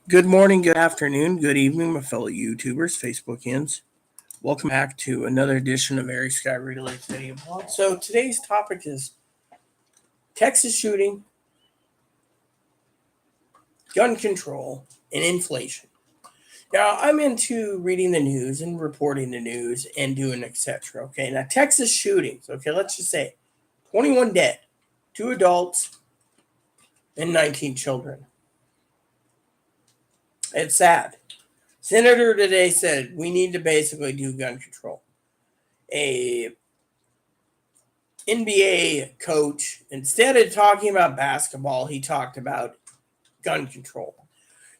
Good morning, good afternoon, good evening, my fellow YouTubers, Facebookians. Welcome back to another edition of Airy Sky Relays Video Blog. So today's topic is Texas shooting, gun control, and inflation. Now, I'm into reading the news and reporting the news and doing etc. Okay, now Texas shootings. Okay, let's just say 21 dead, 2 adults, and 19 children. It's sad. Senator today said we need to basically do gun control. A NBA coach, instead of talking about basketball, he talked about gun control.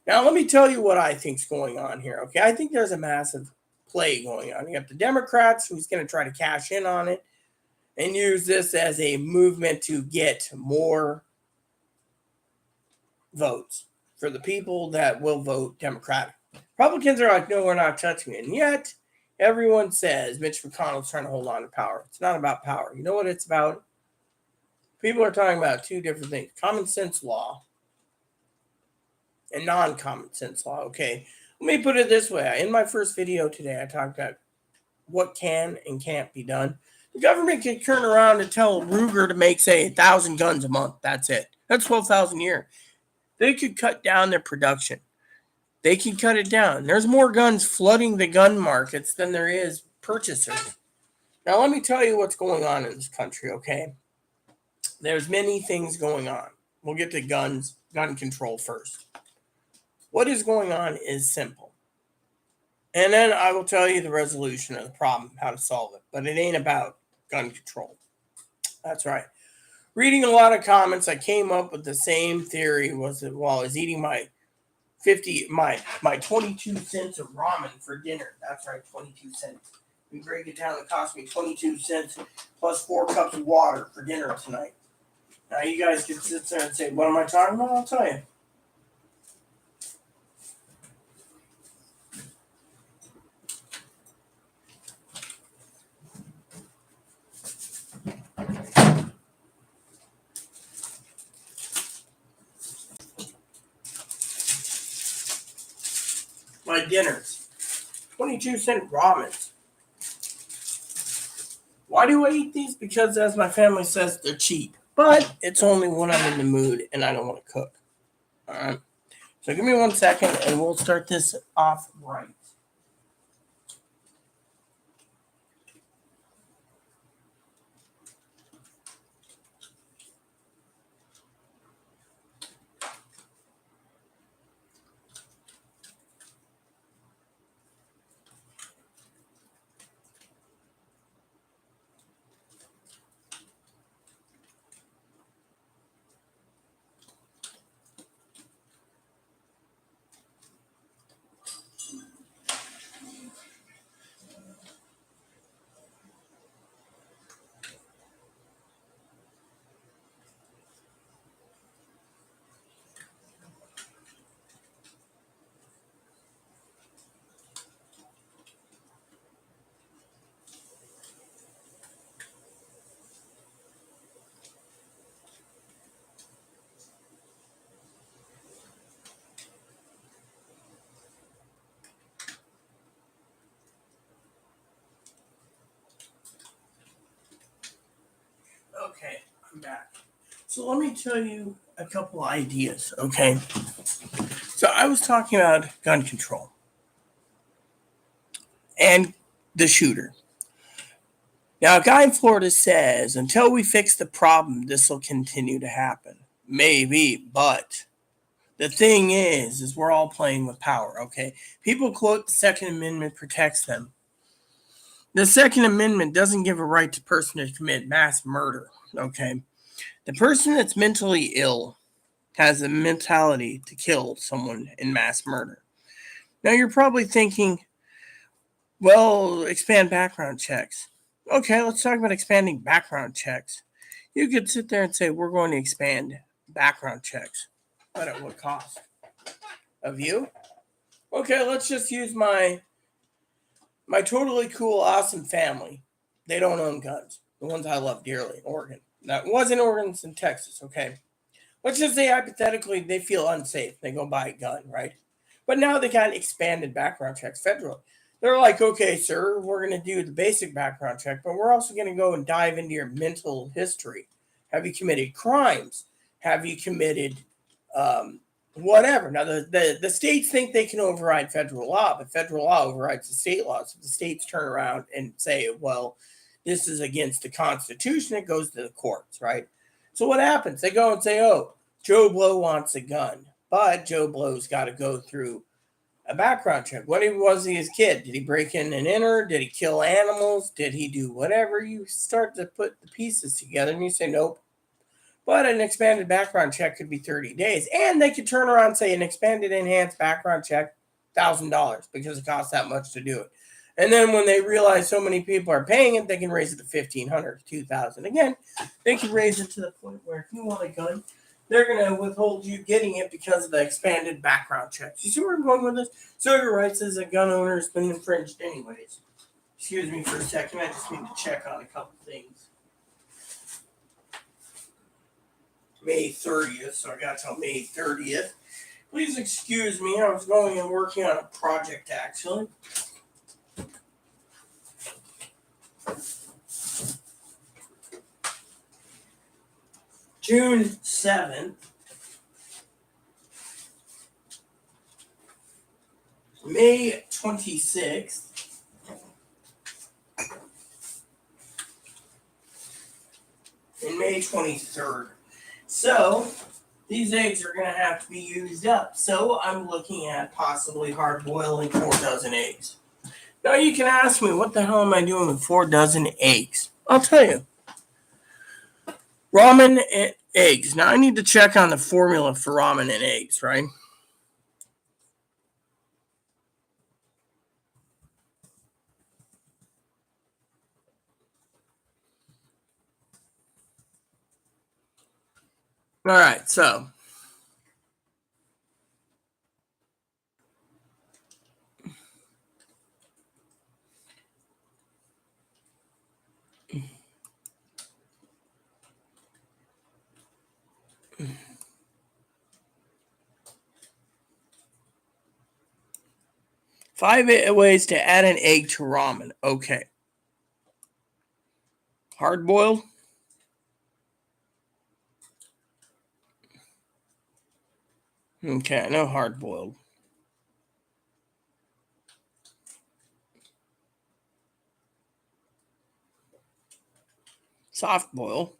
Now, let me tell you what I think's going on here. Okay, I think there's a massive play going on. You have the Democrats who's going to try to cash in on it and use this as a movement to get more votes for the people that will vote Democratic. Republicans are like, no, we're not touching it. And yet, everyone says Mitch McConnell's trying to hold on to power. It's not about power. You know what it's about? People are talking about two different things: common sense law and non-common sense law. Okay, let me put it this way. In my first video today, I talked about what can and can't be done. The government can turn around and tell Ruger to make, say, 1,000 guns a month. That's it. That's 12,000 a year. They could cut down their production. They can cut it down. There's more guns flooding the gun markets than there is purchasers. Now, let me tell you what's going on in this country, okay? There's many things going on. We'll get to gun control first. What is going on is simple. And then I will tell you the resolution of the problem, how to solve it. But it ain't about gun control. That's right. Reading a lot of comments, I came up with the same theory was that while I was eating my 22 cents of ramen for dinner. That's right, 22 cents. We break it down, it cost me 22 cents plus 4 cups of water for dinner tonight. Now you guys can sit there and say, what am I talking about? I'll tell you. My dinners. 22-cent ramen. Why do I eat these? Because as my family says, they're cheap. But it's only when I'm in the mood and I don't want to cook. Alright. So give me 1 second and we'll start this off right. Okay, I'm back. So let me tell you a couple ideas, okay? So I was talking about gun control and the shooter. Now, a guy in Florida says, until we fix the problem, this will continue to happen. Maybe, but the thing is we're all playing with power, okay? People quote the Second Amendment protects them. The Second Amendment doesn't give a right to a person to commit mass murder, okay? The person that's mentally ill has the mentality to kill someone in mass murder. Now, you're probably thinking, well, expand background checks. Okay, let's talk about expanding background checks. You could sit there and say, we're going to expand background checks. But at what cost? Of you? Okay, let's just use my totally cool, awesome family. They don't own guns. The ones I love dearly in Oregon. That wasn't Oregon, in Texas, okay? Let's just say hypothetically they feel unsafe. They go buy a gun, right? But now they got expanded background checks federally. They're like, okay, sir, we're going to do the basic background check, but we're also going to go and dive into your mental history. Have you committed crimes? Have you committed whatever? Now, the states think they can override federal law, but federal law overrides the state laws. If the states turn around and say, well, this is against the Constitution, it goes to the courts, right? So what happens? They go and say, oh, Joe Blow wants a gun, but Joe Blow's got to go through a background check. What was he as a kid? Did he break in and enter? Did he kill animals? Did he do whatever? You start to put the pieces together and you say, nope. But an expanded background check could be 30 days. And they could turn around and say an expanded enhanced background check, $1,000 because it costs that much to do it. And then when they realize so many people are paying it, they can raise it to $1,500, $2,000. Again, they can raise it to the point where if you want a gun, they're going to withhold you getting it because of the expanded background checks. You see where I'm going with this? Sawyer Wright says a gun owner has been infringed anyways. Excuse me for a second. I just need to check on a couple things. May 30th, so I got till May 30th. Please excuse me. I was going and working on a project, actually. June 7th, May 26th, and May 23rd. So these eggs are going to have to be used up. So I'm looking at possibly hard boiling 4 dozen eggs. Now you can ask me, what the hell am I doing with 4 dozen eggs? I'll tell you. Ramen and eggs. Now I need to check on the formula for ramen and eggs, right? All right, so five ways to add an egg to ramen. Okay. Hard boiled. Okay, I know hard boiled. Soft boil.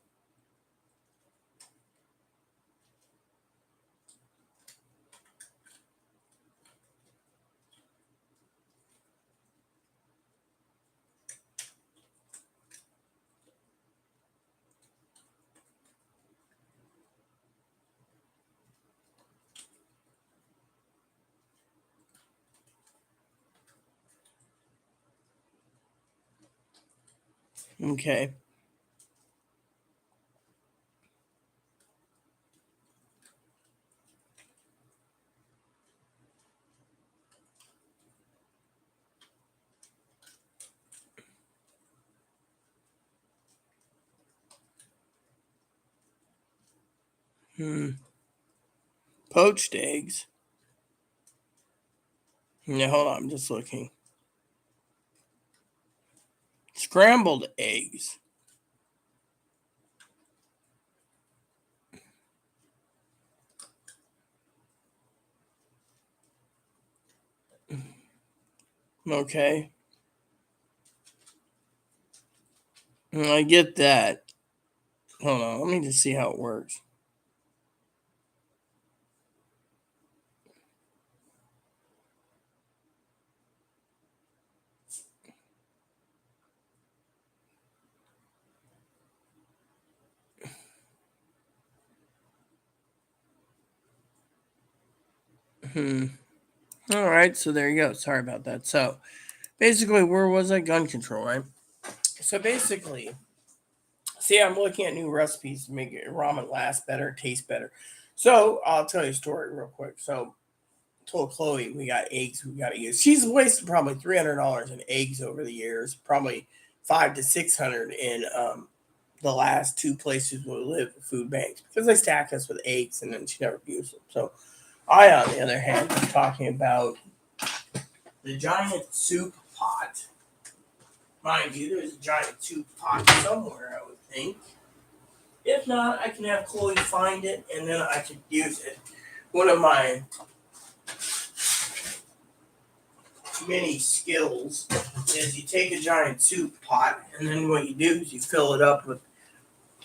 Okay. Poached eggs. Yeah, hold on, I'm just looking. Scrambled eggs. Okay. I get that. Hold on, let me just see how it works. All right, so there you go. Sorry about that. So basically, where was I? Gun control, right? So basically, see, I'm looking at new recipes to make ramen last better, taste better. So I'll tell you a story real quick. So I told Chloe we got eggs we got to use. She's wasted probably $300 in eggs over the years, probably 500 to 600 in the last 2 places we live, food banks, because they stack us with eggs and then she never used them. So I, on the other hand, am talking about the giant soup pot. Mind you, there's a giant soup pot somewhere, I would think. If not, I can have Chloe find it and then I can use it. One of my many skills is you take a giant soup pot and then what you do is you fill it up with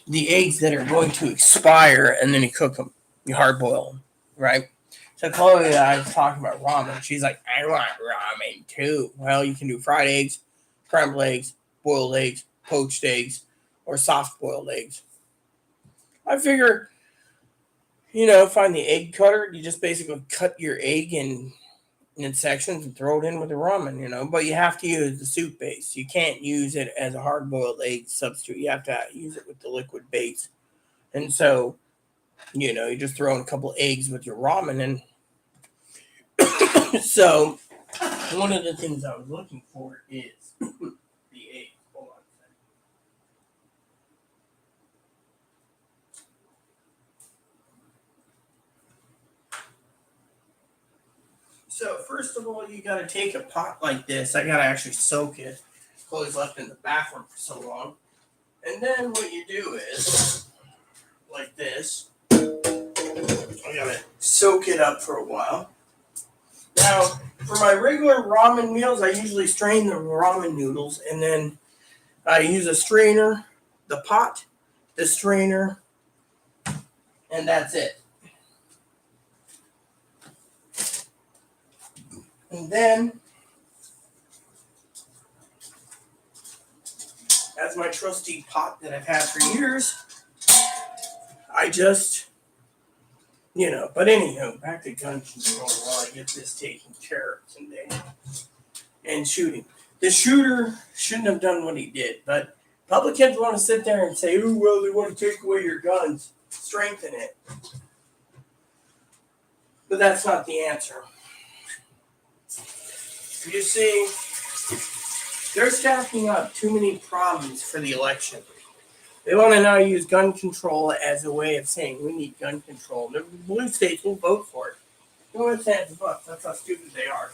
the eggs that are going to expire and then you cook them. You hard boil them, right? So Chloe, I was talking about ramen. She's like, I want ramen too. Well, you can do fried eggs, scrambled eggs, boiled eggs, poached eggs, or soft boiled eggs. I figure, find the egg cutter. You just basically cut your egg in sections and throw it in with the ramen, But you have to use the soup base. You can't use it as a hard boiled egg substitute. You have to use it with the liquid base. And so, you just throw in a couple eggs with your ramen. And so, one of the things I was looking for is the egg. Hold on a second. So, first of all, you got to take a pot like this. I got to actually soak it. Chloe's left in the bathroom for so long. And then what you do is, like this, I got to soak it up for a while. Now, for my regular ramen meals, I usually strain the ramen noodles, and then I use a strainer, the pot, the strainer, and that's it. And then, as my trusty pot that I've had for years, I just, but anywho, back to gun control while I get this taken care of today. And shooting. The shooter shouldn't have done what he did, but Republicans want to sit there and say, oh, well, they want to take away your guns, strengthen it. But that's not the answer. You see, they're stacking up too many problems for the election. They want to now use gun control as a way of saying we need gun control. The blue states will vote for it. Go ahead and say it's bucks. That's how stupid they are.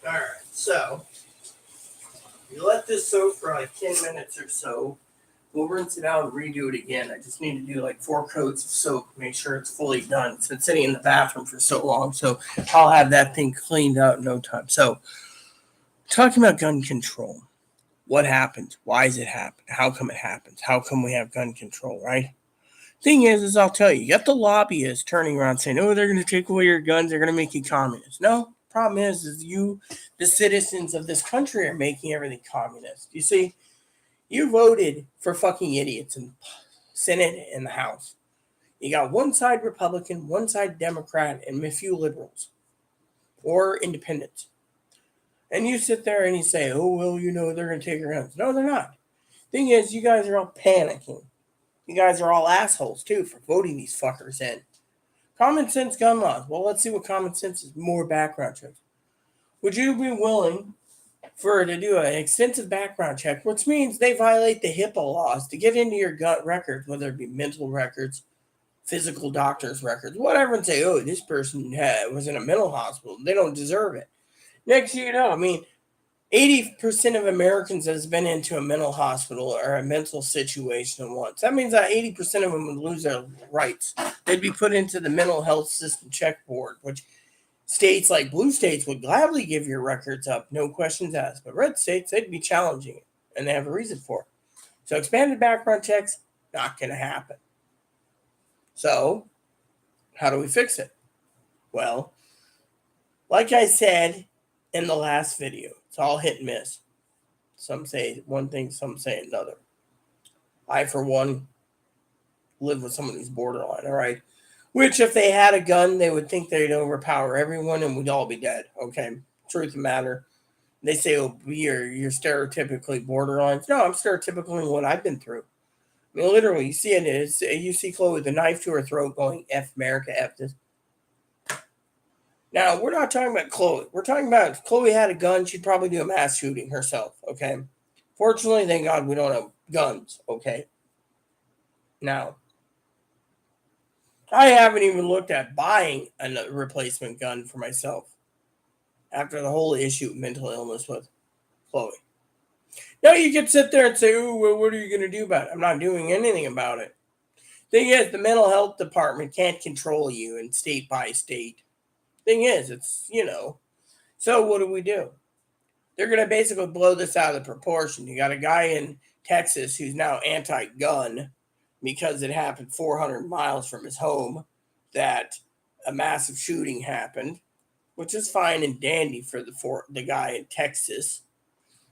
Alright, so you let this soak for like 10 minutes or so. We'll rinse it out and redo it again. I just need to do like 4 coats of soap, make sure it's fully done. It's been sitting in the bathroom for so long, so I'll have that thing cleaned out in no time. So, talking about gun control. What happens? Why does it happen? How come it happens? How come we have gun control, right? Thing is I'll tell you got the lobbyists turning around saying, oh, they're going to take away your guns. They're going to make you communist. No, problem is you, the citizens of this country, are making everything communist. You see, you voted for fucking idiots in the Senate and the House. You got one side Republican, one side Democrat, and a few liberals or independents. And you sit there and you say, oh, well, they're going to take your guns. No, they're not. Thing is, you guys are all panicking. You guys are all assholes, too, for voting these fuckers in. Common sense gun laws. Well, let's see what common sense is. More background checks. Would you be willing for her to do an extensive background check, which means they violate the HIPAA laws to get into your gut records, whether it be mental records, physical doctor's records, whatever, and say, oh, this person was in a mental hospital. They don't deserve it. Next thing you know, 80% of Americans has been into a mental hospital or a mental situation once. That means that 80% of them would lose their rights. They'd be put into the mental health system check board, which states like blue states would gladly give your records up, no questions asked. But red states, they'd be challenging it, and they have a reason for it. So expanded background checks, not going to happen. So how do we fix it? Well, like I said in the last video, it's all hit and miss. Some say one thing, some say another. I, for one, live with someone who's borderline, all right? Which, if they had a gun, they would think they'd overpower everyone and we'd all be dead, okay? Truth of the matter. They say, oh, you're stereotypically borderline. No, I'm stereotypically what I've been through. Literally, you see it. You see Chloe with a knife to her throat going, F America, F this. Now, we're not talking about Chloe. We're talking about if Chloe had a gun, she'd probably do a mass shooting herself, okay? Fortunately, thank God we don't have guns, okay? Now, I haven't even looked at buying a replacement gun for myself after the whole issue of mental illness with Chloe. Now, you can sit there and say, oh, well, what are you going to do about it? I'm not doing anything about it. Thing is, the mental health department can't control you in state by state. Thing is, it's, so what do? They're going to basically blow this out of proportion. You got a guy in Texas who's now anti-gun because it happened 400 miles from his home that a massive shooting happened, which is fine and dandy for the guy in Texas.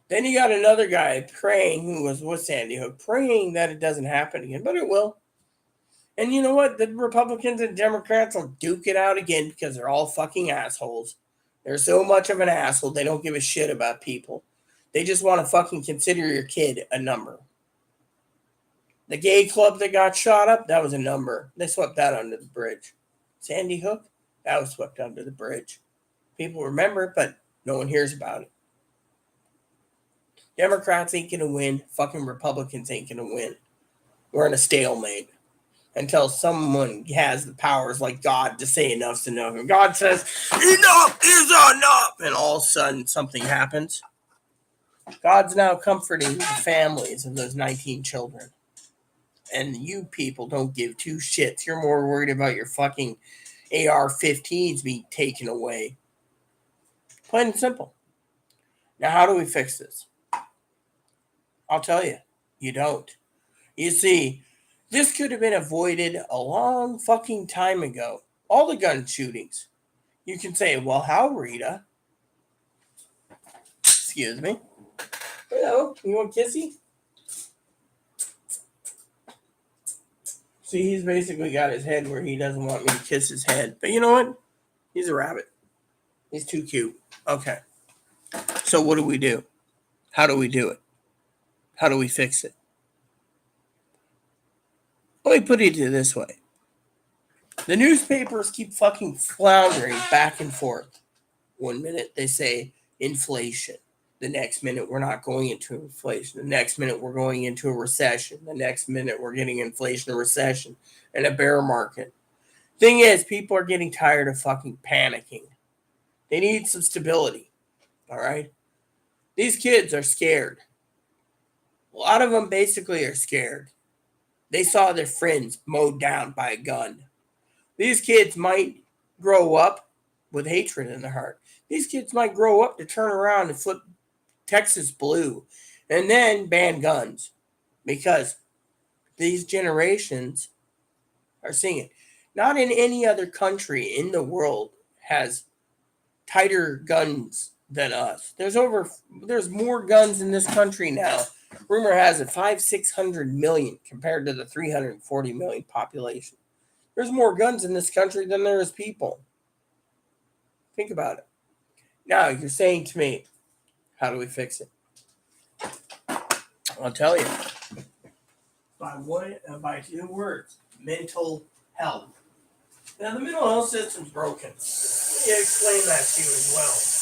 Then you got another guy praying, who was with Sandy Hook, praying that it doesn't happen again, but it will. And you know what? The Republicans and Democrats will duke it out again because they're all fucking assholes. They're so much of an asshole, they don't give a shit about people. They just want to fucking consider your kid a number. The gay club that got shot up, that was a number. They swept that under the bridge. Sandy Hook, that was swept under the bridge. People remember it, but no one hears about it. Democrats ain't going to win. Fucking Republicans ain't going to win. We're in a stalemate until someone has the powers like God to say enough's enough. And God says, enough is enough. And all of a sudden something happens. God's now comforting the families of those 19 children. And you people don't give two shits. You're more worried about your fucking AR-15s being taken away. Plain and simple. Now, how do we fix this? I'll tell you. You don't. You see, this could have been avoided a long fucking time ago. All the gun shootings. You can say, well, how, Rita? Excuse me. Hello, you want a kissy? See, he's basically got his head where he doesn't want me to kiss his head. But you know what? He's a rabbit. He's too cute. Okay. So what do we do? How do we do it? How do we fix it? Let me put it this way. The newspapers keep fucking floundering back and forth. 1 minute they say inflation. The next minute we're not going into inflation. The next minute we're going into a recession. The next minute we're getting inflation, a recession, and a bear market. Thing is, people are getting tired of fucking panicking. They need some stability. All right? These kids are scared. A lot of them basically are scared. They saw their friends mowed down by a gun. These kids might grow up with hatred in their heart. These kids might grow up to turn around and flip Texas blue and then ban guns because these generations are seeing it. Not in any other country in the world has tighter guns than us. There's more guns in this country now. Rumor has it 500-600 million compared to the 340 million population. There's more guns in this country than there is people. Think about it. Now you're saying to me, how do we fix it? I'll tell you. By two words. Mental health. Now the mental health system's broken. Let me explain that to you as well.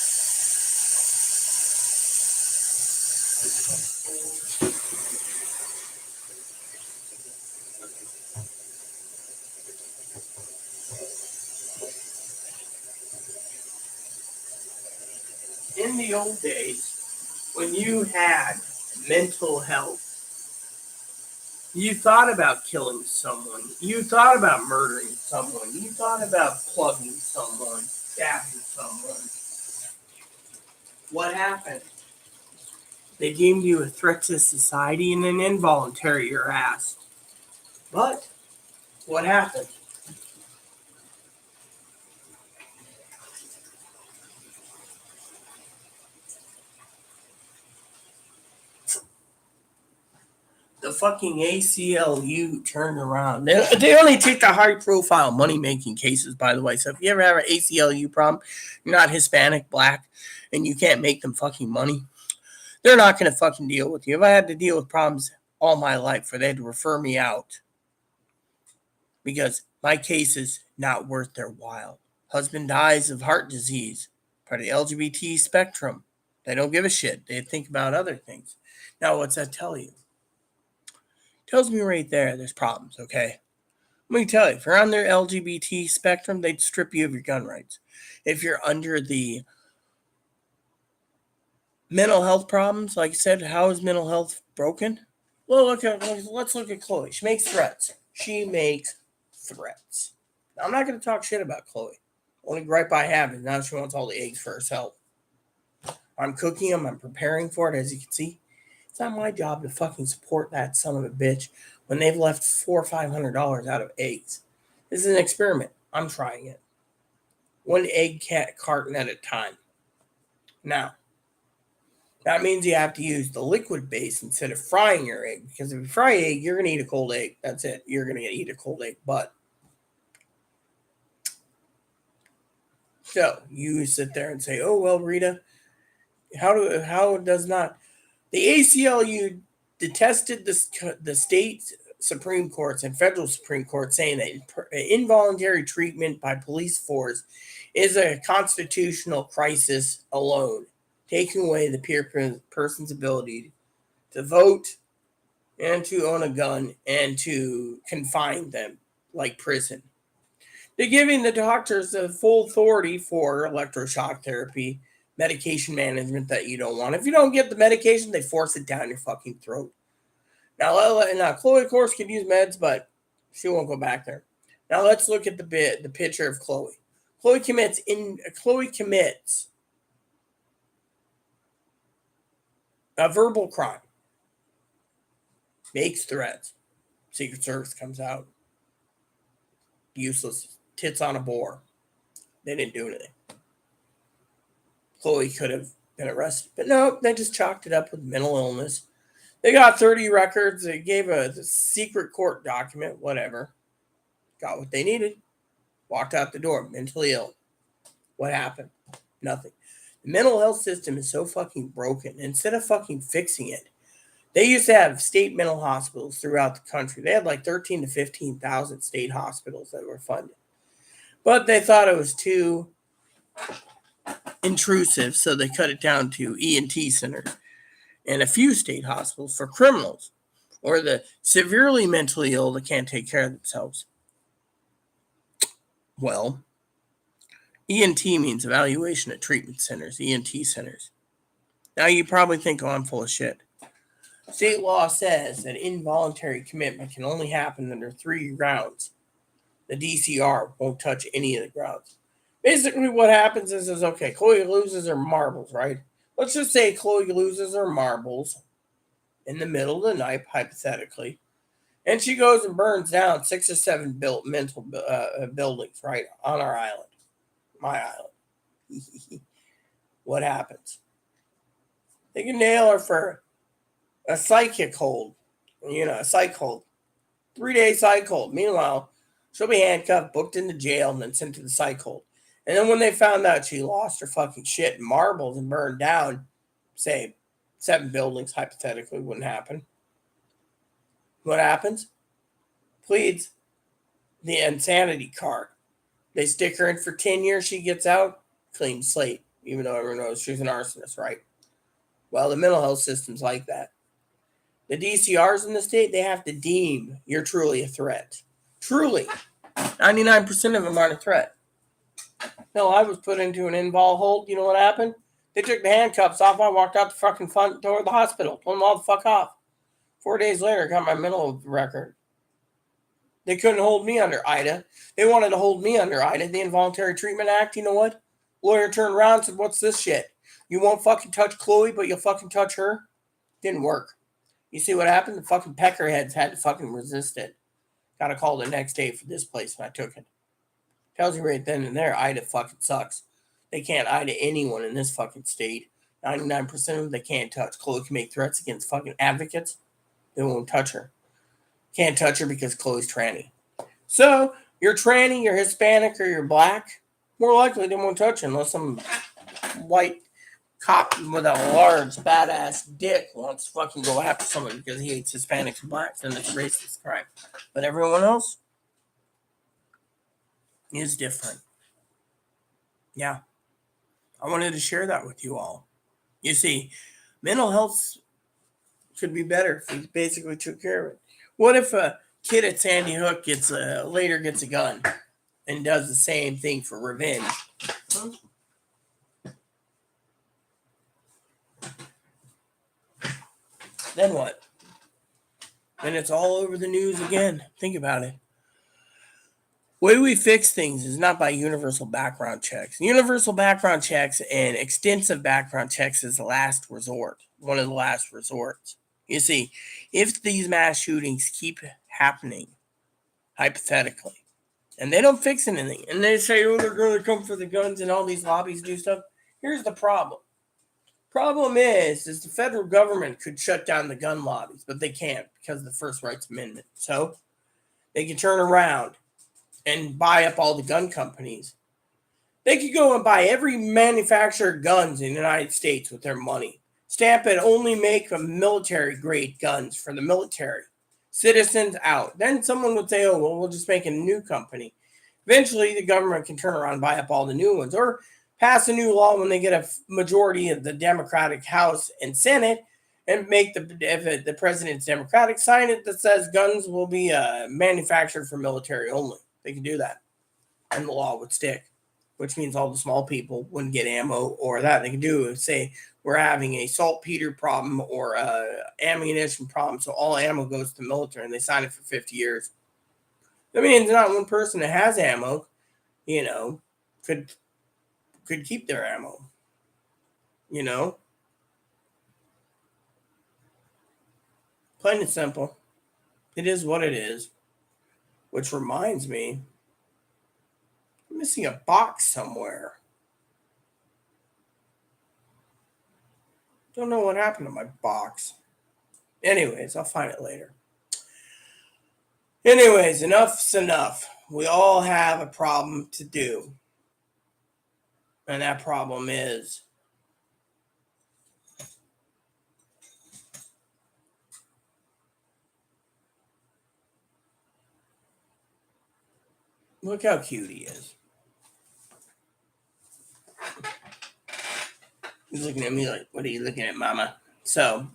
In the old days, when you had mental health, you thought about killing someone. You thought about murdering someone. You thought about plugging someone, stabbing someone. What happened? They deemed you a threat to society and an involuntary your ass. But what happened? The fucking ACLU turned around. They only take the high-profile money-making cases, by the way. So if you ever have an ACLU problem, you're not Hispanic, black, and you can't make them fucking money, they're not going to fucking deal with you. If I had to deal with problems all my life where they had to refer me out because my case is not worth their while. Husband dies of heart disease. Part of the LGBT spectrum. They don't give a shit. They think about other things. Now, what's that tell you? It tells me right there's problems, okay? Let me tell you, if you're on their LGBT spectrum, they'd strip you of your gun rights. If you're under the mental health problems, like I said, how is mental health broken? Well, let's look at Chloe. She makes threats. Now, I'm not going to talk shit about Chloe. Only gripe I have is now she wants all the eggs for herself. I'm cooking them. I'm preparing for it, as you can see. It's not my job to fucking support that son of a bitch when they've left $400 or $500 out of eggs. This is an experiment. I'm trying it. One egg carton at a time. Now, that means you have to use the liquid base instead of frying your egg. Because if you fry an egg, you're going to eat a cold egg. That's it. You're going to eat a cold egg. But so you sit there and say, "Oh well, Rita, how does not the ACLU detested the state Supreme Courts and federal Supreme Court saying that involuntary treatment by police force is a constitutional crisis alone, taking away the person's ability to vote and to own a gun and to confine them like prison. They're giving the doctors the full authority for electroshock therapy, medication management that you don't want. If you don't get the medication, they force it down your fucking throat. Now Chloe, of course, can use meds, but she won't go back there. Now let's look at the picture of Chloe. Chloe commits a verbal crime, makes threats. Secret Service comes out, useless, tits on a boar. They didn't do anything. Chloe could have been arrested, but no, they just chalked it up with mental illness. They got 30 records. They gave a secret court document, whatever. Got what they needed. Walked out the door, mentally ill. What happened? Nothing. The mental health system is so fucking broken. Instead of fucking fixing it, they used to have state mental hospitals throughout the country. They had like 13 to 15,000 state hospitals that were funded. But they thought it was too intrusive, so they cut it down to ENT centers and a few state hospitals for criminals or the severely mentally ill that can't take care of themselves. Well, ENT means evaluation and treatment centers, ENT centers. Now you probably think, oh, I'm full of shit. State law says that involuntary commitment can only happen under 3 grounds. The DCR won't touch any of the grounds. Basically what happens is okay, Chloe loses her marbles, right? Let's just say Chloe loses her marbles in the middle of the night, hypothetically, and she goes and burns down 6 or 7 buildings, right, on our island, my island. What happens? They can nail her for a psychic hold, a psych hold, 3-day psych hold. Meanwhile, she'll be handcuffed, booked into jail, and then sent to the psych hold. And then when they found out she lost her fucking shit in marbles and burned down, say, 7 buildings, hypothetically, wouldn't happen. What happens? Pleads the insanity card. They stick her in for 10 years, she gets out, clean slate, even though everyone knows she's an arsonist, right? Well, the mental health system's like that. The DCRs in the state, they have to deem you're truly a threat. Truly. 99% of them aren't a threat. No, I was put into an invol hold. You know what happened? They took the handcuffs off. I walked out the fucking front door of the hospital. Told them all the fuck off. 4 days later, I got my mental record. They couldn't hold me under IDA. They wanted to hold me under IDA, the Involuntary Treatment Act. You know what? Lawyer turned around and said, what's this shit? You won't fucking touch Chloe, but you'll fucking touch her? Didn't work. You see what happened? The fucking peckerheads had to fucking resist it. Got a call the next day for this place, and I took it. Tells you right then and there, IDA fucking sucks. They can't IDA anyone in this fucking state. 99% of them they can't touch. Chloe can make threats against fucking advocates. They won't touch her. Can't touch her because Chloe's tranny. So, you're tranny, you're Hispanic, or you're black, more likely they won't touch you unless some white cop with a large, badass dick wants to fucking go after somebody because he hates Hispanics and blacks, and it's a racist crime. But everyone else is different. Yeah, I wanted to share that with you all. You see, mental health could be better if we basically took care of it. What if a kid at Sandy Hook later gets a gun and does the same thing for revenge? Huh? Then what? Then it's all over the news again. Think about it. The way we fix things is not by universal background checks. Universal background checks and extensive background checks is the last resort, one of the last resorts. You see, if these mass shootings keep happening, hypothetically, and they don't fix anything, and they say, oh, they're going to come for the guns and all these lobbies do stuff, here's the problem. Problem is the federal government could shut down the gun lobbies, but they can't because of the First Rights Amendment. So they can turn around and buy up all the gun companies. They could go and buy every manufacturer of guns in the United States with their money. Stamp it, only make military-grade guns for the military. Citizens out. Then someone would say, oh, well, we'll just make a new company. Eventually, the government can turn around and buy up all the new ones, or pass a new law when they get a majority of the Democratic House and Senate, and make if the president's Democratic, sign it that says guns will be manufactured for military only. They can do that, and the law would stick, which means all the small people wouldn't get ammo or that. They can do is say we're having a saltpeter problem or ammunition problem, so all ammo goes to the military, and they sign it for 50 years. I mean, it's not one person that has ammo, could keep their ammo, Plain and simple. It is what it is. Which reminds me, I'm missing a box somewhere. Don't know what happened to my box. Anyways, I'll find it later. Anyways, enough's enough. We all have a problem to do. And that problem is look how cute he is. He's looking at me like, what are you looking at, mama? So,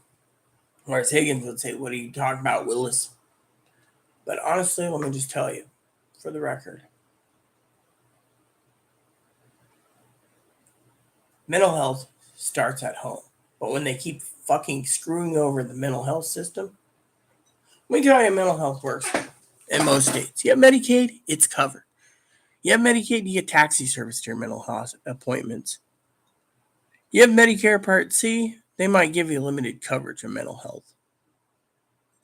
whereas Higgins would say, what are you talking about, Willis? But honestly, let me just tell you, for the record, mental health starts at home. But when they keep fucking screwing over the mental health system, let me tell you how mental health works in most states. You have Medicaid, it's covered. You have Medicaid, you get taxi service to your mental health appointments. You have Medicare Part C, they might give you limited coverage of mental health.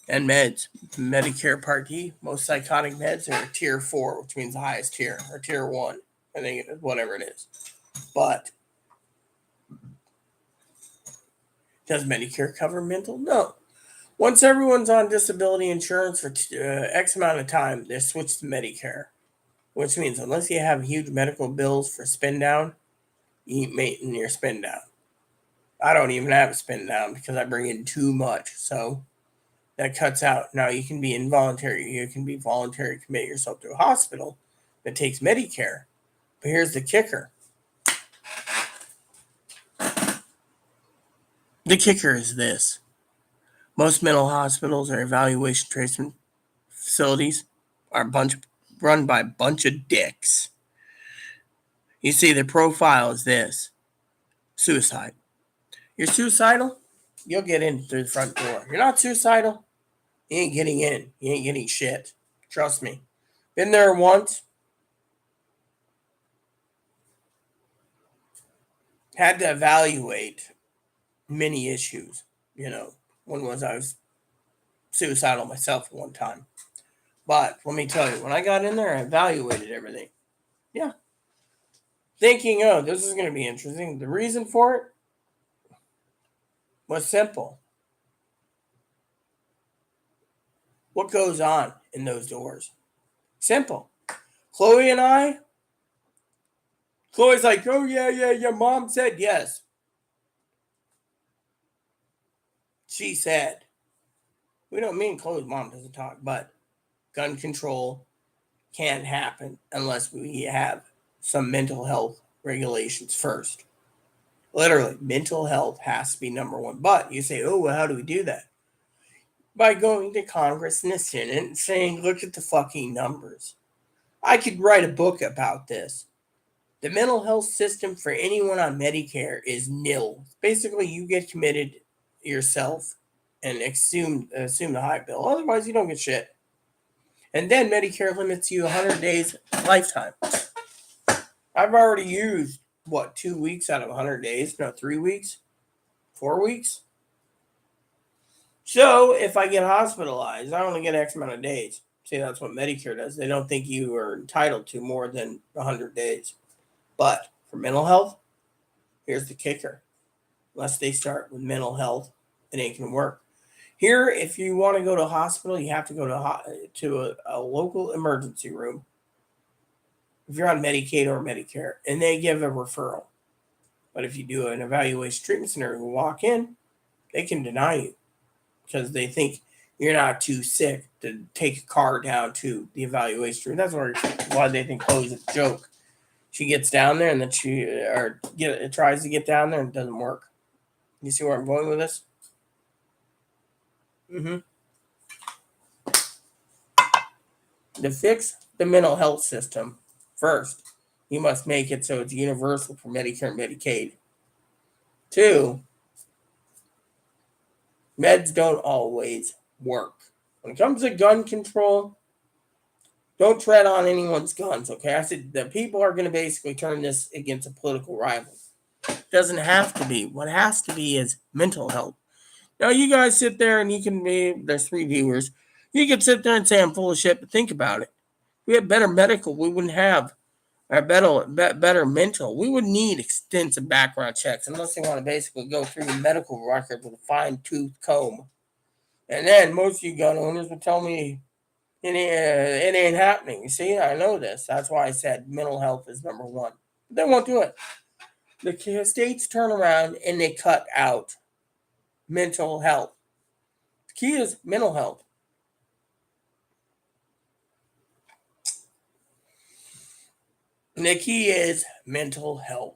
And meds. Medicare Part D, most psychotic meds are tier 4, which means the highest tier, or tier 1. I think whatever it is. But does Medicare cover mental? No. Once everyone's on disability insurance for X amount of time, they switch to Medicare. Which means unless you have huge medical bills for spin down, you ain't making your spin down. I don't even have a spin down because I bring in too much. So that cuts out. Now you can be involuntary. You can be voluntary, commit yourself to a hospital that takes Medicare. But here's the kicker. The kicker is this. Most mental hospitals or evaluation treatment facilities are run by a bunch of dicks. You see, their profile is this. Suicide. You're suicidal, you'll get in through the front door. You're not suicidal, you ain't getting in. You ain't getting shit. Trust me. Been there once. Had to evaluate many issues. One was I was suicidal myself at one time. But let me tell you, when I got in there, I evaluated everything. Yeah. Thinking, oh, this is going to be interesting. The reason for it was simple. What goes on in those doors? Simple. Chloe's like, oh, yeah, mom said yes. She said. We don't mean Chloe's mom doesn't talk, but gun control can't happen unless we have some mental health regulations first. Literally, mental health has to be number one. But you say, oh, well, how do we do that? By going to Congress and the Senate and saying, look at the fucking numbers. I could write a book about this. The mental health system for anyone on Medicare is nil. Basically, you get committed yourself and assume the high bill. Otherwise, you don't get shit. And then Medicare limits you 100 days lifetime. I've already used, 2 weeks out of 100 days? No, 3 weeks? 4 weeks? So if I get hospitalized, I only get X amount of days. See, that's what Medicare does. They don't think you are entitled to more than 100 days. But for mental health, here's the kicker. Unless they start with mental health, it ain't going to work. Here, if you want to go to a hospital, you have to go to a local emergency room. If you're on Medicaid or Medicare, and they give a referral. But if you do an evaluation treatment center and walk in, they can deny you because they think you're not too sick to take a car down to the evaluation room. That's why they think, oh, it's a joke. She gets down there and then tries to get down there and it doesn't work. You see where I'm going with this? To fix the mental health system, first, you must make it so it's universal for Medicare and Medicaid. 2, meds don't always work. When it comes to gun control, don't tread on anyone's guns, okay? I said the people are going to basically turn this against a political rival. It doesn't have to be. What has to be is mental health. Now, you guys sit there and there's 3 viewers. You can sit there and say I'm full of shit, but think about it. If we had better medical, we wouldn't have better mental. We would need extensive background checks unless they want to basically go through the medical record with a fine-tooth comb. And then most of you gun owners would tell me it ain't happening. You see, I know this. That's why I said mental health is number one. But they won't do it. The states turn around and they cut out mental health. The key is mental health. And the key is mental health.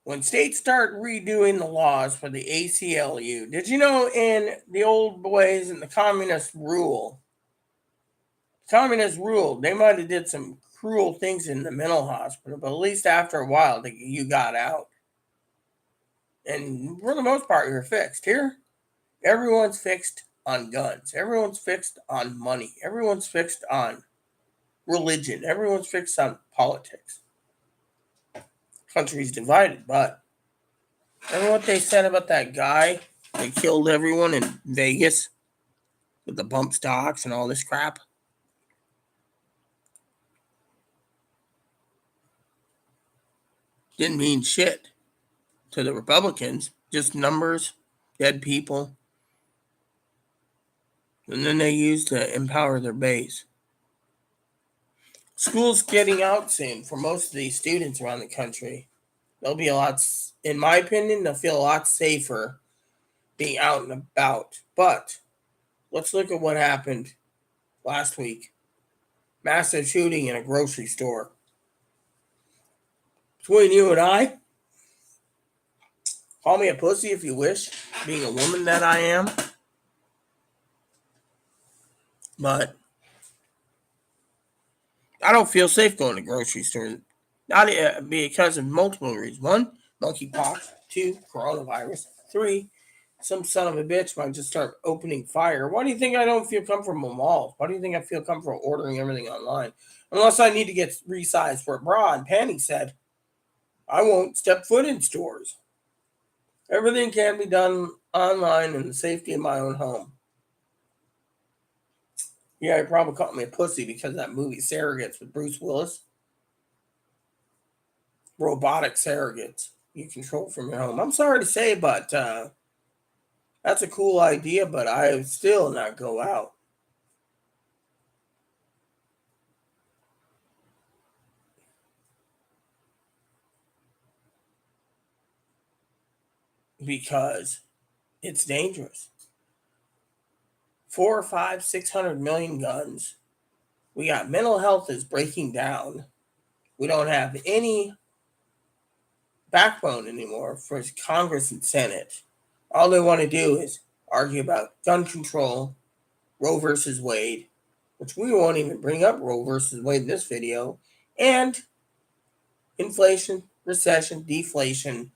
When states start redoing the laws for the ACLU, did you know in the old boys in the communist rule, they might have did some cruel things in the mental hospital, but at least after a while, you got out. And for the most part, you're fixed. Here, everyone's fixed on guns. Everyone's fixed on money. Everyone's fixed on religion. Everyone's fixed on politics. Country's divided, but remember what they said about that guy that killed everyone in Vegas with the bump stocks and all this crap? Didn't mean shit to the Republicans, just numbers, dead people. And then they used to empower their base. School's getting out soon for most of these students around the country. They'll be in my opinion, they'll feel a lot safer being out and about. But let's look at what happened last week. Massive shooting in a grocery store. Between you and I, call me a pussy if you wish, being a woman that I am. But I don't feel safe going to grocery stores. Not because of multiple reasons. 1, monkeypox. 2, coronavirus. 3, some son of a bitch might just start opening fire. Why do you think I don't feel comfortable in malls? Why do you think I feel comfortable ordering everything online? Unless I need to get resized for a bra. And Penny said, I won't step foot in stores. Everything can be done online in the safety of my own home. Yeah, you probably called me a pussy because of that movie Surrogates with Bruce Willis. Robotic surrogates you control from your home. I'm sorry to say, but that's a cool idea, but I would still not go out. Because it's dangerous. 4 or 5, 600 million guns. We got mental health is breaking down. We don't have any backbone anymore for Congress and Senate. All they want to do is argue about gun control, Roe versus Wade, which we won't even bring up Roe versus Wade in this video, and inflation, recession, deflation,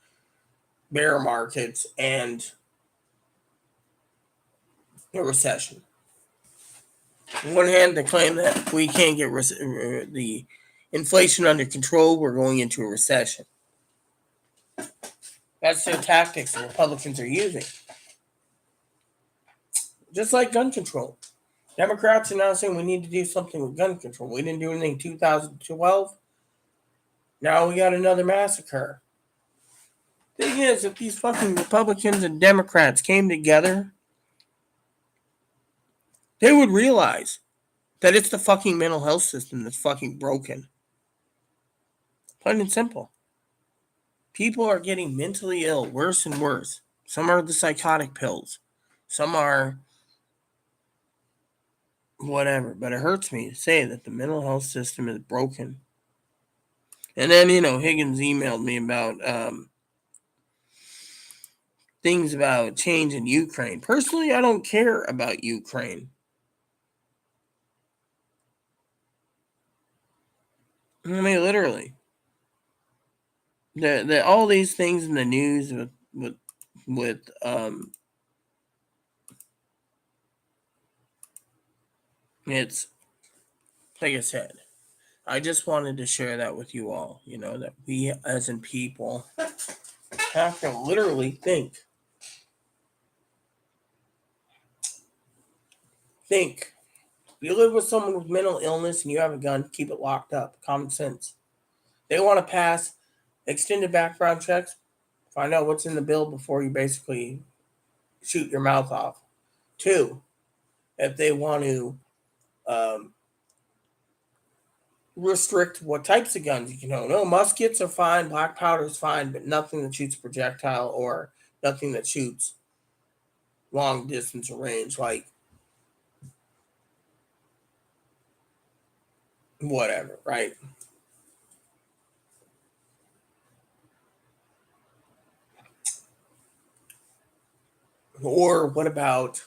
bear markets, and a recession. On one hand, they claim that if we can't get the inflation under control, we're going into a recession. That's their tactics the Republicans are using. Just like gun control. Democrats are now saying we need to do something with gun control. We didn't do anything in 2012. Now we got another massacre. Thing is, if these fucking Republicans and Democrats came together, they would realize that it's the fucking mental health system that's fucking broken. Plain and simple. People are getting mentally ill worse and worse. Some are the psychotic pills. Some are whatever. But it hurts me to say that the mental health system is broken. And then, Higgins emailed me about things about change in Ukraine. Personally, I don't care about Ukraine. I mean, literally. All these things in the news with it's like I said, I just wanted to share that with you all, that we as in people have to literally think. If you live with someone with mental illness and you have a gun, keep it locked up. Common sense. They want to pass extended background checks. Find out what's in the bill before you basically shoot your mouth off. 2, if they want to restrict what types of guns you can own. No, muskets are fine, black powder is fine, but nothing that shoots projectile or nothing that shoots long distance range, like whatever, right? Or what about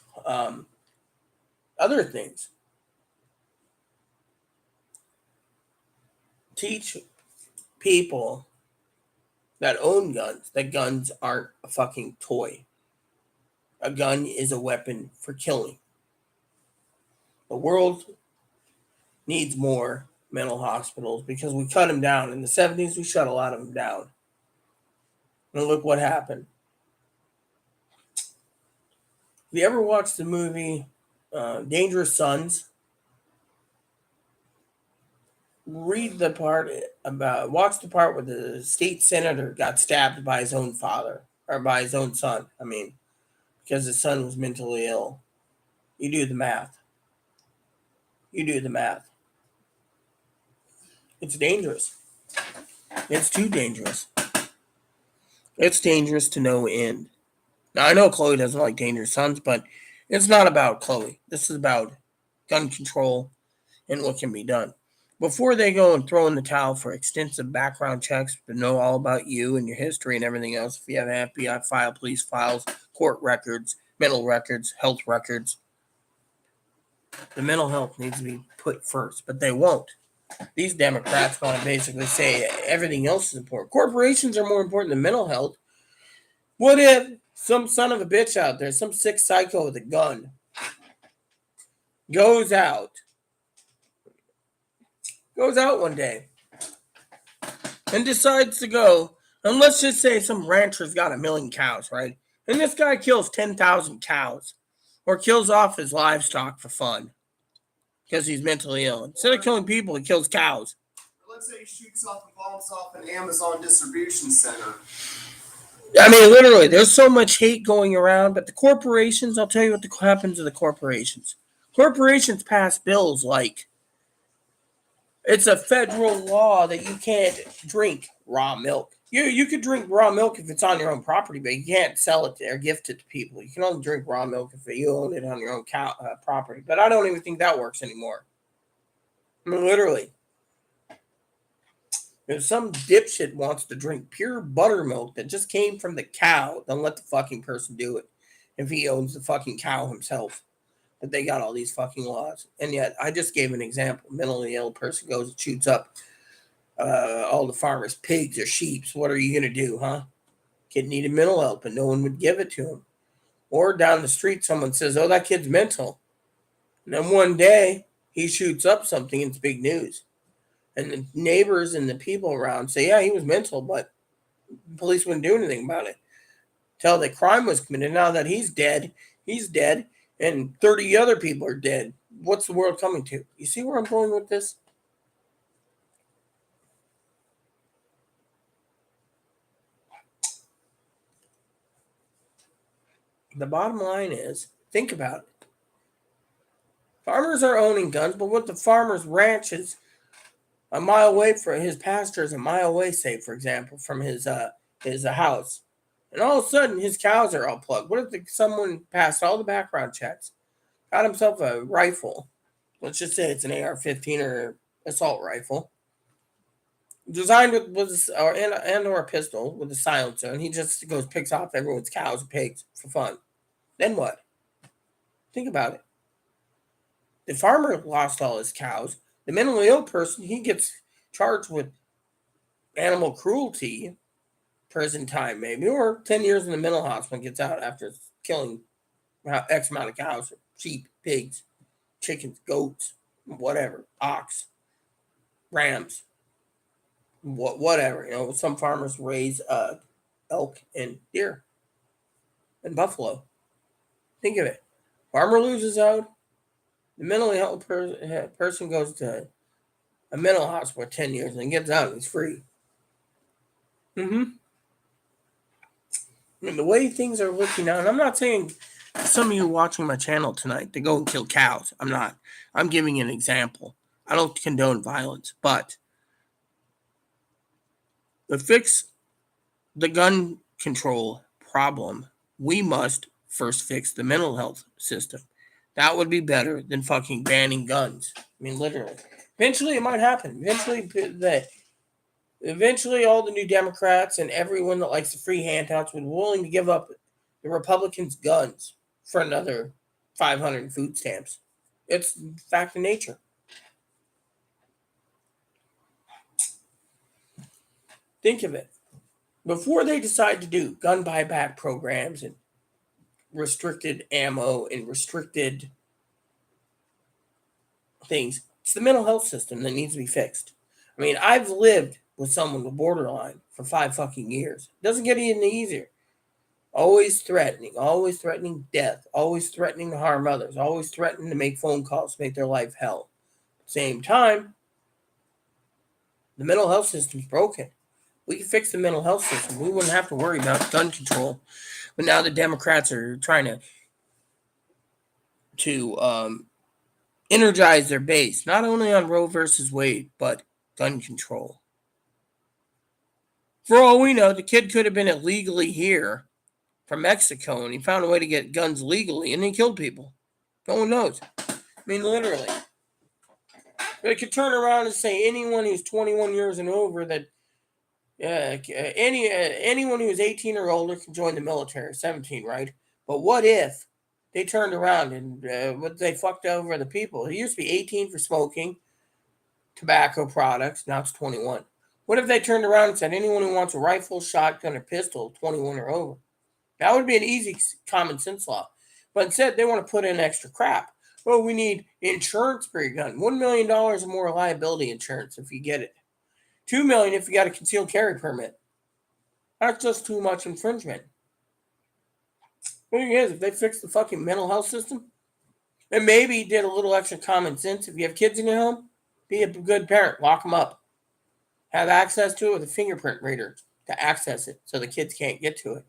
other things? Teach people that own guns that guns aren't a fucking toy. A gun is a weapon for killing. The world needs more mental hospitals because we cut them down. In the 70s, we shut a lot of them down. And look what happened. Have you ever watched the movie Dangerous Sons? Watch the part where the state senator got stabbed by his own father, or by his own son. I mean, because his son was mentally ill. You do the math. It's dangerous. It's too dangerous. It's dangerous to no end. Now, I know Chloe doesn't like Dangerous Sons, but it's not about Chloe. This is about gun control and what can be done. Before they go and throw in the towel for extensive background checks to know all about you and your history and everything else, if you have an FBI file, police files, court records, mental records, health records, the mental health needs to be put first, but they won't. These Democrats want to basically say everything else is important. Corporations are more important than mental health. What if some son of a bitch out there, some sick psycho with a gun, goes out one day and decides to go, and let's just say some rancher's got 1 million cows, right? And this guy kills 10,000 cows or kills off his livestock for fun because he's mentally ill. Instead of killing people, he kills cows. Let's say he shoots off and bombs off an Amazon distribution center. I mean, literally, there's so much hate going around, but the corporations, I'll tell you what happens to the corporations. Corporations pass bills like it's a federal law that you can't drink raw milk. You could drink raw milk if it's on your own property, but you can't sell it or gift it to people. You can only drink raw milk if you own it on your own property. But I don't even think that works anymore. I mean, literally. If some dipshit wants to drink pure buttermilk that just came from the cow, then let the fucking person do it. If he owns the fucking cow himself. But they got all these fucking laws. And yet, I just gave an example. Mentally ill person goes and shoots up all the farmers' pigs or sheep. What are you going to do, huh? Kid needed mental help, and no one would give it to him. Or down the street, someone says, oh, that kid's mental. And then one day, he shoots up something, and it's big news. And the neighbors and the people around say, yeah, he was mental, but the police wouldn't do anything about it. Till the crime was committed. Now that he's dead, and 30 other people are dead. What's the world coming to? You see where I'm going with this? The bottom line is, think about it. Farmers are owning guns, but what the farmer's ranch is a mile away from his pasture is a mile away, say, for example, from his house. And all of a sudden, his cows are all plugged. What if someone passed all the background checks, got himself a rifle? Let's just say it's an AR-15 or assault rifle, designed with or a pistol with a silencer, and he just goes picks off everyone's cows and pigs for fun. Then what? Think about it. The farmer lost all his cows. The mentally ill person, he gets charged with animal cruelty, prison time maybe, or 10 years in the mental hospital, gets out after killing X amount of cows, sheep, pigs, chickens, goats, whatever, ox, rams, whatever. Some farmers raise elk and deer and buffalo. Think of it. Farmer loses out. The mentally ill person goes to a mental hospital for 10 years and gets out and he's free. And the way things are looking now, and I'm not saying some of you watching my channel tonight to go and kill cows. I'm not. I'm giving an example. I don't condone violence, but to fix the gun control problem, we must first fix the mental health system. That would be better than fucking banning guns. I mean, literally. Eventually, it might happen. Eventually, all the new Democrats and everyone that likes the free handouts would be willing to give up the Republicans' guns for another 500 food stamps. It's fact of nature. Think of it. Before they decide to do gun buyback programs and restricted ammo and restricted things, it's the mental health system that needs to be fixed. I mean, I've lived with someone with borderline for 5 fucking years. It doesn't get any easier. Always threatening death, always threatening to harm others, always threatening to make phone calls to make their life hell. At the same time, the mental health system's broken. We can fix the mental health system. We wouldn't have to worry about gun control. But now the Democrats are trying to energize their base, not only on Roe versus Wade, but gun control. For all we know, the kid could have been illegally here from Mexico, and he found a way to get guns legally, and he killed people. No one knows. I mean, literally. They could turn around and say anyone who's 21 years and over that anyone who's 18 or older can join the military. 17, right? But what if they turned around and they fucked over the people? It used to be 18 for smoking tobacco products. Now it's 21. What if they turned around and said anyone who wants a rifle, shotgun, or pistol, 21 or over? That would be an easy common sense law. But instead, they want to put in extra crap. Oh, we need insurance for your gun. $1 million or more liability insurance if you get it. $2 million if you got a concealed carry permit. That's just too much infringement. The thing is, if they fix the fucking mental health system, and maybe did a little extra common sense, if you have kids in your home, be a good parent. Lock them up. Have access to it with a fingerprint reader to access it so the kids can't get to it.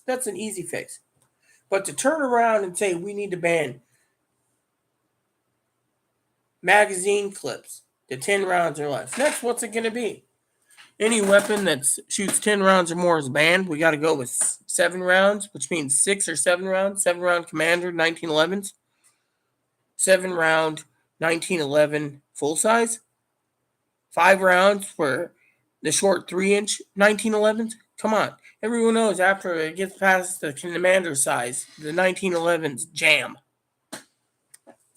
That's an easy fix. But to turn around and say we need to ban magazine clips to 10 rounds or less. Next, what's it going to be? Any weapon that shoots 10 rounds or more is banned. We got to go with 7 rounds, which means 6 or 7 rounds. 7-round Commander 1911s. 7-round 1911 full size. 5 rounds for The short 3-inch 1911s? Come on. Everyone knows after it gets past the commander size, the 1911s jam.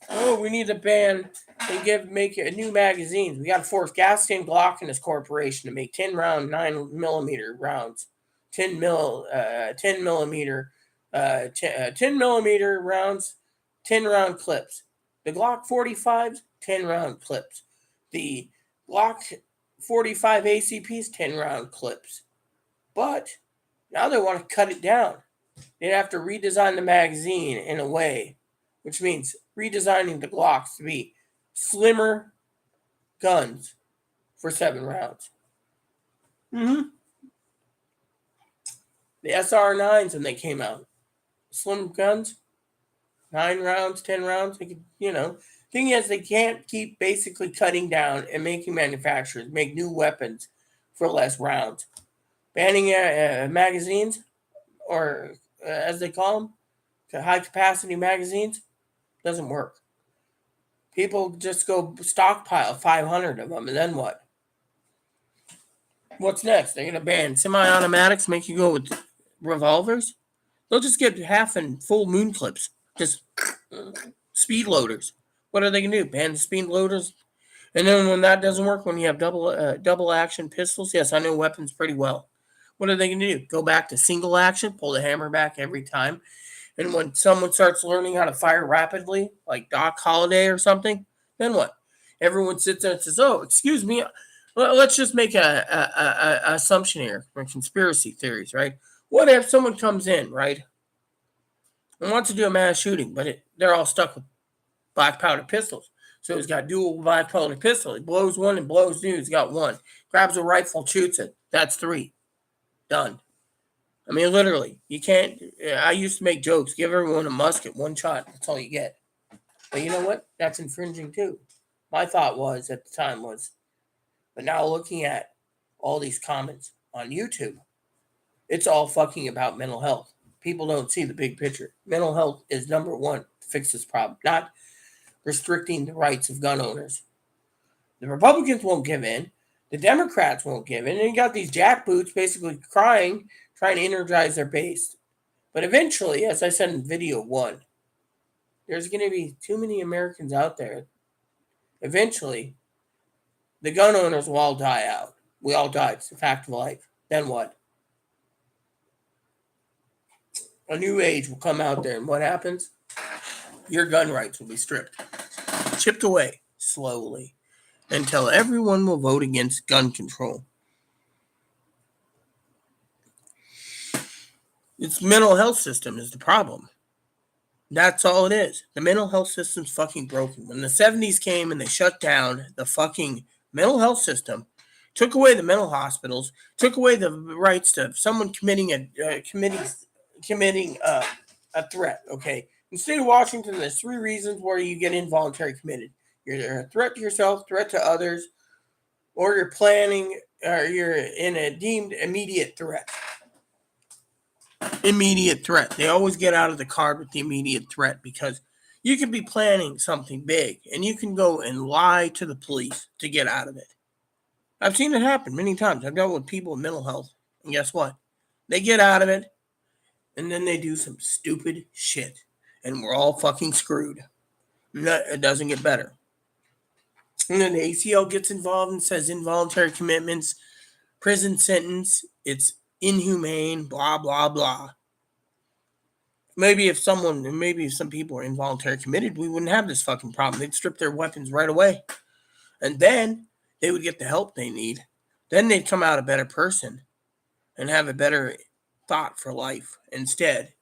Oh, we need to ban and make new magazines. We got to force Gaston Glock and his corporation to make 10 round 9mm rounds, 10 millimeter, 10 millimeter rounds, 10 round clips. The Glock 45s, 10 round clips. The Glock 45 ACPs, 10 round clips. But now they want to cut it down. They'd have to redesign the magazine in a way, which means redesigning the Glocks to be slimmer guns for 7 rounds. The SR9s when they came out, slim guns, 9 rounds, 10 rounds. They could, Thing is, they can't keep basically cutting down and making manufacturers make new weapons for less rounds. Banning magazines, or as they call them, high capacity magazines, doesn't work. People just go stockpile 500 of them, and then what? What's next? They're going to ban semi-automatics, make you go with revolvers? They'll just get half and full moon clips, just speed loaders. What are they going to do? Ban the speed loaders? And then when that doesn't work, when you have double action pistols, yes, I know weapons pretty well. What are they going to do? Go back to single action, pull the hammer back every time? And when someone starts learning how to fire rapidly, like Doc Holliday or something, then what? Everyone sits there and says, "Oh, excuse me." Let's just make a assumption here for conspiracy theories, right? What if someone comes in, right, and wants to do a mass shooting, but they're all stuck with black powder pistols? So he's got dual black powder pistol. He blows one and blows two. He's got one. Grabs a rifle, shoots it. That's 3. Done. I mean, literally, you can't. I used to make jokes. Give everyone a musket, one shot. That's all you get. But you know what? That's infringing too. My thought was at the time was, but now looking at all these comments on YouTube, it's all fucking about mental health. People don't see the big picture. Mental health is number one to fix this problem, not restricting the rights of gun owners. The Republicans won't give in. The Democrats won't give in. And you got these jackboots basically crying, trying to energize their base. But eventually, as I said in video 1, there's going to be too many Americans out there. Eventually, the gun owners will all die out. We all die. It's a fact of life. Then what? A new age will come out there. And what happens? Your gun rights will be stripped. Chipped away slowly until everyone will vote against gun control. Its mental health system is the problem. That's all it is. The mental health system's fucking broken. When the 70s came and they shut down the fucking mental health system, took away the mental hospitals, took away the rights to someone committing a threat. Okay, in the state of Washington, there's 3 reasons where you get involuntary committed. You're a threat to yourself, threat to others, or you're planning, or you're in a deemed immediate threat. Immediate threat. They always get out of the card with the immediate threat because you can be planning something big and you can go and lie to the police to get out of it. I've seen it happen many times. I've dealt with people with mental health, and guess what? They get out of it and then they do some stupid shit and we're all fucking screwed. It doesn't get better. And then the ACL gets involved and says involuntary commitments, prison sentence, it's inhumane, blah, blah, blah. Maybe if some people are involuntary committed, we wouldn't have this fucking problem. They'd strip their weapons right away. And then they would get the help they need. Then they'd come out a better person and have a better thought for life. Instead,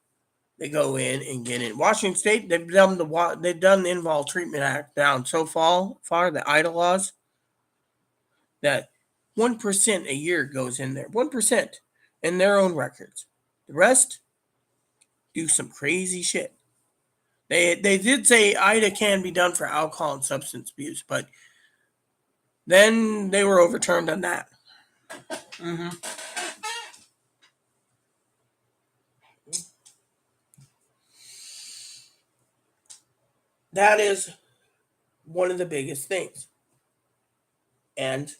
they go in and get in. Washington State, they've done the Involved Treatment Act down so far, the IDA laws, that 1% a year goes in there. 1% in their own records. The rest do some crazy shit. They did say IDA can be done for alcohol and substance abuse, but then they were overturned on that. That is one of the biggest things. And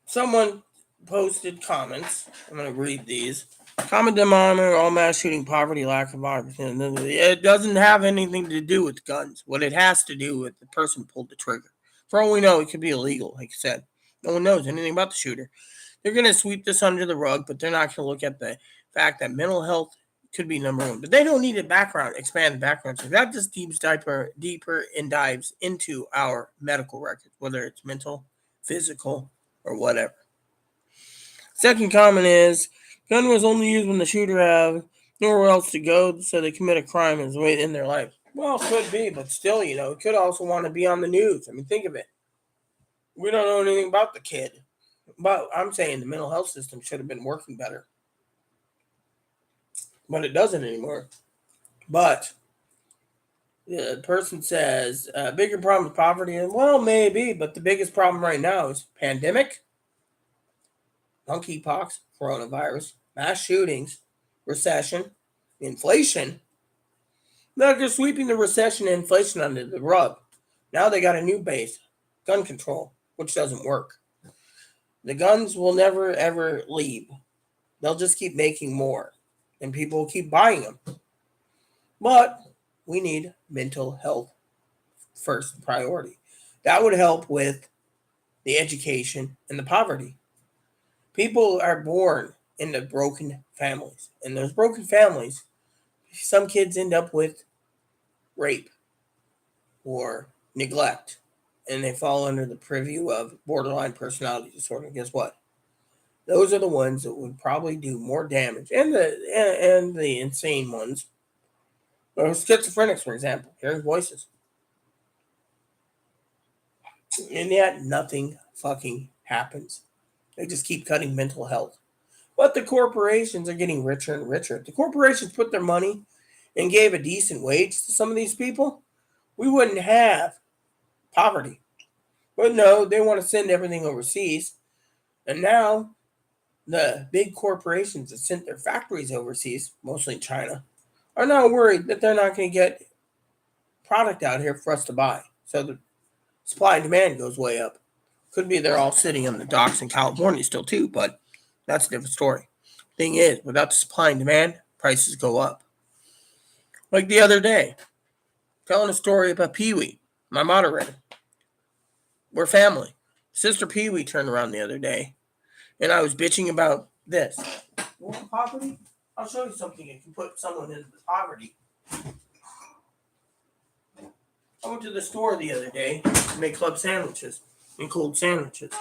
someone posted comments. I'm going to read these. Common denominator, all mass shooting, poverty, lack of opportunity. It doesn't have anything to do with guns. What it has to do with the person who pulled the trigger. For all we know, it could be illegal, like I said. No one knows anything about the shooter. They're going to sweep this under the rug, but they're not going to look at the fact that mental health could be number one. But they don't need a background, expand the background. So that just deeper and dives into our medical records, whether it's mental, physical, or whatever. Second comment is, gun was only used when the shooter had nowhere else to go, so they commit a crime and wait in their life. Well, could be, but still, it could also want to be on the news. I mean, think of it. We don't know anything about the kid. But I'm saying the mental health system should have been working better. But it doesn't anymore. But the person says, bigger problem with poverty. Well, maybe, but the biggest problem right now is pandemic, monkeypox, coronavirus, mass shootings, recession, inflation. They're sweeping the recession and inflation under the rug. Now they got a new base, gun control, which doesn't work. The guns will never, ever leave. They'll just keep making more, and people will keep buying them. But we need mental health first priority. That would help with the education and the poverty. People are born into broken families, and those broken families, some kids end up with rape or neglect, and they fall under the purview of borderline personality disorder. Guess what? Those are the ones that would probably do more damage, and the insane ones, or schizophrenics, for example, hearing voices, and yet nothing fucking happens. They just keep cutting mental health. But the corporations are getting richer and richer. If the corporations put their money and gave a decent wage to some of these people, we wouldn't have poverty. But no, they want to send everything overseas. And now the big corporations that sent their factories overseas, mostly in China, are now worried that they're not going to get product out here for us to buy. So the supply and demand goes way up. Could be they're all sitting on the docks in California still too, but that's a different story. Thing is, without the supply and demand, prices go up. Like the other day, telling a story about Pee-wee, my moderator. We're family. Sister Pee-wee turned around the other day, and I was bitching about this. You want poverty? I'll show you something that can put someone into poverty. I went to the store the other day to make club sandwiches and cold sandwiches.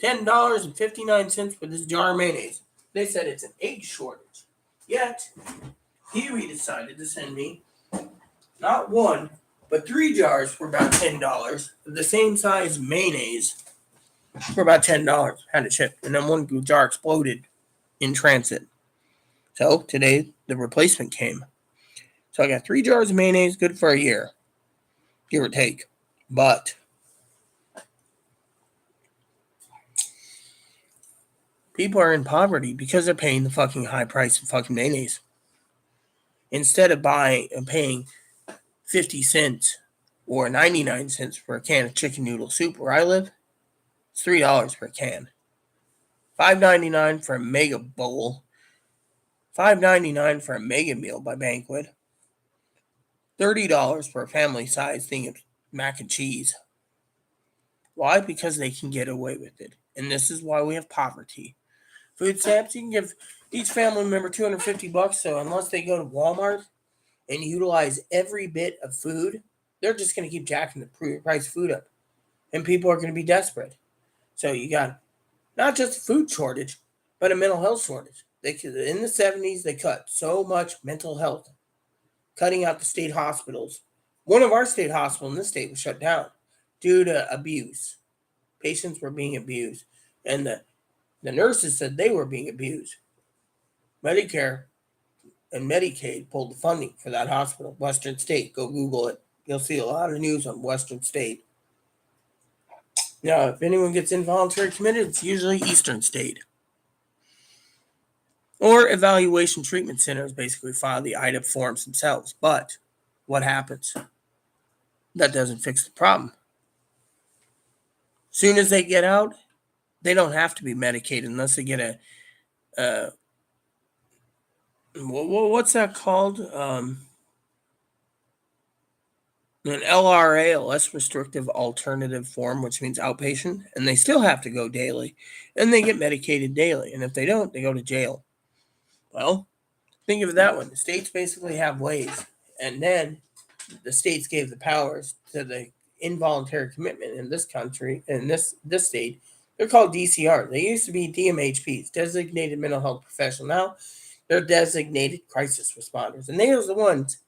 $10.59 for this jar of mayonnaise. They said it's an egg shortage. Yet, Pee-wee decided to send me not one, but 3 jars for about $10 of the same size mayonnaise for about $10. Had it shipped. And then one jar exploded in transit. So today, the replacement came. So I got 3 jars of mayonnaise, good for a year, give or take. But people are in poverty because they're paying the fucking high price of fucking mayonnaise. Instead of buying and paying 50 cents or 99 cents for a can of chicken noodle soup where I live, it's $3 per can. $5.99 for a mega bowl. $5.99 for a mega meal by Banquet. $30 for a family-sized thing of mac and cheese. Why? Because they can get away with it. And this is why we have poverty. Food stamps, you can give each family member $250, so unless they go to Walmart and utilize every bit of food, they're just going to keep jacking the price of food up. And people are going to be desperate. So you got not just a food shortage, but a mental health shortage. In the 70s, they cut so much mental health, cutting out the state hospitals. One of our state hospitals in this state was shut down due to abuse. Patients were being abused. And the nurses said they were being abused. Medicare and Medicaid pulled the funding for that hospital. Western State. Go Google it. You'll see a lot of news on Western State. Now, if anyone gets involuntary committed, it's usually Eastern State. Or evaluation treatment centers basically file the IDEP forms themselves. But what happens? That doesn't fix the problem. Soon as they get out, they don't have to be medicated unless they get a what's that called? An LRA, a less restrictive alternative form, which means outpatient, and they still have to go daily, and they get medicated daily. And if they don't, they go to jail. Well, think of it that way. The states basically have ways, and then the states gave the powers to the involuntary commitment in this country, in this state. They're called DCR. They used to be DMHPs, designated mental health professional. Now they're designated crisis responders, and they are the ones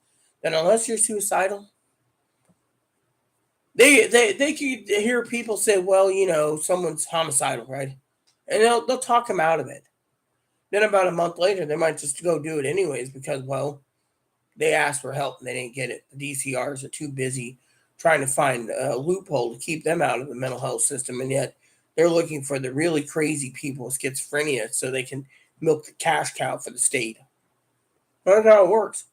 that, unless you're suicidal, they could hear people say, well, someone's homicidal, right? And they'll talk them out of it. Then about a month later, they might just go do it anyways because, well, they asked for help and they didn't get it. The DCRs are too busy trying to find a loophole to keep them out of the mental health system, and yet they're looking for the really crazy people with schizophrenia so they can milk the cash cow for the state. That's how it works.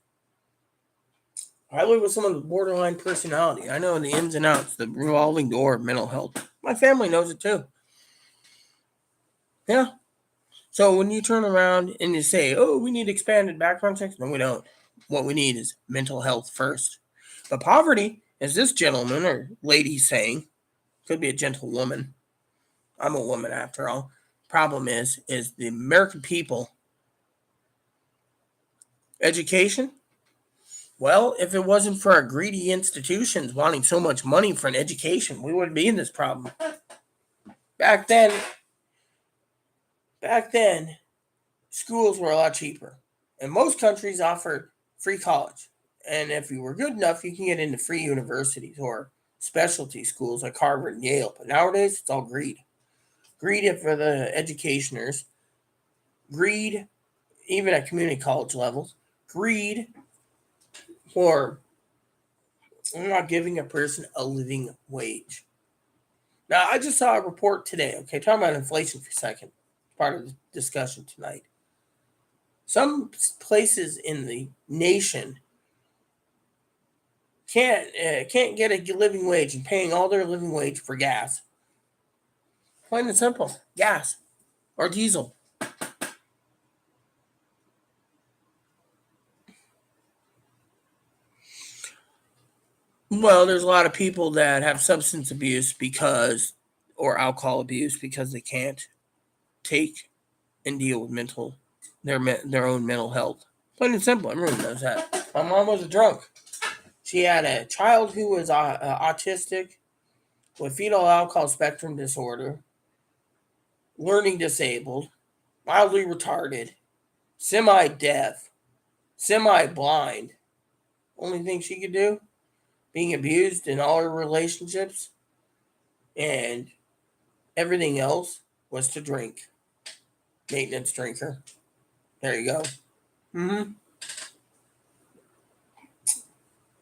I live with someone with borderline personality. I know the ins and outs, the revolving door of mental health. My family knows it too. Yeah. So when you turn around and you say, oh, we need expanded background checks, no, we don't. What we need is mental health first. But poverty, as this gentleman or lady saying, could be a gentlewoman. I'm a woman after all. Problem is the American people, education. Well, if it wasn't for our greedy institutions wanting so much money for an education, we wouldn't be in this problem. Back then, schools were a lot cheaper. And most countries offered free college. And if you were good enough, you can get into free universities or specialty schools like Harvard and Yale. But nowadays, it's all greed. Greed for the educationers. Greed, even at community college levels. Greed for not giving a person a living wage. Now, I just saw a report today, okay, talking about inflation for a second, part of the discussion tonight. Some places in the nation can't get a living wage and paying all their living wage for gas. Plain and simple, gas or diesel. Well, there's a lot of people that have substance abuse or alcohol abuse because they can't take and deal with their own mental health. Plain and simple, everyone knows that. My mom was a drunk. She had a child who was autistic with fetal alcohol spectrum disorder, learning disabled, mildly retarded, semi-deaf, semi-blind. Only thing she could do, being abused in all her relationships and everything else, was to drink. Maintenance drinker. There you go.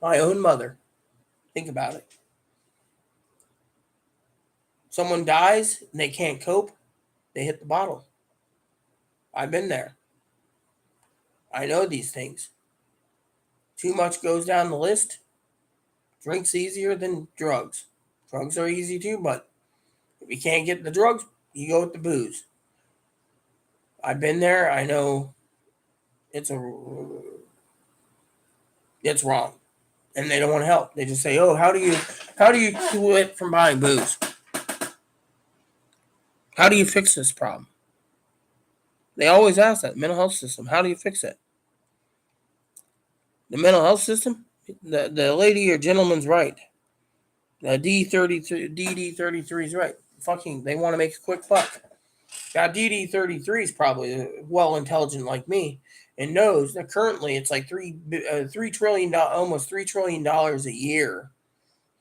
My own mother. Think about it. Someone dies and they can't cope, they hit the bottle. I've been there. I know these things. Too much goes down the list. Drink's easier than drugs. Drugs are easy too, but if you can't get the drugs, you go with the booze. I've been there. I know it's wrong, and they don't want to help. They just say, "Oh, how do you quit from buying booze? How do you fix this problem?" They always ask that. Mental health system. How do you fix it? The mental health system. The lady or gentleman's right. DD33 is right. Fucking, they want to make a quick buck. Now, DD33 is probably well intelligent like me and knows that currently it's like $3 trillion, almost $3 trillion a year,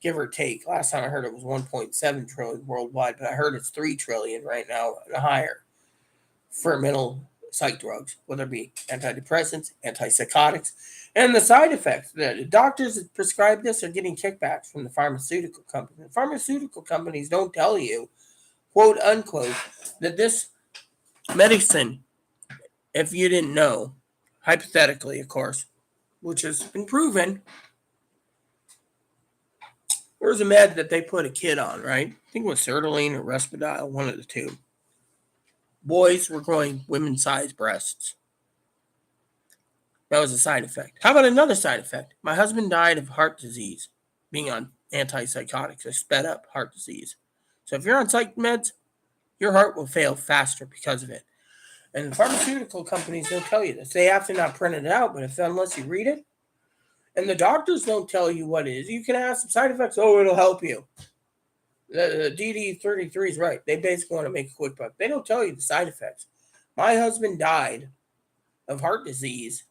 give or take. Last time I heard it was 1.7 trillion worldwide, but I heard it's 3 trillion right now and higher for mental psych drugs, whether it be antidepressants, antipsychotics, and the side effects. The doctors that prescribe this are getting kickbacks from the pharmaceutical companies. The pharmaceutical companies don't tell you, quote unquote, that this medicine, if you didn't know, hypothetically, of course, which has been proven, there's a med that they put a kid on, right? I think it was sertraline or Risperdal, one of the two. Boys were growing women's-sized breasts. That was a side effect. How about another side effect? My husband died of heart disease, being on antipsychotics. I sped up heart disease. So if you're on psych meds, your heart will fail faster because of it. And the pharmaceutical companies don't tell you this. They have to not print it out, but unless you read it, and the doctors don't tell you what it is, you can ask some side effects. Oh, it'll help you. The DD33 is right. They basically want to make a quick buck. They don't tell you the side effects. My husband died of heart disease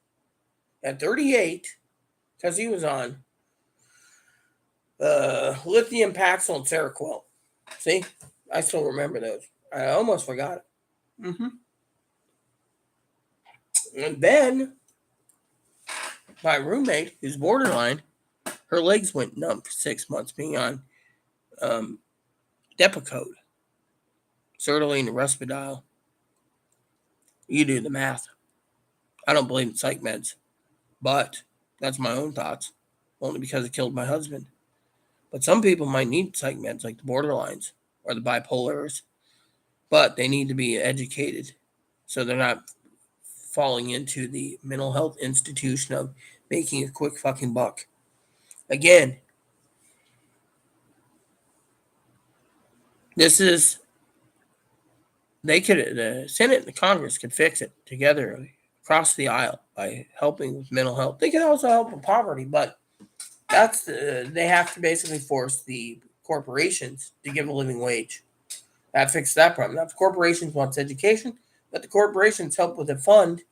at 38 because he was on lithium Paxil and Seroquel. See, I still remember those. I almost forgot it. And then my roommate, who's borderline, her legs went numb for 6 months being on Depakote, sertraline, and Risperdal. You do the math. I don't believe in psych meds, but that's my own thoughts, only because it killed my husband. But some people might need psych meds, like the borderlines or the bipolars, but they need to be educated so they're not falling into the mental health institution of making a quick fucking buck. Again, the Senate and the Congress could fix it together across the aisle by helping with mental health. They can also help with poverty, but they have to basically force the corporations to give a living wage. That fixes that problem. Now, if the corporations wants education, let the corporations help with a fund,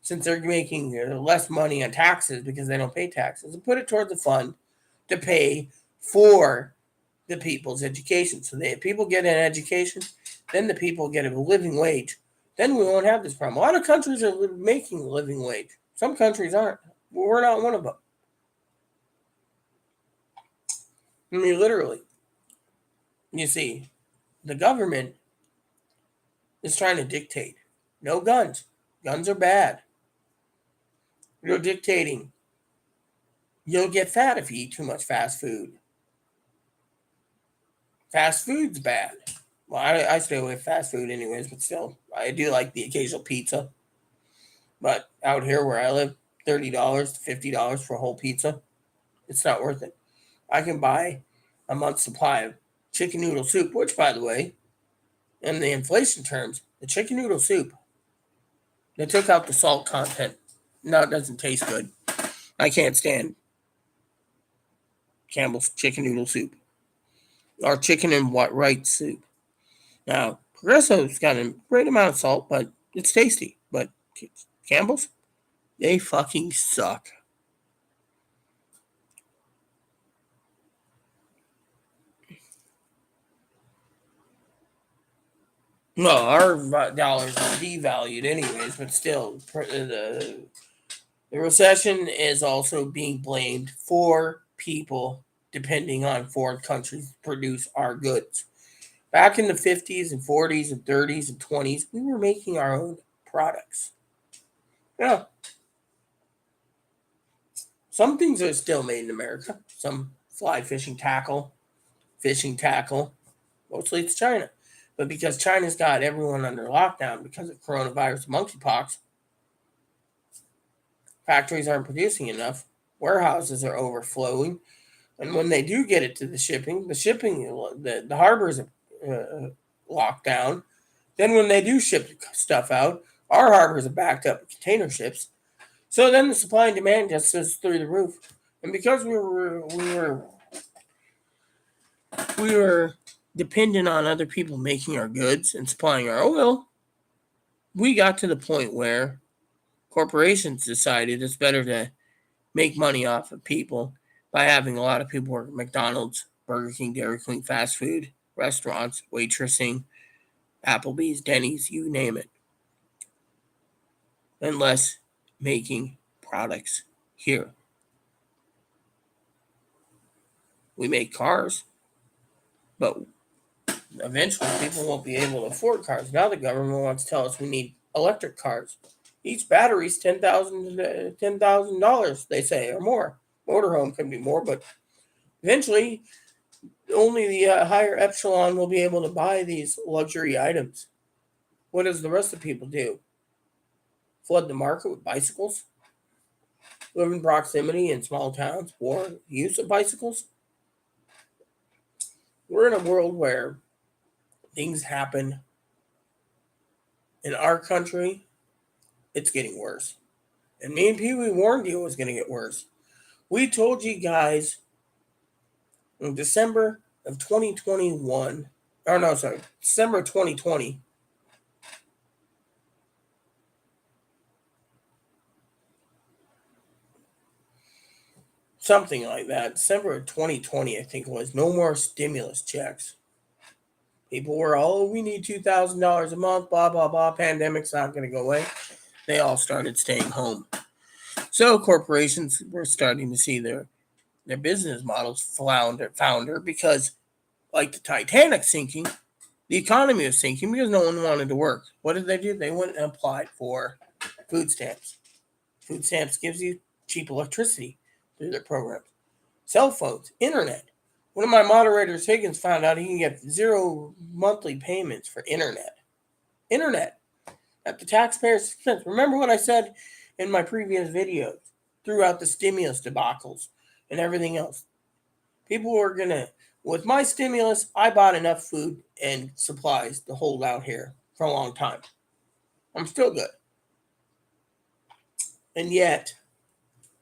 since they're making less money on taxes because they don't pay taxes, and put it towards the fund to pay for the people's education. So if people get an education, then the people get a living wage. Then we won't have this problem. A lot of countries are making a living wage. Some countries aren't. We're not one of them. I mean, literally. You see, the government is trying to dictate. No guns. Guns are bad. You're dictating. You'll get fat if you eat too much fast food. Fast food's bad. Well, I stay away from fast food anyways, but still, I do like the occasional pizza. But out here where I live, $30 to $50 for a whole pizza, it's not worth it. I can buy a month's supply of chicken noodle soup, which, by the way, in the inflation terms, the chicken noodle soup, they took out the salt content. No, it doesn't taste good. I can't stand Campbell's chicken noodle soup or chicken and rice soup. Now, Progresso's got a great amount of salt, but it's tasty. But Campbell's, they fucking suck. No, our dollars are devalued anyways, but still, the recession is also being blamed for people depending on foreign countries to produce our goods. Back in the 50s and 40s and 30s and 20s, we were making our own products. Yeah. Some things are still made in America. Some fly fishing tackle. Mostly it's China. But because China's got everyone under lockdown because of coronavirus and monkeypox, factories aren't producing enough. Warehouses are overflowing. And when they do get it to the harbors are locked down. Then when they do ship stuff out, our harbors are backed up with container ships. So then the supply and demand just goes through the roof. And because we were dependent on other people making our goods and supplying our oil, we got to the point where corporations decided it's better to make money off of people by having a lot of people work at McDonald's, Burger King, Dairy Queen, fast food, restaurants, waitressing, Applebee's, Denny's, you name it, and less making products here. We make cars, but eventually people won't be able to afford cars. Now the government wants to tell us we need electric cars. Each battery's $10,000, they say, or more. Motorhome can be more, but eventually only the higher echelon will be able to buy these luxury items. What does the rest of the people do? Flood the market with bicycles? Live in proximity in small towns for use of bicycles? We're in a world where things happen in our country. It's getting worse. And me and Pee Wee warned you it was going to get worse. We told you guys in December of 2021, or no, sorry, December of 2020, something like that. December of 2020, I think it was. No more stimulus checks. People were, oh, we need $2,000 a month, blah, blah, blah. Pandemic's not going to go away. They all started staying home. So corporations were starting to see their business models flounder because, like the Titanic sinking, the economy was sinking because no one wanted to work. What did they do? They went and applied for food stamps. Food stamps gives you cheap electricity through their programs. Cell phones, internet. One of my moderators, Higgins, found out he can get 0 monthly payments for internet. Internet at the taxpayer's expense. Remember what I said in my previous videos throughout the stimulus debacles and everything else. People were going to, with my stimulus, I bought enough food and supplies to hold out here for a long time. I'm still good. And yet,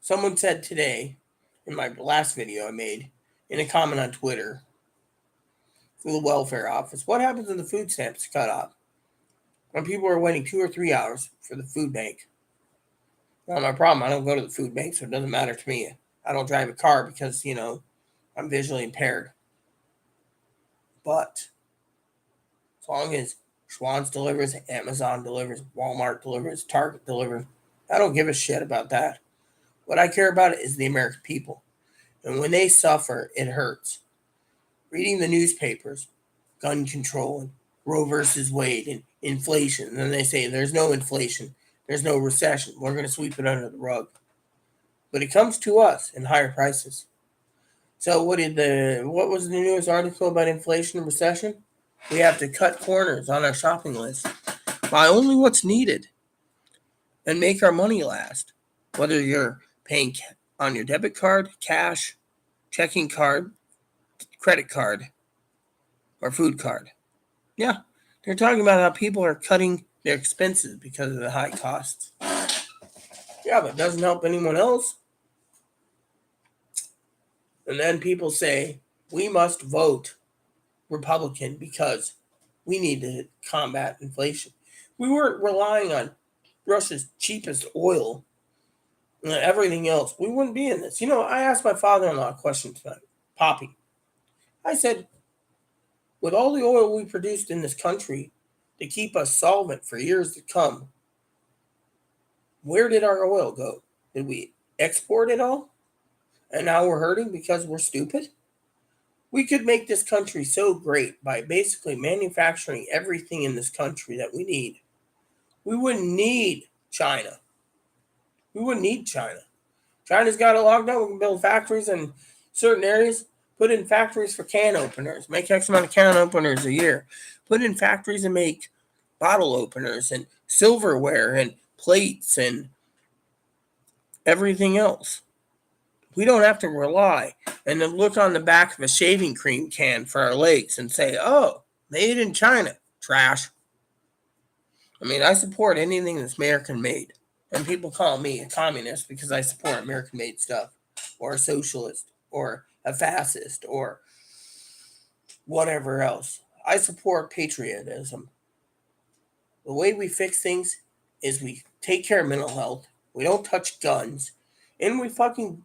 someone said today, in my last video I made, in a comment on Twitter, through the welfare office, what happens when the food stamps cut off? When people are waiting 2 or 3 hours for the food bank. Not my problem. I don't go to the food bank, so it doesn't matter to me. I don't drive a car because, I'm visually impaired. But as long as Schwann's delivers, Amazon delivers, Walmart delivers, Target delivers, I don't give a shit about that. What I care about is the American people. And when they suffer, it hurts. Reading the newspapers, gun control, and Roe versus Wade, and inflation. And then they say there's no inflation, there's no recession. We're going to sweep it under the rug. But it comes to us in higher prices. So what was the newest article about inflation and recession? We have to cut corners on our shopping list. Buy only what's needed and make our money last. Whether you're paying on your debit card, cash, checking card, credit card, or food card. Yeah, they're talking about how people are cutting their expenses because of the high costs. Yeah, but it doesn't help anyone else. And then people say, we must vote Republican because we need to combat inflation. We weren't relying on Russia's cheapest oil and everything else. We wouldn't be in this. I asked my father-in-law a question tonight, Poppy. I said, with all the oil we produced in this country to keep us solvent for years to come, where did our oil go? Did we export it all? And now we're hurting because we're stupid? We could make this country so great by basically manufacturing everything in this country that we need. We wouldn't need China. China's got it locked down. We can build factories in certain areas, put in factories for can openers, make X amount of can openers a year, put in factories and make bottle openers and silverware and plates and everything else. We don't have to rely and then look on the back of a shaving cream can for our legs and say, oh, made in China. Trash. I support anything that's American made. And people call me a communist because I support American made stuff, or a socialist, or a fascist, or whatever else. I support patriotism. The way we fix things is we take care of mental health, we don't touch guns, and we fucking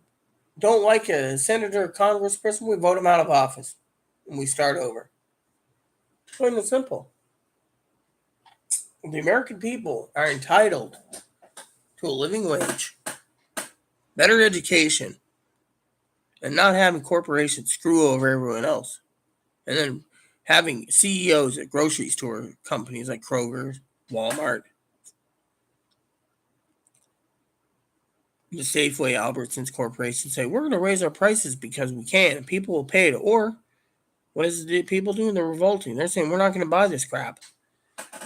don't like a senator or congressperson, we vote him out of office. And we start over. Plain and simple. The American people are entitled to a living wage, better education, and not having corporations screw over everyone else. And then having CEOs at grocery store companies like Kroger, Walmart, the Safeway, Albertsons Corporation say, we're going to raise our prices because we can, and people will pay it. Or, what is it people doing? They're revolting. They're saying, we're not going to buy this crap.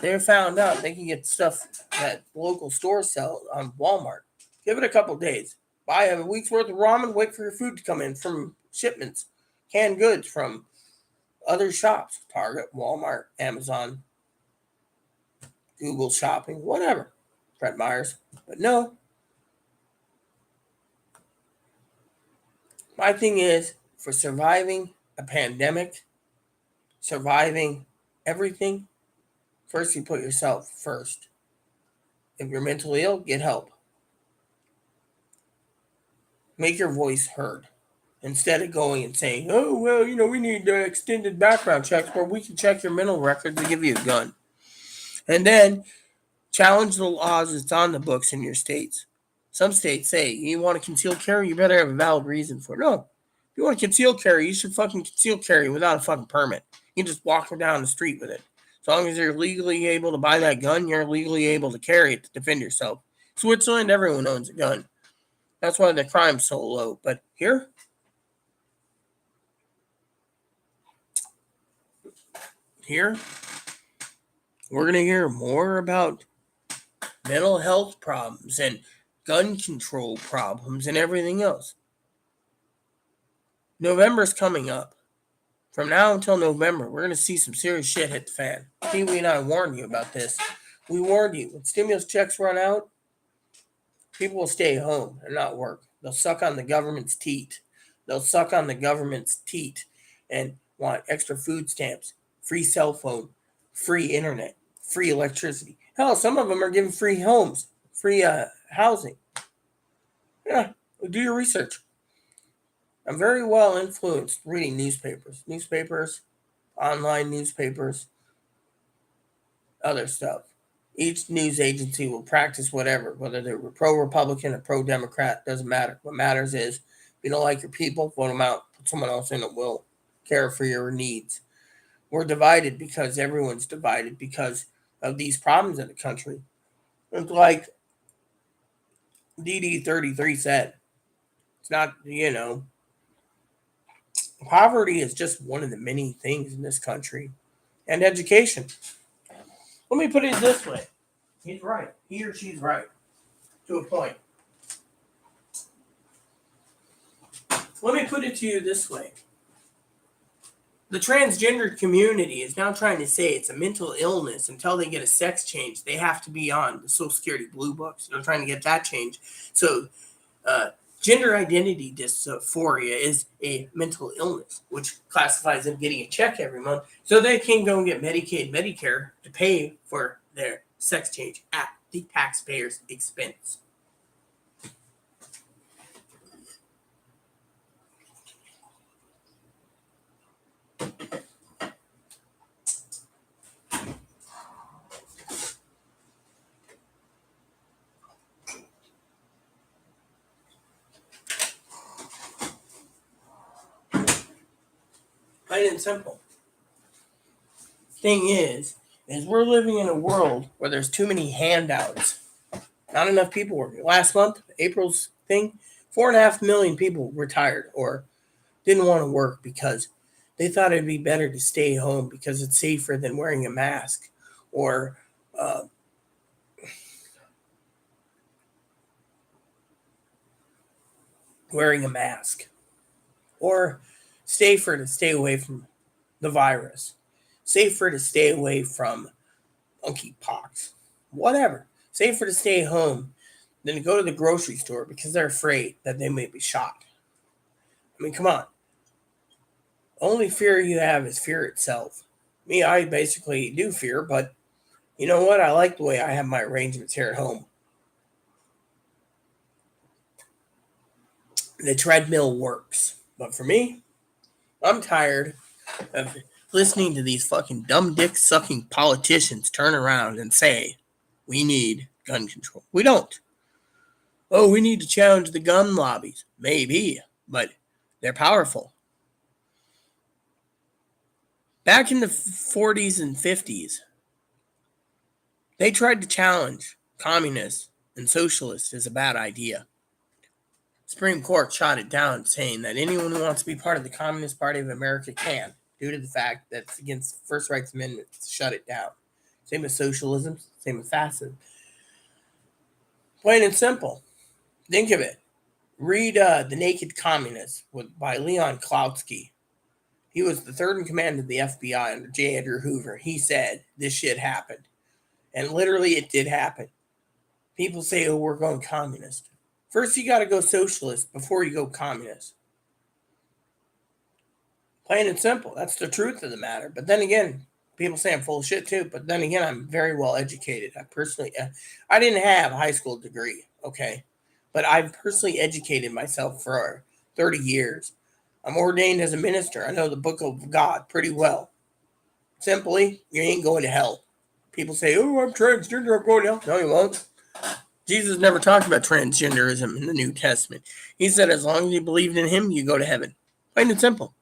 They found out they can get stuff that local stores sell on Walmart. Give it a couple days. Buy a week's worth of ramen, wait for your food to come in from shipments, canned goods from other shops, Target, Walmart, Amazon, Google Shopping, whatever, Fred Meyer's. But no, my thing is for surviving a pandemic, surviving everything, first you put yourself first. If you're mentally ill, get help. Make your voice heard. Instead of going and saying, oh, well, we need extended background checks where we can check your mental records and give you a gun. And then challenge the laws that's on the books in your states. Some states say, you want to conceal carry, you better have a valid reason for it. No. If you want to conceal carry, you should fucking conceal carry without a fucking permit. You can just walk down the street with it. As long as you're legally able to buy that gun, you're legally able to carry it to defend yourself. Switzerland, everyone owns a gun. That's why the crime's so low. But here, we're going to hear more about mental health problems and gun control problems and everything else. November's coming up. From now until November, we're going to see some serious shit hit the fan. Kiwi and I warned you about this. We warned you. When stimulus checks run out, people will stay home and not work. They'll suck on the government's teat. And want extra food stamps, free cell phone, free internet, free electricity. Hell, some of them are giving free homes, free housing. Yeah, do your research. I'm very well influenced reading newspapers, online newspapers, other stuff. Each news agency will practice whatever, whether they're pro-Republican or pro-Democrat, doesn't matter. What matters is if you don't like your people, vote them out. Put someone else in that will care for your needs. We're divided because everyone's divided because of these problems in the country. It's like DD33 said. It's not, poverty is just one of the many things in this country. And education. Let me put it this way. He's right. He or she's right. To a point. Let me put it to you this way. The transgender community is now trying to say it's a mental illness until they get a sex change. They have to be on the Social Security Blue Books. They're trying to get that changed. So gender identity dysphoria is a mental illness, which classifies them getting a check every month. So they can go and get Medicaid, Medicare to pay for their sex change at the taxpayer's expense. Plain and simple. Thing is we're living in a world where there's too many handouts. Not enough people working. Last month, April's thing, 4.5 million people retired or didn't want to work because they thought it'd be better to stay home because it's safer than wearing a mask or or safer to stay away from the virus, safer to stay away from monkeypox, whatever, safer to stay home than to go to the grocery store because they're afraid that they may be shot. I mean, come on. Only fear you have is fear itself. Me, I basically do fear, but you know what? I like the way I have my arrangements here at home. The treadmill works. But for me, I'm tired of listening to these fucking dumb dick sucking politicians turn around and say, we need gun control. We don't. Oh, we need to challenge the gun lobbies. Maybe, but they're powerful. Back in the 40s and 50s, they tried to challenge communists and socialists as a bad idea. Supreme Court shot it down, saying that anyone who wants to be part of the Communist Party of America can, due to the fact that it's against the First Rights Amendment to shut it down. Same with socialism. Same with fascism. Plain and simple. Think of it. Read The Naked Communist by Leon Klotsky. He was the third in command of the FBI under J. Edgar Hoover. He said this shit happened. And literally it did happen. People say, oh, we're going communist. First, you got to go socialist before you go communist. Plain and simple. That's the truth of the matter. But then again, people say I'm full of shit too. But then again, I'm very well educated. I didn't have a high school degree, okay? But I've personally educated myself for 30 years. I'm ordained as a minister. I know the book of God pretty well. Simply, you ain't going to hell. People say, oh, I'm transgender, I'm going to hell. No, you won't. Jesus never talked about transgenderism in the New Testament. He said as long as you believed in him, you go to heaven. Plain and simple.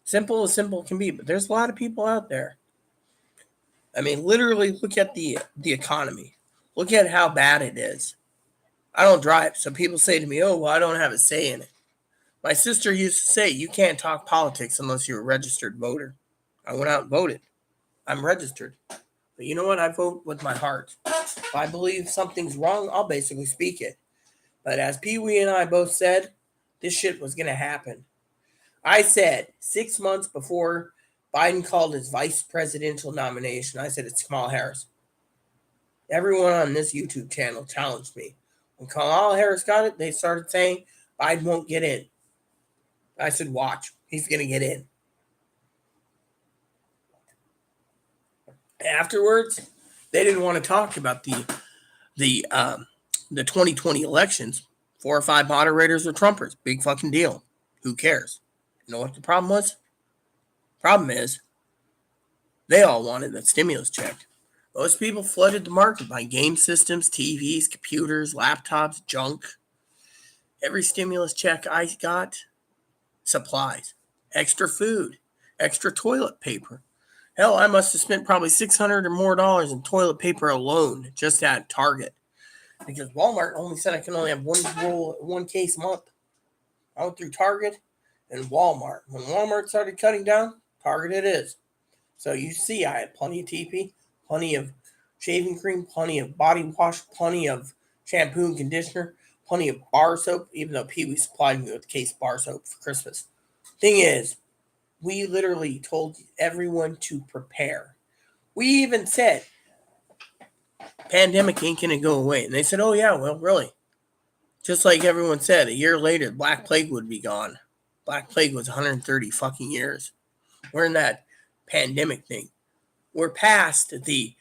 Simple as simple can be. But there's a lot of people out there. I mean, literally look at the economy. Look at how bad it is. I don't drive, so people say to me, oh, well, I don't have a say in it. My sister used to say, you can't talk politics unless you're a registered voter. I went out and voted. I'm registered. But you know what? I vote with my heart. If I believe something's wrong, I'll basically speak it. But as Pee Wee and I both said, this shit was going to happen. I said 6 months before Biden called his vice presidential nomination, I said it's Kamala Harris. Everyone on this YouTube channel challenged me. When Kamala Harris got it, they started saying Biden won't get in. I said, watch. He's going to get in. Afterwards, they didn't want to talk about the 2020 elections. 4 or 5 moderators were Trumpers. Big fucking deal. Who cares? You know what the problem was? Problem is, they all wanted that stimulus check. Most people flooded the market buying game systems, TVs, computers, laptops, junk. Every stimulus check I got, supplies, extra food, extra toilet paper. Hell, I must have spent probably $600 or more in toilet paper alone just at Target. Because Walmart only said I can only have one case a month. I went through Target and Walmart. When Walmart started cutting down, Target it is. So you see, I had plenty of TP, plenty of shaving cream, plenty of body wash, plenty of shampoo and conditioner, plenty of bar soap, even though Pee Wee supplied me with a case of bar soap for Christmas. Thing is, we literally told everyone to prepare. We even said, pandemic ain't going to go away. And they said, oh, yeah, well, really. Just like everyone said, a year later, Black Plague would be gone. Black Plague was 130 fucking years. We're in that pandemic thing. We're past the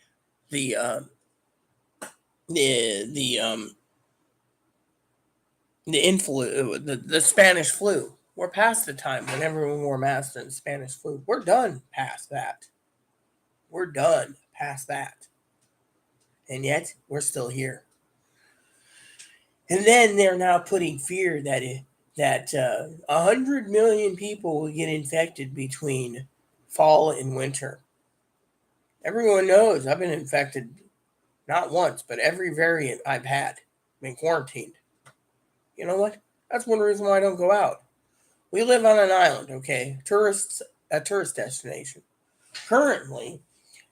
Spanish flu. We're past the time when everyone wore masks in the Spanish flu. We're done past that. We're done past that. And yet, we're still here. And then they're now putting fear that 100 million people will get infected between fall and winter. Everyone knows I've been infected not once, but every variant I've had. Been quarantined. You know what? That's one reason why I don't go out. We live on an island, okay? A tourist destination. Currently,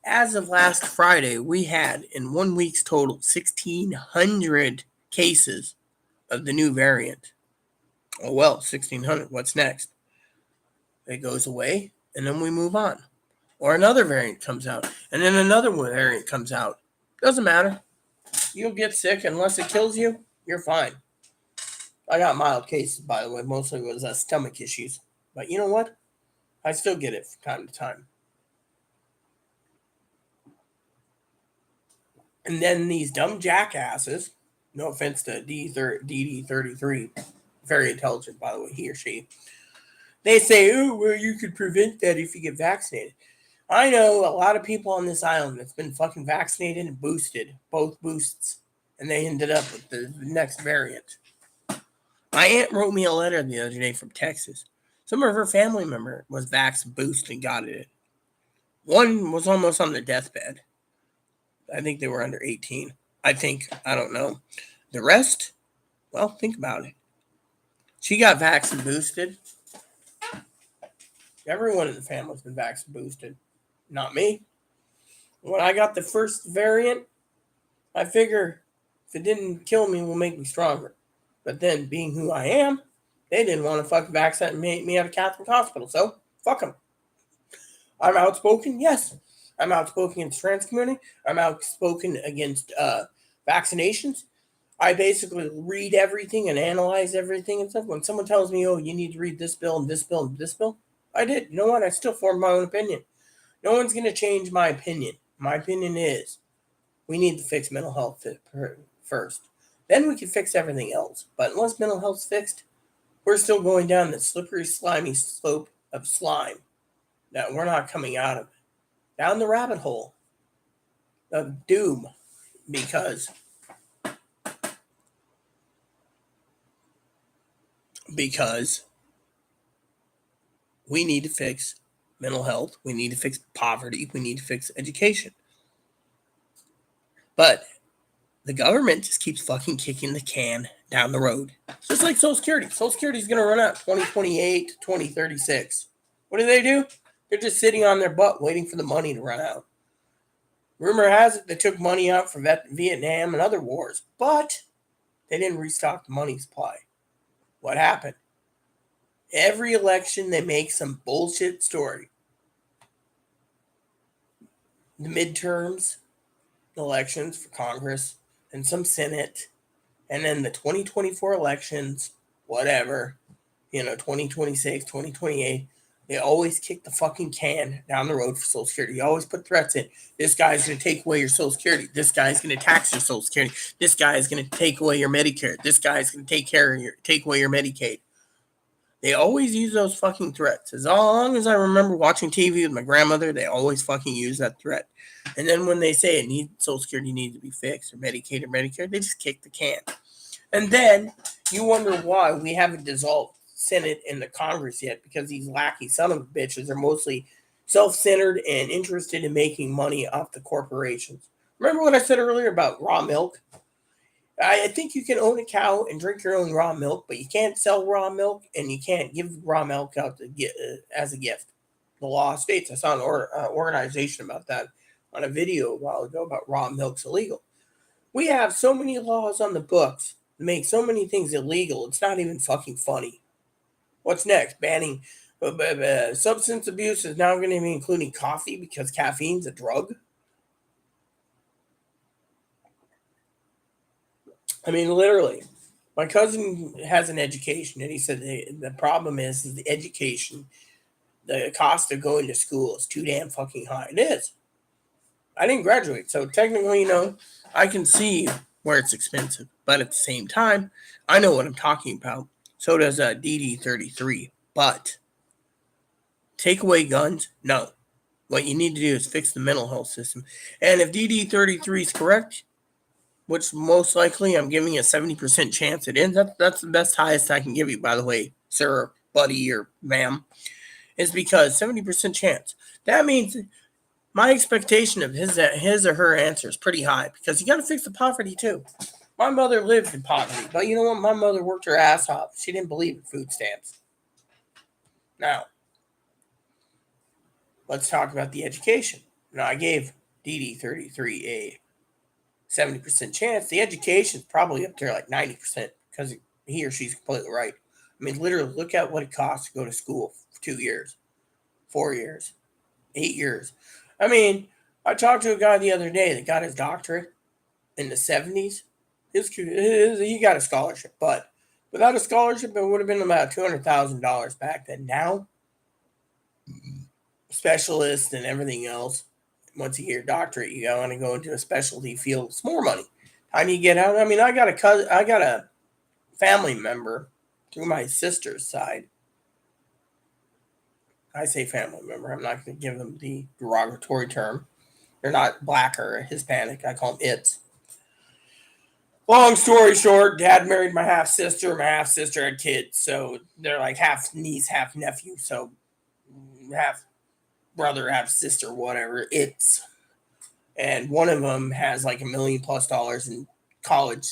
as of last Friday, we had, in 1 week's total, 1,600 cases of the new variant. Oh, well, 1,600. What's next? It goes away, and then we move on. Or another variant comes out, and then another variant comes out. Doesn't matter. You'll get sick. Unless it kills you, you're fine. I got mild cases, by the way. Mostly it was stomach issues. But you know what? I still get it from time to time. And then these dumb jackasses, no offense to DD33, very intelligent, by the way, he or she, they say, oh, well, you could prevent that if you get vaccinated. I know a lot of people on this island that's been fucking vaccinated and boosted, both boosts, and they ended up with the next variant. My aunt wrote me a letter the other day from Texas. Some of her family member was vax boosted and got it. One was almost on their deathbed. I think they were under 18. I don't know. The rest, well, think about it. She got vax and boosted. Everyone in the family's been vax and boosted. Not me. When I got the first variant, I figure if it didn't kill me, it will make me stronger. But then, being who I am, they didn't want to fucking vaccinate me at a Catholic hospital, so fuck them. I'm outspoken, yes. I'm outspoken against trans community. I'm outspoken against vaccinations. I basically read everything and analyze everything and stuff. When someone tells me, oh, you need to read this bill and this bill and this bill, I did. You know what? I still formed my own opinion. No one's going to change my opinion. My opinion is we need to fix mental health first. Then we can fix everything else. But unless mental health's fixed, we're still going down the slippery, slimy slope of slime that we're not coming out of. Down the rabbit hole of doom because we need to fix mental health, we need to fix poverty, we need to fix education. But the government just keeps fucking kicking the can down the road. Just like Social Security. Social Security is going to run out 2028 to 2036. What do? They're just sitting on their butt waiting for the money to run out. Rumor has it they took money out from Vietnam and other wars, but they didn't restock the money supply. What happened? Every election, they make some bullshit story. The midterms, elections for Congress, and some Senate, and then the 2024 elections, whatever, 2026, 2028, they always kick the fucking can down the road for Social Security. You always put threats in. This guy's going to take away your Social Security. This guy's going to tax your Social Security. This guy is going to take away your Medicare. This guy's going to take away your Medicaid. They always use those fucking threats. As long as I remember watching TV with my grandmother, they always fucking use that threat. And then when they say Social Security needs to be fixed, or Medicaid or Medicare, they just kick the can. And then you wonder why we haven't dissolved Senate and the Congress yet, because these lackey son of bitches are mostly self-centered and interested in making money off the corporations. Remember what I said earlier about raw milk? I think you can own a cow and drink your own raw milk, but you can't sell raw milk and you can't give raw milk out as a gift. The law states. I saw an organization about that on a video a while ago about raw milk's illegal. We have so many laws on the books that make so many things illegal. It's not even fucking funny. What's next? Banning substance abuse is now going to be including coffee because caffeine's a drug. I mean, literally, my cousin has an education, and he said the problem is the education, the cost of going to school is too damn fucking high. It is. I didn't graduate, so technically, I can see where it's expensive. But at the same time, I know what I'm talking about. So does DD33. But take away guns? No. What you need to do is fix the mental health system. And if DD33 is correct, which most likely I'm giving a 70% chance it is. That's the best highest I can give you, by the way, sir, buddy, or ma'am, is because 70% chance. That means my expectation of his or her answer is pretty high, because you got to fix the poverty too. My mother lived in poverty, but you know what? My mother worked her ass off. She didn't believe in food stamps. Now, let's talk about the education. Now, I gave DD33 a 70% chance. The education is probably up there like 90% because he or she's completely right. I mean, literally, look at what it costs to go to school for 2 years, 4 years, 8 years. I mean, I talked to a guy the other day that got his doctorate in the 70s. He got a scholarship, but without a scholarship, it would have been about $200,000 back then. Now, specialists and everything else, once you get your doctorate, you want to go into a specialty field. It's more money. Time you get out. I mean, I got a family member through my sister's side. I say family member. I'm not going to give them the derogatory term. They're not black or Hispanic. I call them it's. Long story short, dad married my half sister. My half sister had kids, so they're like half niece, half nephew. So half brother, half sister, whatever. It's. And one of them has like $1 million+ in college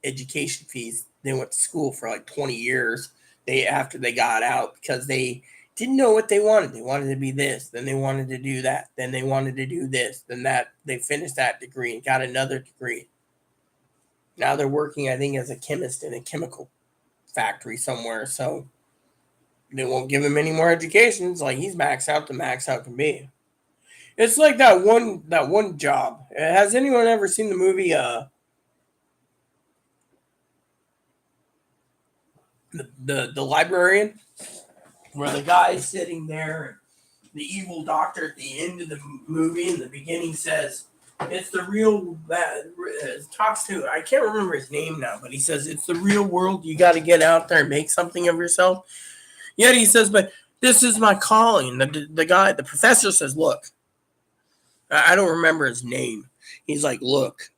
education fees. They went to school for like 20 years after they got out, because they didn't know what they wanted. They wanted to be this, then they wanted to do that, then they wanted to do this, then that. They finished that degree and got another degree. Now they're working, I think, as a chemist in a chemical factory somewhere. So they won't give him any more education. It's like he's maxed out to max out can be. It's like that one job. Has anyone ever seen the movie the librarian, where the guy's sitting there and the evil doctor at the end of the movie in the beginning says it's the real talks to, I can't remember his name now, but he says it's the real world. You got to get out there and make something of yourself. Yet he says, but this is my calling. The professor says, look, I don't remember his name. He's like, look,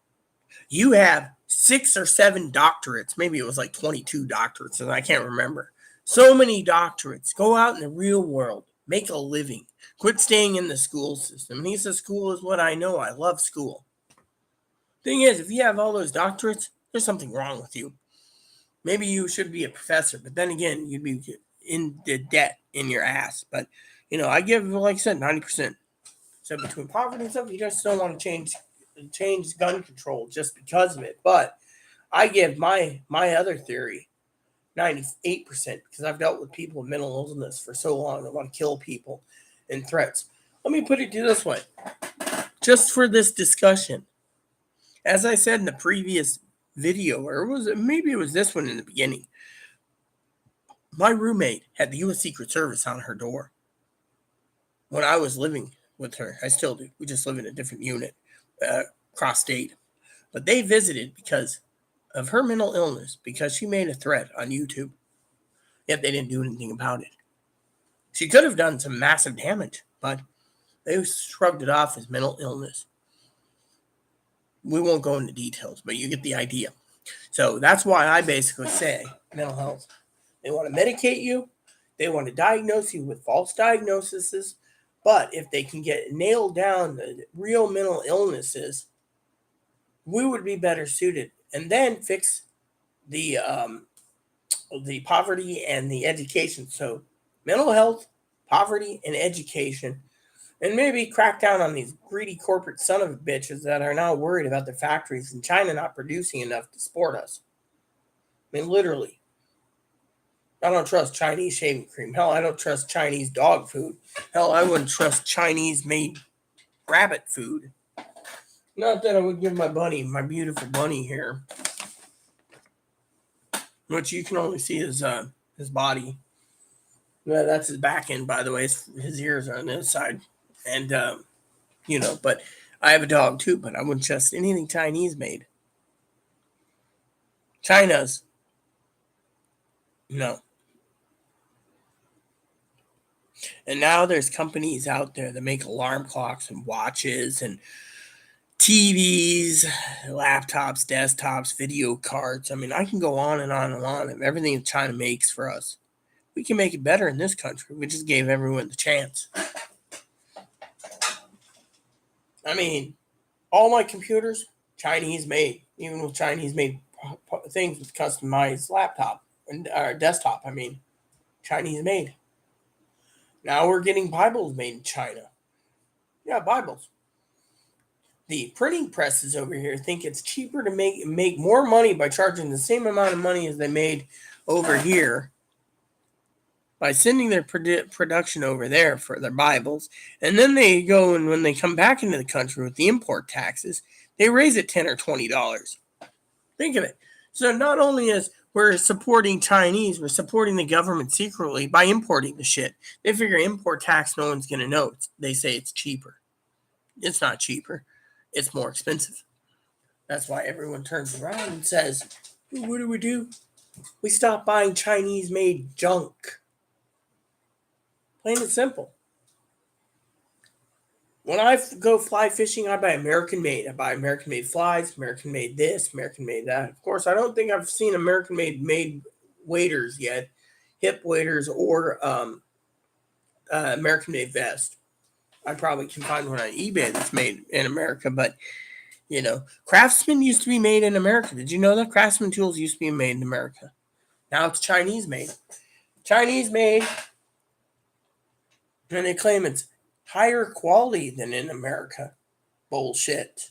you have 6 or 7 doctorates. Maybe it was like 22 doctorates, and I can't remember. So many doctorates. Go out in the real world. Make a living. Quit staying in the school system. And he says, school is what I know. I love school. Thing is, if you have all those doctorates, there's something wrong with you. Maybe you should be a professor, but then again, you'd be in the debt in your ass. But, I give, like I said, 90%. So between poverty and stuff, you just don't want to change gun control just because of it. But I give my other theory 98% because I've dealt with people with mental illness for so long that want to kill people and threats. Let me put it this way. Just for this discussion, as I said in the previous video, or maybe it was this one in the beginning, my roommate had the U.S. Secret Service on her door when I was living with her. I still do. We just live in a different unit across state. But they visited because of her mental illness, because she made a threat on YouTube. Yet they didn't do anything about it. She could have done some massive damage, but they shrugged it off as mental illness. We won't go into details, but you get the idea. So that's why I basically say mental health. They want to medicate you. They want to diagnose you with false diagnoses. But if they can nailed down the real mental illnesses, we would be better suited. And then fix the poverty and the education. So mental health, poverty, and education. And maybe crack down on these greedy corporate son of bitches that are now worried about their factories in China not producing enough to support us. I mean, literally. I don't trust Chinese shaving cream. Hell, I don't trust Chinese dog food. Hell, I wouldn't trust Chinese-made rabbit food. Not that I would give my beautiful bunny here, which you can only see his body. Well, that's his back end, by the way. His ears are on this side. And, but I have a dog too, but I wouldn't trust anything Chinese made. China's, no. And now there's companies out there that make alarm clocks and watches and TVs, laptops, desktops, video cards. I mean, I can go on and on and on of everything that China makes for us. We can make it better in this country. We just gave everyone the chance. I mean, all my computers, Chinese made, even with Chinese made things with customized laptop and desktop. I mean, Chinese made. Now we're getting Bibles made in China. Yeah, Bibles. The printing presses over here think it's cheaper to make more money by charging the same amount of money as they made over here by sending their production over there for their Bibles. And then they go, and when they come back into the country with the import taxes, they raise it $10 or $20. Think of it. So not only is we're supporting Chinese, we're supporting the government secretly by importing the shit. They figure import tax, no one's going to know. They say it's cheaper. It's not cheaper. It's more expensive. That's why everyone turns around and says, what do? We stop buying Chinese-made junk. Plain and simple. When I go fly fishing, I buy American-made. I buy American-made flies, American-made this, American-made that. Of course, I don't think I've seen American-made waders yet, hip waders, or American-made vest. I probably can find one on eBay that's made in America, but, Craftsman used to be made in America. Did you know that? Craftsman tools used to be made in America. Now it's Chinese-made. Chinese-made And they claim it's higher quality than in America. Bullshit.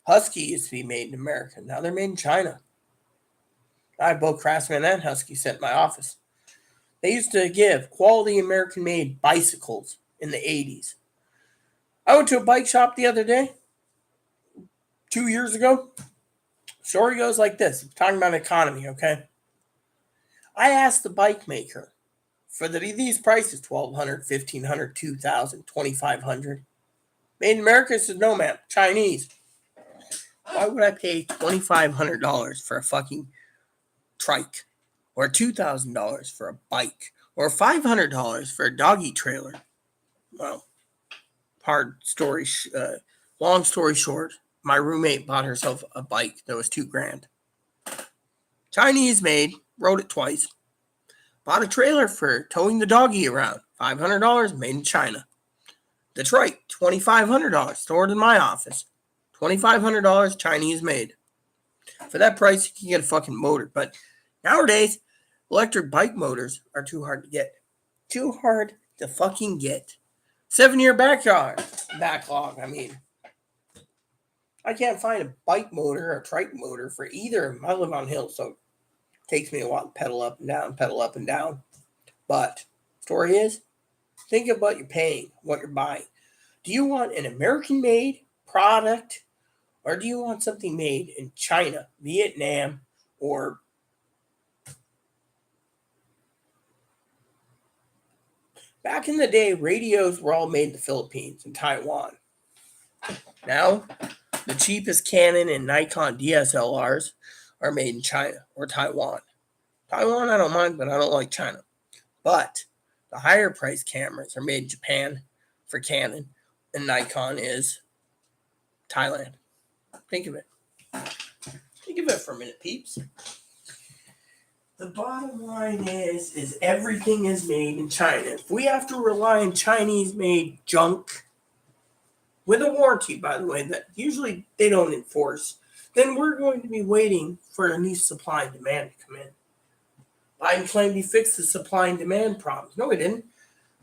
Husky used to be made in America. Now they're made in China. I have both Craftsman and Husky sent in my office. They used to give quality American-made bicycles in the 80s. I went to a bike shop the other day, 2 years ago. Story goes like this. Talking about economy, okay? I asked the bike maker for these prices, $1,200, $1,500, $2,000, $2,500. Made in America? He said, no, ma'am, Chinese. Why would I pay $2,500 for a fucking trike? Or $2,000 for a bike? Or $500 for a doggy trailer? Well, long story short, my roommate bought herself a bike that was $2,000. Chinese made, rode it twice. Bought a trailer for towing the doggy around. $500, made in China. The trike, $2,500, stored in my office. $2,500, Chinese made. For that price, you can get a fucking motor. But nowadays, electric bike motors are too hard to get. Too hard to fucking get. 7-year backlog. I can't find a bike motor or a trike motor for either. I live on hills, so it takes me a while to pedal up and down. But story is, think of what you're paying, what you're buying. Do you want an American-made product, or do you want something made in China, Vietnam, or back in the day, radios were all made in the Philippines and Taiwan. Now, the cheapest Canon and Nikon DSLRs are made in China or Taiwan. Taiwan, I don't mind, but I don't like China. But the higher price cameras are made in Japan for Canon, and Nikon is Thailand. Think of it. Think of it for a minute, peeps. The bottom line is everything is made in China. If we have to rely on Chinese-made junk, with a warranty, by the way, that usually they don't enforce, then we're going to be waiting for a new supply and demand to come in. Biden claimed he fixed the supply and demand problems. No, he didn't.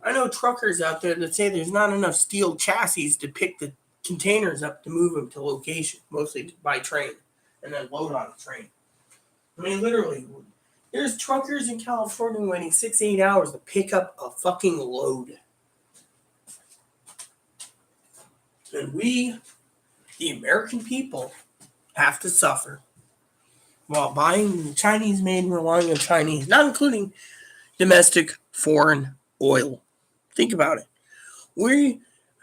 I know truckers out there that say there's not enough steel chassis to pick the containers up to move them to location, mostly by train, and then load on a train. I mean, literally, there's truckers in California waiting 6-8 hours to pick up a fucking load. And we, the American people, have to suffer while buying Chinese made and relying on Chinese, not including domestic foreign oil. Think about it.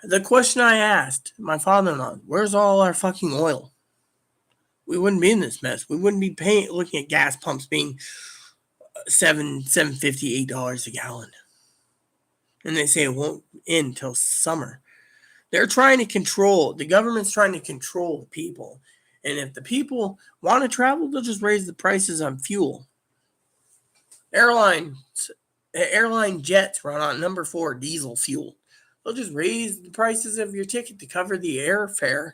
The question I asked my father-in-law, where's all our fucking oil? We wouldn't be in this mess. We wouldn't be looking at gas pumps being $7.50, $8 a gallon. And they say it won't end until summer. The government's trying to control the people. And if the people want to travel, they'll just raise the prices on fuel. Airline jets run on number 4 diesel fuel. They'll just raise the prices of your ticket to cover the airfare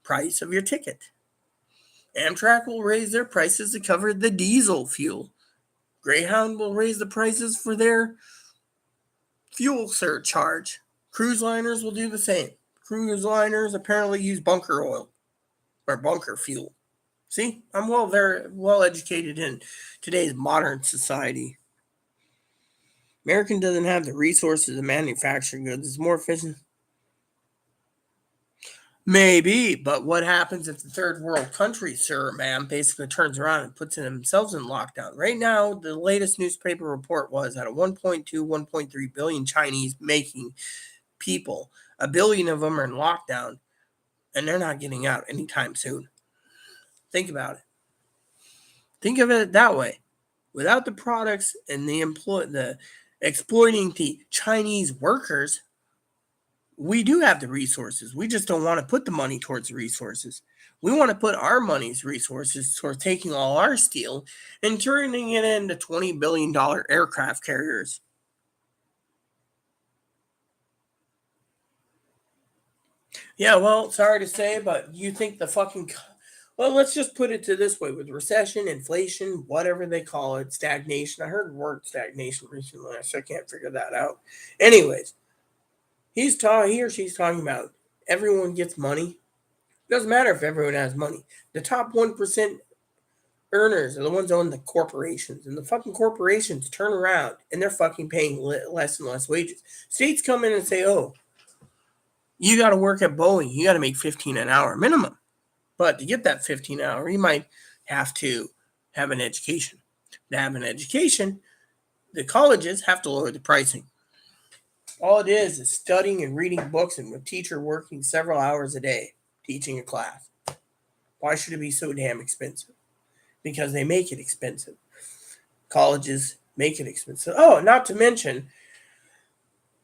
price of your ticket. Amtrak will raise their prices to cover the diesel fuel. Greyhound will raise the prices for their fuel surcharge. Cruise liners will do the same. Cruise liners apparently use bunker oil or bunker fuel. See, I'm very well educated in today's modern society. American doesn't have the resources to manufacture goods. It's more efficient. Maybe, but what happens if the third world country, sir, ma'am, basically turns around and puts themselves in lockdown? Right now, the latest newspaper report was that 1.2, 1.3 billion Chinese making people, 1 billion of them are in lockdown, and they're not getting out anytime soon. Think about it. Think of it that way. Without the products and the exploiting the Chinese workers, we do have the resources. We just don't want to put the money towards the resources. We want to put our money's resources towards taking all our steel and turning it into $20 billion aircraft carriers. Yeah, well, sorry to say, but you think well, let's just put it to this way. With recession, inflation, whatever they call it, stagnation. I heard the word stagnation recently, so I can't figure that out. Anyways, He or she's talking about everyone gets money. It doesn't matter if everyone has money. The top 1% earners are the ones owning the corporations, and the fucking corporations turn around and they're fucking paying less and less wages. States come in and say, "Oh, you got to work at Boeing. You got to make 15 an hour minimum." But to get that 15 an hour, you might have to have an education. To have an education, the colleges have to lower the pricing. All it is studying and reading books and a teacher working several hours a day teaching a class. Why should it be so damn expensive? Because they make it expensive. Colleges make it expensive. Oh, not to mention,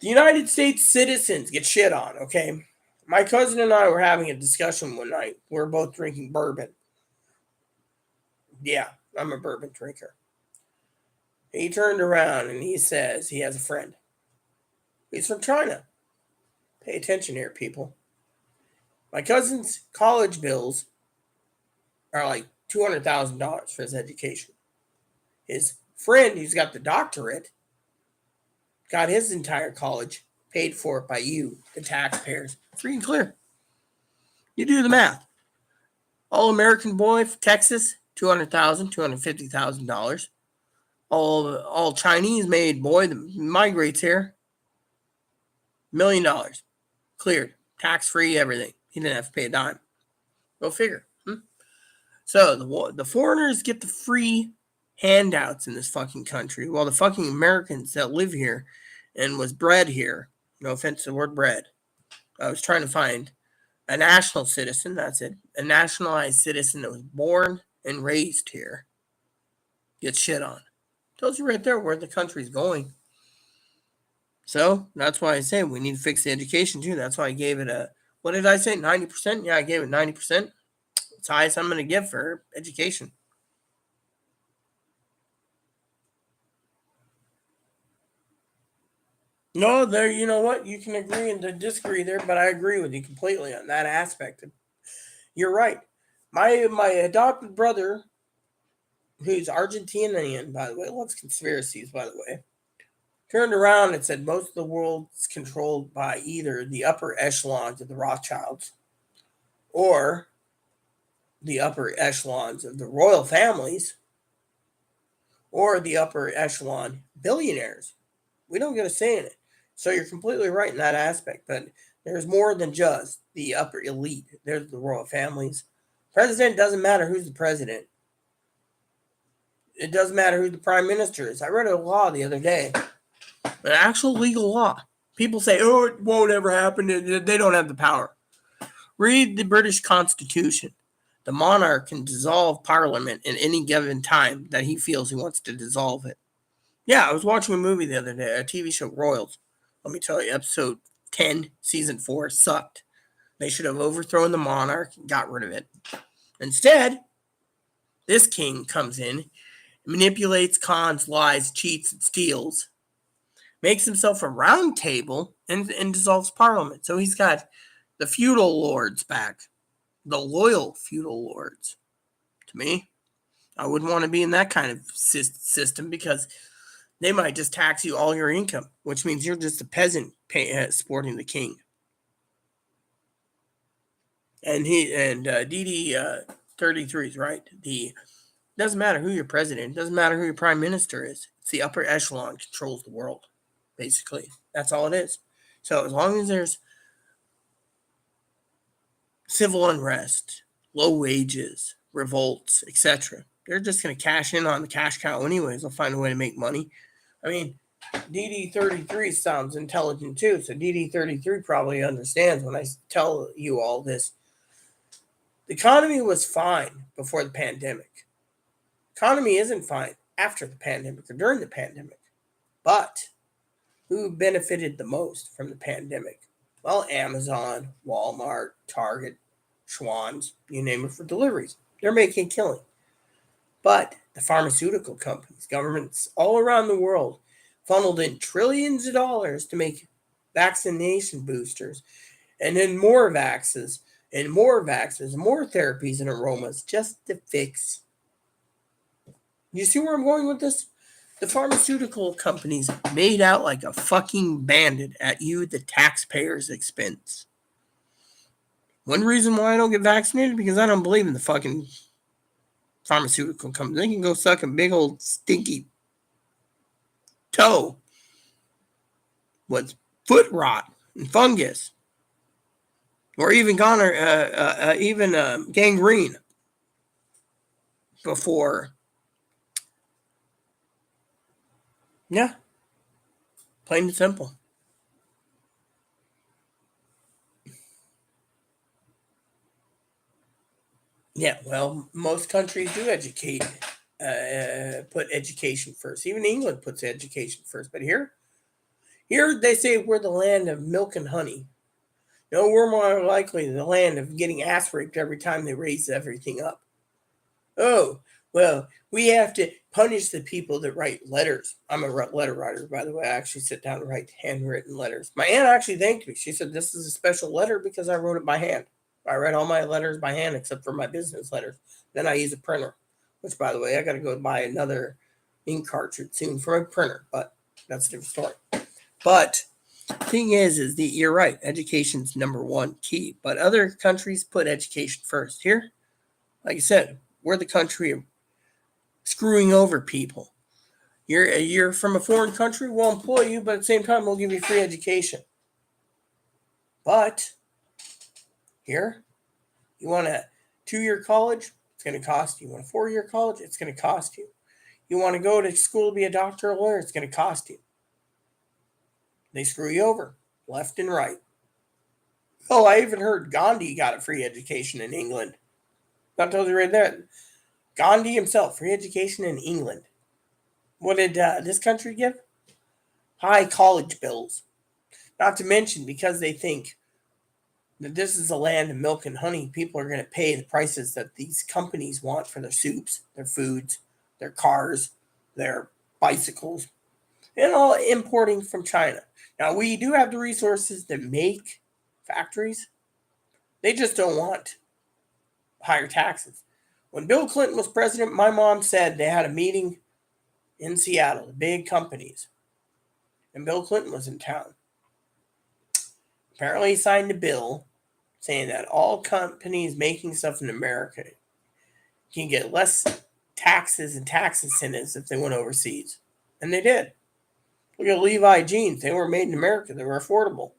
the United States citizens get shit on, okay? My cousin and I were having a discussion one night. We were both drinking bourbon. Yeah, I'm a bourbon drinker. He turned around and he says he has a friend. He's from China. Pay attention here, people. My cousin's college bills are like $200,000 for his education. His friend, who's got the doctorate, got his entire college paid for by you, the taxpayers. Free and clear. You do the math. All American boy from Texas, $200,000, $250,000. All Chinese made boy that migrates here, $1 million. Cleared. Tax free, everything. He didn't have to pay a dime. Go figure. So the foreigners get the free handouts in this fucking country, while the fucking Americans that live here and was bred here, no offense to the word bred, I was trying to find a national citizen, that's it, a nationalized citizen that was born and raised here, gets shit on. Tells you right there where the country's going. So that's why I say we need to fix the education too. That's why I gave it a, what did I say, 90%? Yeah, I gave it 90%. It's the highest I'm going to give for education. No, there, you know what? You can agree and disagree there, but I agree with you completely on that aspect. You're right. My adopted brother, who's Argentinian, by the way, loves conspiracies, by the way, turned around and said most of the world's controlled by either the upper echelons of the Rothschilds or the upper echelons of the royal families or the upper echelon billionaires. We don't get a say in it. So you're completely right in that aspect, but there's more than just the upper elite. There's the royal families. President doesn't matter who's the president. It doesn't matter who the prime minister is. I read a law the other day, an actual legal law. People say, "Oh, it won't ever happen. They don't have the power." Read the British Constitution. The monarch can dissolve Parliament at any given time that he feels he wants to dissolve it. Yeah, I was watching a movie the other day, a TV show, Royals. Let me tell you, episode 10, season 4 sucked. They should have overthrown the monarch and got rid of it. Instead, this king comes in, manipulates, cons, lies, cheats, and steals, makes himself a round table, and dissolves Parliament. So he's got the feudal lords back, the loyal feudal lords. To me, I wouldn't want to be in that kind of system because they might just tax you all your income, which means you're just a peasant supporting the king. And DD 33 is right. Doesn't matter who your president, doesn't matter who your prime minister is. It's the upper echelon controls the world, basically. That's all it is. So as long as there's civil unrest, low wages, revolts, etc., they're just going to cash in on the cash cow anyways. They'll find a way to make money. I mean, DD33 sounds intelligent too, so DD33 probably understands when I tell you all this. The economy was fine before the pandemic. Economy isn't fine after the pandemic or during the pandemic. But who benefited the most from the pandemic? Well, Amazon, Walmart, Target, Schwann's, you name it, for deliveries. They're making a killing. But the pharmaceutical companies, governments all around the world funneled in trillions of dollars to make vaccination boosters and then more vaxes and more vaxes, more therapies and aromas just to fix. You see where I'm going with this? The pharmaceutical companies made out like a fucking bandit at you, the taxpayers' expense. One reason why I don't get vaccinated, because I don't believe in the fucking pharmaceutical companies. They can go suck a big old stinky toe with foot rot and fungus, or even gangrene before. Yeah, plain and simple. Yeah, well, most countries do put education first. Even England puts education first. But here they say we're the land of milk and honey. No, we're more likely the land of getting ass raped every time they raise everything up. Oh, well, we have to punish the people that write letters. I'm a letter writer, by the way. I actually sit down and write handwritten letters. My aunt actually thanked me. She said, this is a special letter because I wrote it by hand. I write all my letters by hand except for my business letters. Then I use a printer, which, by the way, I got to go buy another ink cartridge soon for my printer, but that's a different story. But thing is that you're right. Education's number one key, but other countries put education first. Here, like I said, we're the country of screwing over people. You're from a foreign country, we'll employ you, but at the same time, we'll give you free education. But here, you want a 2-year college, it's going to cost you. You want a 4-year college, it's going to cost you. You want to go to school to be a doctor or lawyer, it's going to cost you. They screw you over, left and right. Oh, I even heard Gandhi got a free education in England. That tells you right there. Gandhi himself, free education in England. What did this country give? High college bills. Not to mention, because they think that this is a land of milk and honey, people are going to pay the prices that these companies want for their soups, their foods, their cars, their bicycles, and all importing from China. Now, we do have the resources to make factories. They just don't want higher taxes. When Bill Clinton was president, my mom said they had a meeting in Seattle, the big companies, and Bill Clinton was in town. Apparently, he signed a bill saying that all companies making stuff in America can get less taxes and tax incentives if they went overseas. And they did. Look at Levi jeans. They were made in America. They were affordable.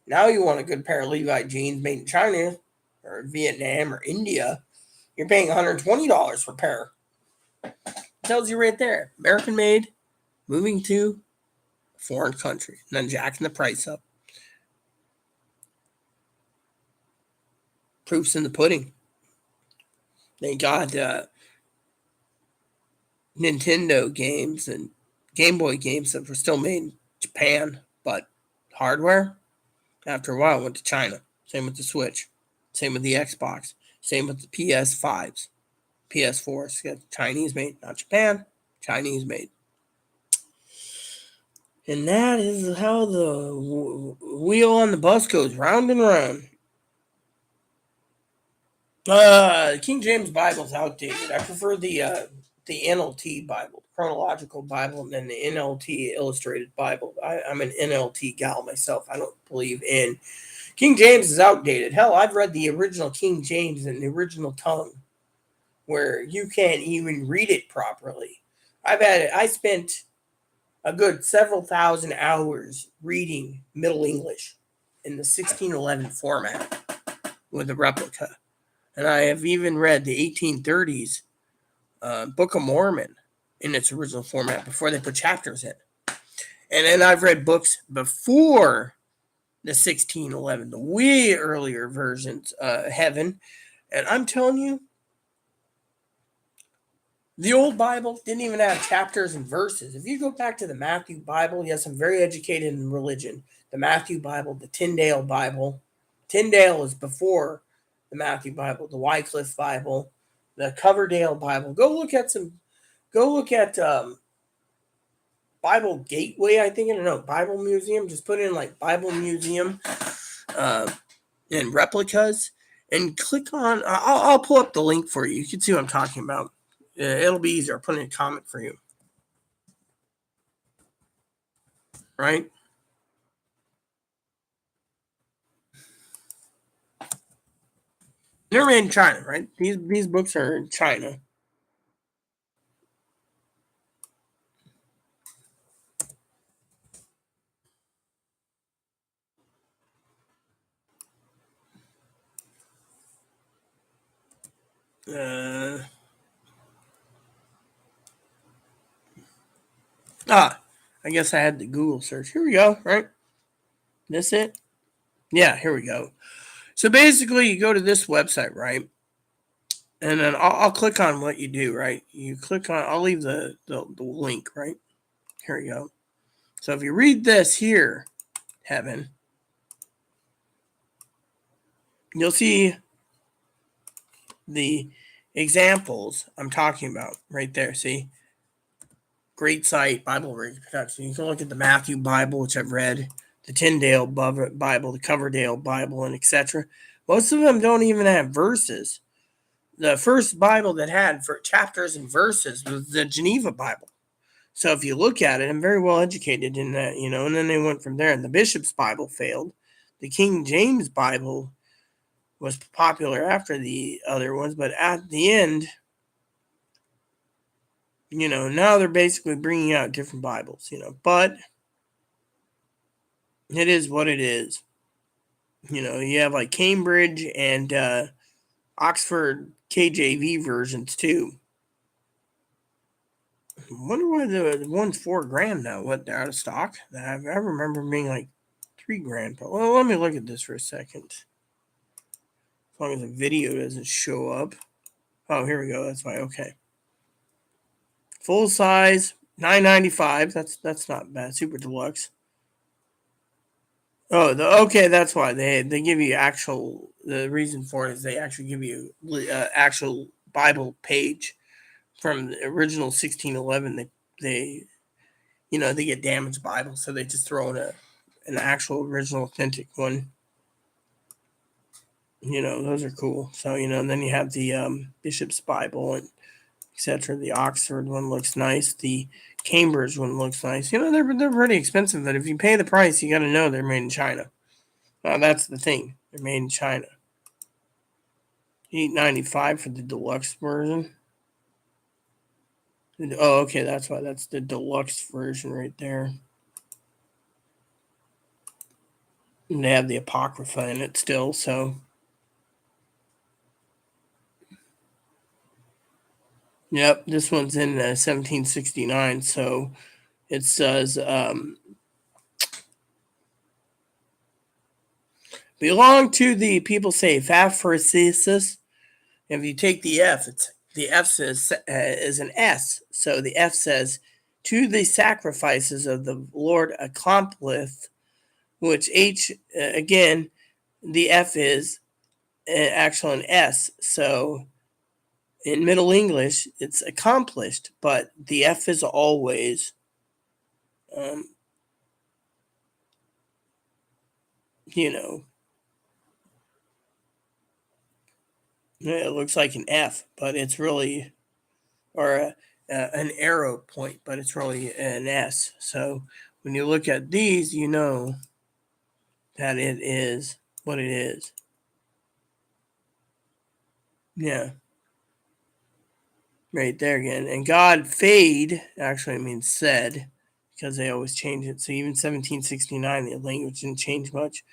Now you want a good pair of Levi jeans made in China or Vietnam or India, you're paying $120 for a pair. It tells you right there. American made, moving to a foreign country, and then jacking the price up. Proof's in the pudding. They got Nintendo games and Game Boy games that were still made in Japan, but hardware, after a while, went to China. Same with the Switch. Same with the Xbox. Same with the PS5s. PS4s got Chinese made, not Japan. Chinese made. And that is how the wheel on the bus goes round and round. King James Bible is outdated. I prefer the NLT Bible, chronological Bible, and then the NLT Illustrated Bible. I'm an NLT gal myself. I don't believe in King James is outdated. Hell, I've read the original King James in the original tongue, where you can't even read it properly. I spent a good several thousand hours reading Middle English in the 1611 format with a replica. And I have even read the 1830s Book of Mormon in its original format before they put chapters in. And then I've read books before the 1611, the way earlier versions, Heaven. And I'm telling you, the old Bible didn't even have chapters and verses. If you go back to the Matthew Bible, yes, I'm very educated in religion. The Matthew Bible, the Tyndale Bible. Tyndale is before the Matthew Bible, the Wycliffe Bible, the Coverdale Bible. Go look at Bible Gateway, I think. I don't know, Bible Museum. Just put in like Bible Museum and replicas and click on, I'll pull up the link for you. You can see what I'm talking about. It'll be easier. I'll put in a comment for you. right? They're made in China, right? These books are in China. I guess I had the Google search. Here we go, right? This it? Yeah, here we go. So basically, you go to this website, right? And then I'll click on what you do, right? You click on, I'll leave the link, right? Here we go. So if you read this here, Heaven, you'll see the examples I'm talking about right there. See? Great site, Bible reproduction. You can look at the Matthew Bible, which I've read, the Tyndale Bible, the Coverdale Bible, and etc. Most of them don't even have verses. The first Bible that had for chapters and verses was the Geneva Bible. So if you look at it, I'm very well educated in that, and then they went from there. And the Bishop's Bible failed. The King James Bible was popular after the other ones, but at the end, now they're basically bringing out different Bibles, but it is what it is. You have like Cambridge and Oxford KJV versions too. I wonder why the one's $4,000 now. What, they're out of stock? I remember being like $3,000. But, well, let me look at this for a second. As long as the video doesn't show up. Oh, here we go. That's why. Okay. Full size, $9.95. That's not bad. Super deluxe. Oh, okay. That's why they give you actual. The reason for it is they actually give you actual Bible page from the original 1611. They get damaged Bibles, so they just throw in an actual original authentic one. Those are cool. So and then you have the Bishop's Bible and etc. The Oxford one looks nice. The Cambridge one looks nice. They're pretty expensive, but if you pay the price, you got to know they're made in China. That's the thing. They're made in China. $8.95 for the deluxe version. Oh, okay, that's why. That's the deluxe version right there. And they have the Apocrypha in it still, so. Yep, this one's in 1769, so it says belong to the people say aphorissis. If you take the F, the F says is an S, so the F says to the sacrifices of the Lord accompleth, which H again, the F is actually an S, so in Middle English it's accomplished, but the F is always it looks like an F, but it's really, or an arrow point, but it's really an S. So when you look at these, you know that it is what it is. Yeah. Right there again. And God fade actually means said, because they always change it. So even 1769, the language didn't change much.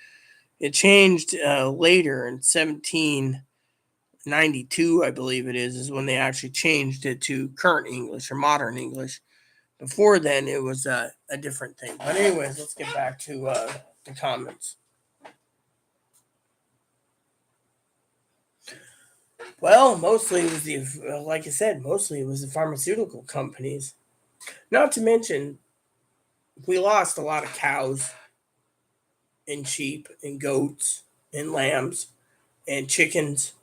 It changed later in 1792, I believe it is when they actually changed it to current English or modern English. Before then, it was a different thing. But anyways, let's get back to the comments. Well, mostly it was like I said, mostly it was the pharmaceutical companies. Not to mention, we lost a lot of cows and sheep and goats and lambs and chickens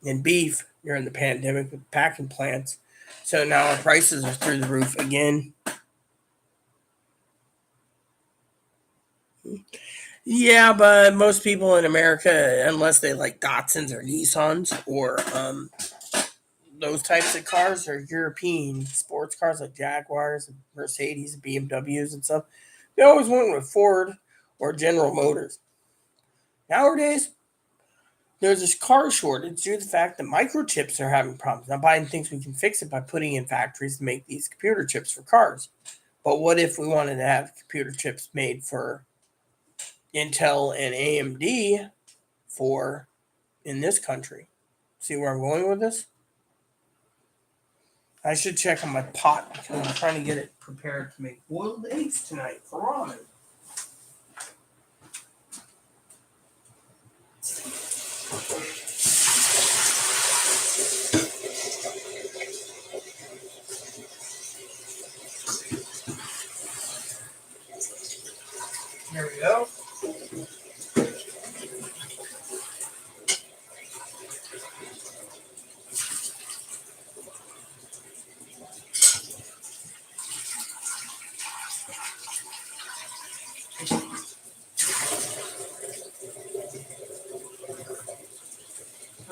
and beef during the pandemic with packing plants. So now our prices are through the roof again. Yeah, but most people in America, unless they like Datsuns or Nissans or those types of cars, are European sports cars like Jaguars, Mercedes, BMWs, and stuff. They always went with Ford or General Motors. Nowadays, there's this car shortage due to the fact that microchips are having problems. Now, Biden thinks we can fix it by putting in factories to make these computer chips for cars. But what if we wanted to have computer chips made for Intel and AMD for in this country? See where I'm going with this? I should check on my pot because I'm trying to get it prepared to make boiled eggs tonight for ramen. There we go.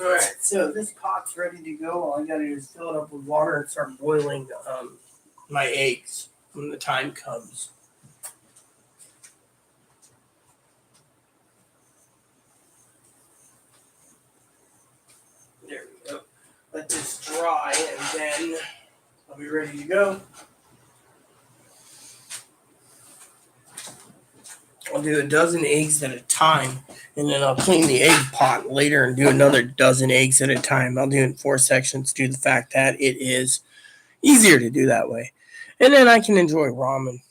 Alright, so this pot's ready to go. All I gotta do is fill it up with water and start boiling my eggs when the time comes. There we go. Let this dry and then I'll be ready to go. I'll do a dozen eggs at a time, and then I'll clean the egg pot later and do another dozen eggs at a time. I'll do it in 4 sections due to the fact that it is easier to do that way. And then I can enjoy ramen.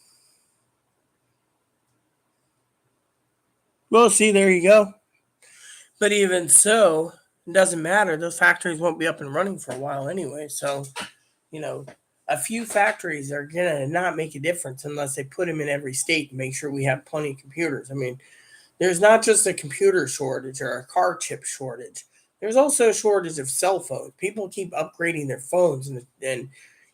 Well, see, there you go. But even so, it doesn't matter. Those factories won't be up and running for a while anyway. So, a few factories are going to not make a difference unless they put them in every state and make sure we have plenty of computers. I mean, there's not just a computer shortage or a car chip shortage. There's also a shortage of cell phones. People keep upgrading their phones, and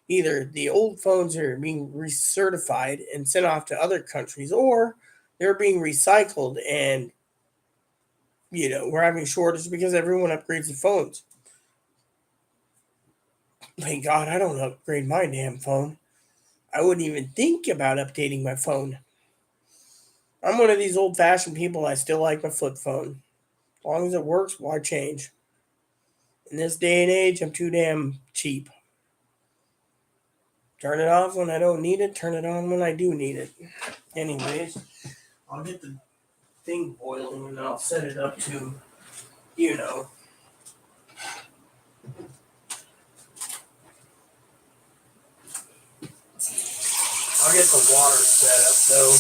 either the old phones are being recertified and sent off to other countries, or they're being recycled, and we're having shortage because everyone upgrades their phones. Thank God I don't upgrade my damn phone. I wouldn't even think about updating my phone. I'm one of these old-fashioned people. I still like my flip phone. As long as it works, why change? In this day and age, I'm too damn cheap. Turn it off when I don't need it. Turn it on when I do need it. Anyways, I'll get the thing boiling and I'll set it up to, I'll get the water set up though.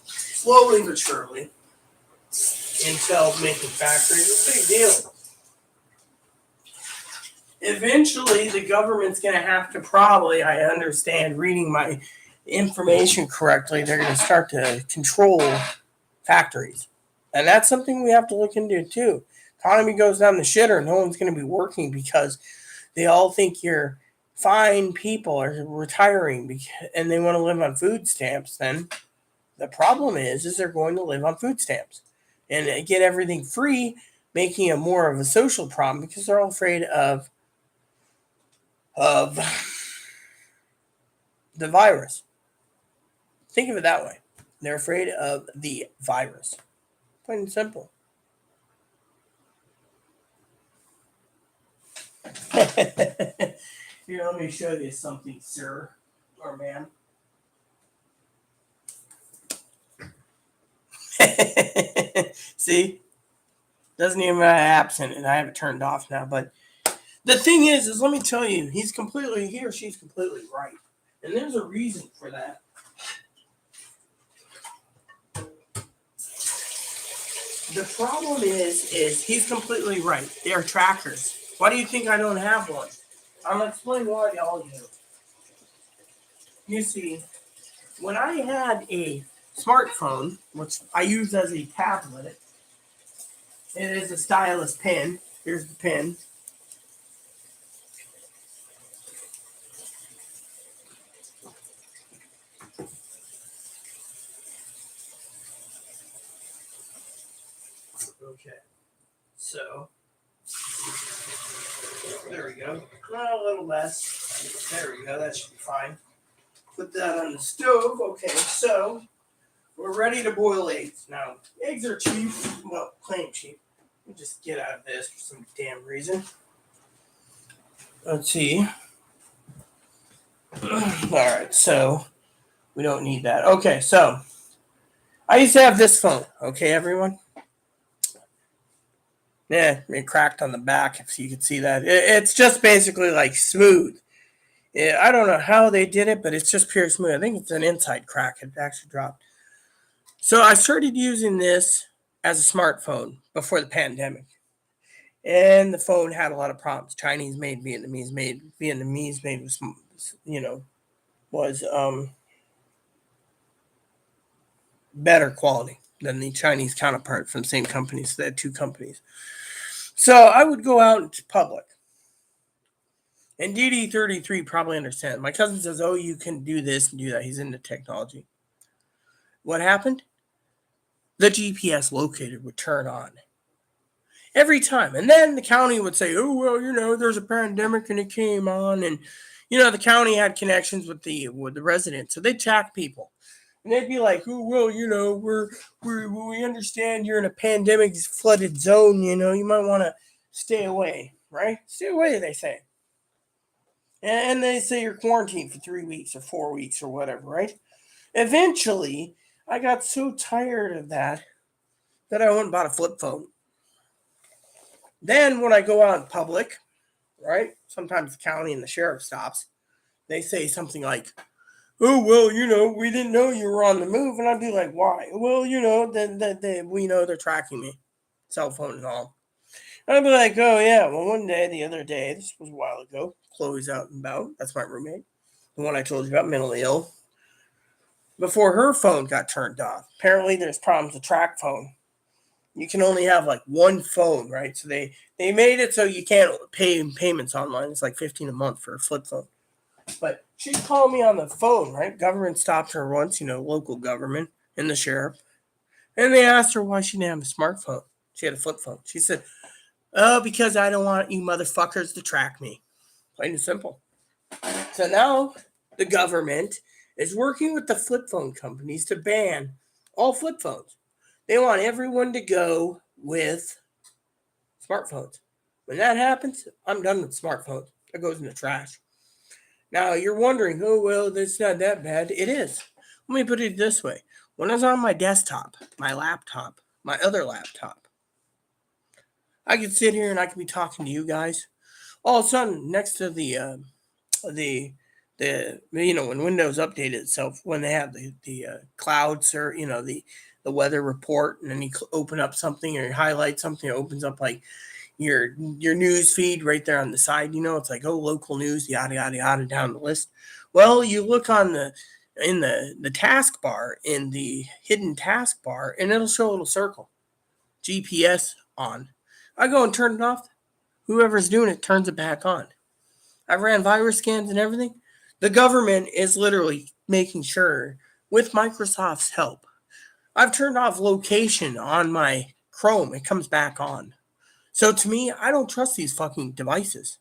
Slowly but surely. Intel making factories is a big deal. Eventually, the government's going to have to probably, I understand, reading my information correctly, they're going to start to control factories. And that's something we have to look into too. Economy goes down the shitter, no one's going to be working because they all think you're fine people are retiring and they want to live on food stamps. Then the problem is they're going to live on food stamps and get everything free, making it more of a social problem because they're all afraid of the virus. Think of it that way. They're afraid of the virus. Plain and simple. Here, let me show you something, sir or ma'am. See? Doesn't even have apps in it. I have it turned off now. But the thing is let me tell you, he or she's completely right. And there's a reason for that. The problem is he's completely right. They are trackers. Why do you think I don't have one? I'll explain why to all of you. You see, when I had a smartphone, which I use as a tablet, it is a stylus pen. Here's the pen. Okay. So, there we go. A little less. There we go. That should be fine. put that on the stove. Okay, so we're ready to boil eggs. Now, eggs are cheap. Well, claim cheap. Let me just get out of this for some damn reason. Let's see. Alright, so we don't need that. Okay, so I used to have this phone. Okay, everyone? Yeah, it cracked on the back if you could see that. It's just basically like smooth. I don't know how they did it, but it's just pure smooth. I think it's an inside crack. It actually dropped. So I started using this as a smartphone before the pandemic. And the phone had a lot of problems. Chinese made, Vietnamese made was, was better quality than the Chinese counterpart from the same companies. So they had two companies. So I would go out into public. And DD33 probably understands. My cousin says, oh, you can do this and do that. He's into technology. What happened? The GPS locator would turn on every time. And then the county would say, oh, well, there's a pandemic and it came on. And, the county had connections with the residents. So they'd track people. And they'd be like, oh, well, we understand you're in a pandemic flooded zone. You might want to stay away, right? Stay away, they say. And they say you're quarantined for 3 weeks or 4 weeks or whatever, right? Eventually, I got so tired of that I went and bought a flip phone. Then when I go out in public, right, sometimes the county and the sheriff stops, they say something like, oh, well, we didn't know you were on the move. And I'd be like, why? Well, we know they're tracking me, cell phone and all. And I'd be like, oh, yeah, well, the other day, this was a while ago, Chloe's out and about. That's my roommate. The one I told you about, mentally ill. Before her phone got turned off. Apparently there's problems with track phone. You can only have like one phone, right? So they made it so you can't pay payments online. It's like $15 a month for a flip phone. But she's calling me on the phone, right? Government stopped her once, local government and the sheriff. And they asked her why she didn't have a smartphone. She had a flip phone. She said, oh, because I don't want you motherfuckers to track me. Plain and simple. So now the government is working with the flip phone companies to ban all flip phones. They want everyone to go with smartphones. When that happens, I'm done with smartphones. That goes in the trash. Now, you're wondering, oh, well, that's not that bad. It is. Let me put it this way. When I was on my desktop, my laptop, my other laptop, I could sit here and I could be talking to you guys. All of a sudden, next to the when Windows updated itself, when they have the clouds or the weather report, and then you open up something or you highlight something, it opens up like your news feed right there on the side. It's like, oh, local news, yada yada yada, down the list. Well, you look on in the taskbar, in the hidden taskbar, and it'll show a little circle, GPS on. I go and turn it off. Whoever's doing it turns it back on. I ran virus scans and everything. The government is literally making sure, with Microsoft's help, I've turned off location on my Chrome. It comes back on. So to me, I don't trust these fucking devices.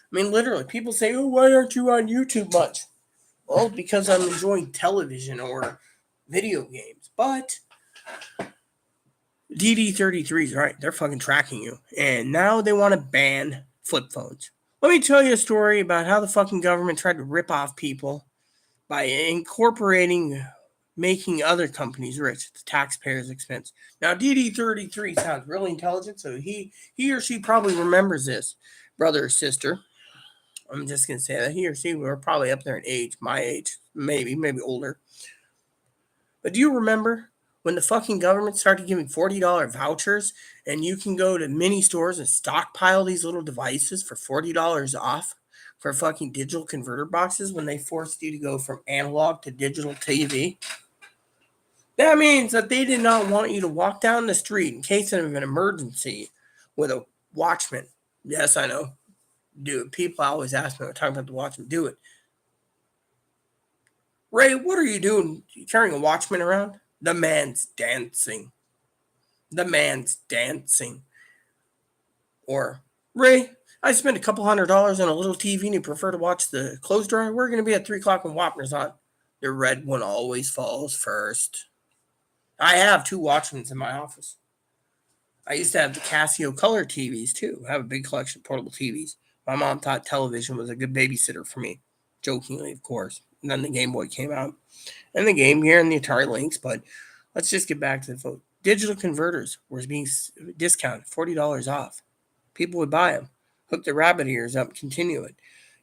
I mean, literally, people say, oh, why aren't you on YouTube much? Well, because I'm enjoying television or video games. But DD33 is right. They're fucking tracking you. And now they want to ban flip phones. Let me tell you a story about how the fucking government tried to rip off people by making other companies rich at the taxpayers' expense. Now, DD33 sounds really intelligent, so he or she probably remembers this, brother or sister. I'm just going to say that he or she were probably up there in age, my age, maybe older. But do you remember when the fucking government started giving $40 vouchers and you can go to mini stores and stockpile these little devices for $40 off for fucking digital converter boxes when they forced you to go from analog to digital TV? That means that they did not want you to walk down the street in case of an emergency with a watchman. Yes, I know. Do it. People always ask me, I'm talking about the watchman. Do it. Ray, what are you doing? You carrying a watchman around? The man's dancing. The man's dancing. Or, Ray, I spent a couple $100 on a little TV and you prefer to watch the clothes dryer? We're going to be at 3 o'clock when Wapner's on. The red one always falls first. I have 2 Watchmens in my office. I used to have the Casio color TVs too. I have a big collection of portable TVs. My mom thought television was a good babysitter for me. Jokingly, of course. And then the Game Boy came out. And the Game Gear and the Atari Lynx. But let's just get back to the vote. Digital converters were being discounted, $40 off. People would buy them. Hook their rabbit ears up, continue it.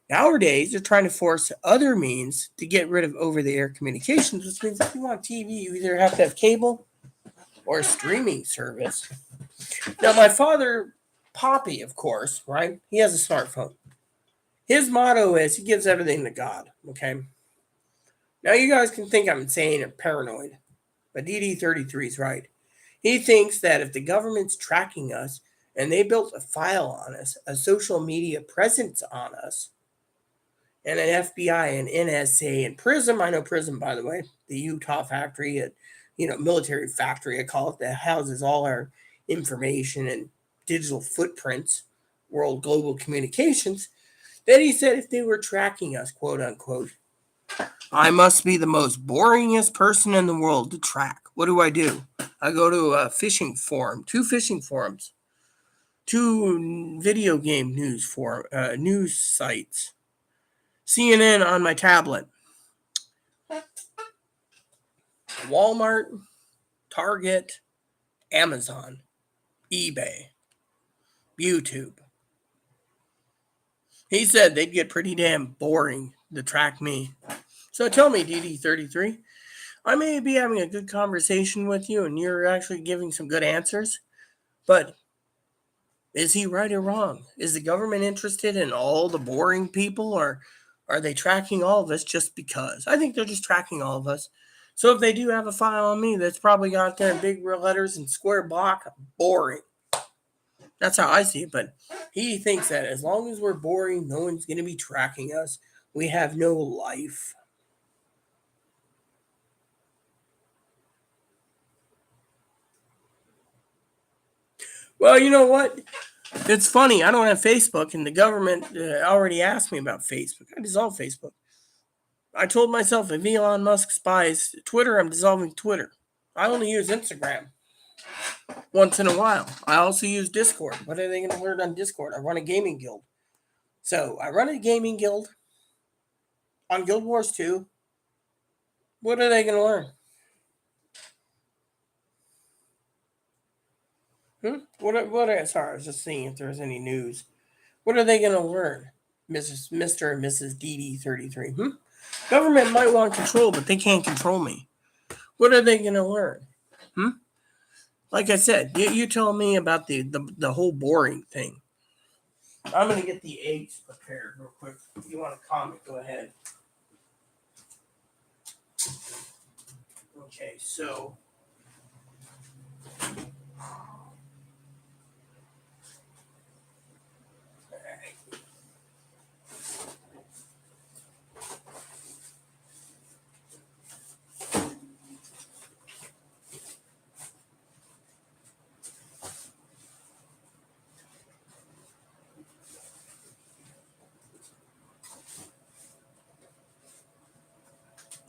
Nowadays, they're trying to force other means to get rid of over-the-air communications, which means if you want TV, you either have to have cable or a streaming service. Now, my father, Poppy, of course, right? He has a smartphone. His motto is he gives everything to God, okay? Now, you guys can think I'm insane or paranoid, but DD33 is right. He thinks that if the government's tracking us and they built a file on us, a social media presence on us, and an FBI and NSA and PRISM, I know PRISM, by the way, the Utah factory, military factory, I call it, that houses all our information and digital footprints, world global communications, that he said if they were tracking us, quote unquote, I must be the most boringest person in the world to track. What do? I go to a fishing forum, 2 fishing forums, 2 video game news sites, CNN on my tablet, Walmart, Target, Amazon, eBay, YouTube. He said they'd get pretty damn boring to track me. So tell me, DD33, I may be having a good conversation with you and you're actually giving some good answers, but is he right or wrong? Is the government interested in all the boring people, or are they tracking all of us just because? I think they're just tracking all of us. So if they do have a file on me that's probably got there in big letters and square block, boring. That's how I see it. But he thinks that as long as we're boring, no one's going to be tracking us. We have no life. Well, you know what? It's funny. I don't have Facebook, and the government already asked me about Facebook. I dissolved Facebook. I told myself if Elon Musk buys Twitter, I'm dissolving Twitter. I only use Instagram once in a while. I also use Discord. What are they going to learn on Discord? I run a gaming guild. So I run a gaming guild on Guild Wars 2. What are they going to learn? Sorry, I was just seeing if there's any news. What are they going to learn, Mr. and Mrs. DD33? Government might want control, but they can't control me. What are they going to learn? Like I said, you tell me about the whole boring thing. I'm going to get the eggs prepared real quick. If you want to comment, go ahead. Okay, so...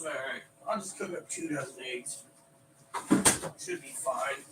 Alright, I'll just cook up 2 dozen eggs. Should be fine.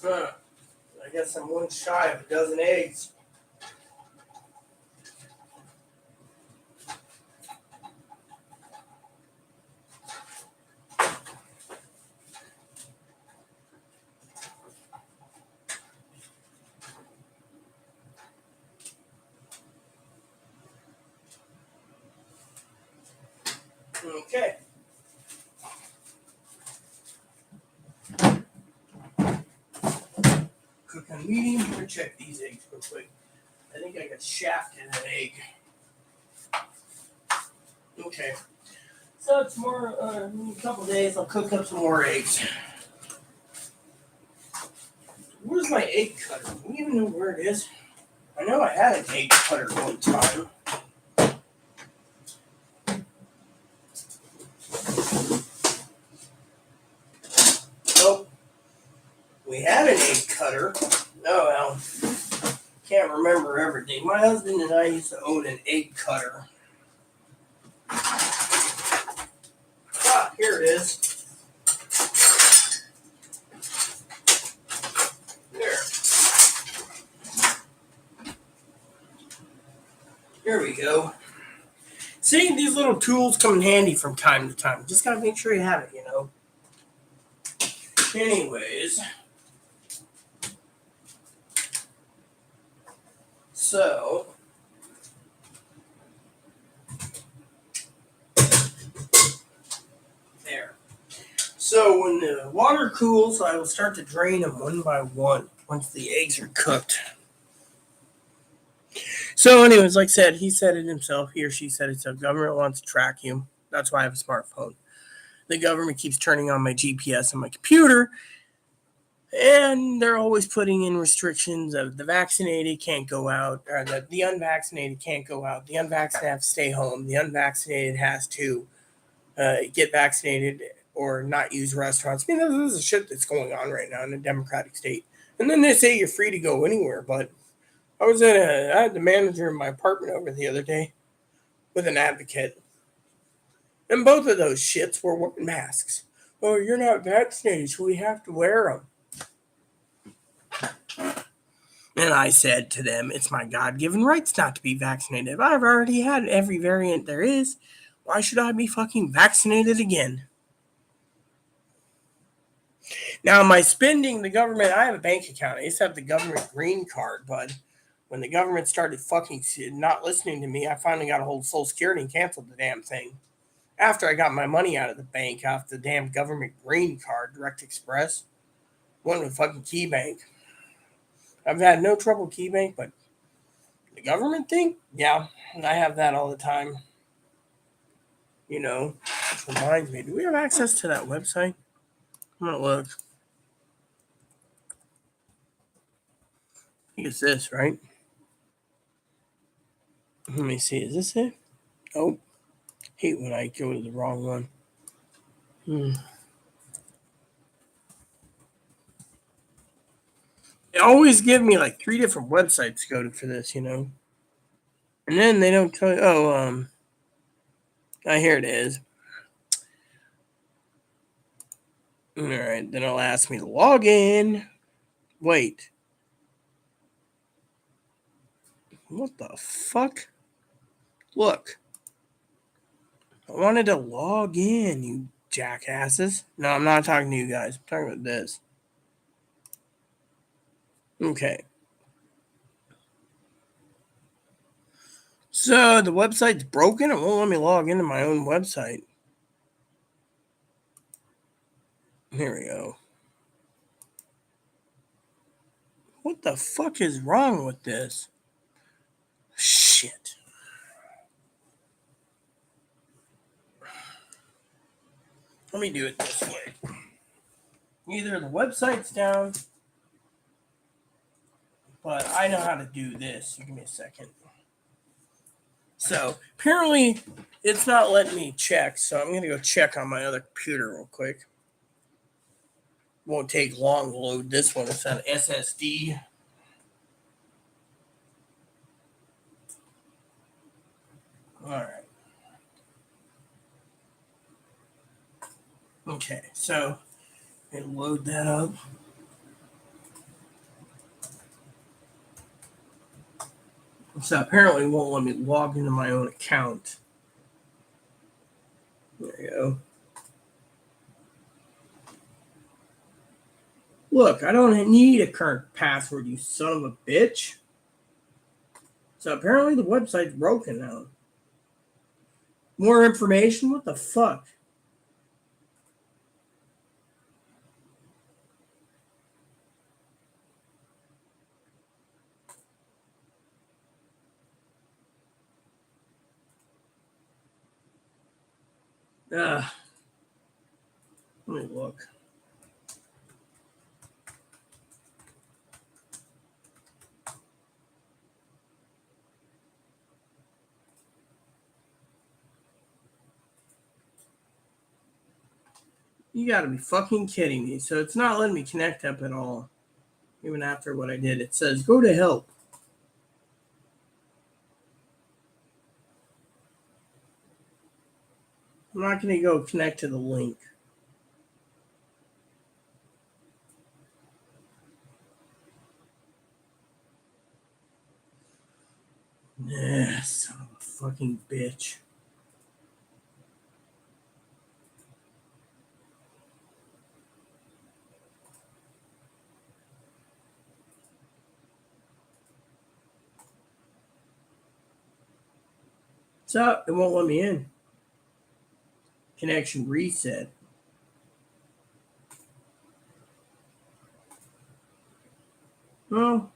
I guess I'm 1 shy of a dozen eggs. Okay. cook on medium. I'm gonna check these eggs real quick. I think I got shafted an egg. Okay. So tomorrow, in a couple days, I'll cook up some more eggs. Where's my egg cutter? Do we even know where it is? I know I had an egg cutter one time. Nope. We had an egg cutter. Oh well. Can't remember everything. My husband and I used to own an egg cutter. Ah, here it is. There. There we go. See, these little tools come in handy from time to time. Just gotta make sure you have it, you know. Anyways. So. There. So when the water cools, I will start to drain them one by one once the eggs are cooked. So anyways, like I said, he said it himself. He or she said it. So government wants to track you. That's why I have a smartphone. The government keeps turning on my GPS on my computer. And they're always putting in restrictions of the vaccinated can't go out, or the unvaccinated can't go out. The unvaccinated have to stay home. The unvaccinated has to get vaccinated or not use restaurants. I mean, this is shit that's going on right now in a democratic state. And then they say you're free to go anywhere. But I had the manager in my apartment over the other day with an advocate. And both of those shits were wearing masks. Oh, you're not vaccinated, so we have to wear them. And I said to them, it's my God-given rights not to be vaccinated. If I've already had every variant there is, why should I be fucking vaccinated again? Now, my spending, the government, I have a bank account. I used to have the government green card, but when the government started fucking not listening to me, I finally got a hold of Social Security and canceled the damn thing. After I got my money out of the bank off the damn government green card, Direct Express, went with fucking Key Bank. I've had no trouble with Key Bank, but the government thing? Yeah, and I have that all the time. You know, which reminds me, do we have access to that website? I'm gonna look. I think it's this, right? Let me see. Is this it? Oh, hate when I go to the wrong one. They always give me like 3 different websites to go to for this, you know. And then they don't tell you. Oh, here it is. All right, then it'll ask me to log in. Wait. What the fuck? Look. I wanted to log in, you jackasses. No, I'm not talking to you guys. I'm talking about this. Okay. So the website's broken. It won't let me log into my own website. Here we go. What the fuck is wrong with this? Shit. Let me do it this way. Either the website's down, but I know how to do this. Give me a second. So apparently it's not letting me check, so I'm going to go check on my other computer real quick. Won't take long to load this one. It's an SSD. All right. Okay, so it'll load that up. So apparently it won't let me log into my own account. There you go. Look, I don't need a current password, you son of a bitch. So apparently the website's broken now. More information? What the fuck? Let me look. You gotta be fucking kidding me. So it's not letting me connect up at all. Even after what I did. It says go to help. I'm not gonna go connect to the link. Yeah, son of a fucking bitch. So it won't let me in. Connection reset. Well,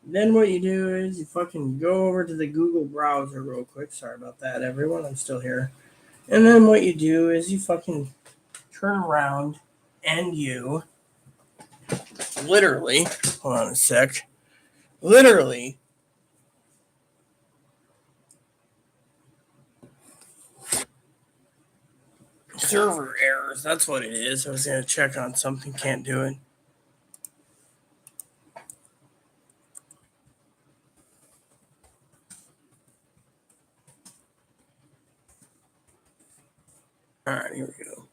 then what you do is you fucking go over to the Google browser real quick. Sorry about that, everyone. I'm still here. And then what you do is you fucking turn around and you literally, hold on a sec, literally server errors. That's what it is. I was going to check on something, can't do it. All right, here we go.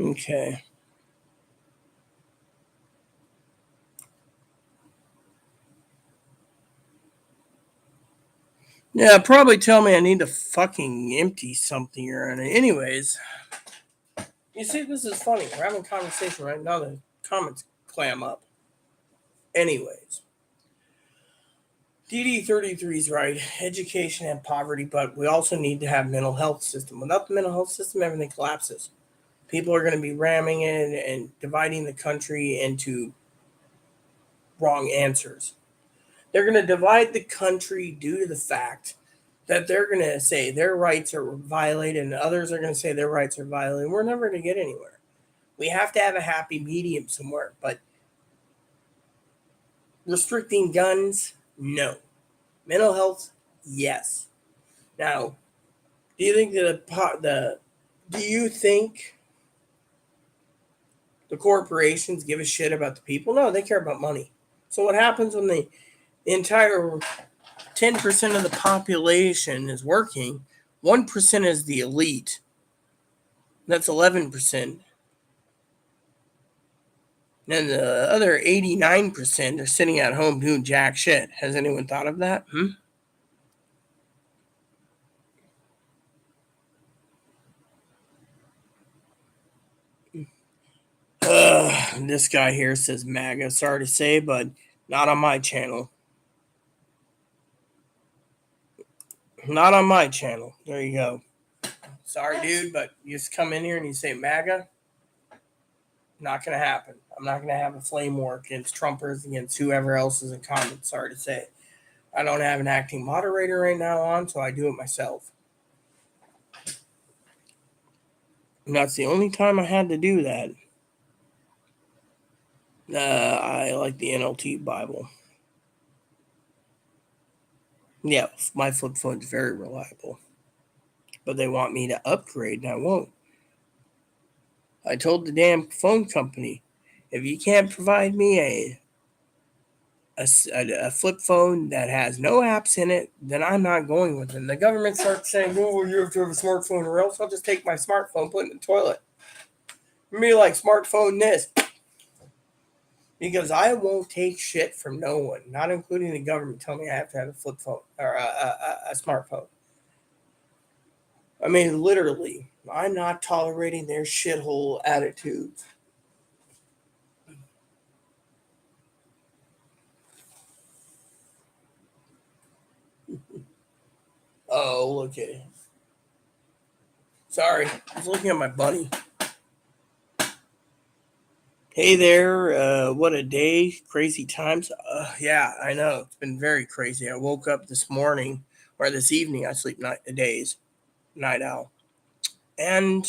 Okay. Yeah, probably tell me I need to fucking empty something or anyways. You see, this is funny. We're having a conversation right now. The comments clam up. Anyways, DD33 is right. Education and poverty, but we also need to have mental health system. Without the mental health system, everything collapses. People are going to be ramming in and dividing the country into wrong answers. They're going to divide the country due to the fact that they're going to say their rights are violated and others are going to say their rights are violated. We're never going to get anywhere. We have to have a happy medium somewhere, but restricting guns, no. Mental health, yes. Now, do you think that do you think the corporations give a shit about the people? No, they care about money. So what happens when the entire 10% of the population is working, 1% is the elite. That's 11%. And the other 89% are sitting at home doing jack shit. Has anyone thought of that? This guy here says MAGA. Sorry to say, but not on my channel. Not on my channel. There you go. Sorry, dude, but you just come in here and you say MAGA. Not going to happen. I'm not going to have a flame war against Trumpers, against whoever else is in comments. Sorry to say. I don't have an acting moderator right now on, so I do it myself. And that's the only time I had to do that. I like the NLT Bible. Yeah, my flip phone is very reliable. But they want me to upgrade, and I won't. I told the damn phone company, if you can't provide me a flip phone that has no apps in it, then I'm not going with it. And the government starts saying, oh, well, you have to have a smartphone or else I'll just take my smartphone, put it in the toilet. Me like smartphone this. Because I won't take shit from no one, not including the government, tell me I have to have a flip phone or a smartphone. I mean, literally, I'm not tolerating their shithole attitudes. Oh, look at it. Sorry, I was looking at my bunny. Hey there, what a day, crazy times. Yeah, I know, it's been very crazy. I woke up this morning, or this evening, I sleep days, night owl. And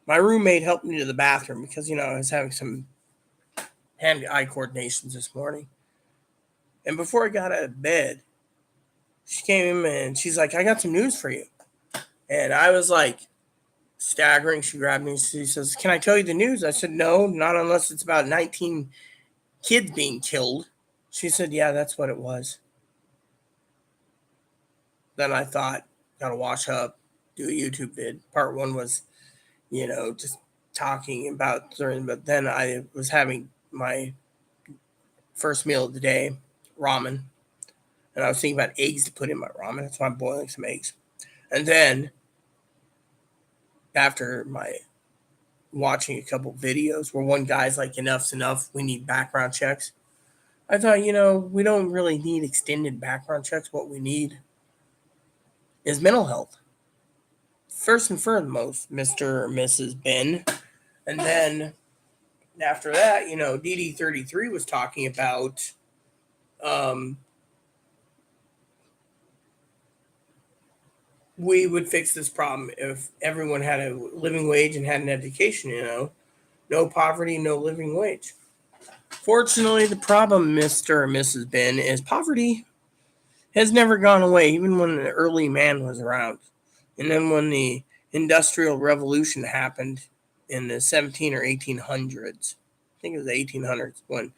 my roommate helped me to the bathroom because, I was having some hand-eye coordinations this morning. And before I got out of bed, she came and she's like, I got some news for you. And I was like, staggering. She grabbed me and she says, can I tell you the news? I said, no, not unless it's about 19 kids being killed. She said, yeah, that's what it was. Then I thought, gotta wash up, do a YouTube vid. Part one was, just talking about certain, but then I was having my first meal of the day, ramen. And I was thinking about eggs to put in my ramen. That's why I'm boiling some eggs. And then after my watching a couple videos where one guy's like, enough's enough, we need background checks. I thought, we don't really need extended background checks. What we need is mental health. First and foremost, Mr. or Mrs. Ben. And then after that, DD33 was talking about we would fix this problem if everyone had a living wage and had an education, no poverty, no living wage. Fortunately, the problem, Mr. or Mrs. Ben, is poverty has never gone away, even when the early man was around. And then when the Industrial Revolution happened in the 17 or 1800s, I think it was the 1800s, when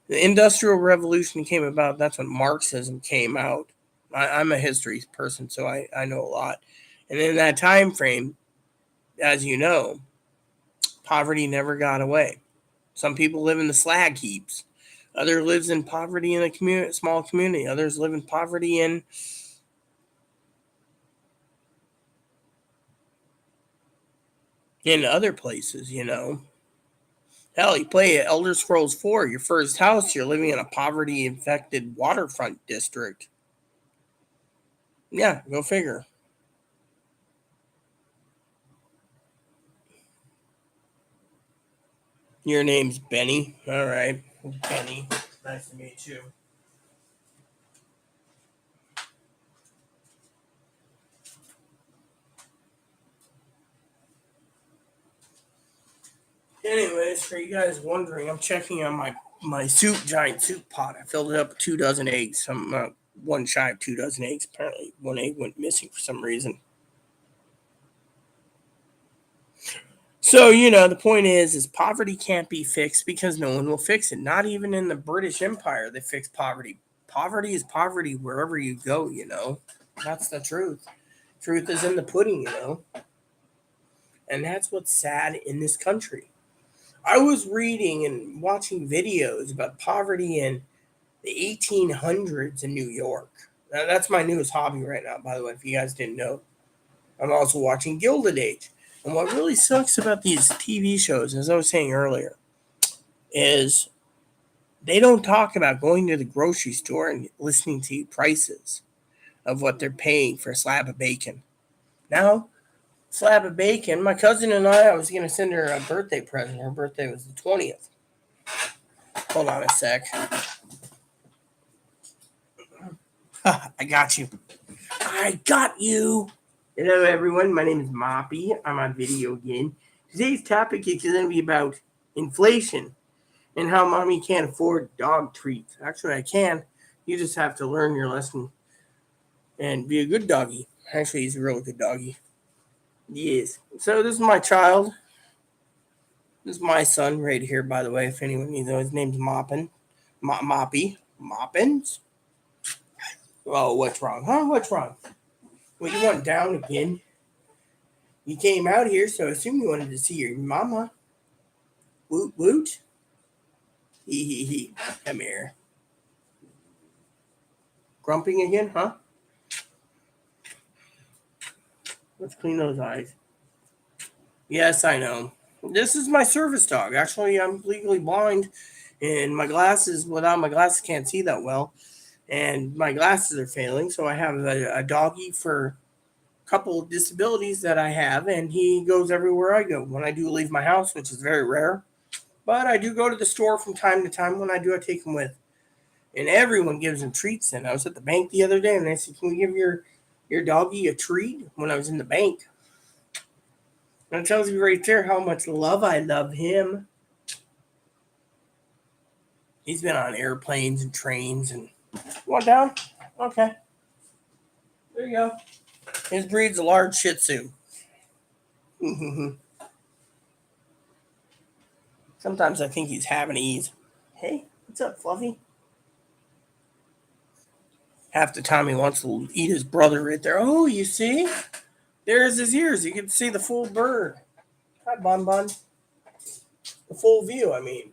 the Industrial Revolution came about, that's when Marxism came out. I'm a history person, so I know a lot. And in that time frame, as you know, poverty never got away. Some people live in the slag heaps. Others lives in poverty in a small community. Others live in poverty in other places, Hell, you play Elder Scrolls 4, your first house, you're living in a poverty-infected waterfront district. Yeah, go figure. Your name's Benny. All right, Benny. Nice to meet you. Anyways, for you guys wondering, I'm checking on my giant soup pot. I filled it up with 2 dozen eggs. I'm one shy of 2 dozen eggs. Apparently, one egg went missing for some reason. So, the point is poverty can't be fixed because no one will fix it. Not even in the British Empire, they fixed poverty. Poverty is poverty wherever you go, That's the truth. Truth is in the pudding, And that's what's sad in this country. I was reading and watching videos about poverty in the 1800s in New York. Now, that's my newest hobby right now, by the way, if you guys didn't know. I'm also watching Gilded Age. And what really sucks about these TV shows, as I was saying earlier, is they don't talk about going to the grocery store and listening to prices of what they're paying for a slab of bacon. Now, slab of bacon, my cousin and I was going to send her a birthday present. Her birthday was the 20th. Hold on a sec. I got you. I got you. Hello, everyone. My name is Moppy. I'm on video again. Today's topic is going to be about inflation and how mommy can't afford dog treats. Actually, I can. You just have to learn your lesson and be a good doggy. Actually, he's a really good doggy. Yes. So this is my child. This is my son right here, by the way, if anyone needs to know. His name's Moppin. Moppy. Moppins? Oh, what's wrong? Huh? What's wrong? Well, you went down again. You came out here, so I assume you wanted to see your mama. Woot woot. Hee. Come here. Grumping again, huh? Let's clean those eyes. Yes, I know. This is my service dog. Actually, I'm legally blind, and without my glasses, can't see that well. And my glasses are failing, so I have a doggy for couple of disabilities that I have, and he goes everywhere I go. When I do leave my house, which is very rare, but I do go to the store from time to time. When I do, I take him with. And everyone gives him treats. And I was at the bank the other day, and they said, "Can we give your doggy a treat?" When I was in the bank. And it tells you right there how much love I love him. He's been on airplanes and trains. And you want down? Okay. There you go. His breed's a large Shih Tzu. Sometimes I think he's having ease. Hey, what's up, Fluffy? Half the time he wants to eat his brother right there. Oh, you see? There's his ears. You can see the full bird. Hi, Bun Bun. The full view, I mean.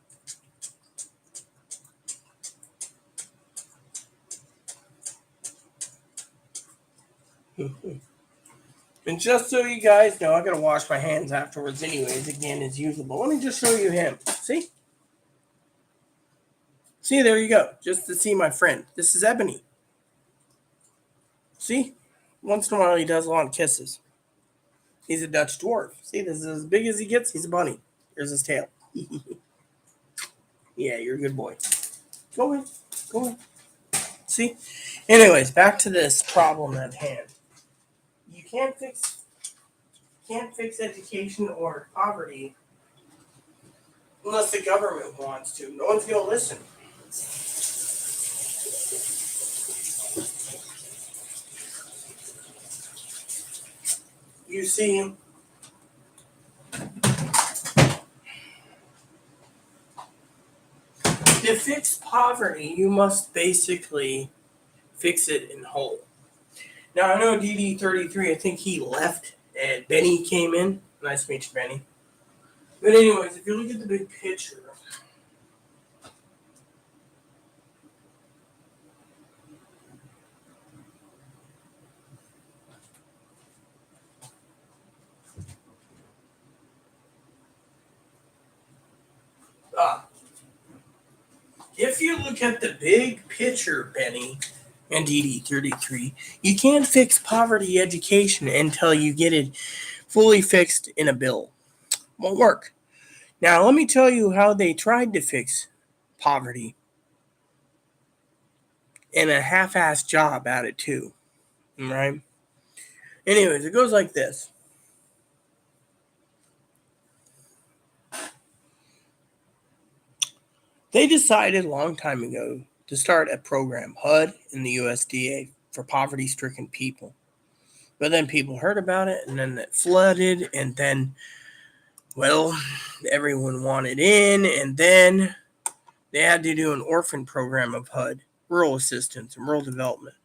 And just so you guys know, I gotta wash my hands afterwards anyways, again, as usual. But let me just show you him. See? See, there you go. Just to see my friend. This is Ebony. See? Once in a while he does a lot of kisses. He's a Dutch dwarf. See, this is as big as he gets. He's a bunny. Here's his tail. Yeah, you're a good boy. Go in. Go in. See? Anyways, back to this problem at hand. You can't fix education or poverty unless the government wants to. No one's going to listen. You see, to fix poverty, you must basically fix it in whole. Now, I know DD33, I think he left, and Benny came in. Nice to meet you, Benny. But anyways, if you look at the big picture, if you look at the big picture, Benny, and DD33, you can't fix poverty education until you get it fully fixed in a bill. Won't work. Now, let me tell you how they tried to fix poverty. And a half-assed job at it, too. Right? Anyways, it goes like this. They decided a long time ago to start a program, HUD and the USDA, for poverty-stricken people. But then people heard about it, and then it flooded, and then, well, everyone wanted in, and then they had to do an orphan program of HUD, rural assistance and rural development.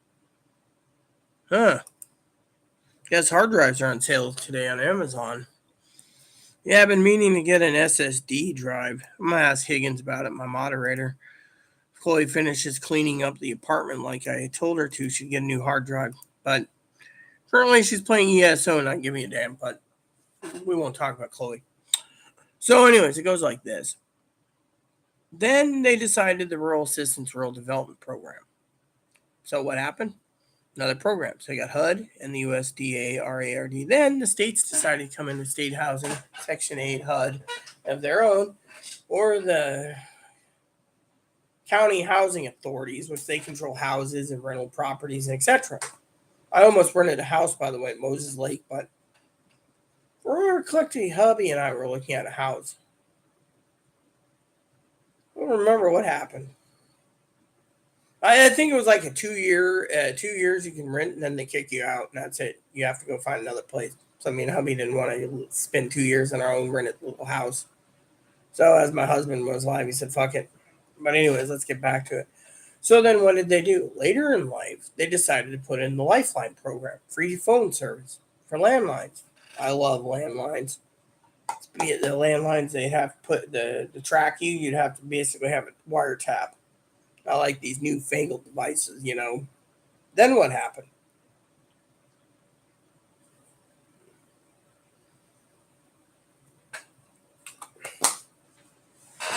Guess hard drives are on sale today on Amazon. Yeah, I've been meaning to get an SSD drive. I'm going to ask Higgins about it, my moderator. If Chloe finishes cleaning up the apartment like I told her to, she'd get a new hard drive. But currently she's playing ESO and not giving a damn, but we won't talk about Chloe. So anyways, it goes like this. Then they decided the Rural Assistance Rural Development Program. So what happened? Another program. So you got HUD and the USDA, RARD. Then the states decided to come in with state housing, Section 8 HUD of their own, or the county housing authorities, which they control houses and rental properties, etc. I almost rented a house, by the way, at Moses Lake, but we were collecting, hubby and I were looking at a house. I don't remember what happened. I think it was like a 2 years you can rent, and then they kick you out, and that's it. You have to go find another place. So, I mean, hubby didn't want to spend 2 years in our own rented little house. So, as my husband was alive, he said, fuck it. But anyways, let's get back to it. So then what did they do? Later in life, they decided to put in the Lifeline program, free phone service for landlines. I love landlines. The landlines, they have to put the track you, you'd have to basically have a wiretap. I like these newfangled devices, you know. Then what happened?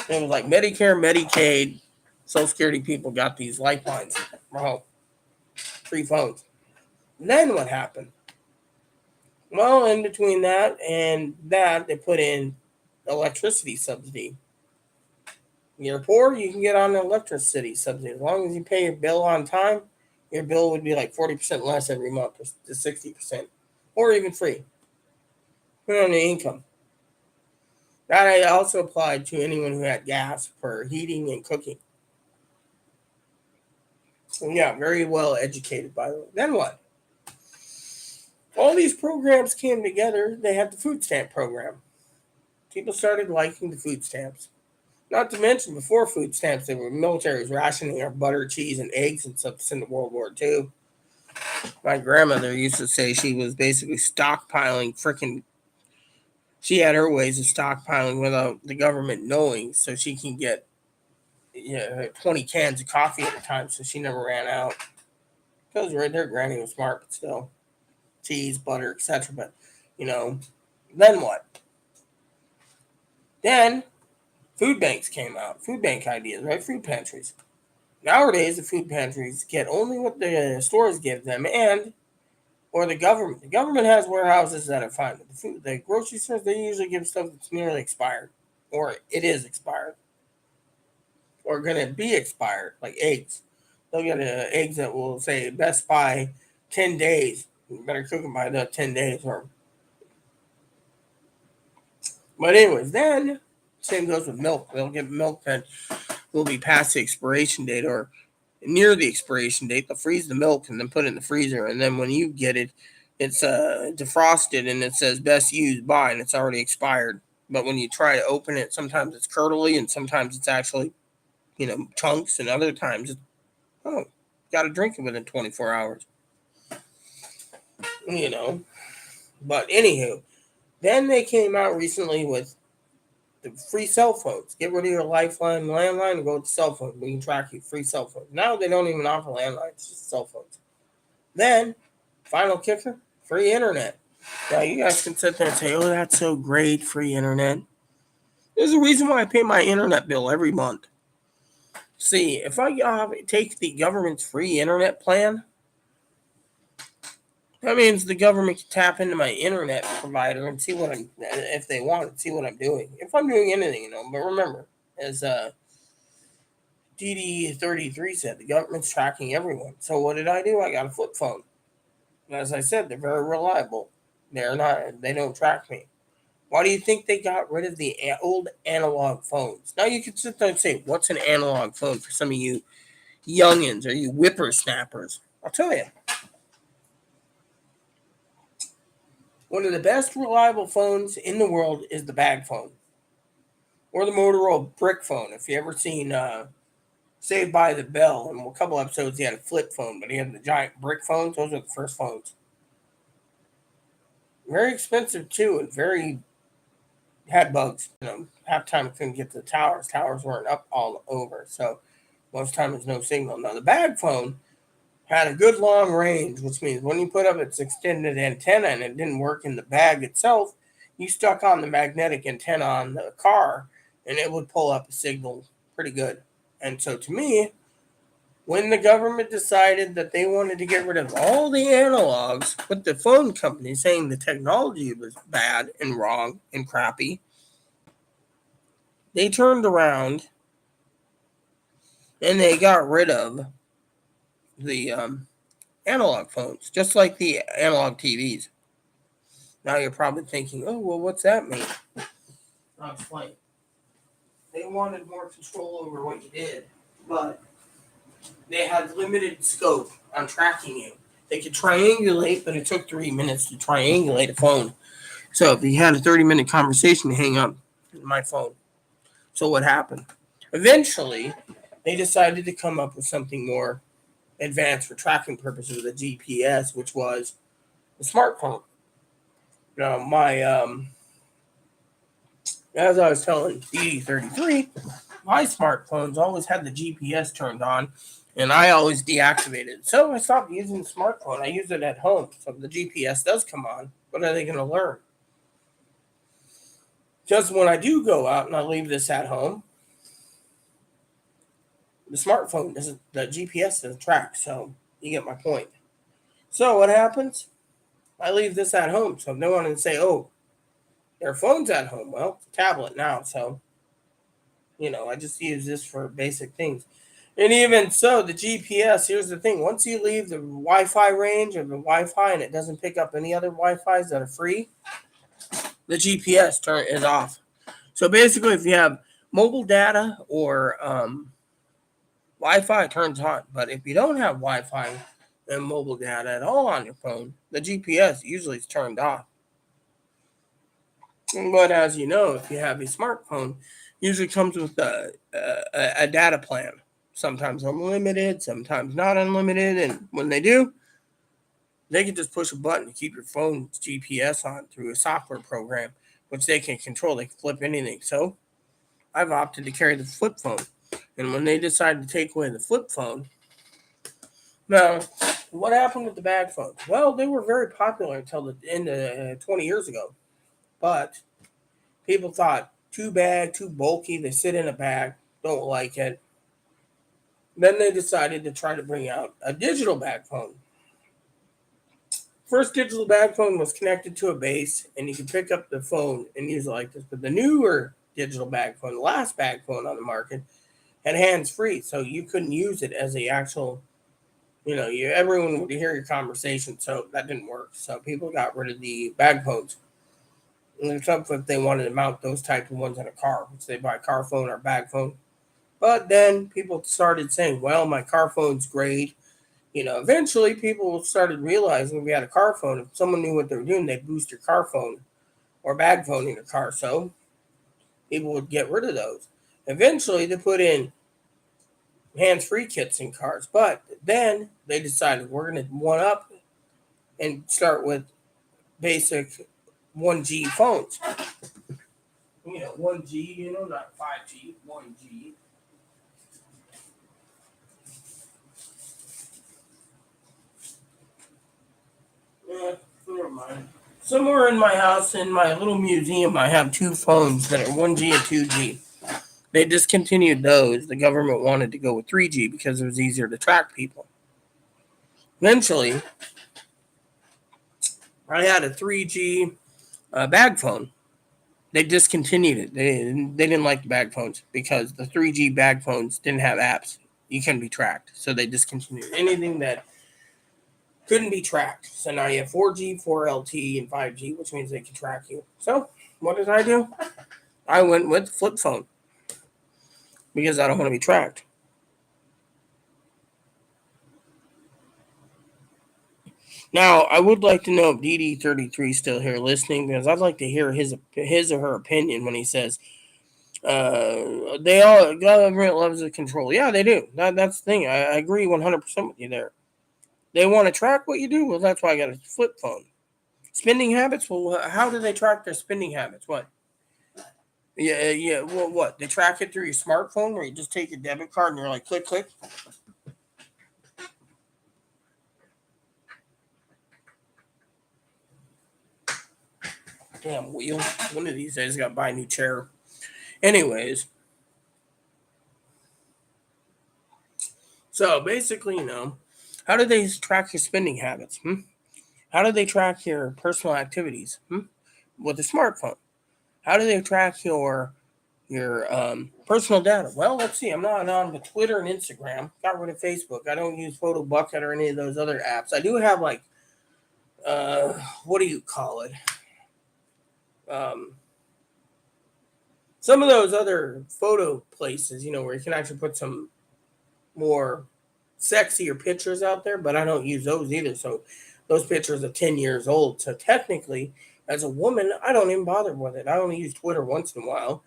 It was like Medicare, Medicaid, Social Security people got these lifelines from home. Free phones. Then what happened? Well, in between that and that, they put in electricity subsidy. You're poor, you can get on the electricity subsidy. As long as you pay your bill on time, your bill would be like 40% less every month to 60%, or even free, depending on the income. That also applied to anyone who had gas for heating and cooking. So yeah, very well educated, by the way. Then what? All these programs came together. They had the food stamp program. People started liking the food stamps. Not to mention, before food stamps, the military was rationing our butter, cheese, and eggs and stuff in World War II. My grandmother used to say she was basically stockpiling freaking. She had her ways of stockpiling without the government knowing, so she can get 20 cans of coffee at a time, so she never ran out. Because right there, Granny was smart, but still, cheese, butter, etc. But then what? Then food banks came out. Food bank ideas, right? Food pantries. Nowadays, the food pantries get only what the stores give them, or the government. The government has warehouses that are fine. But the grocery stores, they usually give stuff that's nearly expired, or it is expired, or going to be expired, like eggs. They'll get eggs that will say best by 10 days. You better cook them by the 10 days. But anyways, then same goes with milk. They'll get milk that will be past the expiration date or near the expiration date. They'll freeze the milk and then put it in the freezer. And then when you get it, it's defrosted and it says best used by, and it's already expired. But when you try to open it, sometimes it's curdly and sometimes it's actually, chunks, and other times it's, got to drink it within 24 hours. you know. But anywho, then they came out recently with the free cell phones. Get rid of your lifeline, landline, and go with the cell phone. We can track you. Free cell phones. Now they don't even offer landlines, just cell phones. Then, final kicker, free internet. Now you guys can sit there and say, "Oh, that's so great, free internet." There's a reason why I pay my internet bill every month. See, if I take the government's free internet plan, that means the government can tap into my internet provider and see what if they want, see what I'm doing. If I'm doing anything. But remember, as DD33 said, the government's tracking everyone. So what did I do? I got a flip phone. As I said, they're very reliable. They don't track me. Why do you think they got rid of the old analog phones? Now you can sit there and say, what's an analog phone for some of you youngins or you whippersnappers? I'll tell you. One of the best reliable phones in the world is the bag phone. Or the Motorola brick phone. If you ever seen Saved by the Bell, in a couple episodes he had a flip phone, but he had the giant brick phones. Those are the first phones. Very expensive too, and very had bugs. Half the time I couldn't get to the towers. Towers weren't up all over, so most time there's no signal. Now the bag phone had a good long range, which means when you put up its extended antenna and it didn't work in the bag itself, you stuck on the magnetic antenna on the car and it would pull up a signal pretty good. And so to me, when the government decided that they wanted to get rid of all the analogs, with the phone company saying the technology was bad and wrong and crappy, they turned around and they got rid of the analog phones, just like the analog TVs. Now you're probably thinking, oh, well, what's that mean? I'll explain. They wanted more control over what you did, but they had limited scope on tracking you. They could triangulate, but it took 3 minutes to triangulate a phone. So if you had a 30-minute conversation, to hang up my phone. So what happened? Eventually, they decided to come up with something more advanced for tracking purposes with a GPS, which was the smartphone. Now, as I was telling DD33, my smartphones always had the GPS turned on, and I always deactivated it. So I stopped using the smartphone. I use it at home. So the GPS does come on. What are they going to learn? Just when I do go out and I leave this at home, the smartphone the GPS doesn't track. So you get my point. So what happens? I leave this at home. So if no one can say, oh, their phone's at home. Well, it's a tablet now. So, I just use this for basic things. And even so, the GPS, here's the thing. Once you leave the Wi-Fi range of the Wi-Fi and it doesn't pick up any other Wi-Fis that are free, the GPS is off. So basically, if you have mobile data or Wi-Fi, it turns on. But if you don't have Wi-Fi and mobile data at all on your phone, the GPS usually is turned off. But as you know, if you have a smartphone, usually comes with a data plan. Sometimes unlimited, sometimes not unlimited. And when they do, they can just push a button to keep your phone's GPS on through a software program, which they can control. They can flip anything. So I've opted to carry the flip phone. And when they decided to take away the flip phone, now, what happened with the bag phones? Well, they were very popular until the end of 20 years ago. But people thought, too big, too bulky, they sit in a bag, don't like it. Then they decided to try to bring out a digital bag phone. First digital bag phone was connected to a base, and you could pick up the phone and use it like this. But the newer digital bag phone, the last bag phone on the market, had hands-free, so you couldn't use it as the actual, everyone would hear your conversation, so that didn't work. So people got rid of the bag phones. And except if they wanted to mount those type of ones in a car, which they buy a car phone or a bag phone. But then people started saying, well, my car phone's great. Eventually people started realizing if you had a car phone, if someone knew what they were doing, they'd boost your car phone or bag phone in your car. So people would get rid of those. Eventually they put in hands-free kits in cars. But then they decided we're going to one up and start with basic 1G phones. 1G, not 5G, 1G. Never mind. Somewhere in my house, in my little museum, I have two phones that are 1G and 2G. They discontinued those. The government wanted to go with 3G because it was easier to track people. Eventually, I had a 3G bag phone. They discontinued it. They didn't like the bag phones because the 3G bag phones didn't have apps. You couldn't be tracked. So they discontinued anything that couldn't be tracked. So now you have 4G, 4LT, and 5G, which means they can track you. So what did I do? I went with flip phone because I don't want to be tracked. Now, I would like to know if DD33 is still here listening because I'd like to hear his or her opinion when he says, they all, government loves the control. Yeah, they do. That's the thing. I agree 100% with you there. They want to track what you do. Well, that's why I got a flip phone. Spending habits. Well, how do they track their spending habits? What? Yeah. Well, what? They track it through your smartphone, where you just take your debit card and you're like, click, click. Damn wheel. One of these days, I got to buy a new chair. Anyways, so basically, how do they track your spending habits? How do they track your personal activities? With a smartphone. How do they track your personal data? Well, let's see. I'm not on the Twitter and Instagram. Got rid of Facebook. I don't use Photo Bucket or any of those other apps. I do have what do you call it? Some of those other photo places, where you can actually put some more sexier pictures out there, but I don't use those either. So those pictures are 10 years old. So technically, as a woman, I don't even bother with it. I only use Twitter once in a while.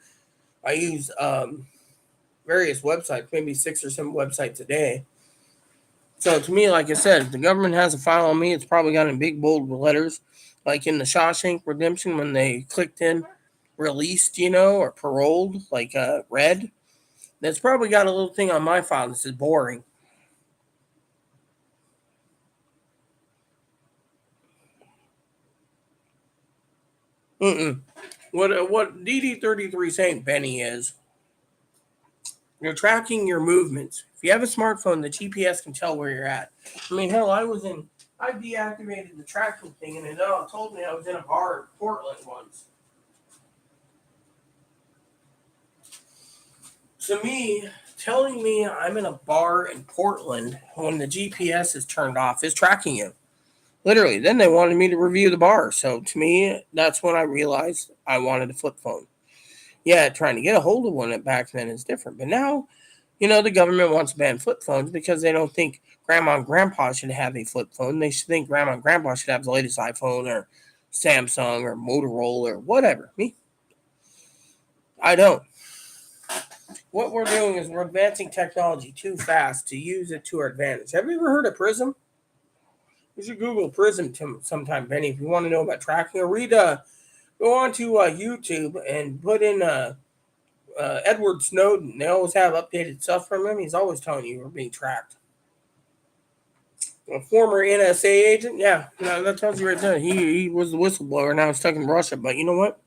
I use various websites, maybe 6 or 7 websites a day. So to me, like I said, if the government has a file on me, it's probably got in big bold letters, like in the Shawshank Redemption when they clicked in released, or paroled, like read. That's probably got a little thing on my file that says boring. What DD33 saying, Benny, is you're tracking your movements. If you have a smartphone, the GPS can tell where you're at. I mean, hell, I was in I deactivated the tracking thing, and it told me I was in a bar in Portland once. So me telling me I'm in a bar in Portland when the GPS is turned off is tracking you. Literally. Then they wanted me to review the bar. So to me, that's when I realized I wanted a flip phone. Yeah, trying to get a hold of one back then is different. But now, the government wants to ban flip phones because they don't think grandma and grandpa should have a flip phone. They should think grandma and grandpa should have the latest iPhone or Samsung or Motorola or whatever. Me, I don't. What we're doing is we're advancing technology too fast to use it to our advantage. Have you ever heard of Prism? You should Google Prism sometime, Benny, if you want to know about tracking. Or go on to YouTube and put in Edward Snowden. They always have updated stuff from him. He's always telling you we're being tracked. A former NSA agent, yeah, that tells you right there. He was the whistleblower. Now he's stuck in Russia. But you know what?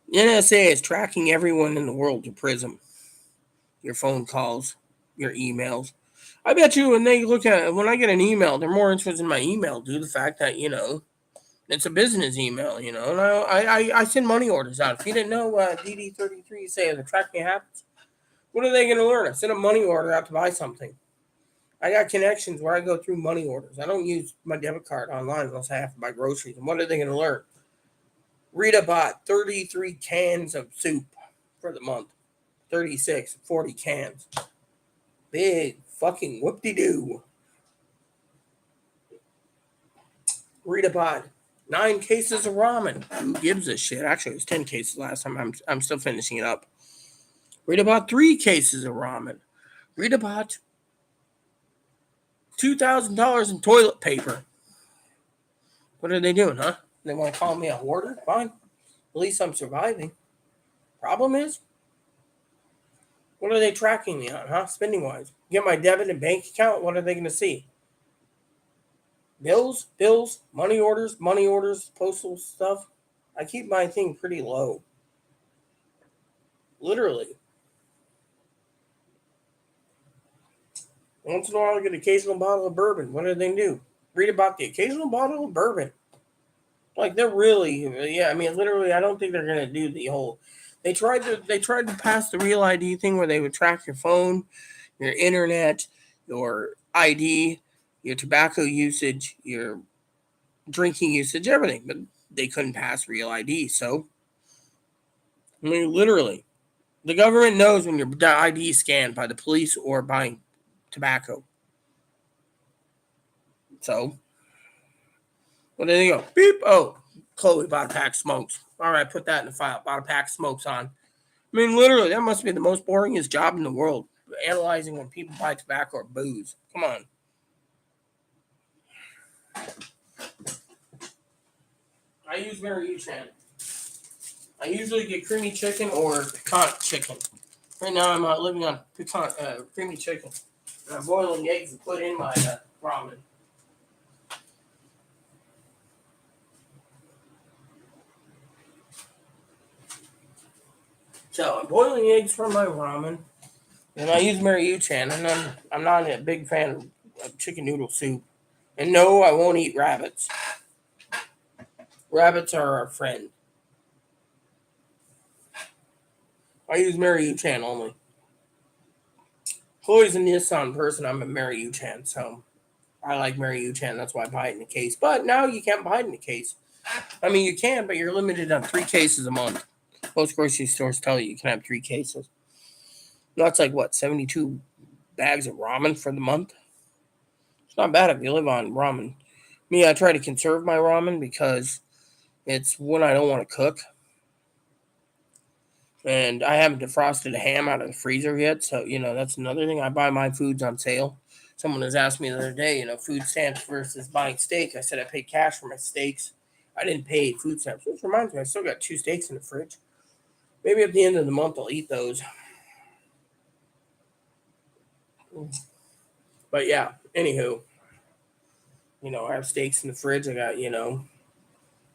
The NSA is tracking everyone in the world to Prism. Your phone calls, your emails. I bet you when I get an email, they're more interested in my email due to the fact that, it's a business email, and I send money orders out. If you didn't know, DD33 say the tracking happens, what are they going to learn? I send a money order out to buy something. I got connections where I go through money orders. I don't use my debit card online unless I have to buy groceries. And what are they going to learn? Rita bought 33 cans of soup for the month. 36, 40 cans. Big fucking whoop-de-doo. Rita bought 9 cases of ramen. Who gives a shit? Actually, it was 10 cases last time. I'm still finishing it up. Rita bought 3 cases of ramen. Rita bought $2,000 in toilet paper. What are they doing, huh? They want to call me a hoarder? Fine. At least I'm surviving. Problem is, what are they tracking me on, huh? Spending-wise. Get my debit and bank account, what are they going to see? Bills, money orders, postal stuff. I keep my thing pretty low. Literally. Once in a while, I get an occasional bottle of bourbon. What do they do? Read about the occasional bottle of bourbon. Like, they're really, yeah, I mean, literally, I don't think they're going to do the whole... They tried to pass the Real ID thing where they would track your phone, your internet, your ID, your tobacco usage, your drinking usage, everything. But they couldn't pass Real ID. So, I mean, literally, the government knows when your ID is scanned by the police or buying tobacco. So, well, there you go. Beep. Oh, Chloe bought a pack of smokes. All right, put that in the file. Bought a pack of smokes on. I mean, literally, that must be the most boringest job in the world. Analyzing when people buy tobacco or booze. Come on. I use Mary Uchan. I usually get creamy chicken or piquant chicken. Right now, I'm living on creamy chicken. And I'm boiling eggs to put in my ramen. So I'm boiling eggs for my ramen, and I use Mary Uchan, and I'm not a big fan of chicken noodle soup. And no, I won't eat rabbits. Rabbits are our friend. I use Mary Uchan only. Chloe's a Nissan person. I'm a Mary Uchan, so I like Mary Uchan. That's why I buy it in a case. But now you can't buy it in a case. I mean, you can, but you're limited on 3 cases a month. Most grocery stores tell you can have 3 cases. That's like, what, 72 bags of ramen for the month? It's not bad if you live on ramen. Me, I try to conserve my ramen because it's when I don't want to cook. And I haven't defrosted a ham out of the freezer yet. So, that's another thing. I buy my foods on sale. Someone has asked me the other day, food stamps versus buying steak. I said I paid cash for my steaks. I didn't pay food stamps. Which reminds me, I still got 2 steaks in the fridge. Maybe at the end of the month I'll eat those. But yeah, anywho. I have steaks in the fridge. I got,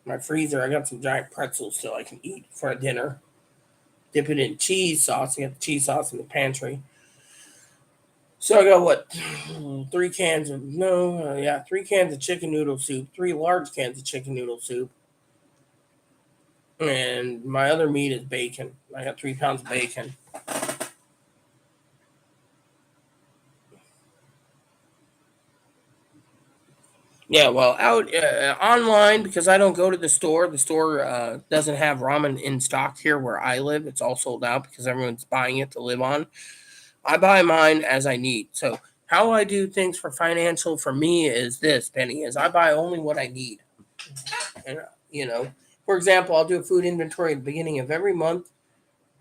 my freezer. I got some giant pretzels still I can eat for a dinner. Dip it in cheese sauce. I got the cheese sauce in the pantry. So I got what? 3 cans of no, yeah, 3 cans of chicken noodle soup, 3 large cans of chicken noodle soup, and my other meat is bacon. I got 3 pounds of bacon. Yeah, well, out online because I don't go to the store. The store doesn't have ramen in stock here where I live. It's all sold out because everyone's buying it to live on. I buy mine as I need. So how I do things for financial for me is this, Penny, is I buy only what I need. And for example, I'll do a food inventory at the beginning of every month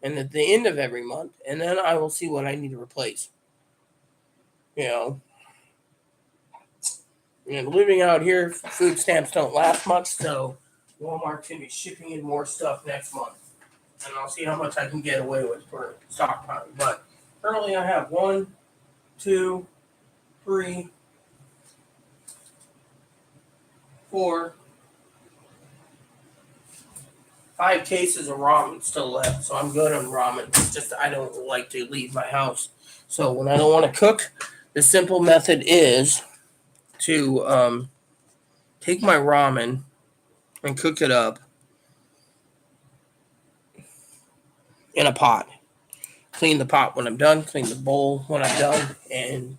and at the end of every month, and then I will see what I need to replace. You know, and living out here, food stamps don't last much, so Walmart's gonna be shipping in more stuff next month, and I'll see how much I can get away with for stockpiling. But currently, I have 1, 2, 3, 4, 5 cases of ramen still left, so I'm good on ramen. It's just I don't like to leave my house, so when I don't want to cook, the simple method is to take my ramen and cook it up in a pot. Clean the pot when I'm done, clean the bowl when I'm done, and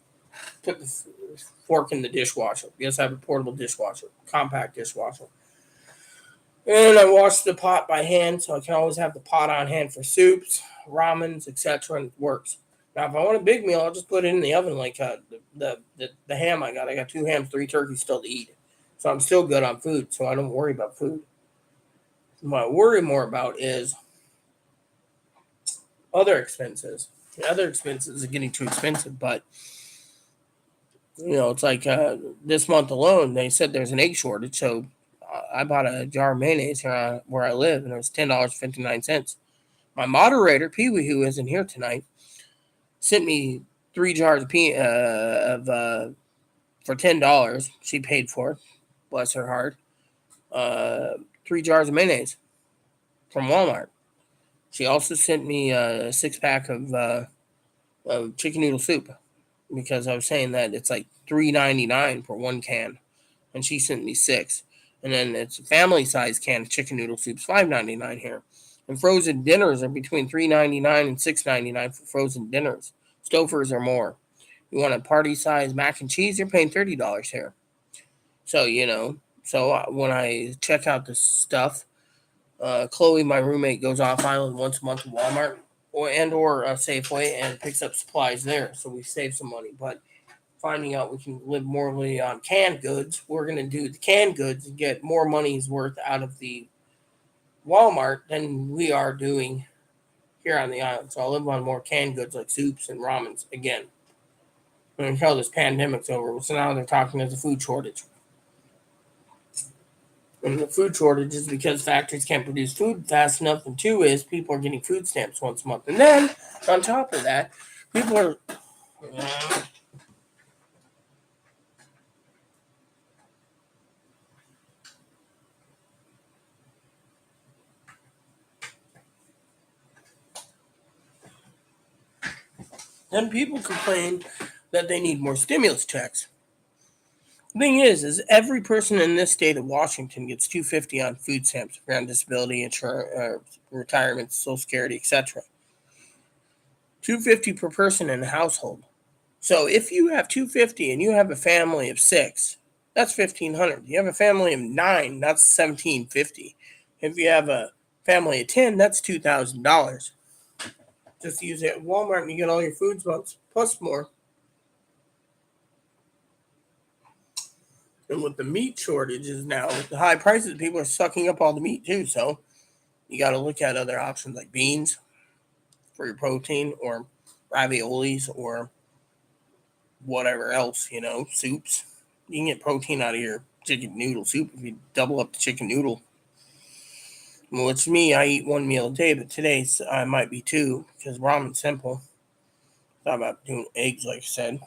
put the fork in the dishwasher. Yes, I have a portable dishwasher, compact dishwasher. And I wash the pot by hand, so I can always have the pot on hand for soups, ramens, etc. And it works. Now, if I want a big meal, I'll just put it in the oven like the ham I got. I got 2 hams, 3 turkeys still to eat. So I'm still good on food, so I don't worry about food. What I worry more about is other expenses. The other expenses are getting too expensive, but it's like this month alone, they said there's an egg shortage. So I bought a jar of mayonnaise here where I live, and it was $10.59. My moderator, Pee Wee, who isn't here tonight, sent me 3 jars for $10. She paid for it, bless her heart. 3 jars of mayonnaise from Walmart. She also sent me a 6-pack of chicken noodle soup because I was saying that it's like $3.99 for 1 can, and she sent me 6. And then it's a family size can of chicken noodle soups, $5.99 here. And frozen dinners are between $3.99 and $6.99 for frozen dinners. Stouffer's are more. You want a party size mac and cheese, you're paying $30 here. So when I check out this stuff, Chloe, my roommate, goes off island once a month to Walmart or Safeway and picks up supplies there. So we save some money. But finding out we can live more on canned goods, we're going to do the canned goods and get more money's worth out of the Walmart than we are doing here on the island. So I'll live on more canned goods like soups and ramens again until this pandemic's over. So now they're talking there's a food shortage. And the food shortage is because factories can't produce food fast enough. And 2 is people are getting food stamps once a month. And then on top of that, people are then people complain that they need more stimulus checks. The thing is every person in this state of Washington gets $250 on food stamps, around disability insurance, retirement, Social Security, etc. $250 per person in a household. So if you have $250 and you have a family of 6, that's $1,500. You have a family of 9, that's $1,750. If you have a family of 10, that's $2,000. Just use it at Walmart and you get all your foods once, plus more. And with the meat shortages now, with the high prices, people are sucking up all the meat too. So you got to look at other options like beans for your protein, or raviolis, or whatever else, soups. You can get protein out of your chicken noodle soup if you double up the chicken noodle. Well, it's me. I eat 1 meal a day, but today I might be 2 because ramen's simple. Thought about doing eggs, like I said.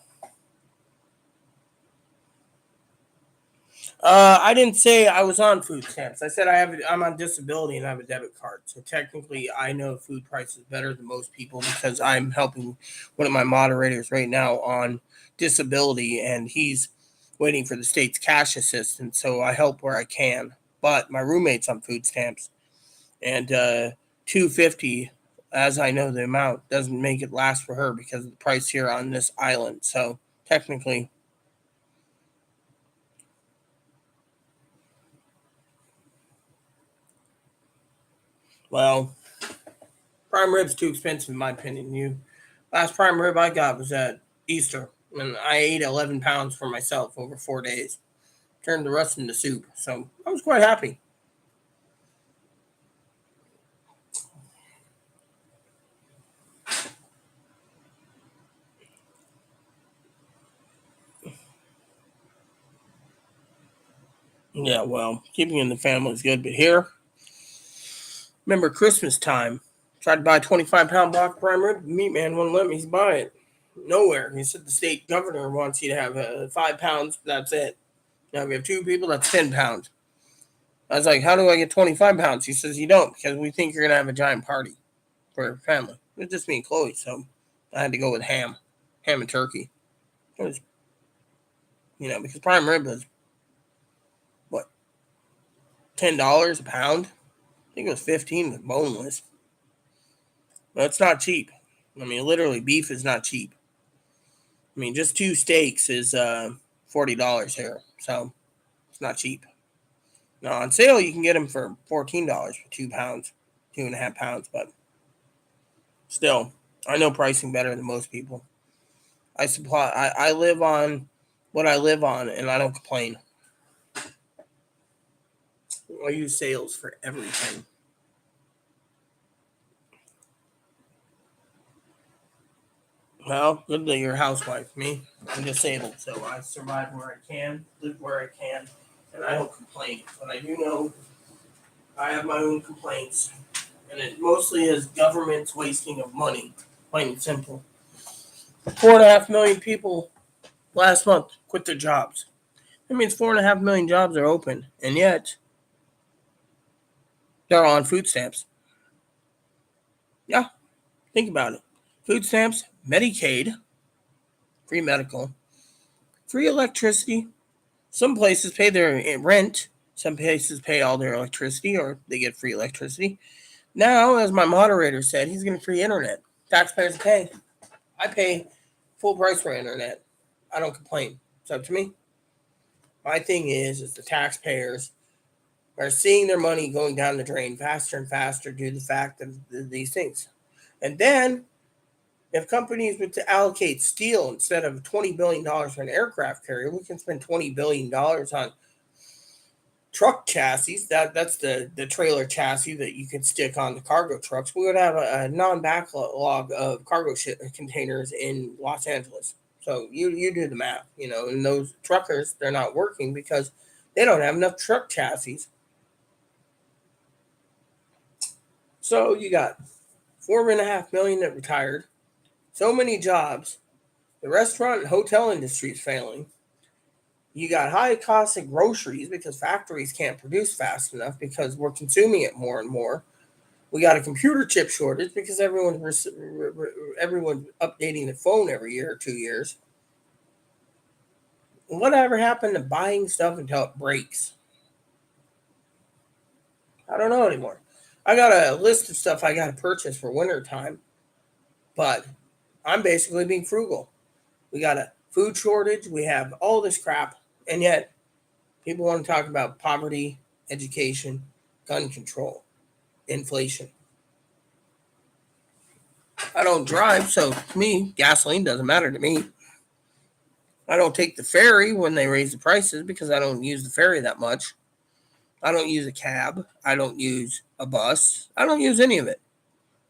I didn't say I was on food stamps. I said I'm on disability and I have a debit card. So technically, I know food prices better than most people because I'm helping one of my moderators right now on disability, and he's waiting for the state's cash assistance. So I help where I can. But my roommate's on food stamps, and $2.50, as I know the amount, doesn't make it last for her because of the price here on this island. So technically, well, prime rib's too expensive in my opinion. Last prime rib I got was at Easter, and I ate 11 pounds for myself over 4 days. Turned the rest into soup, so I was quite happy. Yeah, well, keeping in the family is good, but here, remember Christmas time? Tried to buy a 25-pound block of prime rib. The meat man wouldn't let me buy it. Nowhere. He said the state governor wants you to have 5 pounds. That's it. Now, if we have two people, that's 10 pounds. I was like, how do I get 25 pounds? He says, you don't, because we think you're going to have a giant party for your family. It was just me and Chloe, so I had to go with ham and turkey. It was, because prime rib was, what, $10 a pound? I think it was 15 with boneless. But it's not cheap. I mean, literally, beef is not cheap. I mean, just two steaks is $40 here, so it's not cheap. Now, on sale, you can get them for $14 for 2 pounds, 2.5 pounds, but still, I know pricing better than most people. I live on what I live on, and I don't complain. I use sales for everything. Well, good that you're a housewife. Me, I'm disabled, so I survive where I can, live where I can, and I don't complain. But I do know I have my own complaints, and it mostly is government's wasting of money, plain and simple. 4.5 million people last month quit their jobs. That means 4.5 million jobs are open, and yet they're on food stamps. Yeah, think about it. Food stamps, Medicaid, free medical, free electricity. Some places pay their rent. Some places pay all their electricity or they get free electricity. Now, as my moderator said, he's getting free internet. Taxpayers pay. I pay full price for internet. I don't complain. It's up to me. My thing is the taxpayers are seeing their money going down the drain faster and faster due to the fact of these things. And then, if companies were to allocate steel instead of $20 billion for an aircraft carrier, we can spend $20 billion on truck chassis. That's the trailer chassis that you could stick on the cargo trucks. We would have a non-backlog of cargo containers in Los Angeles. So you do the math, and those truckers, they're not working because they don't have enough truck chassis. So you got 4.5 million that retired, so many jobs. The restaurant and hotel industry is failing. You got high costs of groceries because factories can't produce fast enough because we're consuming it more and more. We got a computer chip shortage because everyone's updating the phone every year or 2 years. Whatever happened to buying stuff until it breaks? I don't know anymore. I got a list of stuff I got to purchase for winter time, but I'm basically being frugal. We got a food shortage. We have all this crap, and yet people want to talk about poverty, education, gun control, inflation. I don't drive, so to me, gasoline doesn't matter to me. I don't take the ferry when they raise the prices because I don't use the ferry that much. I don't use a cab. I don't use a bus. I don't use any of it.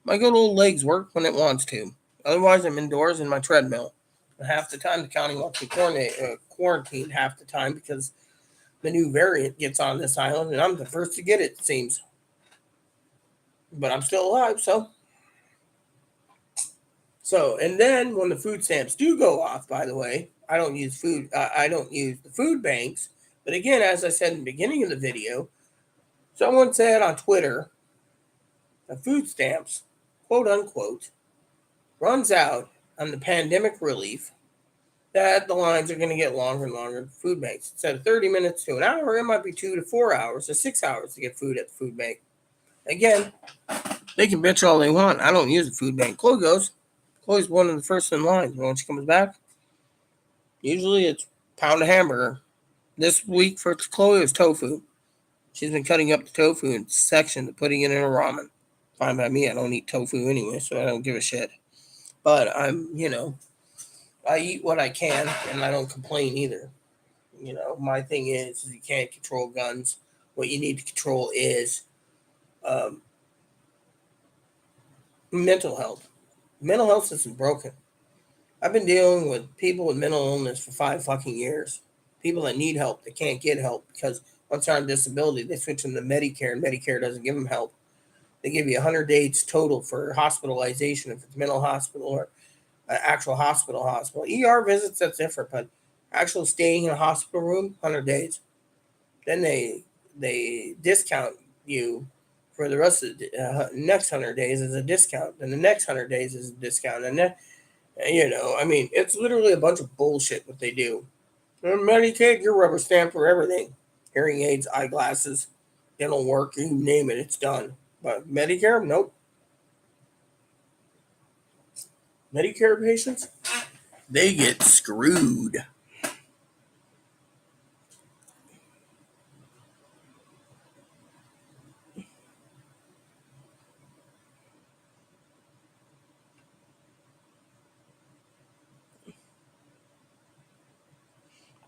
My good old legs work when it wants to. Otherwise, I'm indoors in my treadmill. And half the time, the county wants me quarantined half the time because the new variant gets on this island, and I'm the first to get it, it seems. But I'm still alive, so. And then when the food stamps do go off, by the way, I don't use food. I don't use the food banks, But again, as I said in the beginning of the video, someone said on Twitter that food stamps, quote unquote, runs out on the pandemic relief, that the lines are going to get longer and longer at food banks. Instead of 30 minutes to an hour, it might be 2 to 4 hours or 6 hours to get food at the food bank. Again, they can bitch all they want. I don't use the food bank. Chloe goes. Chloe's one of the first in line. When she comes back, usually it's pound of hamburger. This week for Chloe is tofu. She's been cutting up the tofu in sections and putting it in a ramen. Fine by me. I don't eat tofu anyway, so I don't give a shit. But I eat what I can, and I don't complain either. My thing is you can't control guns. What you need to control is um, mental health. Mental health isn't broken. I've been dealing with people with mental illness for 5 fucking years. People that need help, they can't get help because once they're on disability, they switch them to Medicare, and Medicare doesn't give them help. They give you 100 days total for hospitalization if it's mental hospital or an actual hospital. ER visits, that's different, but actual staying in a hospital room, 100 days. Then they discount you for the rest of the next 100 days as a discount. Then the next 100 days is a discount. And then, it's literally a bunch of bullshit what they do. And Medicaid, you're rubber stamped for everything. Hearing aids, eyeglasses, dental work, you name it, it's done. But Medicare, nope. Medicare patients, they get screwed.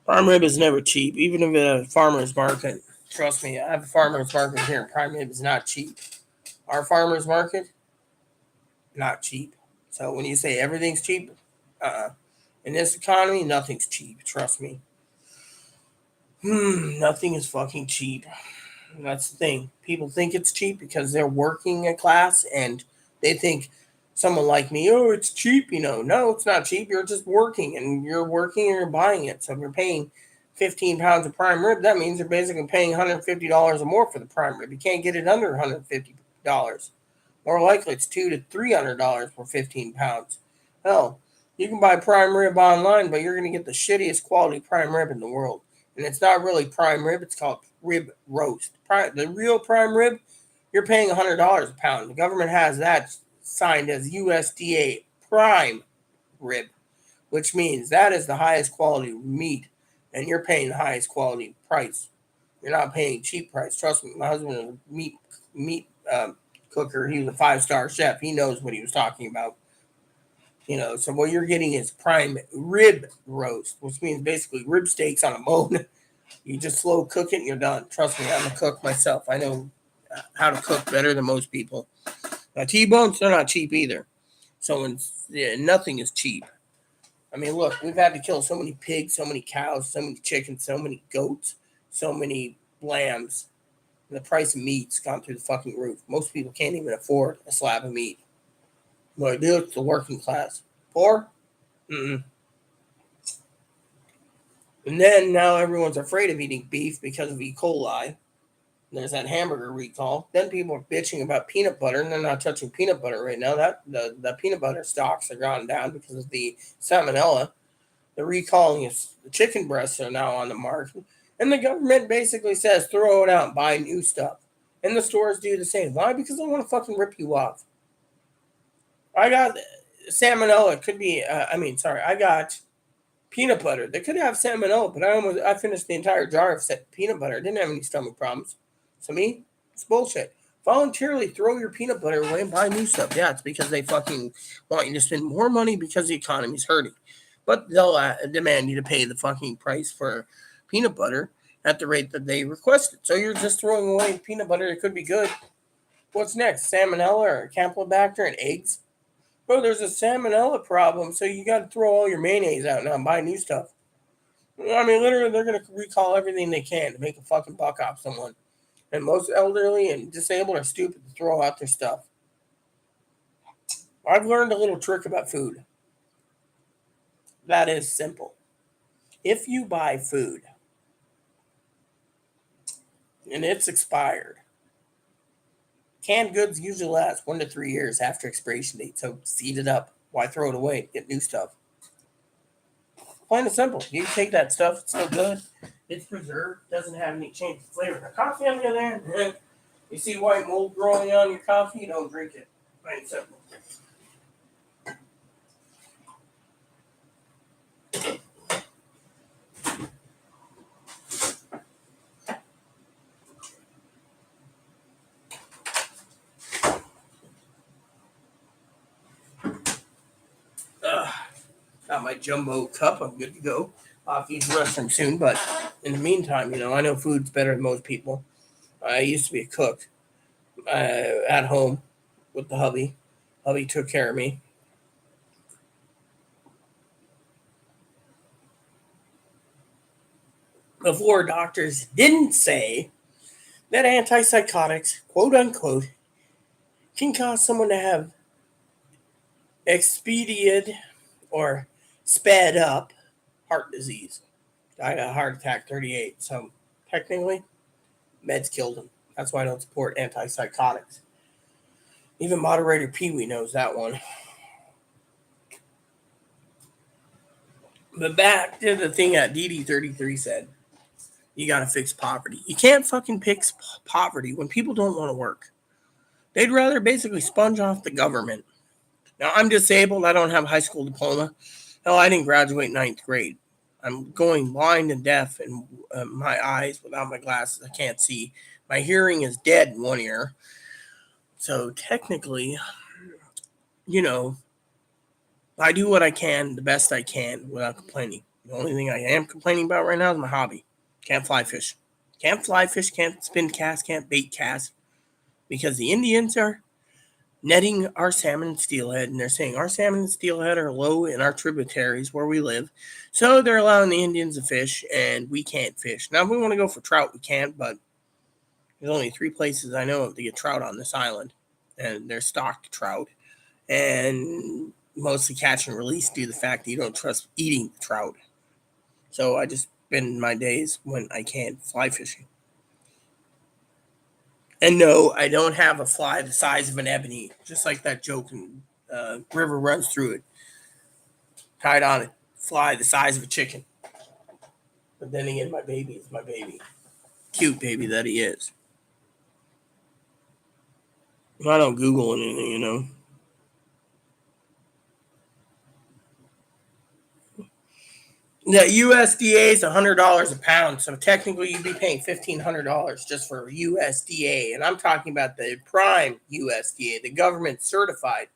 Prime rib is never cheap, even if it's a farmer's market. Trust me, I have a farmer's market here, and prime rib is not cheap. Our farmer's market, not cheap. So when you say everything's cheap, in this economy, nothing's cheap. Trust me. Nothing is fucking cheap. That's the thing. People think it's cheap because they're working a class and they think someone like me, oh, it's cheap. No, it's not cheap. You're just working and you're buying it. So if you're paying 15 pounds of prime rib, that means you're basically paying $150 or more for the prime rib. You can't get it under $150. More likely, it's $200 to $300 for 15 pounds. Hell, you can buy prime rib online, but you're going to get the shittiest quality prime rib in the world. And it's not really prime rib, it's called rib roast. The real prime rib, you're paying $100 a pound. The government has that signed as USDA prime rib, which means that is the highest quality meat, and you're paying the highest quality price. You're not paying cheap price. Trust me, my husband is a meat cooker. He was a 5-star chef. He knows what he was talking about. So what you're getting is prime rib roast, which means basically rib steaks on a bone. You just slow cook it and you're done. Trust me, I'm a cook myself. I know how to cook better than most people. Now, T-bones, they're not cheap either. So nothing is cheap. I mean, look, we've had to kill so many pigs, so many cows, so many chickens, so many goats, so many lambs. And the price of meat's gone through the fucking roof. Most people can't even afford a slab of meat. What I do, it's the working class. Poor? Mm-mm. And then now everyone's afraid of eating beef because of E. coli. There's that hamburger recall. Then people are bitching about peanut butter, and they're not touching peanut butter right now. That the peanut butter stocks are gone down because of the salmonella. The recalling is the chicken breasts are now on the market, and the government basically says throw it out, buy new stuff, and the stores do the same. Why? Because they want to fucking rip you off. I got salmonella. Could be. I got peanut butter. They could have salmonella, but I finished the entire jar of peanut butter. I didn't have any stomach problems. So me, it's bullshit. Voluntarily throw your peanut butter away and buy new stuff. Yeah, it's because they fucking want you to spend more money because the economy's hurting. But they'll demand you to pay the fucking price for peanut butter at the rate that they requested. So you're just throwing away peanut butter. It could be good. What's next? Salmonella or Campylobacter and eggs? Bro, there's a salmonella problem, so you got to throw all your mayonnaise out now and buy new stuff. I mean, literally, they're going to recall everything they can to make a fucking buck off someone. And most elderly and disabled are stupid to throw out their stuff. I've learned a little trick about food. That is simple. If you buy food and it's expired. Canned goods usually last 1 to 3 years after expiration date, so seed it up. Why throw it away? Get new stuff. Plain and simple. You take that stuff, it's still good. It's preserved, doesn't have any change of flavor. The coffee on the other hand, you see white mold growing on your coffee, you don't drink it. Plain and simple. Got my jumbo cup. I'm good to go. I'll have to use the restroom soon, but in the meantime, I know food's better than most people. I used to be a cook at home with the hubby. Hubby took care of me. Before doctors didn't say that antipsychotics, quote unquote, can cause someone to have expedited or sped up heart disease. Died of a heart attack, 38. So technically, meds killed him. That's why I don't support antipsychotics. Even moderator Pee Wee knows that one. But back to the thing that DD33 said. You got to fix poverty. You can't fucking fix poverty when people don't want to work. They'd rather basically sponge off the government. Now, I'm disabled. I don't have a high school diploma. Hell, I didn't graduate ninth grade. I'm going blind and deaf in my eyes without my glasses. I can't see. My hearing is dead in one ear. So technically, I do what I can, the best I can, without complaining. The only thing I am complaining about right now is my hobby. Can't fly fish. Can't fly fish, can't spin cast, can't bait cast. Because the Indians are netting our salmon and steelhead, and they're saying our salmon and steelhead are low in our tributaries where we live. So they're allowing the Indians to fish, and we can't fish. Now, if we want to go for trout, we can't, but there's only 3 places I know of to get trout on this island, and they're stocked trout. And mostly catch and release due to the fact that you don't trust eating the trout. So I just spend my days when I can fly fishing. And no, I don't have a fly the size of an ebony, just like that joke in River Runs Through It. Tied on a fly the size of a chicken. But then again, my baby is my baby. Cute baby that he is. I don't Google anything, The USDA is $100 a pound, so technically you'd be paying $1,500 just for USDA, and I'm talking about the prime USDA, the government certified.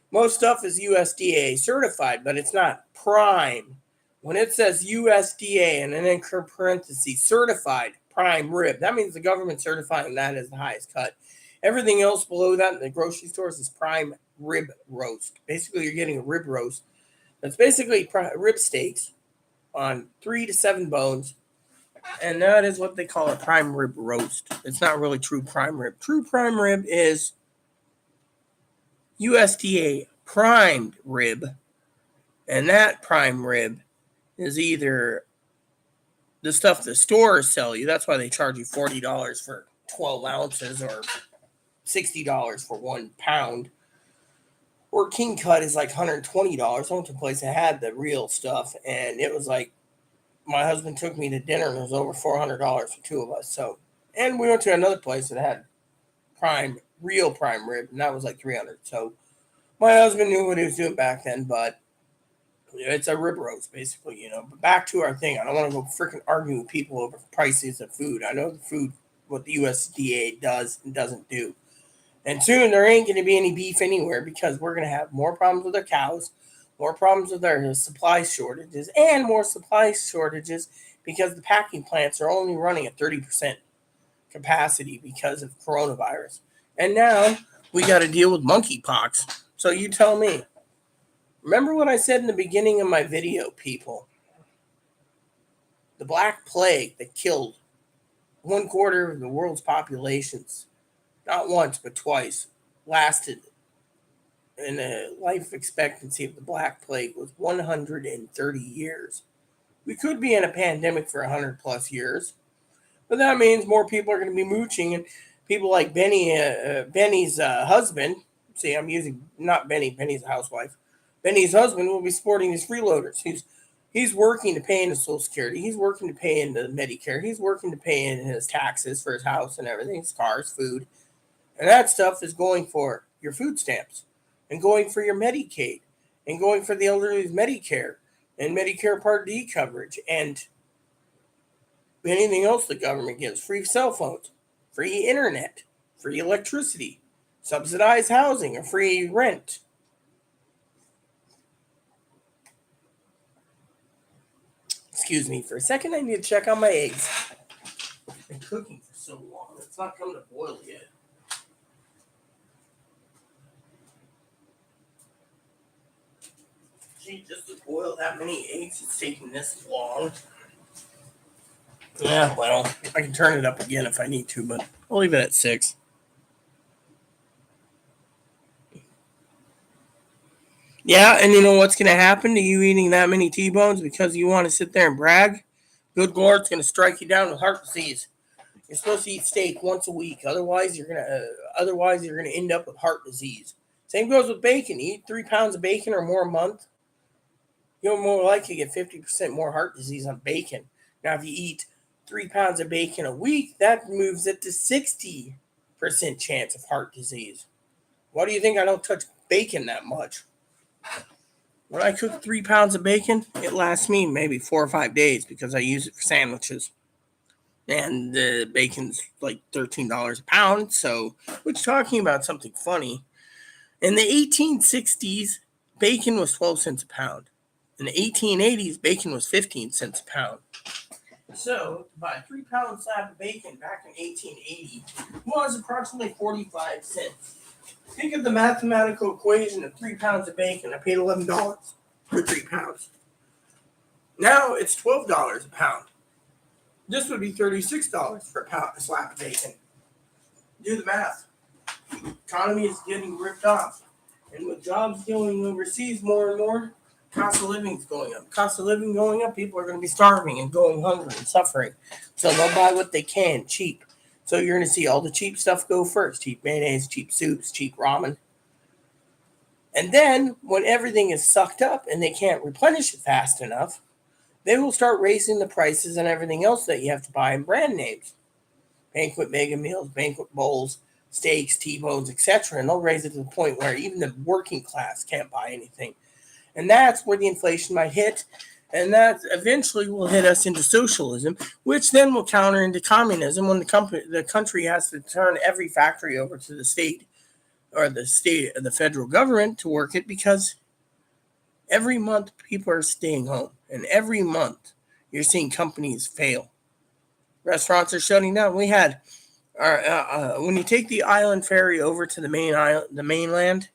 Most stuff is USDA certified, but it's not prime. When it says USDA and then in parentheses certified prime rib, that means the government certifying that as the highest cut. Everything else below that in the grocery stores is prime rib roast. Basically, you're getting a rib roast. That's basically rib steaks on 3 to 7 bones, and that is what they call a prime rib roast. It's not really true prime rib. True prime rib is USDA primed rib, and that prime rib is either the stuff the stores sell you. That's why they charge you $40 for 12 ounces or $60 for 1 pound. Or King Cut is like $120. I went to a place that had the real stuff, and it was like, my husband took me to dinner, and it was over $400 for 2 of us. So, and we went to another place that had real prime rib, and that was like $300. So, my husband knew what he was doing back then, but it's a rib roast, basically, But back to our thing. I don't want to go freaking argue with people over prices of food. I know the food, what the USDA does and doesn't do. And soon there ain't going to be any beef anywhere because we're going to have more problems with our cows, more problems with our supply shortages, and more supply shortages because the packing plants are only running at 30% capacity because of coronavirus. And now we got to deal with monkeypox. So you tell me. Remember what I said in the beginning of my video, people? The Black Plague that killed 1/4 of the world's populations, not once but twice, lasted, and the life expectancy of the Black Plague was 130 years. We could be in a pandemic for 100 plus years, But that means more people are going to be mooching, and people like Benny's husband. See, I'm using not Benny. Benny's a housewife. Benny's husband will be supporting these freeloaders. He's working to pay into Social Security. He's working to pay into Medicare. He's working to pay in his taxes for his house and everything, his cars, food, and that stuff is going for your food stamps, and going for your Medicaid, and going for the elderly's Medicare and Medicare Part D coverage, and anything else the government gives, free cell phones, free internet, free electricity, subsidized housing, or free rent. Excuse me for a second, I need to check on my eggs. It's been cooking for so long, it's not coming to boil yet. Gee, just to boil that many eggs, it's taking this long. Yeah, well, I can turn it up again if I need to, but I'll leave it at 6. Yeah, and you know what's going to happen to you eating that many T-bones because you want to sit there and brag? Good Lord's going to strike you down with heart disease. You're supposed to eat steak once a week, otherwise you're gonna end up with heart disease. Same goes with bacon. You eat 3 pounds of bacon or more a month, you're more likely to get 50% more heart disease on bacon. Now, if you eat 3 pounds of bacon a week, that moves it to 60% chance of heart disease. Why do you think I don't touch bacon that much? When I cook 3 pounds of bacon, it lasts me maybe 4 or 5 days because I use it for sandwiches. And the bacon's like $13 a pound. So, we're talking about something funny. In the 1860s, bacon was 12 cents a pound. In the 1880s, bacon was 15 cents a pound. So, to buy a 3-pound slab of bacon back in 1880 was approximately 45 cents. Think of the mathematical equation of 3 pounds of bacon. I paid $11 for 3 pounds. Now it's $12 a pound. This would be $36 for a slab of bacon. Do the math. Economy is getting ripped off. And with jobs going overseas more and more, cost of living is going up. Cost of living going up, people are going to be starving and going hungry and suffering. So they'll buy what they can cheap. So you're going to see all the cheap stuff go first. Cheap mayonnaise, cheap soups, cheap ramen. And then when everything is sucked up and they can't replenish it fast enough, they will start raising the prices and everything else that you have to buy in brand names. Banquet mega meals, banquet bowls, steaks, T-bones, etc. And they'll raise it to the point where even the working class can't buy anything. And that's where the inflation might hit. And that eventually will hit us into socialism, which then will counter into communism when the country has to turn every factory over to the state or the federal government to work it, because every month people are staying home. And every month you're seeing companies fail. Restaurants are shutting down. We had when you take the island ferry over to the mainland,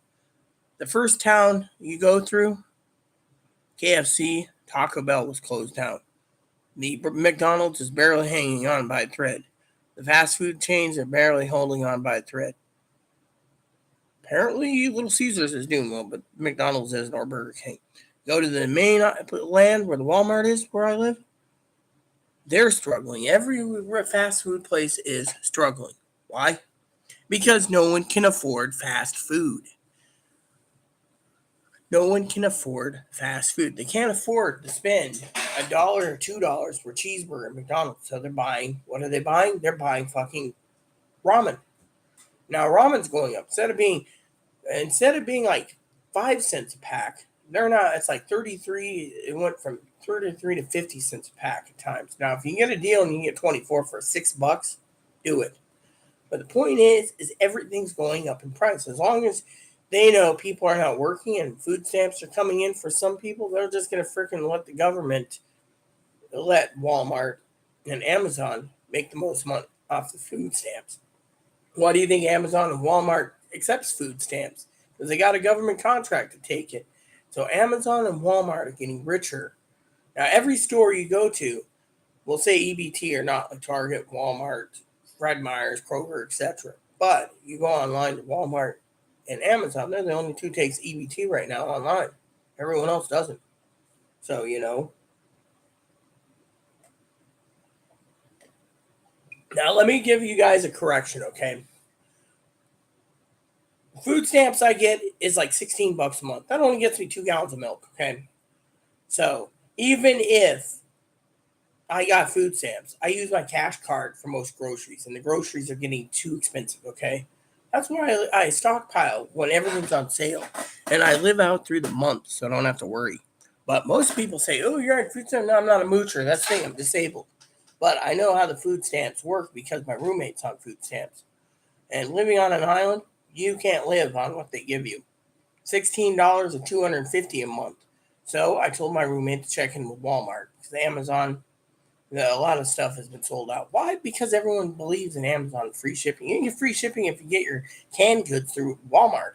the first town you go through, KFC, Taco Bell was closed down. The McDonald's is barely hanging on by a thread. The fast food chains are barely holding on by a thread. Apparently, Little Caesars is doing well, but McDonald's isn't, or Burger King. Go to the main land where the Walmart is, where I live. They're struggling. Every fast food place is struggling. Why? Because no one can afford fast food. No one can afford fast food. They can't afford to spend $1 or $2 for a cheeseburger at McDonald's. So they're buying, what are they buying? They're buying fucking ramen. Now ramen's going up. Instead of being like 5 cents a pack, they're not, it's like 33, it went from 33 to 50 cents a pack at times. Now if you get a deal and you can get 24 for $6, do it. But the point is everything's going up in price. As long as they know people are not working and food stamps are coming in for some people, they're just going to freaking let Walmart and Amazon make the most money off the food stamps. Why do you think Amazon and Walmart accepts food stamps? Because they got a government contract to take it. So Amazon and Walmart are getting richer. Now, every store you go to will say EBT or not, like Target, Walmart, Fred Meyer's, Kroger, etc. But you go online to Walmart and Amazon, they're the only two takes EBT right now online. Everyone else doesn't. So, Now, let me give you guys a correction, okay? Food stamps I get is like $16 a month. That only gets me 2 gallons of milk, okay? So, even if I got food stamps, I use my cash card for most groceries, and the groceries are getting too expensive, okay? That's why I stockpile when everything's on sale, and I live out through the month, so I don't have to worry. But most people say, "Oh, you're on food stamps." No, I'm not a moocher. That's the thing. I'm disabled. But I know how the food stamps work because my roommate's on food stamps. And living on an island, you can't live on what they give you. $16 and $250 a month. So I told my roommate to check in with Walmart because Amazon, a lot of stuff has been sold out. Why? Because everyone believes in Amazon free shipping. You can get free shipping if you get your canned goods through Walmart.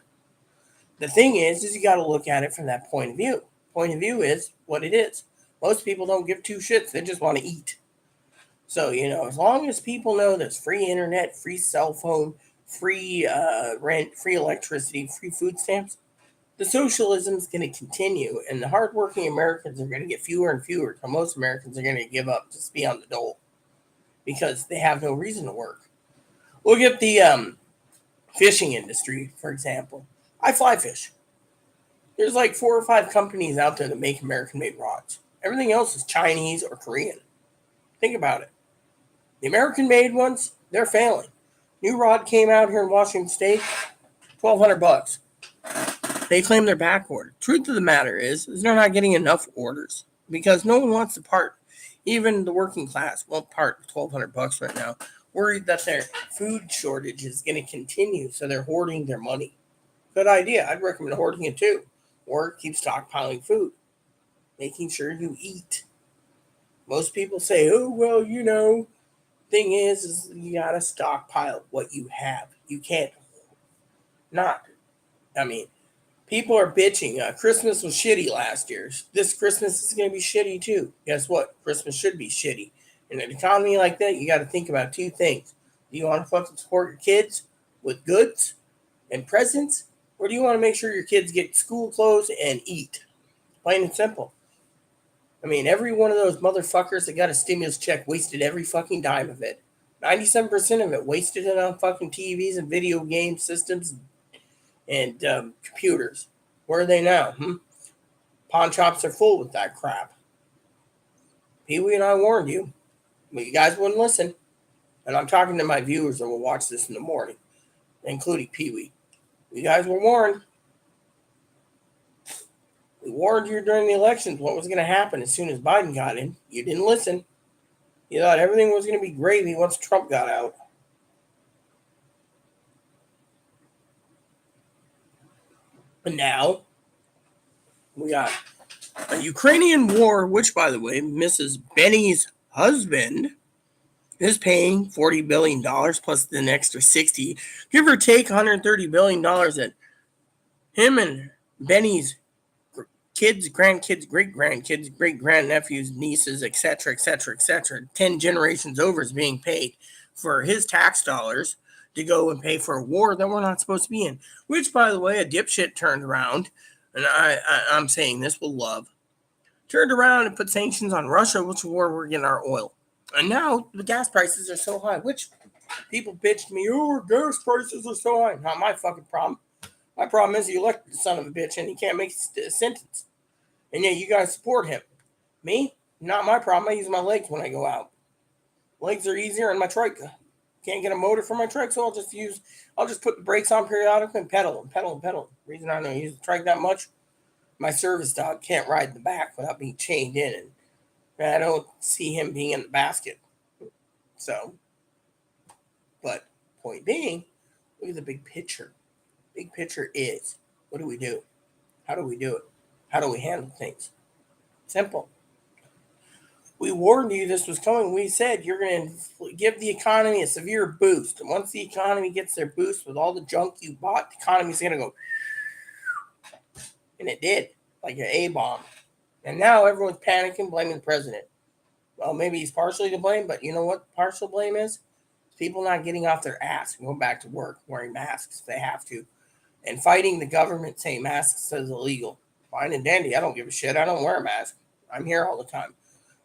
The thing is you got to look at it from that point of view. Point of view is what it is. Most people don't give two shits. They just want to eat. So, as long as people know there's free internet, free cell phone, free rent, free electricity, free food stamps, the socialism is going to continue, and the hardworking Americans are going to get fewer and fewer. So most Americans are going to give up, just be on the dole, because they have no reason to work. Look at the fishing industry, for example. I fly fish. There's like 4 or 5 companies out there that make American-made rods. Everything else is Chinese or Korean. Think about it. The American-made ones, they're failing. New rod came out here in Washington State, $1,200. They claim they're back ordered. Truth of the matter is they're not getting enough orders because no one wants to part. Even the working class won't part $1,200 right now, worried that their food shortage is going to continue, so they're hoarding their money. Good idea. I'd recommend hoarding it too, or keep stockpiling food, making sure you eat. Most people say, "Oh well, thing is you gotta stockpile what you have. You can't not. I mean, people are bitching. Christmas was shitty last year. This Christmas is going to be shitty too. Guess what? Christmas should be shitty. In an economy like that, you got to think about 2 things. Do you want to fucking support your kids with goods and presents? Or do you want to make sure your kids get school clothes and eat? Plain and simple. I mean, every one of those motherfuckers that got a stimulus check wasted every fucking dime of it. 97% of it wasted it on fucking TVs and video game systems and computers. Where are they now? Pawn shops are full with that crap. Pee Wee and I warned you, but you guys wouldn't listen. And I'm talking to my viewers that will watch this in the morning, including Pee Wee. You guys were warned. We warned you during the elections what was going to happen as soon as Biden got in. You didn't listen. You thought everything was going to be gravy once Trump got out. And now we got a Ukrainian war, which, by the way, Mrs. Benny's husband is paying $40 billion plus an extra 60, give or take $130 billion that him and Benny's kids, grandkids, great grandkids, great grandnephews, nieces, etc., etc., etc., 10 generations over is being paid for his tax dollars to go and pay for a war that we're not supposed to be in. Which, by the way, a dipshit turned around, and I'm saying this with love, turned around and put sanctions on Russia, which is where we're getting our oil. And now the gas prices are so high, which people bitched me, "Oh, gas prices are so high." Not my fucking problem. My problem is you elected the son of a bitch and he can't make a sentence. And yet you guys support him. Me? Not my problem. I use my legs when I go out. Legs are easier on my trike. Can't get a motor for my trike, so I'll just put the brakes on periodically and pedal and pedal and pedal. The reason I don't use the trike that much, my service dog can't ride in the back without being chained in, and I don't see him being in the basket. So, but point being, look at the big picture. Big picture is, what do we do? How do we do it? How do we handle things? Simple. We warned you this was coming. We said you're going to give the economy a severe boost. And once the economy gets their boost with all the junk you bought, the economy's going to go. And it did, like an A-bomb. And now everyone's panicking, blaming the president. Well, maybe he's partially to blame, but you know what partial blame is? People not getting off their ass and going back to work, wearing masks if they have to, and fighting the government saying masks is illegal. Fine and dandy. I don't give a shit. I don't wear a mask. I'm here all the time.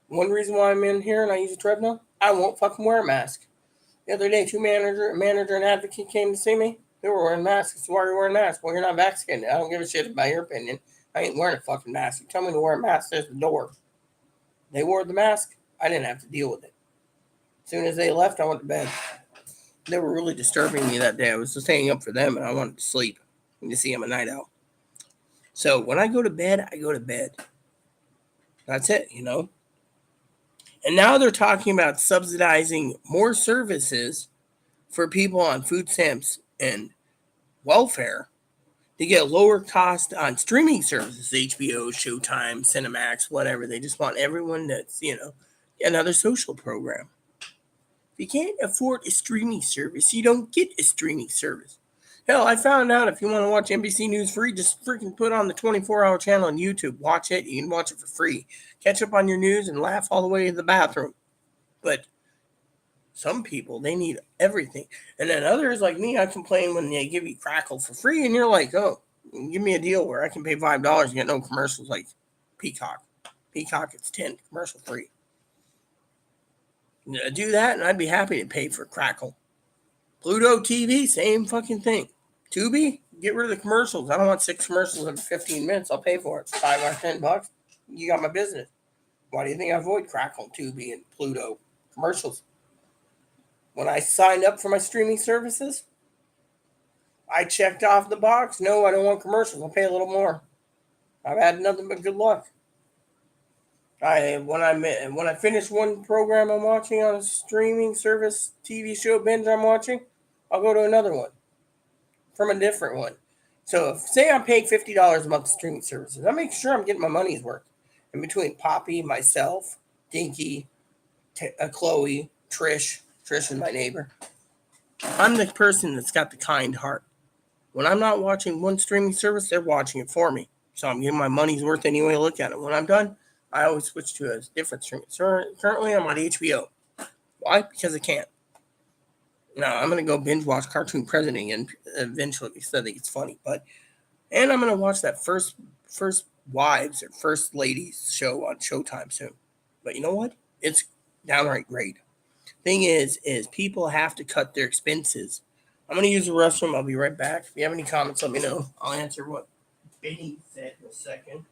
One reason why I'm in here and I use a treadmill, I won't fucking wear a mask. The other day, manager and advocate came to see me. They were wearing masks. So why are you wearing masks? Well, you're not vaccinated. I don't give a shit about your opinion. I ain't wearing a fucking mask. You tell me to wear a mask, there's the door. They wore the mask. I didn't have to deal with it. As soon as they left, I went to bed. They were really disturbing me that day. I was just staying up for them, and I wanted to sleep. You see, I'm a night owl. So when I go to bed, I go to bed. That's it, you know. And now they're talking about subsidizing more services for people on food stamps and welfare to get lower cost on streaming services, HBO, Showtime, Cinemax, whatever. They just want everyone that's, another social program. If you can't afford a streaming service, you don't get a streaming service. Hell, I found out if you want to watch NBC News free, just freaking put on the 24-hour channel on YouTube. Watch it. You can watch it for free. Catch up on your news and laugh all the way to the bathroom. But some people, they need everything. And then others like me, I complain when they give you Crackle for free. And you're like, oh, give me a deal where I can pay $5 and get no commercials like Peacock. Peacock, it's 10 commercial free. Do that and I'd be happy to pay for Crackle. Pluto TV, same fucking thing. Tubi, get rid of the commercials. I don't want 6 commercials every 15 minutes. I'll pay for it. $5 or $10. You got my business. Why do you think I avoid Crackle, Tubi, and Pluto commercials? When I signed up for my streaming services, I checked off the box. No, I don't want commercials. I'll pay a little more. I've had nothing but good luck. When I finish one program I'm watching on a streaming service, TV show binge I'm watching, I'll go to another one from a different one. So say I'm paying $50 a month to streaming services, I make sure I'm getting my money's worth. In between Poppy, myself, Dinky, Chloe, Trish is my neighbor. I'm the person that's got the kind heart. When I'm not watching one streaming service, they're watching it for me. So I'm getting my money's worth any way I look at it. When I'm done, I always switch to a different streaming. So currently, I'm on HBO. Why? Because I can't. Now, I'm going to go binge watch Cartoon President and eventually because I think it's funny. And I'm going to watch that first Wives or First Ladies show on Showtime soon. But you know what? It's downright great. Thing is people have to cut their expenses. I'm going to use the restroom. I'll be right back. If you have any comments, let me know. I'll answer what Benny said in a second.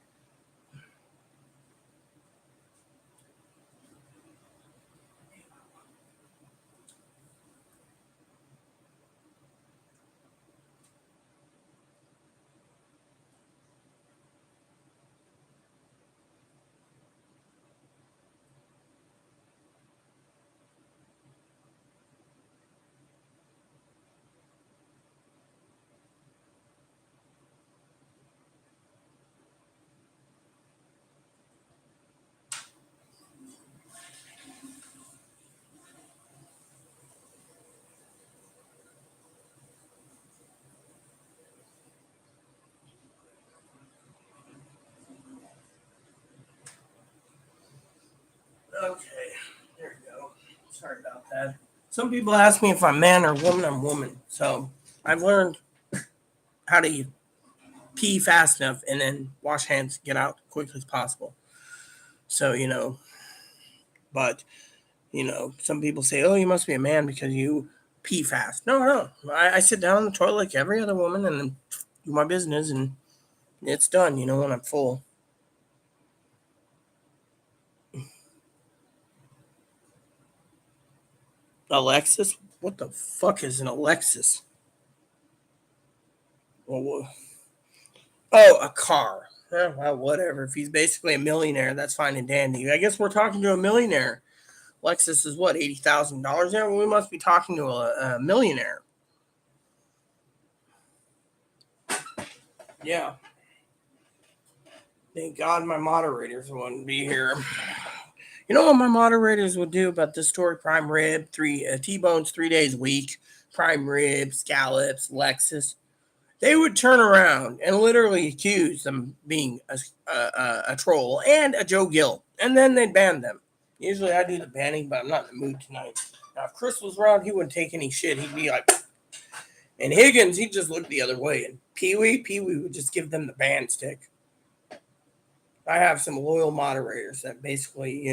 Okay, there we go. Sorry about that. Some people ask me if I'm man or woman. I'm woman. So I've learned how to pee fast enough and then wash hands, get out quickly as possible. So, but, some people say, oh, you must be a man because you pee fast. No. I sit down on the toilet like every other woman and then do my business and it's done, when I'm full. Alexis? What the fuck is an Alexis? Oh, a car. Well, whatever. If he's basically a millionaire, that's fine and dandy. I guess we're talking to a millionaire. Lexus is what, $80,000? Yeah, well, we must be talking to a millionaire. Yeah. Thank God my moderators wouldn't be here. You know what my moderators would do about this story? Prime rib, T-bones 3 days a week, prime rib, scallops, Lexus. They would turn around and literally accuse them being a troll and a Joe Gill, and then they'd ban them. Usually I do the banning, but I'm not in the mood tonight. Now, if Chris was around, he wouldn't take any shit. He'd be like, and Higgins, he'd just look the other way. And Pee-wee would just give them the ban stick. I have some loyal moderators that basically,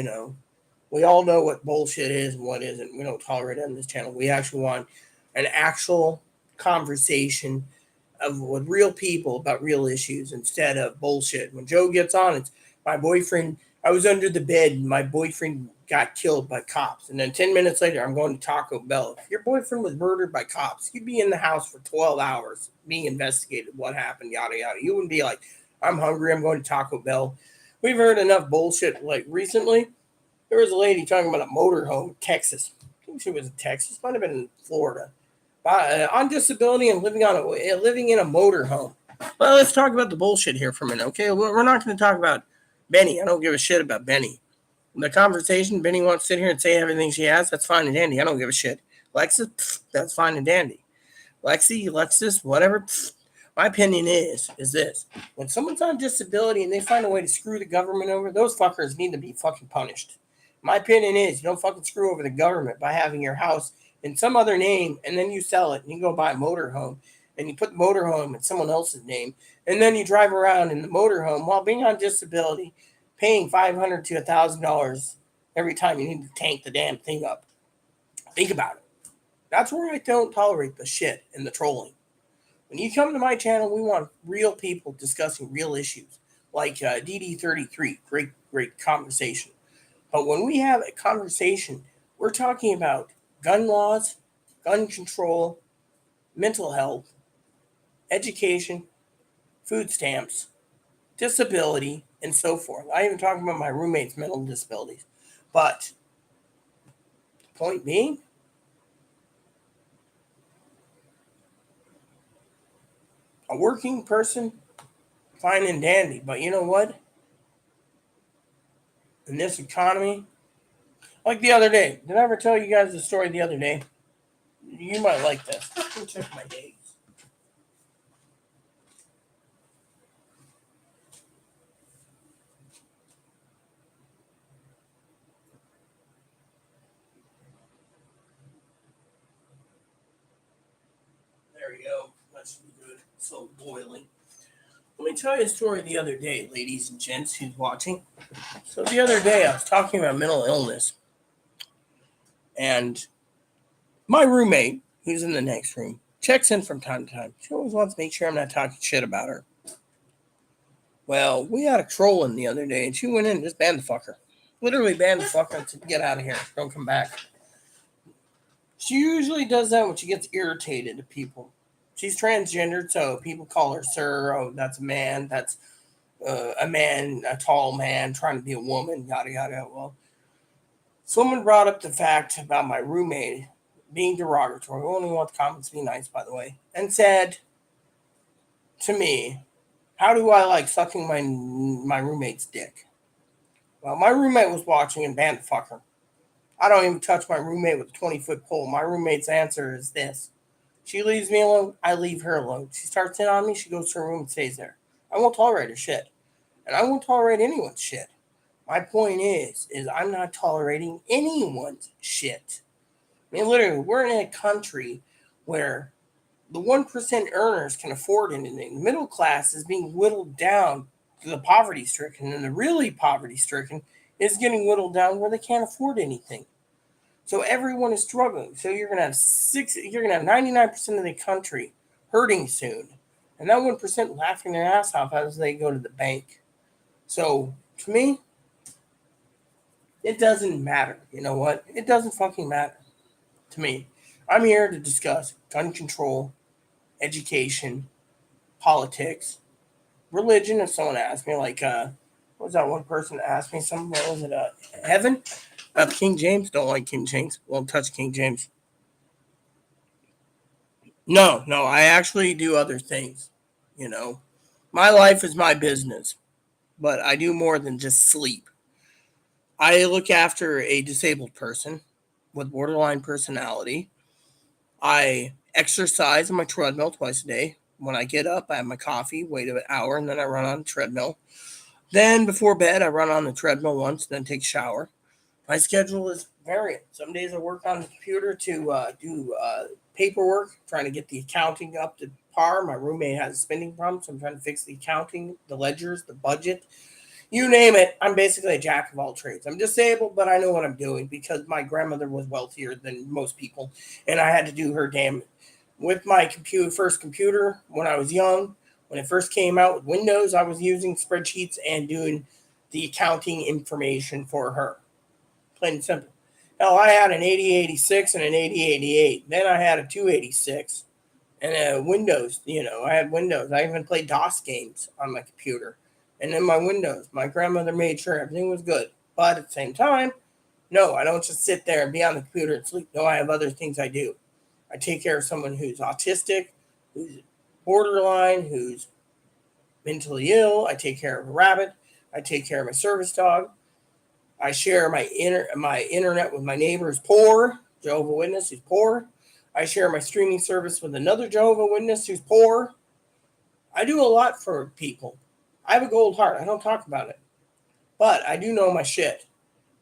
We all know what bullshit is and what isn't. We don't tolerate it on this channel. We actually want an actual conversation with real people about real issues instead of bullshit. When Joe gets on, it's my boyfriend. I was under the bed and my boyfriend got killed by cops. And then 10 minutes later, I'm going to Taco Bell. If your boyfriend was murdered by cops, you'd be in the house for 12 hours being investigated. What happened, yada, yada. You wouldn't be like, I'm hungry. I'm going to Taco Bell. We've heard enough bullshit. Like recently, there was a lady talking about a motorhome in Texas. I think she was in Texas. Might have been in Florida. On disability and living in a motorhome. Well, let's talk about the bullshit here for a minute, okay? We're not going to talk about Benny. I don't give a shit about Benny. The conversation, Benny wants to sit here and say everything she has. That's fine and dandy. I don't give a shit. Lexus, that's fine and dandy. Lexus, whatever. My opinion is this. When someone's on disability and they find a way to screw the government over, those fuckers need to be fucking punished. My opinion is you don't fucking screw over the government by having your house in some other name, and then you sell it, and you go buy a motorhome, and you put the motorhome in someone else's name, and then you drive around in the motorhome while being on disability, paying $500 to $1,000 every time you need to tank the damn thing up. Think about it. That's where I don't tolerate the shit and the trolling. When you come to my channel, we want real people discussing real issues, like DD33, great conversation. But when we have a conversation, we're talking about gun laws, gun control, mental health, education, food stamps, disability, and so forth. I even talk about my roommate's mental disabilities. But the point being, a working person, fine and dandy. But you know what? In this economy, like the other day, did I ever tell you guys the story the other day? You might like this. Let me check my dates. There we go. That should be good. It's so boiling. Let me tell you a story the other day, ladies and gents who's watching. So the other day, I was talking about mental illness. And my roommate, who's in the next room, checks in from time to time. She always wants to make sure I'm not talking shit about her. Well, we had a trolling the other day, and she went in and just banned the fucker. Literally banned the fucker and said, get out of here. Don't come back. She usually does that when she gets irritated at people. She's transgendered, so people call her sir. Oh, that's a man. That's a man, a tall man trying to be a woman, yada, yada. Well, someone brought up the fact about my roommate being derogatory. I only want the comments to be nice, by the way. And said to me, how do I like sucking my roommate's dick? Well, my roommate was watching and banned the fucker. I don't even touch my roommate with a 20-foot pole. My roommate's answer is this. She leaves me alone, I leave her alone. She starts in on me, she goes to her room and stays there. I won't tolerate her shit. And I won't tolerate anyone's shit. My point is I'm not tolerating anyone's shit. I mean, literally, we're in a country where the 1% earners can afford anything. The middle class is being whittled down to the poverty stricken, and the really poverty stricken is getting whittled down where they can't afford anything. So everyone is struggling. So you're gonna have 99% of the country hurting soon, and that 1% laughing their ass off as they go to the bank. So to me, it doesn't matter. You know what? It doesn't fucking matter to me. I'm here to discuss gun control, education, politics, religion. If someone asks me, like, what was that one person that asked me something? What was it? Heaven? King James? Don't like King James. Won't touch King James. No, I actually do other things. You know, my life is my business, but I do more than just sleep. I look after a disabled person with borderline personality. I exercise on my treadmill twice a day. When I get up, I have my coffee, wait an hour, and then I run on the treadmill. Then before bed, I run on the treadmill once, then take a shower. My schedule is variant. Some days I work on the computer to do paperwork, trying to get the accounting up to par. My roommate has a spending problem, so I'm trying to fix the accounting, the ledgers, the budget. You name it, I'm basically a jack of all trades. I'm disabled, but I know what I'm doing because my grandmother was wealthier than most people, and I had to do her damn with my first computer when I was young. When it first came out with Windows, I was using spreadsheets and doing the accounting information for her. Plain and simple. Hell, I had an 8086 and an 8088. Then I had a 286 and a Windows. I had Windows. I even played DOS games on my computer. And then my Windows. My grandmother made sure everything was good. But at the same time, no, I don't just sit there and be on the computer and sleep. No, I have other things I do. I take care of someone who's autistic, who's borderline, who's mentally ill. I take care of a rabbit. I take care of my service dog. I share my internet with my neighbor who's poor, Jehovah's Witness who's poor. I share my streaming service with another Jehovah's Witness who's poor. I do a lot for people. I have a gold heart. I don't talk about it. But I do know my shit.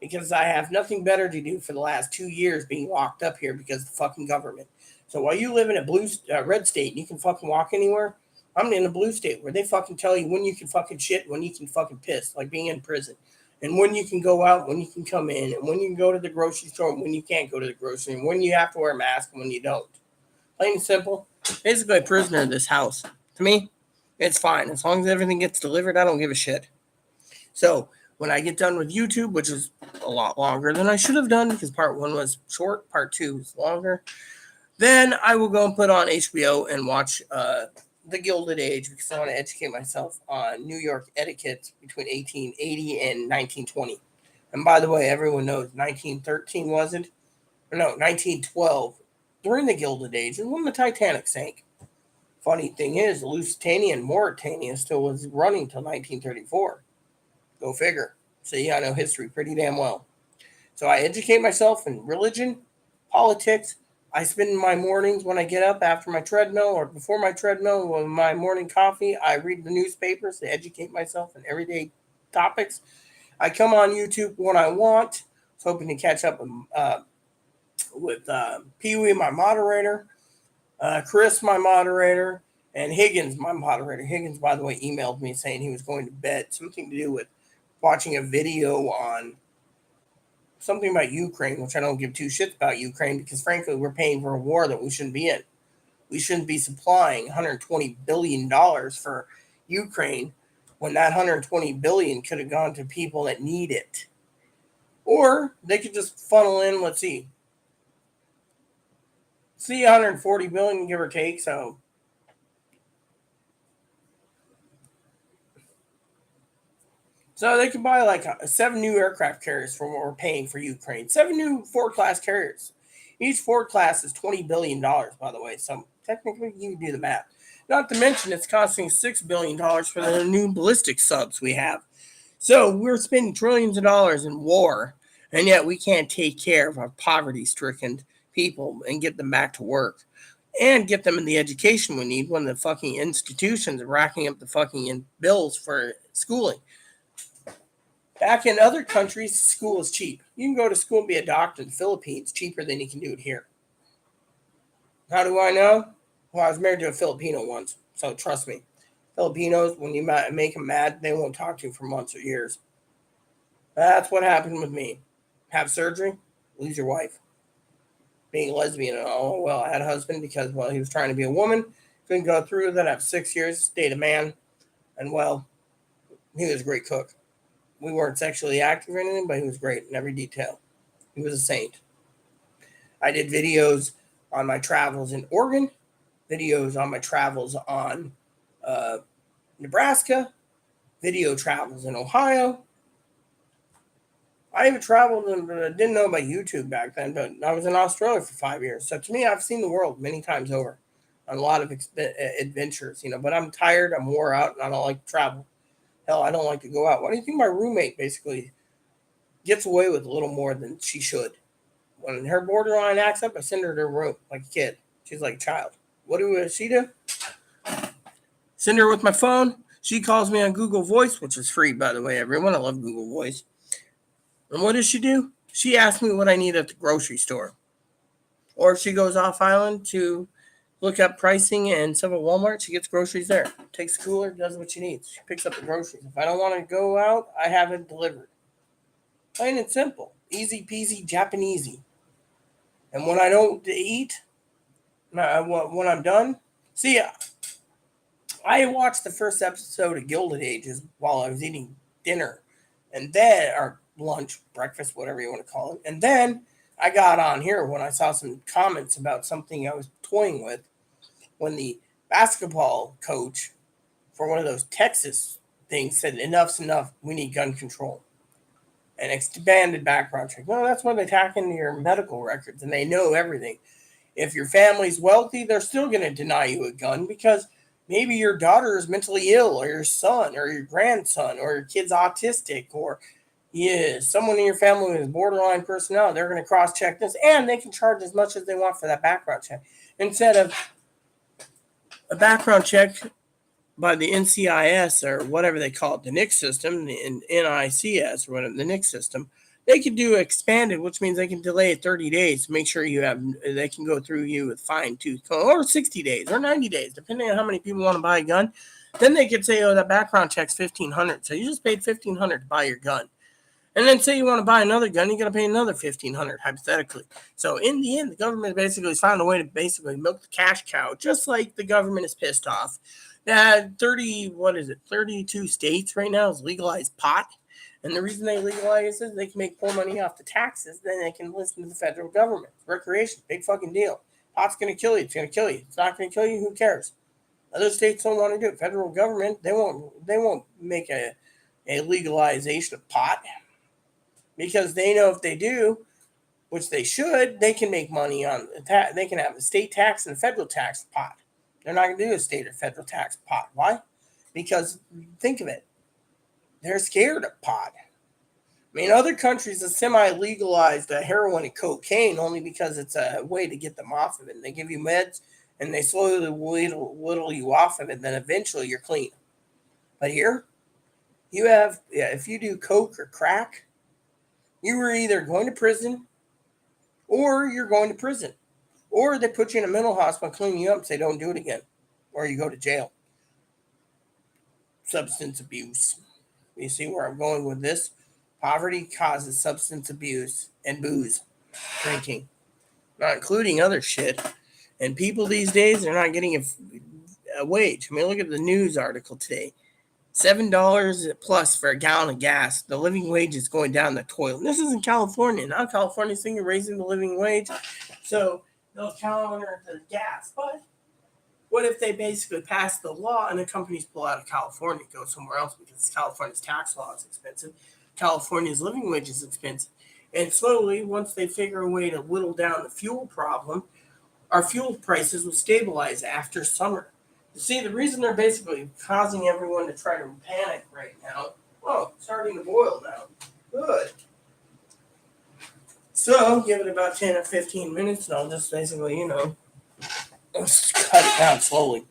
Because I have nothing better to do for the last 2 years being locked up here because of the fucking government. So while you live in a red state and you can fucking walk anywhere, I'm in a blue state where they fucking tell you when you can fucking shit, when you can fucking piss, like being in prison. And when you can go out, when you can come in, and when you can go to the grocery store, and when you can't go to the grocery, and when you have to wear a mask, and when you don't. Plain and simple. Basically a prisoner in this house. To me, it's fine. As long as everything gets delivered, I don't give a shit. So when I get done with YouTube, which is a lot longer than I should have done because part 1 was short, part 2 is longer, then I will go and put on HBO and watch The Gilded Age because I want to educate myself on New York etiquette between 1880 and 1920. And by the way, everyone knows 1913 wasn't, or no, 1912 during the Gilded Age and when the Titanic sank. Funny thing is, the Lusitania and Mauritania still was running till 1934. Go figure. See, I know history pretty damn well. So I educate myself in religion, politics. I spend my mornings when I get up after my treadmill or before my treadmill with my morning coffee. I read the newspapers to educate myself in everyday topics. I come on YouTube when I want. I was hoping to catch up with Pee Wee, my moderator, Chris, my moderator, and Higgins, my moderator. Higgins, by the way, emailed me saying he was going to bed. Something to do with watching a video on something about Ukraine, which I don't give two shits about Ukraine because, frankly, we're paying for a war that we shouldn't be in. We shouldn't be supplying $120 billion for Ukraine when that $120 billion could have gone to people that need it. Or they could just funnel in, let's see, $140 billion, give or take, so they could buy like 7 new aircraft carriers for what we're paying for Ukraine. 7 new Ford class carriers. Each Ford class is $20 billion, by the way. So technically, you can do the math. Not to mention, it's costing $6 billion for the new ballistic subs we have. So we're spending trillions of dollars in war, and yet we can't take care of our poverty-stricken people and get them back to work and get them in the education we need when the fucking institutions are racking up the fucking bills for schooling. Back in other countries, school is cheap. You can go to school and be a doctor in the Philippines cheaper than you can do it here. How do I know? Well, I was married to a Filipino once, so trust me. Filipinos, when you make them mad, they won't talk to you for months or years. That's what happened with me. Have surgery, lose your wife. Being a lesbian, oh, well, I had a husband because, well, he was trying to be a woman. Couldn't go through with it after 6 years, stayed a man. And, well, he was a great cook. We weren't sexually active or anything, but he was great in every detail. He was a saint. I did videos on my travels in Oregon, videos on my travels on Nebraska, video travels in Ohio. I even traveled and didn't know about YouTube back then, but I was in Australia for 5 years. So to me, I've seen the world many times over on a lot of adventures, but I'm tired, I'm wore out, and I don't like to travel. Hell, I don't like to go out. Why do you think my roommate basically gets away with a little more than she should? When her borderline acts up, I send her to her room like a kid. She's like a child. What does she do? Send her with my phone. She calls me on Google Voice, which is free, by the way, everyone. I love Google Voice. And what does she do? She asks me what I need at the grocery store. Or if she goes off island to look up pricing and stuff at Walmart. She gets groceries there. Takes the cooler, does what she needs. She picks up the groceries. If I don't want to go out, I have it delivered. Plain and simple. Easy peasy Japanesey. And when I don't eat, when I'm done, see, I watched the first episode of Gilded Ages while I was eating dinner, and then, or lunch, breakfast, whatever you want to call it. And then I got on here when I saw some comments about something I was toying with when the basketball coach for one of those Texas things said, enough's enough, we need gun control. And expanded background check. Well, that's when they hack into your medical records and they know everything. If your family's wealthy, they're still going to deny you a gun because maybe your daughter is mentally ill, or your son, or your grandson, or your kid's autistic, or someone in your family is borderline personality. They're going to cross-check this, and they can charge as much as they want for that background check. Instead of a background check by the NCIS or whatever they call it, the NICS system, the NICS or whatever, the NICS system, they can do expanded, which means they can delay it 30 days to make sure they can go through you with fine tooth comb, or 60 days or 90 days, depending on how many people want to buy a gun. Then they could say, oh, that background check's $1,500. So you just paid $1,500 to buy your gun. And then say you want to buy another gun, you got to pay another $1,500, hypothetically. So in the end, the government basically has found a way to basically milk the cash cow, just like the government is pissed off that 32 states right now has legalized pot. And the reason they legalize it is they can make more money off the taxes than they can listen to the federal government. Recreation, big fucking deal. Pot's going to kill you. It's going to kill you. It's not going to kill you. Who cares? Other states don't want to do it. Federal government, they won't make a legalization of pot because they know if they do, which they should, they can make money on they can have a state tax and a federal tax pot. They're not going to do a state or federal tax pot. Why? Because think of it. They're scared of pot. I mean, other countries have semi-legalized heroin and cocaine only because it's a way to get them off of it. And they give you meds, and they slowly whittle you off of it, and then eventually you're clean. But here, you have, if you do coke or crack, you were either going to prison, or you're going to prison. Or they put you in a mental hospital, clean you up, and say, don't do it again. Or you go to jail. Substance abuse. You see where I'm going with this? Poverty causes substance abuse and booze drinking, not including other shit. And people these days, they're not getting a wage. I mean, look at the news article today. $7 plus for a gallon of gas. The living wage is going down the toilet. And this is in California. Now California's thinking of raising the living wage. So they'll counter the gas. But what if they basically pass the law and the companies pull out of California, go somewhere else because California's tax law is expensive, California's living wage is expensive, and slowly, once they figure a way to whittle down the fuel problem, our fuel prices will stabilize after summer. You see, the reason they're basically causing everyone to try to panic right now, it's starting to boil now. Good. So, give it about 10 or 15 minutes, and I'll just basically, let's cut it down slowly.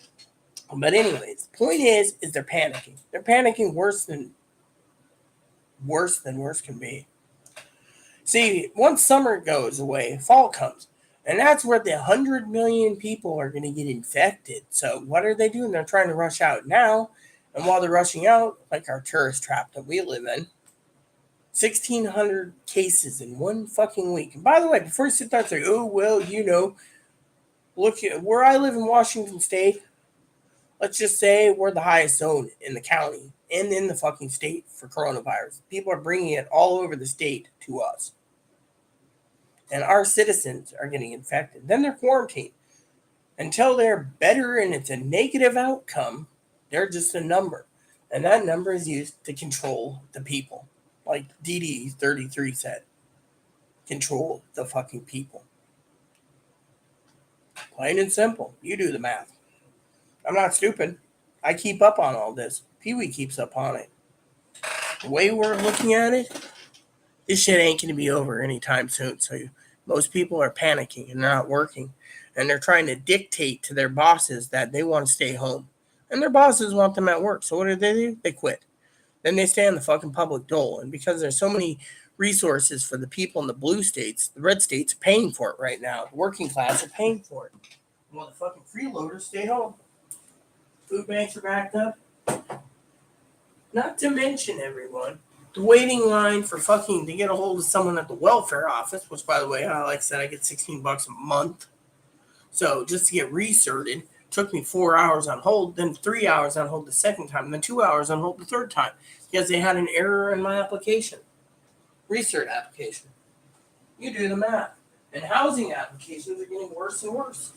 But anyways, the point is they're panicking. They're panicking worse than worse can be. See, once summer goes away, fall comes. And that's where the 100 million people are going to get infected. So what are they doing? They're trying to rush out now. And while they're rushing out, like our tourist trap that we live in, 1,600 cases in one fucking week. And by the way, before you sit there and say, look at where I live in Washington State, let's just say we're the highest zone in the county and in the fucking state for coronavirus. People are bringing it all over the state to us. And our citizens are getting infected. Then they're quarantined. Until they're better and it's a negative outcome, they're just a number. And that number is used to control the people. Like DD33 said. Control the fucking people. Plain and simple. You do the math. I'm not stupid. I keep up on all this. Pee-wee keeps up on it. The way we're looking at it, this shit ain't going to be over anytime soon. So most people are panicking and not working. And they're trying to dictate to their bosses that they want to stay home. And their bosses want them at work. So what do? They quit. Then they stay on the fucking public dole. And because there's so many resources for the people in the blue states, the red states are paying for it right now. The working class are paying for it. Well, the fucking freeloaders stay home. Food banks are backed up. Not to mention, everyone, the waiting line for fucking to get a hold of someone at the welfare office, which, by the way, like I said, I get $16 a month. So just to get recerted took me 4 hours on hold, then 3 hours on hold the second time, and then 2 hours on hold the third time because they had an error in my application, recert application. You do the math. And housing applications are getting worse and worse.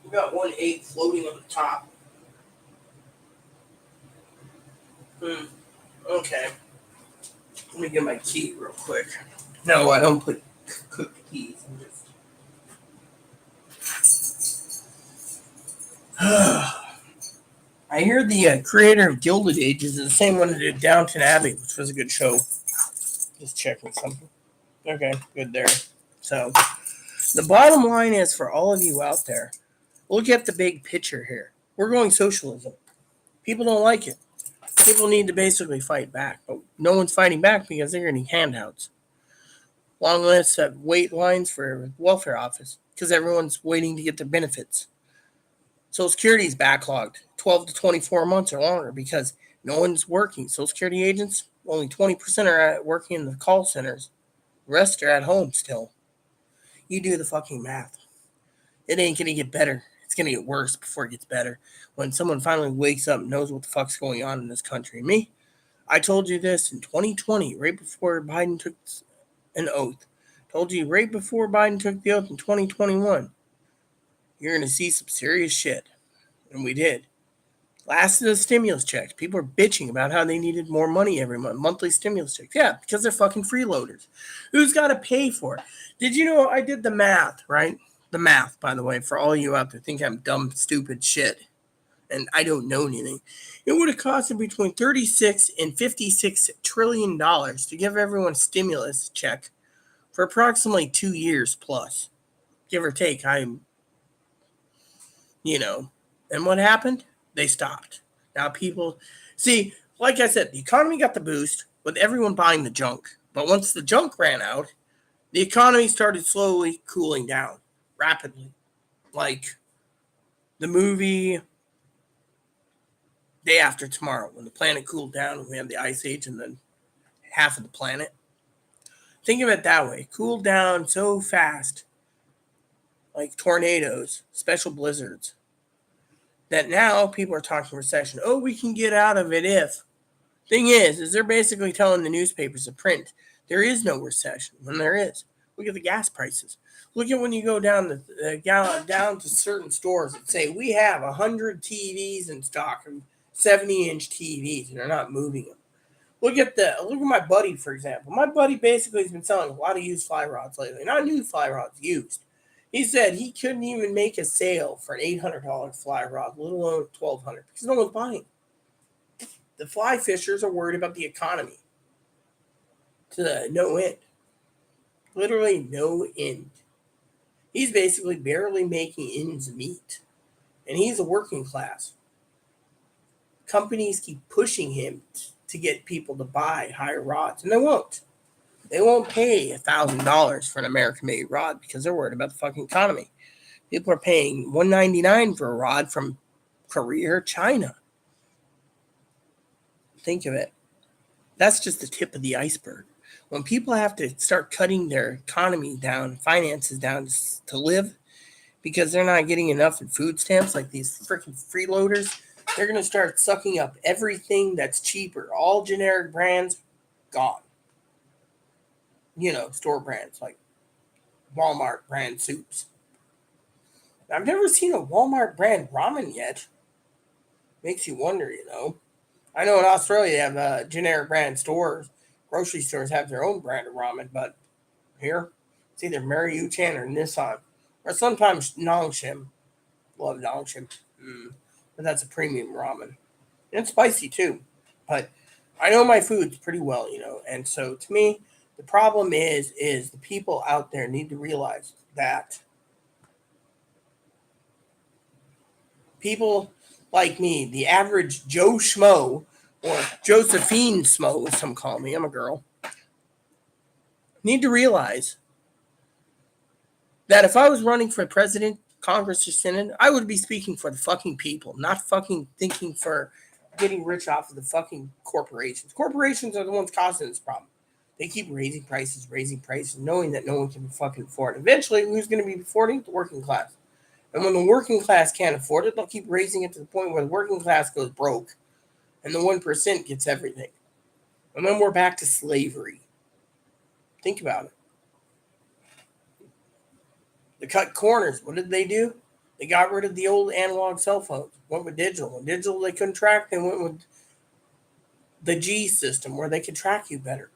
We got 1.8 floating on the top. Okay. Let me get my key real quick. No, I don't put cooked keys. I hear the creator of Gilded Ages is the same one that did Downton Abbey, which was a good show. Just checking something. Okay, good there. So, the bottom line is for all of you out there, look at the big picture here. We're going socialism. People don't like it. People need to basically fight back, but no one's fighting back because they're getting handouts. Long lists of wait lines for welfare office because everyone's waiting to get their benefits. Social Security is backlogged 12 to 24 months or longer because no one's working. Social Security agents, only 20% are working in the call centers. The rest are at home still. You do the fucking math. It ain't going to get better. It's going to get worse before it gets better. When someone finally wakes up and knows what the fuck's going on in this country. Me, I told you this in 2020, right before Biden took an oath. Told you right before Biden took the oath in 2021. You're going to see some serious shit. And we did. Last of the stimulus checks. People are bitching about how they needed more money every month. Monthly stimulus checks. Yeah, because they're fucking freeloaders. Who's got to pay for it? Did you know I did the math, right? The math, by the way, for all you out there think I'm dumb, stupid shit. And I don't know anything. It would have costed between $36 and $56 trillion to give everyone a stimulus check for approximately 2 years plus. Give or take. And what happened? They stopped. Now people, see, like I said, the economy got the boost with everyone buying the junk. But once the junk ran out, the economy started slowly cooling down rapidly. Like the movie Day After Tomorrow, when the planet cooled down and we had the ice age and then half of the planet. Think of it that way. Cooled down so fast, like tornadoes, special blizzards, that now people are talking recession. Oh, we can get out of it if. Thing is they're basically telling the newspapers to print there is no recession when there is. Look at the gas prices. Look at when you go down to certain stores that say we have 100 TVs in stock, 70-inch TVs, and they're not moving them. Look at my buddy, for example. My buddy basically has been selling a lot of used fly rods lately. Not new fly rods, used. He said he couldn't even make a sale for an $800 fly rod, let alone $1,200, because no one's buying. The fly fishers are worried about the economy to no end. Literally no end. He's basically barely making ends meet. And he's a working class. Companies keep pushing him to get people to buy higher rods, and they won't. They won't pay $1,000 for an American-made rod because they're worried about the fucking economy. People are paying $199 for a rod from Korea or China. Think of it. That's just the tip of the iceberg. When people have to start cutting their economy down, finances down to live because they're not getting enough in food stamps like these freaking freeloaders, they're going to start sucking up everything that's cheaper. All generic brands, gone. Store brands like Walmart brand soups. I've never seen a Walmart brand ramen yet. Makes you wonder, I know in Australia they have generic brand stores. Grocery stores have their own brand of ramen, but here it's either Maruchan or Nissan. Or sometimes Nongshim. Love Nongshim. But that's a premium ramen. And it's spicy too. But I know my foods pretty well, And so to me, the problem is the people out there need to realize that people like me, the average Joe Schmo or Josephine Smo, as some call me. I'm a girl. Need to realize that if I was running for president, Congress, or Senate, I would be speaking for the fucking people, not fucking thinking for getting rich off of the fucking corporations. Corporations are the ones causing this problem. They keep raising prices, knowing that no one can fucking afford it. Eventually, who's going to be affording it? The working class. And when the working class can't afford it, they'll keep raising it to the point where the working class goes broke and the 1% gets everything. And then we're back to slavery. Think about it. They cut corners. What did they do? They got rid of the old analog cell phones. Went with digital. When digital they couldn't track, they went with the G system where they could track you better.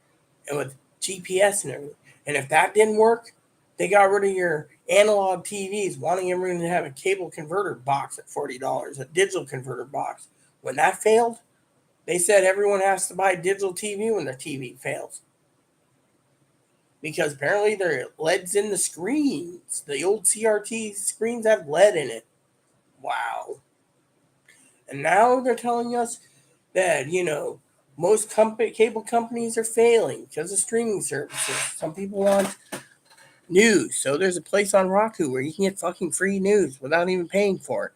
And with GPS and everything. And if that didn't work, they got rid of your analog TVs, wanting everyone to have a cable converter box at $40, a digital converter box. When that failed, they said everyone has to buy a digital TV when their TV fails. Because apparently there are LEDs in the screens. The old CRT screens have lead in it. Wow. And now they're telling us that, most cable companies are failing because of streaming services. Some people want news. So there's a place on Roku where you can get fucking free news without even paying for it.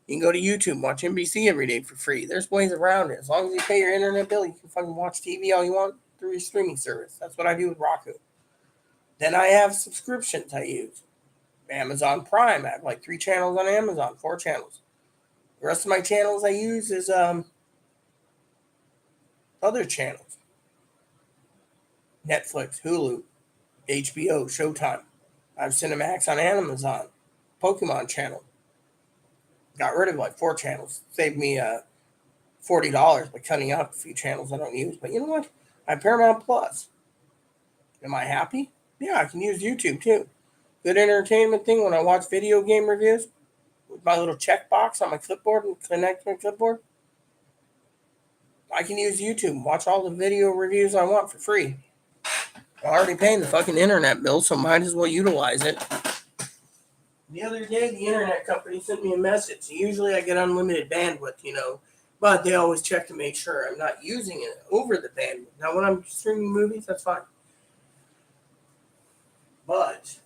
You can go to YouTube and watch NBC every day for free. There's ways around it. As long as you pay your internet bill, you can fucking watch TV all you want through your streaming service. That's what I do with Roku. Then I have subscriptions I use. Amazon Prime. I have like 3 channels on Amazon, 4 channels. The rest of my channels I use is other channels. Netflix, Hulu, HBO, Showtime. I have Cinemax on Amazon. Pokemon channel. Got rid of like 4 channels. Saved me $40 by cutting out a few channels I don't use. But you know what? I have Paramount Plus. Am I happy? Yeah, I can use YouTube too. Good entertainment thing when I watch video game reviews with my little checkbox on my clipboard and connect to my clipboard. I can use YouTube and watch all the video reviews I want for free. I'm already paying the fucking internet bill, so might as well utilize it. The other day, the internet company sent me a message. Usually I get unlimited bandwidth, but they always check to make sure I'm not using it over the bandwidth. Now, when I'm streaming movies, that's fine. But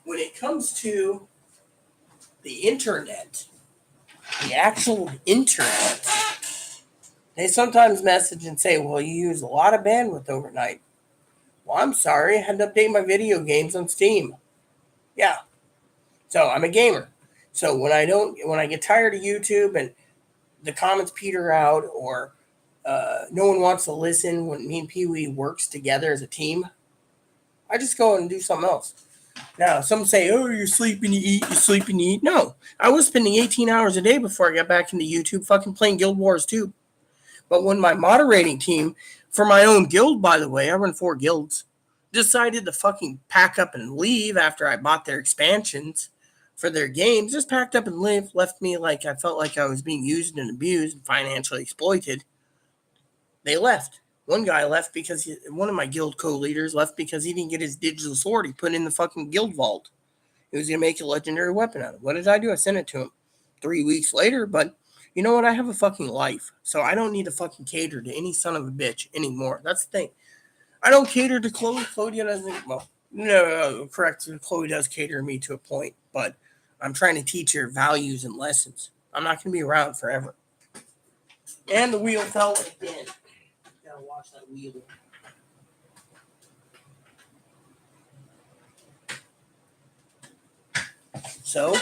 when it comes to the internet, the actual internet, they sometimes message and say, well, you use a lot of bandwidth overnight. Well, I'm sorry. I had to update my video games on Steam. Yeah. So I'm a gamer. So when I get tired of YouTube and the comments peter out or no one wants to listen when me and Pee Wee works together as a team, I just go and do something else. Now, some say, oh, you sleep and you eat, you sleep and you eat. No, I was spending 18 hours a day before I got back into YouTube fucking playing Guild Wars 2. But when my moderating team, for my own guild, by the way, I run 4 guilds, decided to fucking pack up and leave after I bought their expansions for their games, just packed up and left me like I felt like I was being used and abused and financially exploited. They left. One guy left because one of my guild co-leaders left because he didn't get his digital sword he put in the fucking guild vault. He was going to make a legendary weapon out of it. What did I do? I sent it to him 3 weeks later, but you know what? I have a fucking life, so I don't need to fucking cater to any son of a bitch anymore. That's the thing. I don't cater to Chloe. Chloe doesn't, well, no, correct. Chloe does cater to me to a point, but I'm trying to teach her values and lessons. I'm not going to be around forever. And the wheel fell again. Gotta watch that wheel. So,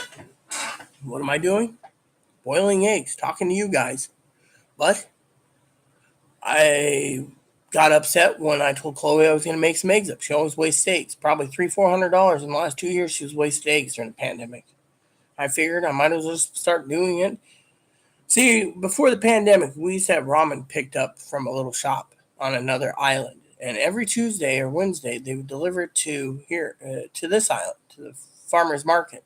what am I doing? Boiling eggs, talking to you guys. But I got upset when I told Chloe I was going to make some eggs up. She always wastes eggs. Probably $300-$400 in the last 2 years she was wasting eggs during the pandemic. I figured I might as well just start doing it. See, before the pandemic, we used to have ramen picked up from a little shop on another island. And every Tuesday or Wednesday, they would deliver it to here, to this island, to the farmer's market.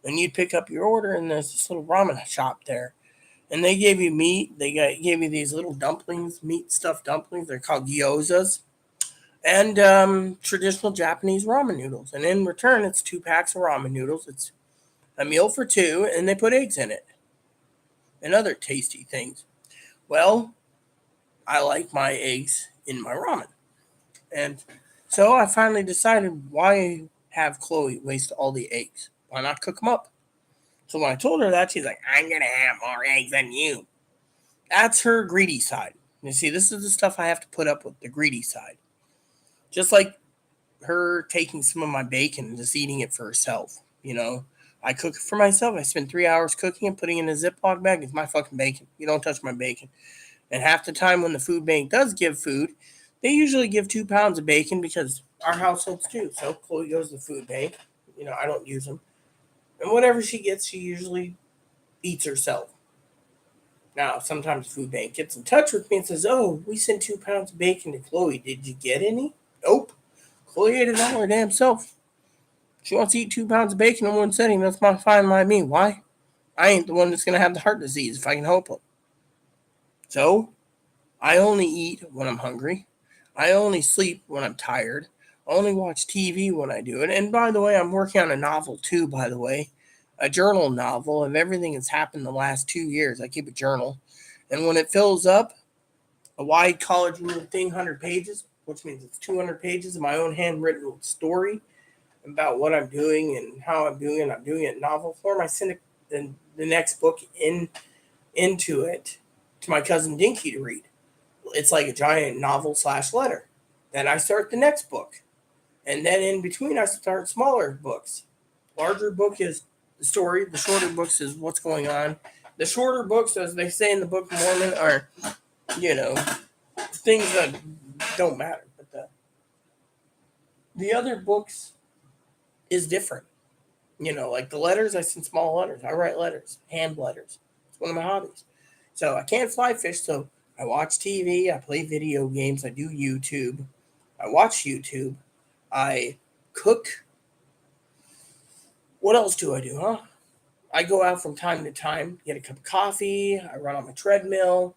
And you'd pick up your order, and there's this little ramen shop there. And they gave you meat. They gave you these little dumplings, meat stuffed dumplings. They're called gyozas. And traditional Japanese ramen noodles. And in return, it's 2 packs of ramen noodles. It's a meal for 2, and they put eggs in it. and other tasty things. Well, I like my eggs in my ramen. And so I finally decided, why have Chloe waste all the eggs? Why not cook them up? So when I told her that, she's like, I'm going to have more eggs than you. That's her greedy side. You see, this is the stuff I have to put up with, the greedy side. Just like her taking some of my bacon and just eating it for herself. I cook it for myself. I spend 3 hours cooking and putting it in a Ziploc bag. It's my fucking bacon. You don't touch my bacon. And half the time when the food bank does give food, they usually give 2 pounds of bacon because our households do. So Chloe goes to the food bank. I don't use them. And whatever she gets, she usually eats herself. Now, sometimes the food bank gets in touch with me and says, "Oh, we sent 2 pounds of bacon to Chloe. Did you get any?" Nope. Chloe ate it all her damn self. She wants to eat 2 pounds of bacon in one setting. That's fine by me. Why? I ain't the one that's going to have the heart disease if I can help it. So, I only eat when I'm hungry. I only sleep when I'm tired. I only watch TV when I do it. And by the way, I'm working on a novel too, by the way. A journal novel of everything that's happened the last 2 years. I keep a journal. And when it fills up, a wide college rule thing, 100 pages, which means it's 200 pages of my own handwritten story about what I'm doing and how I'm doing it. I'm doing it in novel form. I send it, the next book into it to my cousin Dinky to read. It's like a giant novel / letter. Then I start the next book. And then in between, I start smaller books. Larger book is the story. The shorter books is what's going on. The shorter books, as they say in the Book of Mormon, are, things that don't matter. But the other books is different. Like the letters, I send small letters. I write letters, hand letters. It's one of my hobbies. So I can't fly fish, so I watch TV, I play video games, I do YouTube, I watch YouTube, I cook. What else do I do, huh? I go out from time to time, get a cup of coffee, I run on my treadmill.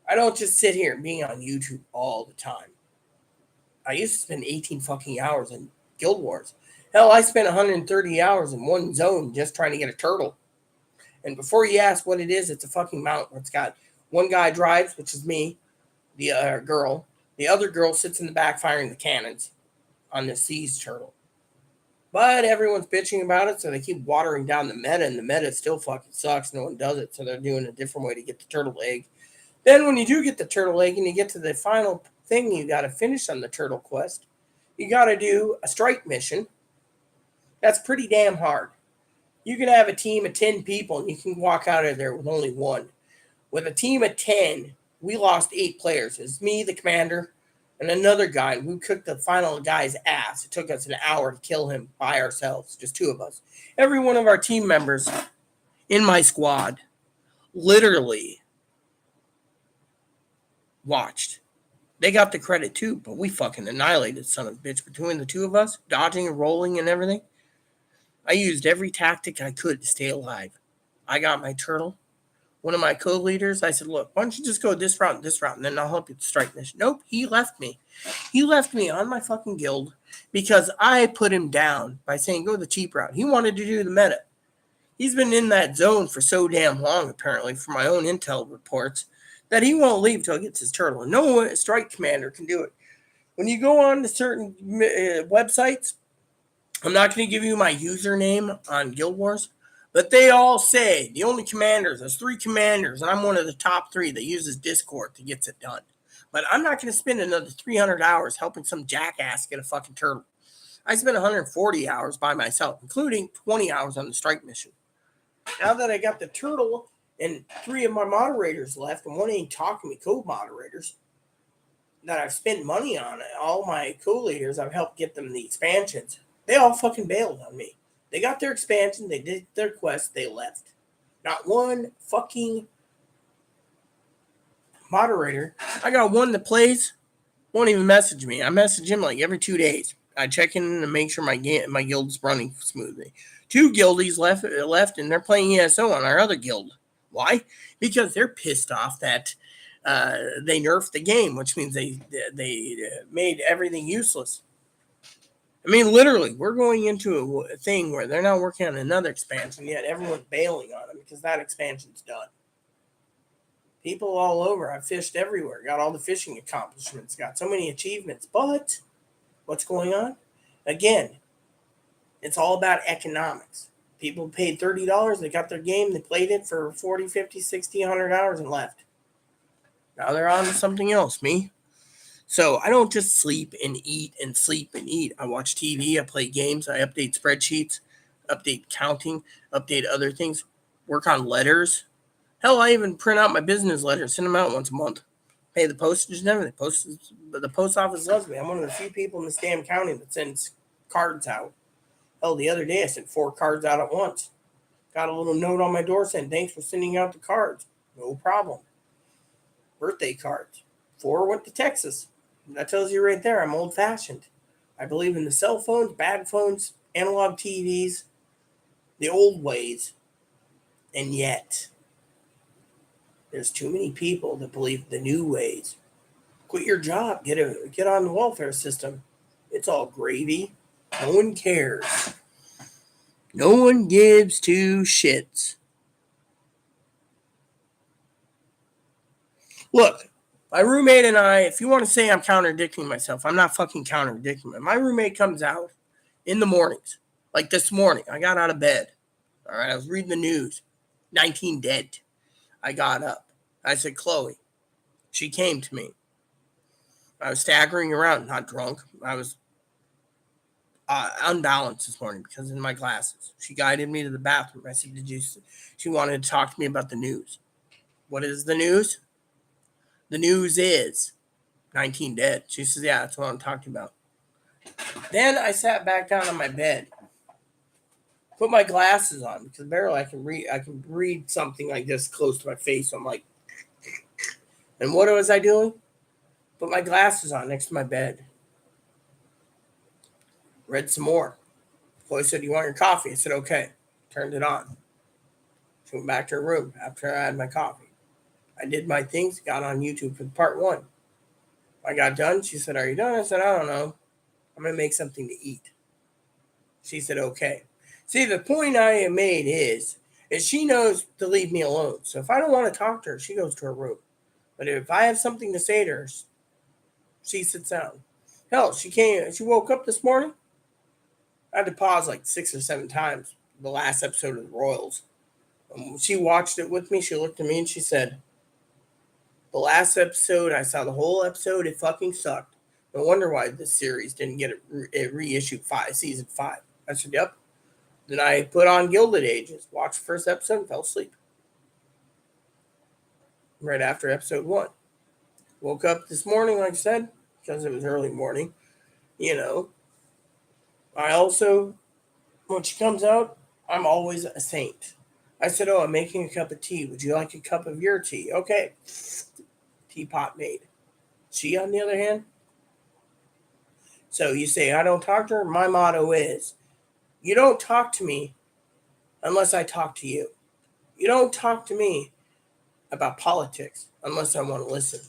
I don't just sit here being on YouTube all the time. I used to spend 18 fucking hours in Guild Wars. Hell, I spent 130 hours in one zone just trying to get a turtle. And before you ask what it is, it's a fucking mount where it's got one guy drives, which is me, the girl. The other girl sits in the back firing the cannons on the seas turtle. But everyone's bitching about it, so they keep watering down the meta, and the meta still fucking sucks. No one does it, so they're doing a different way to get the turtle egg. Then when you do get the turtle egg and you get to the final thing you got to finish on the turtle quest, you got to do a strike mission. That's pretty damn hard. You can have a team of 10 people and you can walk out of there with only one. With a team of 10, we lost 8 players. It's me, the commander, and another guy. We cooked the final guy's ass. It took us an hour to kill him by ourselves, just 2 of us. Every one of our team members in my squad literally watched. They got the credit too, but we fucking annihilated son of a bitch between the 2 of us, dodging and rolling and everything. I used every tactic I could to stay alive. I got my turtle. One of my co-leaders, I said, look, why don't you just go this route, and then I'll help you with the strike mission. Nope, he left me. He left me on my fucking guild because I put him down by saying go the cheap route. He wanted to do the meta. He's been in that zone for so damn long, apparently, from my own intel reports, that he won't leave till he gets his turtle. And no strike commander can do it. When you go on to certain websites, I'm not going to give you my username on Guild Wars, but they all say the only commanders, there's 3 commanders, and I'm one of the top 3 that uses Discord to get it done. But I'm not going to spend another 300 hours helping some jackass get a fucking turtle. I spent 140 hours by myself, including 20 hours on the strike mission. Now that I got the turtle and 3 of my moderators left, and one ain't talking to me, co-moderators, that I've spent money on, all my co-leaders, I've helped get them the expansions. They all fucking bailed on me. They got their expansion, they did their quest, they left. Not one fucking moderator. I got one that plays, won't even message me. I message him like every 2 days. I check in to make sure my guild's running smoothly. 2 guildies left, and they're playing ESO on our other guild. Why? Because they're pissed off that they nerfed the game, which means they made everything useless. I mean, literally, we're going into a thing where they're not working on another expansion yet. Everyone's bailing on them because that expansion's done. People all over. I fished everywhere. Got all the fishing accomplishments. Got so many achievements. But what's going on? Again, it's all about economics. People paid $30. They got their game. They played it for 40, 50, 60, 100 hours and left. Now they're on to something else, me. So I don't just sleep and eat and sleep and eat. I watch TV. I play games. I update spreadsheets, update counting, update other things, work on letters. Hell, I even print out my business letters, send them out once a month. Pay the postage and everything. The post office loves me. I'm one of the few people in this damn county that sends cards out. Hell, the other day I sent 4 cards out at once. Got a little note on my door saying, thanks for sending out the cards. No problem. Birthday cards. 4 went to Texas. That tells you right there I'm old-fashioned. I believe in the cell phones, bad phones, analog TVs, the old ways. And yet, there's too many people that believe the new ways. Quit your job. Get on the welfare system. It's all gravy. No one cares. No one gives 2 shits. Look, my roommate and I, if you want to say I'm contradicting myself, I'm not fucking contradicting myself. My roommate comes out in the mornings. Like this morning, I got out of bed. All right, I was reading the news. 19 dead. I got up. I said, Chloe. She came to me. I was staggering around, not drunk. I was unbalanced this morning because of my glasses. She guided me to the bathroom. I said, she wanted to talk to me about the news. What is the news? The news is 19 dead. She says, yeah, that's what I'm talking about. Then I sat back down on my bed, put my glasses on because barely I can read something like this close to my face. So I'm like, and what was I doing? Put my glasses on next to my bed. Read some more. Chloe said, you want your coffee? I said, okay. Turned it on. She went back to her room after I had my coffee. I did my things, got on YouTube for part 1. I got done. She said, are you done? I said, I don't know. I'm going to make something to eat. She said, okay. See, the point I made is she knows to leave me alone. So if I don't want to talk to her, she goes to her room. But if I have something to say to her, she sits down. Hell, she woke up this morning. I had to pause like 6 or 7 times the last episode of the Royals. She watched it with me. She looked at me and she said, the last episode, I saw the whole episode. It fucking sucked. No wonder why this series didn't get it reissued season 5. I said, yep. Then I put on Gilded Ages, watched the first episode, and fell asleep. Right after episode 1. Woke up this morning, like I said, because it was early morning. I also, when she comes out, I'm always a saint. I said, I'm making a cup of tea. Would you like a cup of your tea? Okay. Teapot made. She, on the other hand, so you say, I don't talk to her? My motto is, you don't talk to me unless I talk to you. You don't talk to me about politics unless I want to listen.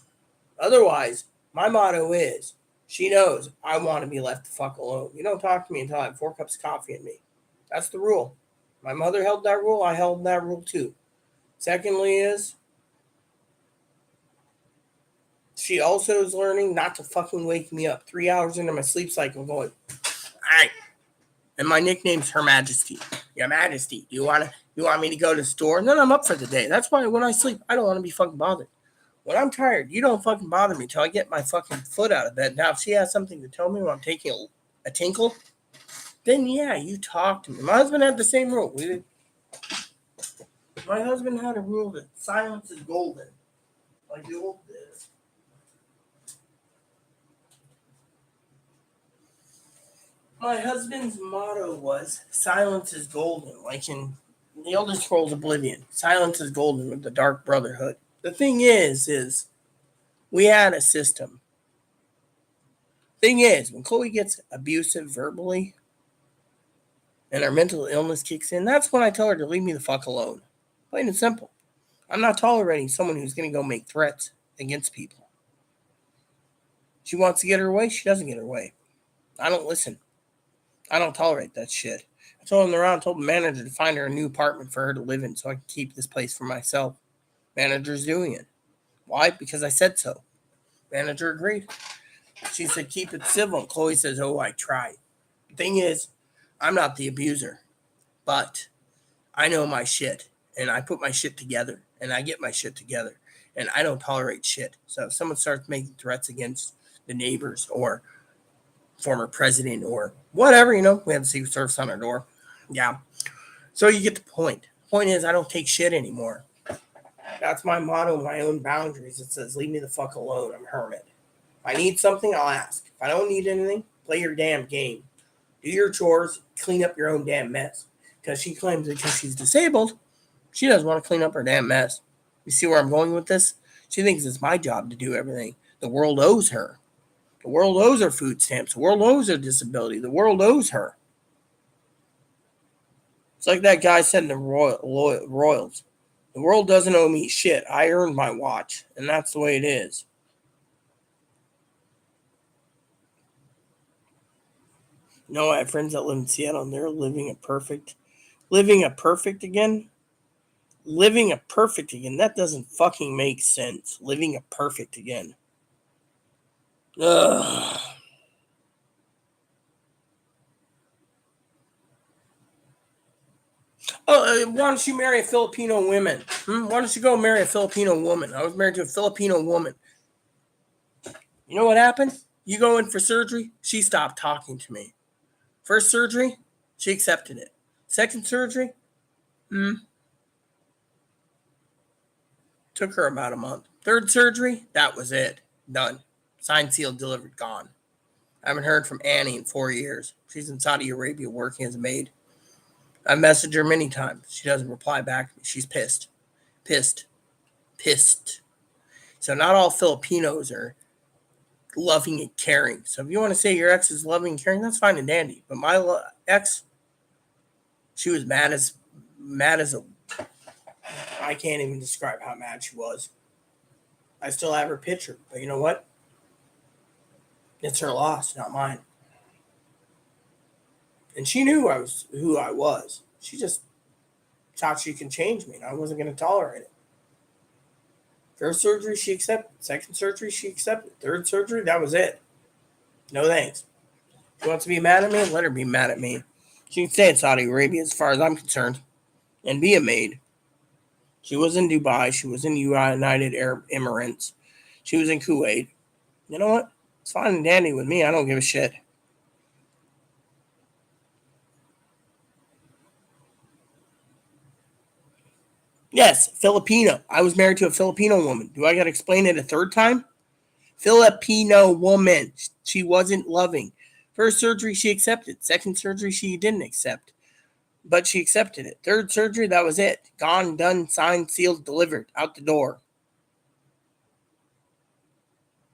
Otherwise, my motto is, she knows I want to be left the fuck alone. You don't talk to me until I have 4 cups of coffee in me. That's the rule. My mother held that rule. I held that rule too. Secondly is, she also is learning not to fucking wake me up 3 hours into my sleep cycle going, all right. And my nickname's Her Majesty. Your Majesty, do you want me to go to the store? No, I'm up for the day. That's why when I sleep, I don't want to be fucking bothered. When I'm tired, you don't fucking bother me till I get my fucking foot out of bed. Now, if she has something to tell me when I'm taking a tinkle, then yeah, you talk to me. My husband had the same rule. My husband had a rule that silence is golden, like the old days. My husband's motto was silence is golden, like in the Elder Scrolls Oblivion. Silence is golden with the Dark Brotherhood. The thing is we had a system. Thing is, when Chloe gets abusive verbally and her mental illness kicks in, that's when I tell her to leave me the fuck alone. Plain and simple. I'm not tolerating someone who's going to go make threats against people. She wants to get her way, she doesn't get her way. I don't listen. I don't tolerate that shit. I told the manager to find her a new apartment for her to live in so I can keep this place for myself. Manager's doing it. Why? Because I said so. Manager agreed. She said, keep it civil. Chloe says, oh, I tried. The thing is, I'm not the abuser, but I know my shit, and I put my shit together, and I get my shit together, and I don't tolerate shit. So if someone starts making threats against the neighbors or former president or whatever, we have the Secret Service on our door. Yeah. So you get the point. The point is, I don't take shit anymore. That's my motto, my own boundaries. It says, leave me the fuck alone. I'm a hermit. If I need something, I'll ask. If I don't need anything, play your damn game. Do your chores, clean up your own damn mess. Because she claims that because she's disabled, she doesn't want to clean up her damn mess. You see where I'm going with this? She thinks it's my job to do everything. The world owes her. The world owes her food stamps. The world owes her disability. The world owes her. It's like that guy said in the Royals. The world doesn't owe me shit. I earned my watch. And that's the way it is. I have friends that live in Seattle and they're living a perfect again. Living a perfect again. That doesn't fucking make sense. Living a perfect again. Ugh. Oh, why don't you marry a Filipino woman? Why don't you go marry a Filipino woman? I was married to a Filipino woman. You know what happened? You go in for surgery, she stopped talking to me. First surgery, she accepted it. Second surgery, took her about a month. Third surgery, that was it. Done. Signed, sealed, delivered, gone. I haven't heard from Annie in 4 years. She's in Saudi Arabia working as a maid. I've messaged her many times. She doesn't reply back. She's pissed. Pissed. So not all Filipinos are loving and caring. So if you want to say your ex is loving and caring, that's fine and dandy. But my ex, she was mad as a... I can't even describe how mad she was. I still have her picture. But you know what? It's her loss, not mine. And she knew who I was. She just thought she can change me, and I wasn't going to tolerate it. First surgery, she accepted. Second surgery, she accepted. Third surgery, that was it. No thanks. She wants to be mad at me, let her be mad at me. She can stay in Saudi Arabia as far as I'm concerned and be a maid. She was in Dubai. She was in United Arab Emirates. She was in Kuwait. You know what? It's fine and dandy with me. I don't give a shit. Yes, Filipino. I was married to a Filipino woman. Do I got to explain it a third time? Filipino woman. She wasn't loving. First surgery, she accepted. Second surgery, she didn't accept. But she accepted it. Third surgery, that was it. Gone, done, signed, sealed, delivered. Out the door.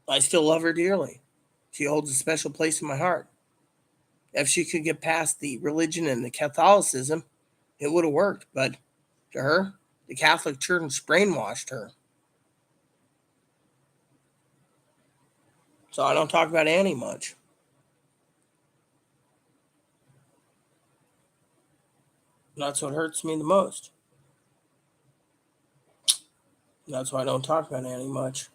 I still love her dearly. She holds a special place in my heart. If she could get past the religion and the Catholicism, it would have worked. But to her, the Catholic Church brainwashed her. So I don't talk about Annie much. That's what hurts me the most. That's why I don't talk about Annie much.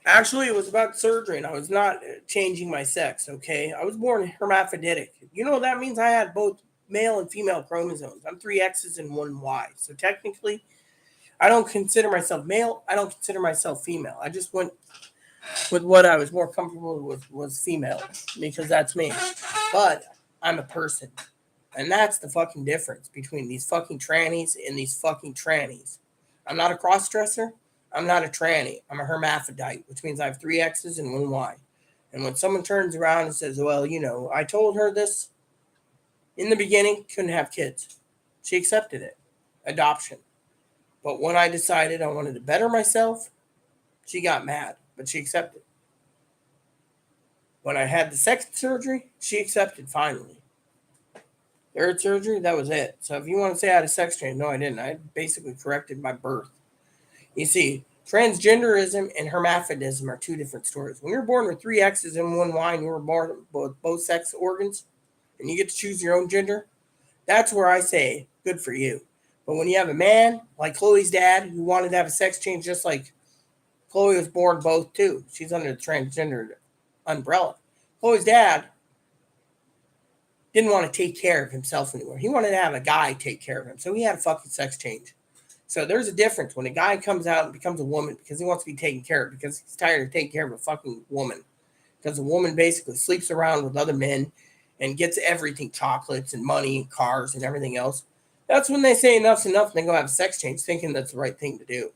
Actually, it was about surgery, and I was not changing my sex, okay? I was born hermaphroditic. You know what that means? I had both male and female chromosomes. I'm 3 X's and 1 Y. So technically, I don't consider myself male. I don't consider myself female. I just went with what I was more comfortable with was female because that's me. But I'm a person. And that's the fucking difference between these fucking trannies and these fucking trannies. I'm not a cross-dresser. I'm not a tranny. I'm a hermaphrodite, which means I have 3 X's and 1 Y. And when someone turns around and says, well, I told her this in the beginning, couldn't have kids. She accepted it. Adoption. But when I decided I wanted to better myself, she got mad, but she accepted. When I had the second surgery, she accepted finally. Third surgery, that was it. So if you want to say I had a sex change, no, I didn't. I basically corrected my birth. You see, transgenderism and hermaphrodism are 2 different stories. When you're born with 3 X's and 1 Y and you were born with both sex organs and you get to choose your own gender, That's where I say, good for you. But when you have a man like Chloe's dad who wanted to have a sex change just like Chloe was born both too. She's under the transgender umbrella. Chloe's dad didn't want to take care of himself anymore. He wanted to have a guy take care of him. So he had a fucking sex change. So there's a difference when a guy comes out and becomes a woman because he wants to be taken care of, because he's tired of taking care of a fucking woman. Because a woman basically sleeps around with other men and gets everything, chocolates and money and cars and everything else. That's when they say enough's enough and they go have a sex change thinking that's the right thing to do.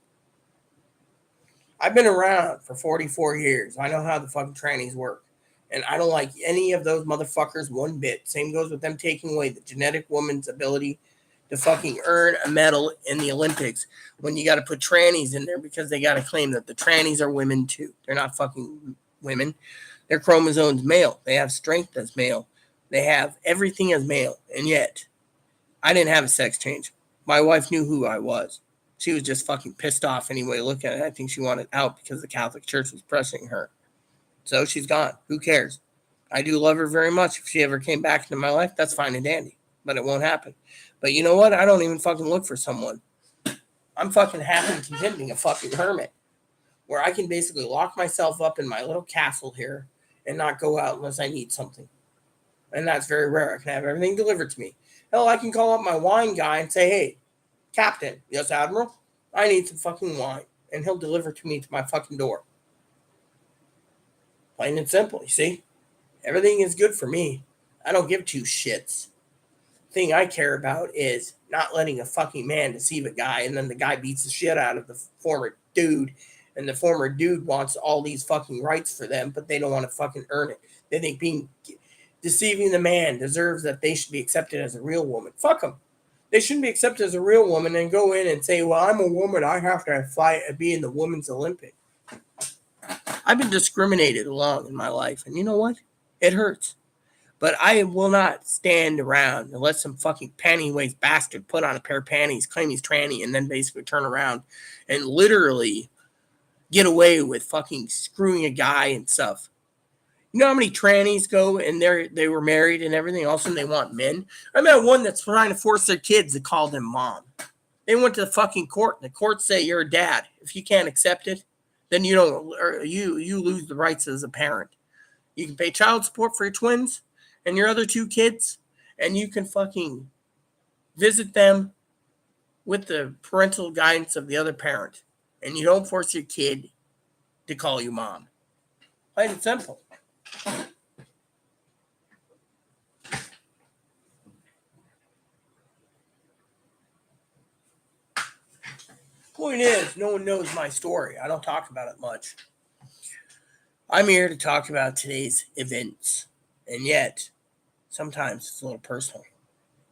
I've been around for 44 years. I know how the fucking trannies work. And I don't like any of those motherfuckers one bit. Same goes with them taking away the genetic woman's ability to fucking earn a medal in the Olympics when you got to put trannies in there because they got to claim that the trannies are women too. They're not fucking women. Their chromosomes male. They have strength as male. They have everything as male. And yet, I didn't have a sex change. My wife knew who I was. She was just fucking pissed off anyway. Look at it. I think she wanted out because the Catholic Church was pressing her. So she's gone. Who cares? I do love her very much. If she ever came back into my life, that's fine and dandy. But it won't happen. But you know what? I don't even fucking look for someone. I'm fucking happy and content being a fucking hermit, where I can basically lock myself up in my little castle here and not go out unless I need something. And that's very rare. I can have everything delivered to me. Hell, I can call up my wine guy and say, hey, Captain, yes, Admiral, I need some fucking wine. And he'll deliver to me to my fucking door. Plain and simple, you see? Everything is good for me. I don't give two shits. The thing I care about is not letting a fucking man deceive a guy and then the guy beats the shit out of the former dude and the former dude wants all these fucking rights for them, but they don't want to fucking earn it. They think deceiving the man deserves that they should be accepted as a real woman. Fuck them. They shouldn't be accepted as a real woman and go in and say, well, I'm a woman. I have to be in the women's Olympic. I've been discriminated along in my life. And you know what? It hurts. But I will not stand around and let some fucking panty-waist bastard put on a pair of panties, claim he's tranny, and then basically turn around and literally get away with fucking screwing a guy and stuff. You know how many trannies go and they were married and everything? Also, they want men. I met one that's trying to force their kids to call them mom. They went to the fucking court, and the court say you're a dad. If you can't accept it, then you don't. Or you lose the rights as a parent. You can pay child support for your twins and your other two kids, and you can fucking visit them with the parental guidance of the other parent, and you don't force your kid to call you mom. Plain and simple. Point is, no one knows my story. I don't talk about it much. I'm here to talk about today's events, and yet sometimes it's a little personal.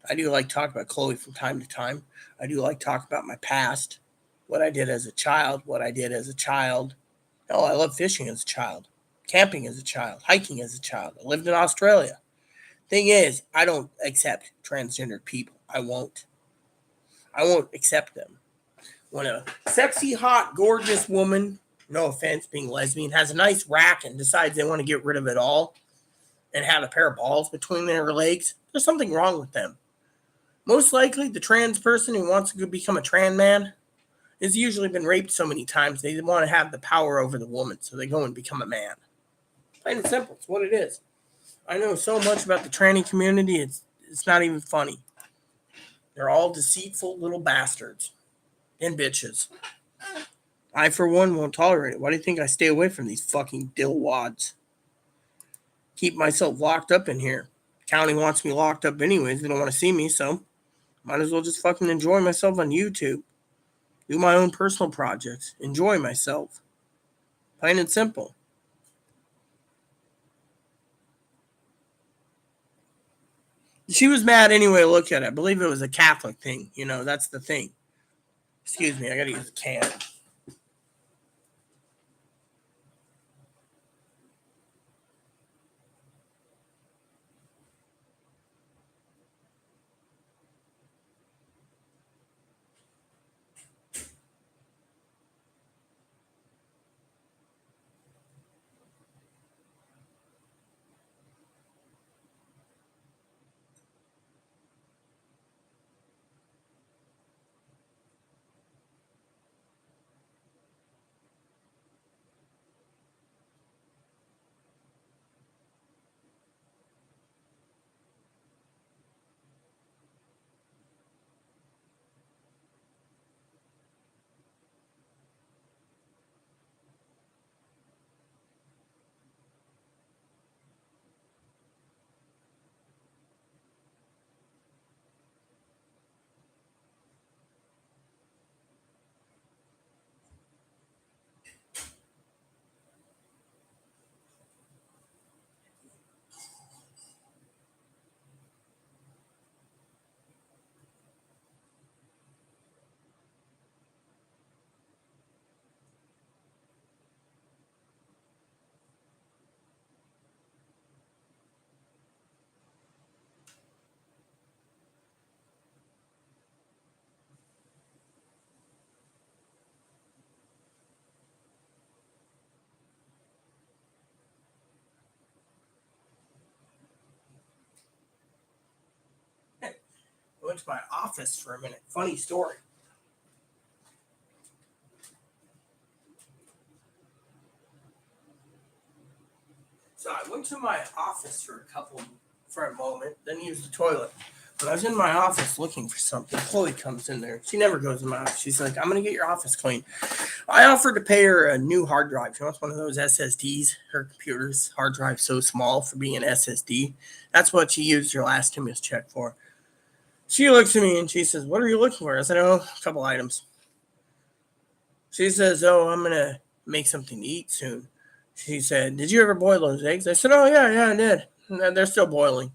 I do like talk about Chloe from time to time. I do like talk about my past, what I did as a child, Oh, I love fishing as a child, camping as a child, hiking as a child. I lived in Australia. Thing is, I don't accept transgender people. I won't accept them. When a sexy, hot, gorgeous woman, no offense, being lesbian, has a nice rack and decides they want to get rid of it all and have a pair of balls between their legs, there's something wrong with them. Most likely, the trans person who wants to become a trans man has usually been raped so many times they want to have the power over the woman, so they go and become a man. Plain and simple, it's what it is. I know so much about the tranny community, it's not even funny. They're all deceitful little bastards and bitches. I, for one, won't tolerate it. Why do you think I stay away from these fucking dillwads? Keep myself locked up in here. County wants me locked up anyways. They don't want to see me, so might as well just fucking enjoy myself on YouTube. Do my own personal projects. Enjoy myself. Plain and simple. She was mad anyway. Look at it. I believe it was a Catholic thing. You know, that's the thing. Excuse me. I got to use a can. went to my office for a minute. Funny story. So I went to my office for a moment, then used the toilet. When I was in my office looking for something, Chloe comes in there. She never goes in my office. She's like, I'm going to get your office clean. I offered to pay her a new hard drive. She wants one of those SSDs. Her computer's hard drive's so small for being an SSD. That's what she used her last stimulus check for. She looks at me and she says, what are you looking for? I said, oh, a couple items. She says, oh, I'm going to make something to eat soon. She said, did you ever boil those eggs? I said, oh, yeah, I did. And they're still boiling.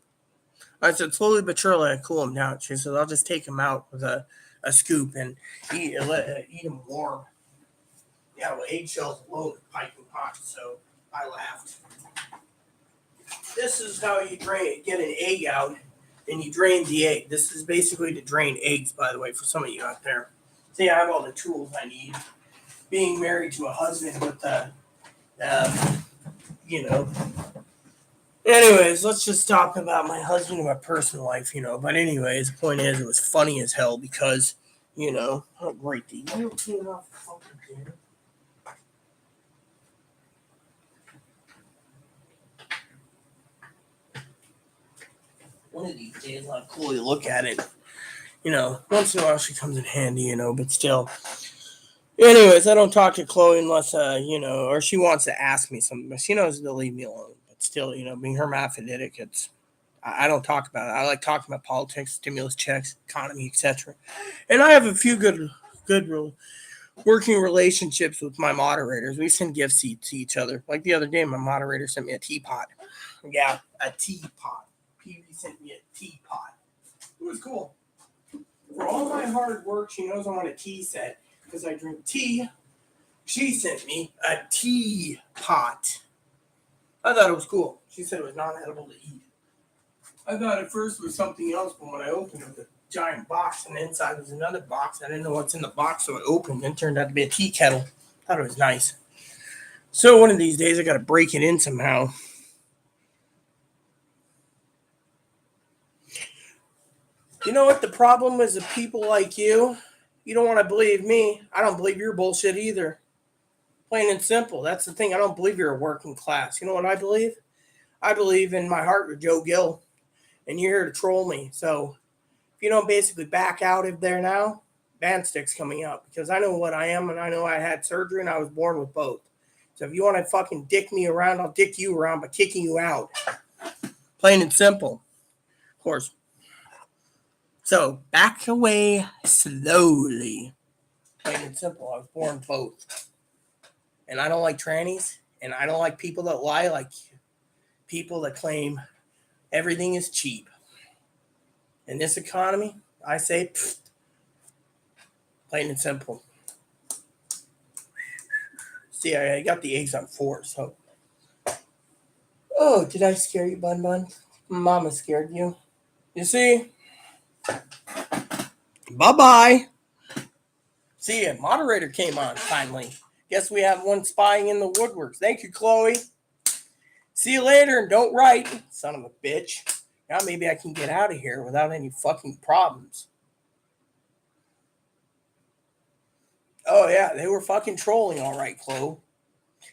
I said, slowly but surely, I cool them down. She said, I'll just take them out with a scoop and eat them warm. Yeah, well, eggshells alone are piping hot, so I laughed. This is how you get an egg out, and you drain the egg. This is basically to drain eggs, by the way, for some of you out there. See, I have all the tools I need. Being married to a husband with Anyways, let's just talk about my husband and my personal life, But anyways, the point is, it was funny as hell because, how great the one of these days I'll coolly look at it. Once in a while she comes in handy, but still. Anyways, I don't talk to Chloe unless, or she wants to ask me something. But she knows to leave me alone. But still, being hermaphroditic, I don't talk about it. I like talking about politics, stimulus checks, economy, etc. And I have a few good working relationships with my moderators. We send gifts to each other. Like the other day, my moderator sent me a teapot. Yeah, a teapot. PV sent me a teapot. It was cool. For all my hard work, she knows I want a tea set because I drink tea. She sent me a teapot. I thought it was cool. She said it was not edible to eat. I thought at first it was something else, but when I opened it, the giant box, and inside was another box. I didn't know what's in the box, so I opened it and it turned out to be a tea kettle. Thought it was nice. So one of these days, I got to break it in somehow. You know what the problem is with people like you? You don't want to believe me. I don't believe your bullshit either. Plain and simple. That's the thing. I don't believe you're a working class. You know what I believe? I believe in my heart with Joe Gill. And you're here to troll me. So if you don't basically back out of there now, bandstick's coming out. Because I know what I am, and I know I had surgery, and I was born with both. So if you want to fucking dick me around, I'll dick you around by kicking you out. Plain and simple. Of course. So back away slowly. Plain and simple. I was born both. And I don't like trannies. And I don't like people that lie, like people that claim everything is cheap. In this economy, I say, plain and simple. See, I got the eggs on 4, so. Oh, did I scare you, Bun Bun? Mama scared you. You see? Bye-bye. See ya. Moderator came on finally. Guess we have one spying in the woodworks. Thank you, Chloe. See you later, and don't write, son of a bitch. Now maybe I can get out of here without any fucking problems. Oh, yeah, they were fucking trolling, all right, Chloe.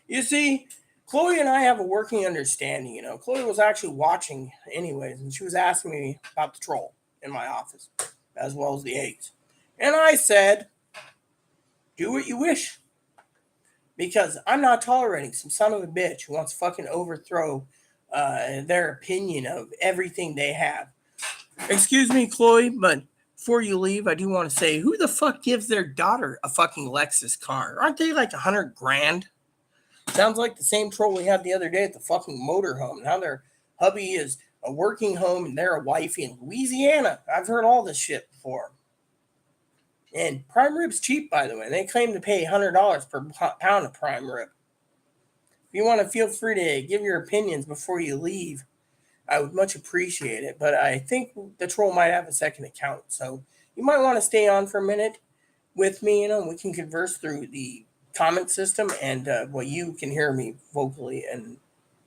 You see, Chloe and I have a working understanding, Chloe was actually watching anyways, and she was asking me about the troll in my office, as well as the eggs. And I said, do what you wish. Because I'm not tolerating some son of a bitch who wants to fucking overthrow their opinion of everything they have. Excuse me, Chloe, but before you leave, I do want to say, who the fuck gives their daughter a fucking Lexus car? Aren't they like $100,000? Sounds like the same troll we had the other day at the fucking motorhome. Now their hubby is a working home and they're a wifey in Louisiana. I've heard all this shit before. And prime rib's cheap, by the way. They claim to pay $100 per pound of prime rib. If you want to, feel free to give your opinions before you leave. I would much appreciate it. But I think the troll might have a second account. So you might want to stay on for a minute with me. We can converse through the comment system. And you can hear me vocally and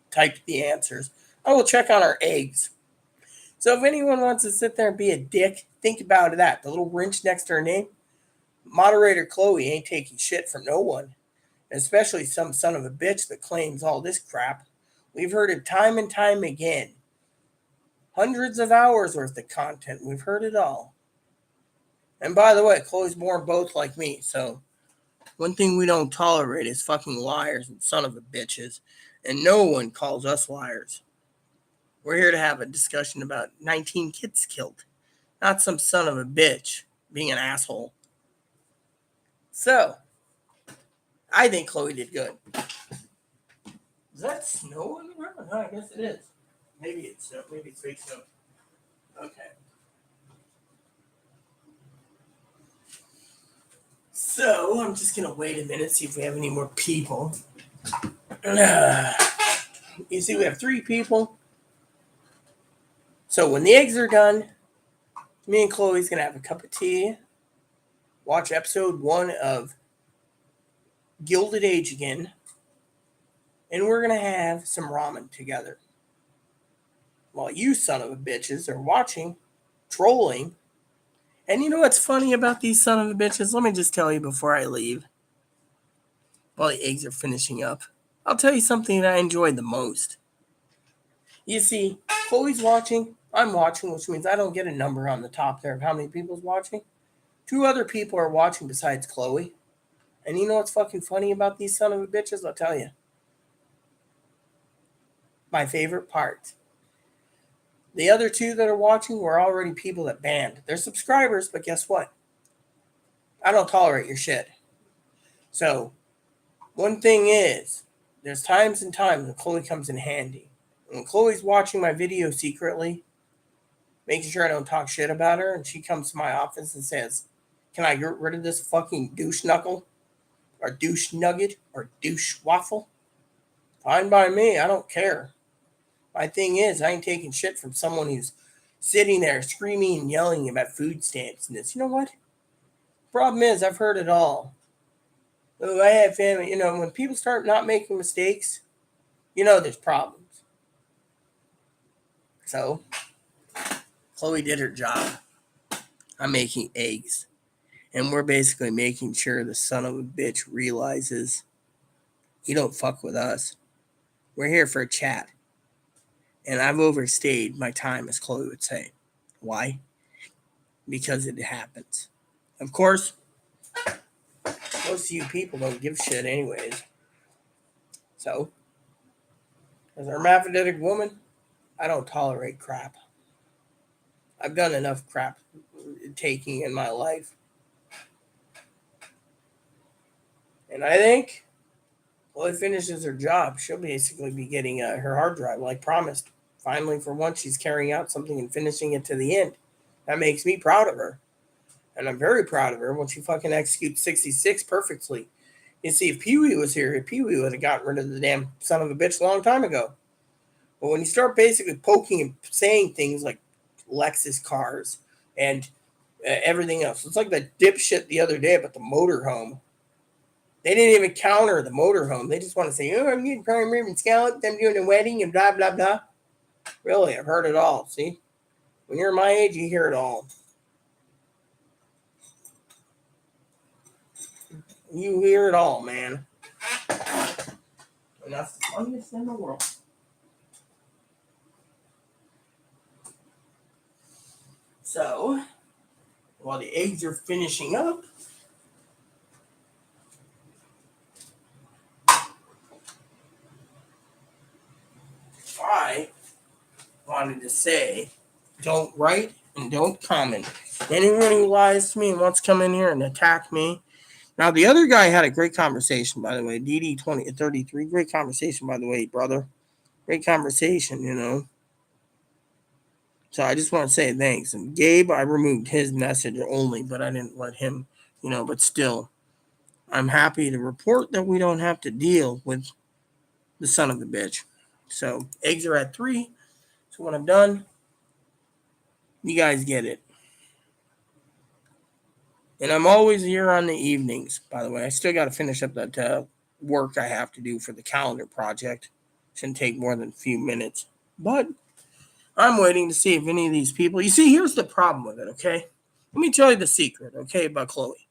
type the answers. I will check on our eggs. So if anyone wants to sit there and be a dick, Think about that. The little wrench next to her name. Moderator Chloe ain't taking shit from no one, especially some son of a bitch that claims all this crap. We've heard it time and time again. Hundreds of hours worth of content. We've heard it all. And by the way, Chloe's born both like me, so one thing we don't tolerate is fucking liars and son of a bitches. And no one calls us liars. We're here to have a discussion about 19 kids killed, not some son of a bitch being an asshole. So, I think Chloe did good. Is that snow on the ground? No, I guess it is. Maybe it's snow. Maybe it's fake snow. Okay. So, I'm just going to wait a minute, see if we have any more people. You see, we have 3 people. So, when the eggs are done, me and Chloe's going to have a cup of tea, watch episode 1 of Gilded Age again, and we're going to have some ramen together. While you son of a bitches are watching, trolling. And you know what's funny about these son of a bitches? Let me just tell you before I leave. While the eggs are finishing up, I'll tell you something that I enjoyed the most. You see, Chloe's watching, I'm watching, which means I don't get a number on the top there of how many people's watching. 2 other people are watching besides Chloe. And you know what's fucking funny about these son of a bitches? I'll tell you. My favorite part. The other 2 that are watching were already people that banned. They're subscribers, but guess what? I don't tolerate your shit. So, one thing is, there's times and times when Chloe comes in handy. When Chloe's watching my video secretly, making sure I don't talk shit about her, and she comes to my office and says, "Can I get rid of this fucking douche knuckle? Or douche nugget? Or douche waffle?" Fine by me, I don't care. My thing is, I ain't taking shit from someone who's sitting there screaming and yelling about food stamps and this. You know what? Problem is, I've heard it all. I have family, when people start not making mistakes, there's problems. So, Chloe did her job. I'm making eggs. And we're basically making sure the son of a bitch realizes he don't fuck with us. We're here for a chat. And I've overstayed my time, as Chloe would say. Why? Because it happens. Of course, most of you people don't give shit anyways. So, as a hermaphroditic woman, I don't tolerate crap. I've done enough crap taking in my life. And I think, it finishes her job, she'll basically be getting her hard drive like promised. Finally, for once, she's carrying out something and finishing it to the end. That makes me proud of her. And I'm very proud of her when she fucking executes 66 perfectly. You see, if Pee-wee was here, Pee-wee would have gotten rid of the damn son of a bitch a long time ago. But when you start basically poking and saying things like Lexus cars and everything else, it's like that dipshit the other day about the motorhome. They didn't even counter the motorhome. They just want to say, I'm getting prime rib and scallop, them doing a wedding and blah, blah, blah. Really, I've heard it all. See? When you're my age, you hear it all. You hear it all, man. And that's the funniest in the world. So, while the eggs are finishing up, I wanted to say, don't write and don't comment. Anyone who lies to me and wants to come in here and attack me. Now, the other guy had a great conversation, by the way. DD2033, great conversation, by the way, brother. Great conversation, So I just want to say thanks. And Gabe, I removed his message only, but I didn't let him, but still, I'm happy to report that we don't have to deal with the son of a bitch. So eggs are at 3. So when I'm done, you guys get it. And I'm always here on the evenings, by the way. I still got to finish up that work I have to do for the calendar project. Shouldn't take more than a few minutes. But I'm waiting to see if any of these people. You see, here's the problem with it, okay? Let me tell you the secret, okay, about Chloe.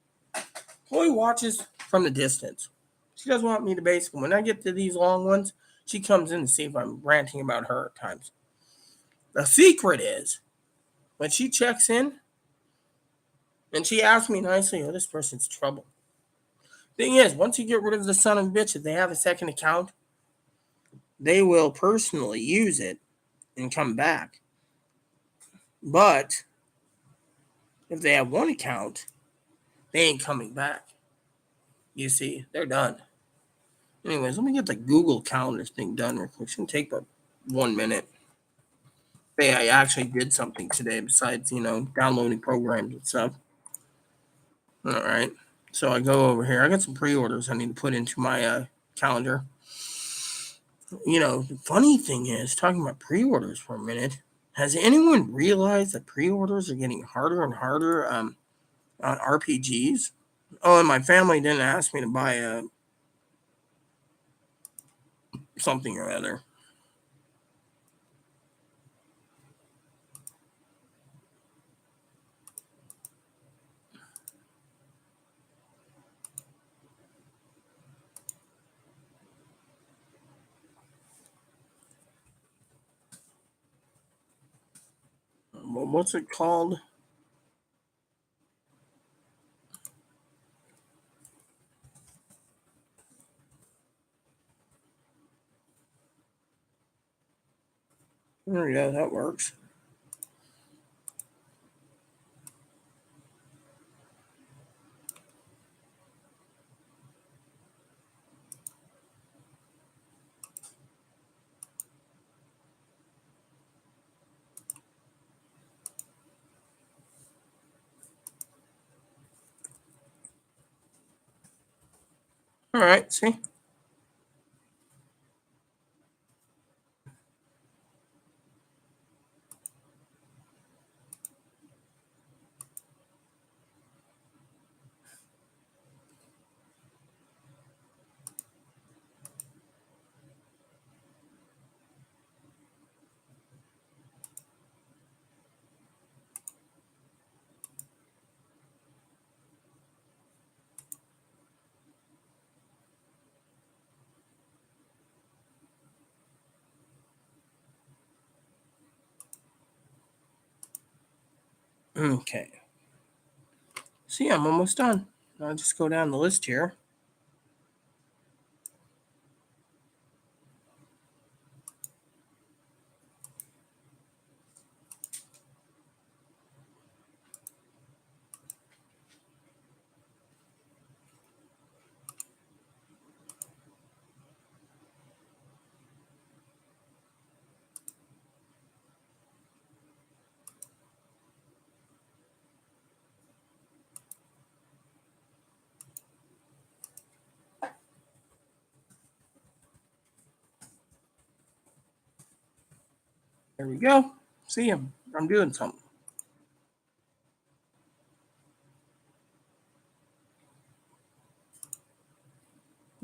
Chloe watches from the distance. She doesn't want me to basically, when I get to these long ones, she comes in to see if I'm ranting about her at times. The secret is when she checks in and she asks me nicely, oh, this person's trouble. Thing is, once you get rid of the son of a bitch, if they have a second account, they will personally use it and come back. But if they have one account, they ain't coming back. You see, they're done. Anyways, let me get the Google Calendar thing done real quick. It shouldn't take but 1 minute. Hey, I actually did something today besides, downloading programs and stuff. All right. So I go over here. I got some pre-orders I need to put into my calendar. The funny thing is, talking about pre-orders for a minute, has anyone realized that pre-orders are getting harder and harder on RPGs? Oh, and my family didn't ask me to buy something or other. What's it called? There we go. That works. All right. See? Okay. See, I'm almost done. I'll just go down the list here. There we go. See, I'm doing something.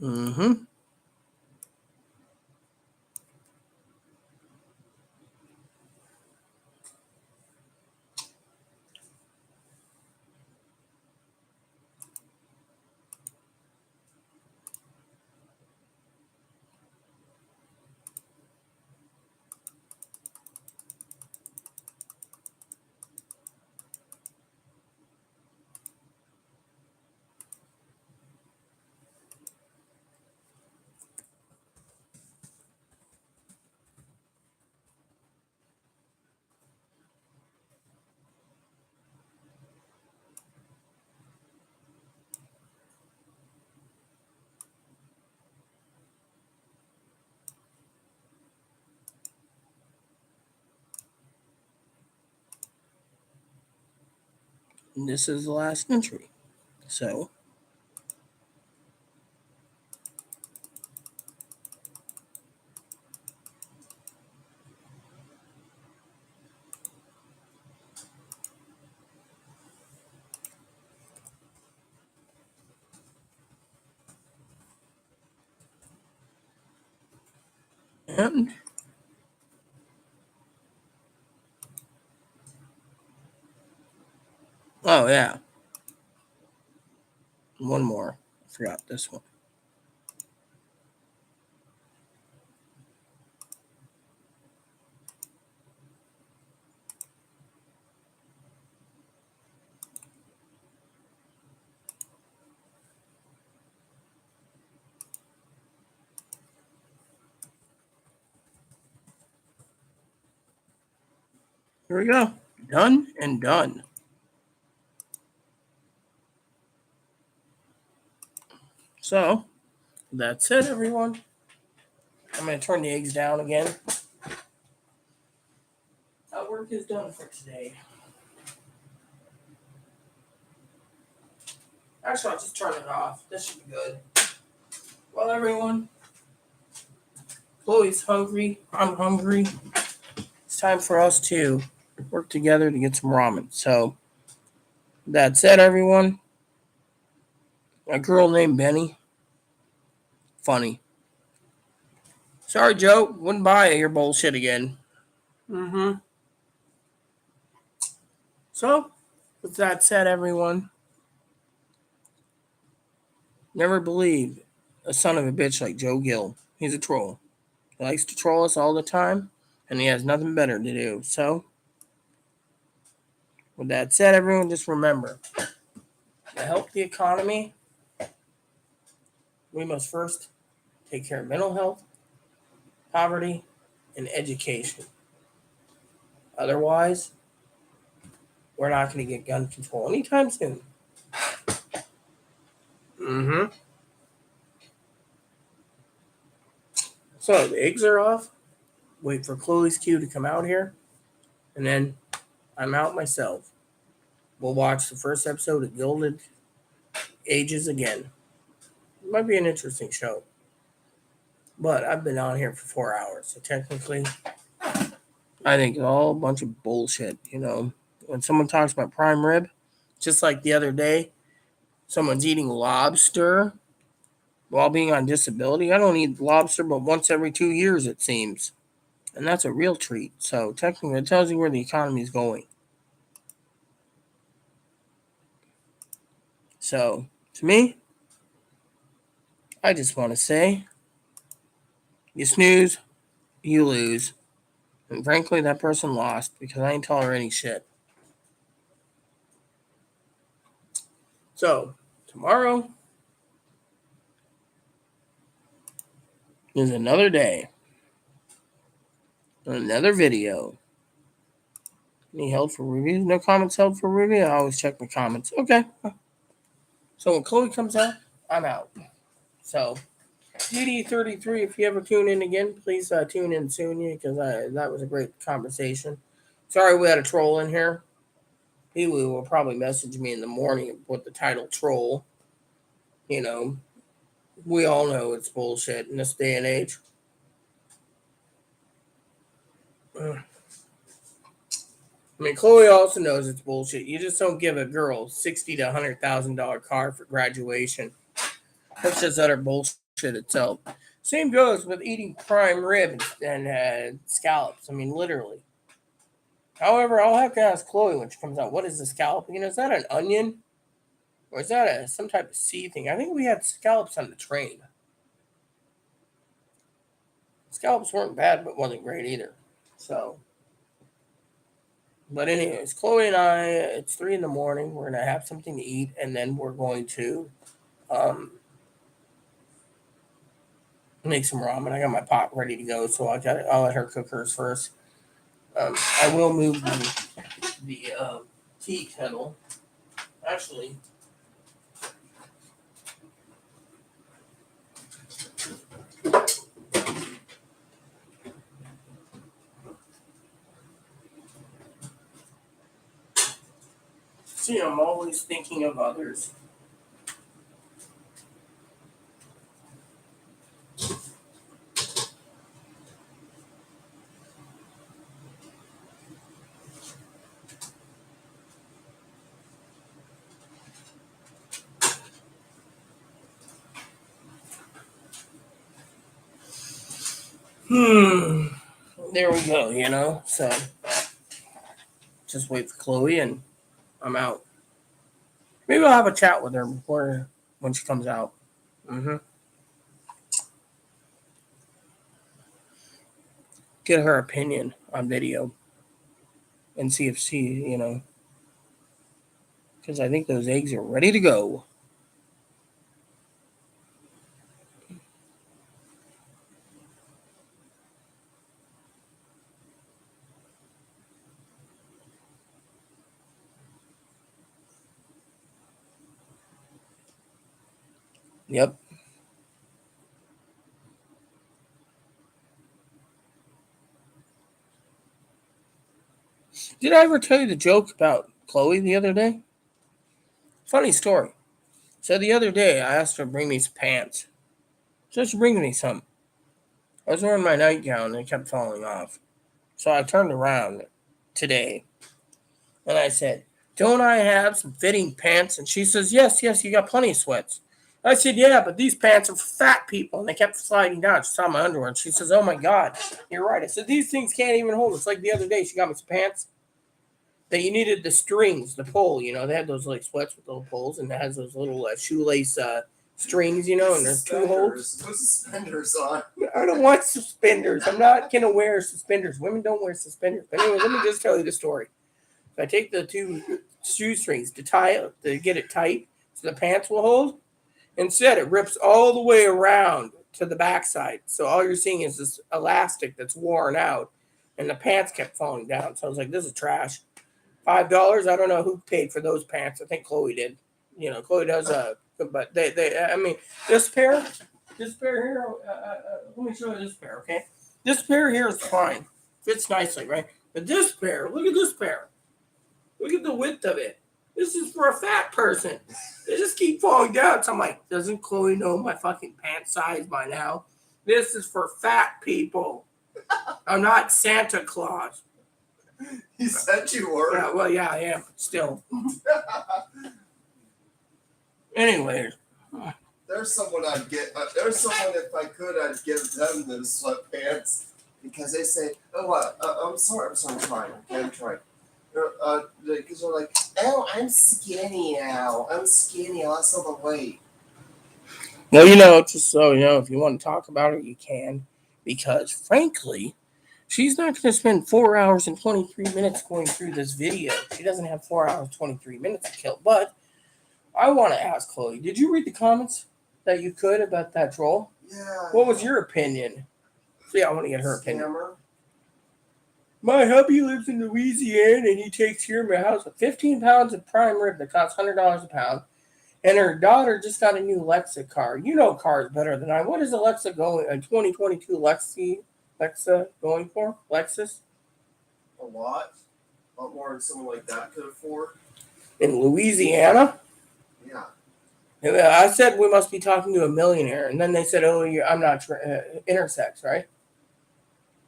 Mm-hmm. And this is the last entry. So, and Oh, yeah. One more. I forgot this one. Here we go. Done and done. So, that's it, everyone. I'm going to turn the eggs down again. Our work is done for today. Actually, I'll just turn it off. This should be good. Well, everyone, Chloe's hungry. I'm hungry. It's time for us to work together to get some ramen. So, that's it, everyone. A girl named Benny. Funny. Sorry, Joe. Wouldn't buy your bullshit again. Mm-hmm. So, with that said, everyone, never believe a son of a bitch like Joe Gill. He's a troll. He likes to troll us all the time, and he has nothing better to do. So, with that said, everyone, just remember to help the economy, we must first take care of mental health, poverty, and education. Otherwise, we're not going to get gun control anytime soon. Mm-hmm. So the eggs are off. Wait for Chloe's cue to come out here, and then I'm out myself. We'll watch the first episode of Gilded Ages again. It might be an interesting show. But I've been on here for 4 hours, so technically, I think it's all a bunch of bullshit. When someone talks about prime rib, just like the other day, someone's eating lobster while being on disability. I don't eat lobster but once every 2 years, it seems. And that's a real treat. So technically, it tells you where the economy is going. So, to me, I just want to say, you snooze, you lose. And frankly, that person lost because I ain't tolerating shit. So, tomorrow is another day. Another video. Any held for review? No comments held for review? I always check my comments. Okay. So when Chloe comes out, I'm out. So, DD33, if you ever tune in again, please tune in soon because that was a great conversation. Sorry we had a troll in here. He will probably message me in the morning with the title troll. We all know it's bullshit in this day and age. I mean, Chloe also knows it's bullshit. You just don't give a girl $60,000 to $100,000 car for graduation. That's just utter bullshit itself. Same goes with eating prime rib and scallops. I mean, literally. However, I'll have to ask Chloe when she comes out, what is the scallop? Is that an onion? Or is that some type of sea thing? I think we had scallops on the train. Scallops weren't bad, but wasn't great either. So, but anyways, Chloe and I, it's 3 in the morning. We're gonna have something to eat, and then we're going to make some ramen. I got my pot ready to go, so I'll let her cook hers first. I will move the tea kettle. Actually, see, I'm always thinking of others. There we go, So just wait for Chloe and I'm out. Maybe I'll have a chat with her before when she comes out. Get her opinion on video and see if she, because I think those eggs are ready to go. Yep. Did I ever tell you the joke about Chloe the other day? Funny story. So the other day, I asked her to bring me some pants. So she brings me some. I was wearing my nightgown and it kept falling off. So I turned around today and I said, "Don't I have some fitting pants?" And she says, "Yes, you got plenty of sweats." I said, "Yeah, but these pants are for fat people." And they kept sliding down. She saw my underwear and she says, "Oh my God, you're right." I said, "These things can't even hold." It's like the other day, she got me some pants that you needed the strings, the pull. They had those like sweats with little pulls, and it has those little shoelace strings, and there's two holes. Put suspenders on. I don't want suspenders. I'm not gonna wear suspenders. Women don't wear suspenders. But anyway, let me just tell you the story. I take the two shoestrings to tie it, to get it tight so the pants will hold. Instead, it rips all the way around to the backside. So all you're seeing is this elastic that's worn out, and the pants kept falling down. So I was like, "This is trash." $5. I don't know who paid for those pants. I think Chloe did. Chloe does. But they. I mean, this pair here. Let me show you this pair. Okay, this pair here is fine. Fits nicely, right? But this pair, look at this pair. Look at the width of it. This is for a fat person. They just keep falling down. So I'm like, doesn't Chloe know my fucking pant size by now? This is for fat people. I'm not Santa Claus. You said you were. Yeah, well, yeah, I am. Still. Anyways. There's someone I'd get. There's someone, if I could, I'd give them the sweatpants because they say, "Oh, I'm sorry, I'm trying. Okay, I'm trying." Because they're like, "Oh, I'm skinny now. I'm skinny. I lost all the weight." Well, just so if you want to talk about it, you can, because frankly, she's not going to spend 4 hours and 23 minutes going through this video. She doesn't have 4 hours 23 minutes to kill. But I want to ask Chloe, did you read the comments that you could about that troll? Yeah. What was your opinion? See, I want to get her opinion. Scammer. My hubby lives in Louisiana and he takes care of my house with 15 pounds of prime rib that costs $100 a pound. And her daughter just got a new Lexa car. You know cars better than I. What is Alexa going? A 2022 Lexa going for? Lexus? A lot more than someone like that could afford. In Louisiana? Yeah. I said we must be talking to a millionaire, and then they said, "Oh, I'm not intersex, right?"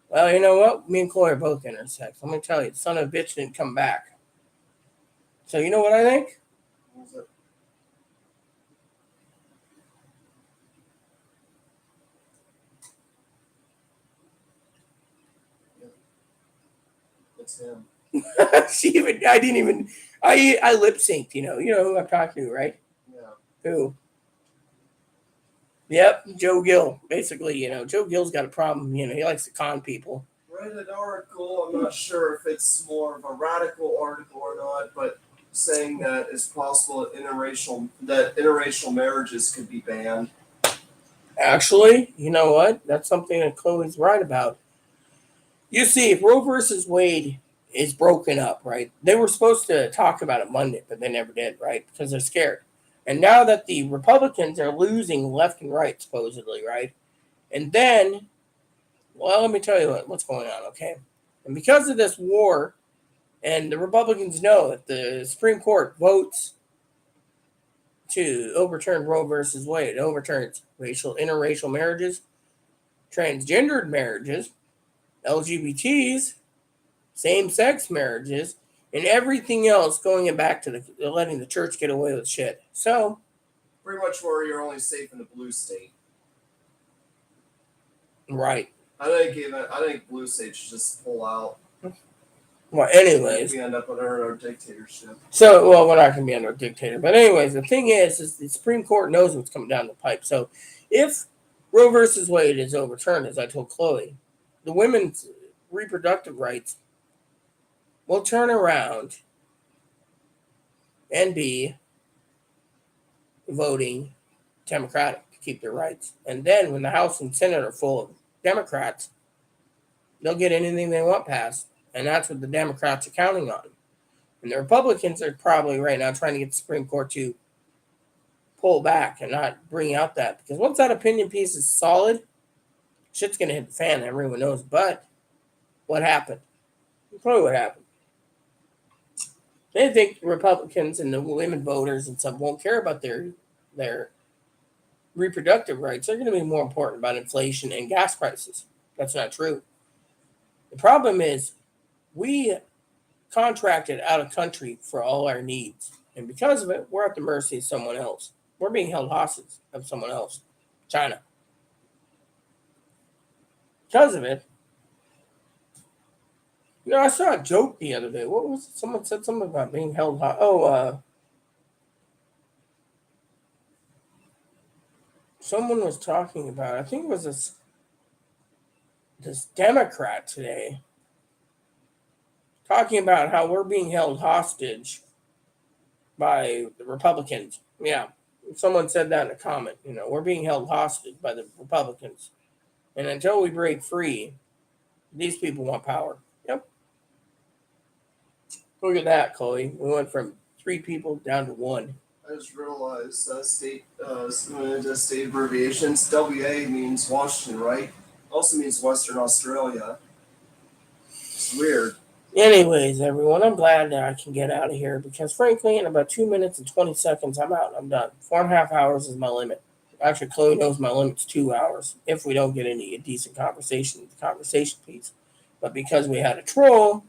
Well, you know what? Me and Chloe are both intersex. Let me tell you, the son of a bitch didn't come back. So you know what I think? What was it? It's him. I lip synced. You know who I'm talking to, right? Yeah. Who? Yep, Joe Gill. Basically, Joe Gill's got a problem. He likes to con people. Read an article. I'm not sure if it's more of a radical article or not, but saying that it's possible that interracial marriages could be banned. Actually, you know what? That's something that Chloe's right about. You see, if Roe versus Wade is broken up, right? They were supposed to talk about it Monday, but they never did, right? Because they're scared. And now that the Republicans are losing left and right, supposedly, right? And then, well, let me tell you what's going on, okay? And because of this war, and the Republicans know if the Supreme Court votes to overturn Roe versus Wade, it overturns interracial marriages, transgendered marriages, LGBTs, same-sex marriages, and everything else going back to letting the church get away with shit. So, pretty much where you're only safe in the blue state. Right. I think blue state should just pull out. Well, anyways. We end up under our dictatorship. So, well, we're not going to be under a dictator. But anyways, the thing is the Supreme Court knows what's coming down the pipe. So if Roe versus Wade is overturned, as I told Chloe, the women's reproductive rights will turn around and be voting Democratic to keep their rights. And then when the House and Senate are full of Democrats, they'll get anything they want passed. And that's what the Democrats are counting on. And the Republicans are probably right now trying to get the Supreme Court to pull back and not bring out that. Because once that opinion piece is solid, shit's going to hit the fan. Everyone knows. But what happened? Probably what happened. They think Republicans and the women voters and stuff won't care about their reproductive rights. They're going to be more important about inflation and gas prices. That's not true. The problem is we contracted out of country for all our needs. And because of it, we're at the mercy of someone else. We're being held hostage of someone else, China. Because of it, I saw a joke the other day. What was it? Someone said something about being held hostage. Someone was talking about, I think it was this Democrat today, talking about how we're being held hostage by the Republicans. Yeah, someone said that in a comment. We're being held hostage by the Republicans. And until we break free, these people want power. Yep. Look at that, Chloe. We went from 3 people down to 1. I just realized state abbreviations. WA means Washington, right? Also means Western Australia. It's weird. Anyways, everyone, I'm glad that I can get out of here because, frankly, in about 2 minutes and 20 seconds, I'm out. I'm done. 4.5 hours is my limit. Actually, Chloe knows my limit's 2 hours if we don't get any decent conversation piece. But because we had a troll,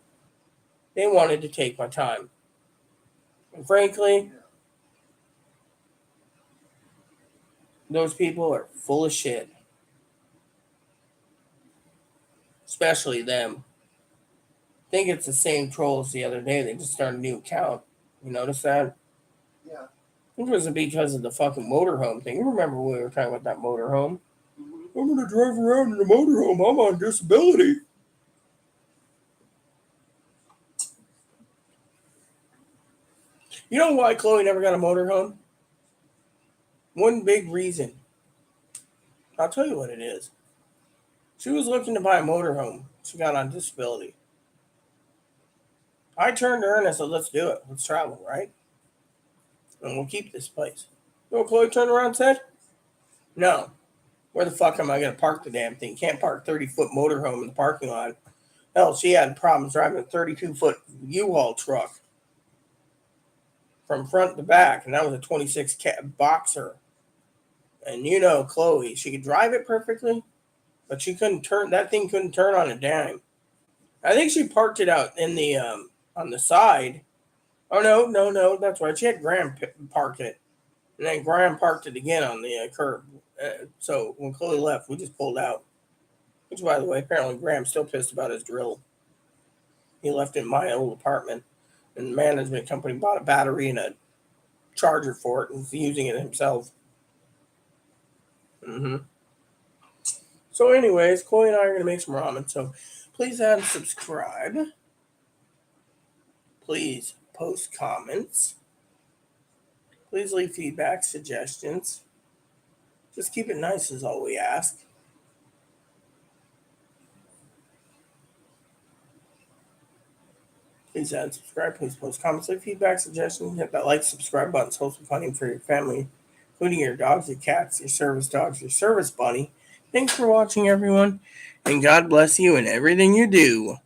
they wanted to take my time. And frankly, those people are full of shit. Especially them. I think it's the same trolls the other day. They just started a new account. You notice that? Yeah. I think it was because of the fucking motorhome thing. You remember when we were talking about that motorhome? Mm-hmm. I'm going to drive around in a motorhome. I'm on disability. You know why Chloe never got a motorhome? One big reason. I'll tell you what it is. She was looking to buy a motorhome. She got on disability. I turned to her and I said, let's do it. Let's travel, right? And we'll keep this place. You know what Chloe turned around and said? No. Where the fuck am I going to park the damn thing? Can't park 30-foot motorhome in the parking lot. Hell, she had problems driving a 32-foot U-Haul truck from front to back. And that was a 26 Boxer. And Chloe, she could drive it perfectly, but she couldn't turn. That thing couldn't turn on a dime. I think she parked it out in the on the side. Oh no, that's right. She had Graham park it, and then Graham parked it again on the curb. So when Chloe left, we just pulled out. Which, by the way, apparently Graham's still pissed about his drill. He left it in my old apartment, and the management company bought a battery and a charger for it, and is using it himself. Mm-hmm. So anyways, Chloe and I are going to make some ramen. So please add and subscribe. Please post comments. Please leave feedback, suggestions. Just keep it nice is all we ask. Please add and subscribe. Please post comments, leave feedback, suggestions. Hit that like, subscribe button. It's hopefully fun for your family, including your dogs, your cats, your service dogs, your service bunny. Thanks for watching, everyone, and God bless you in everything you do.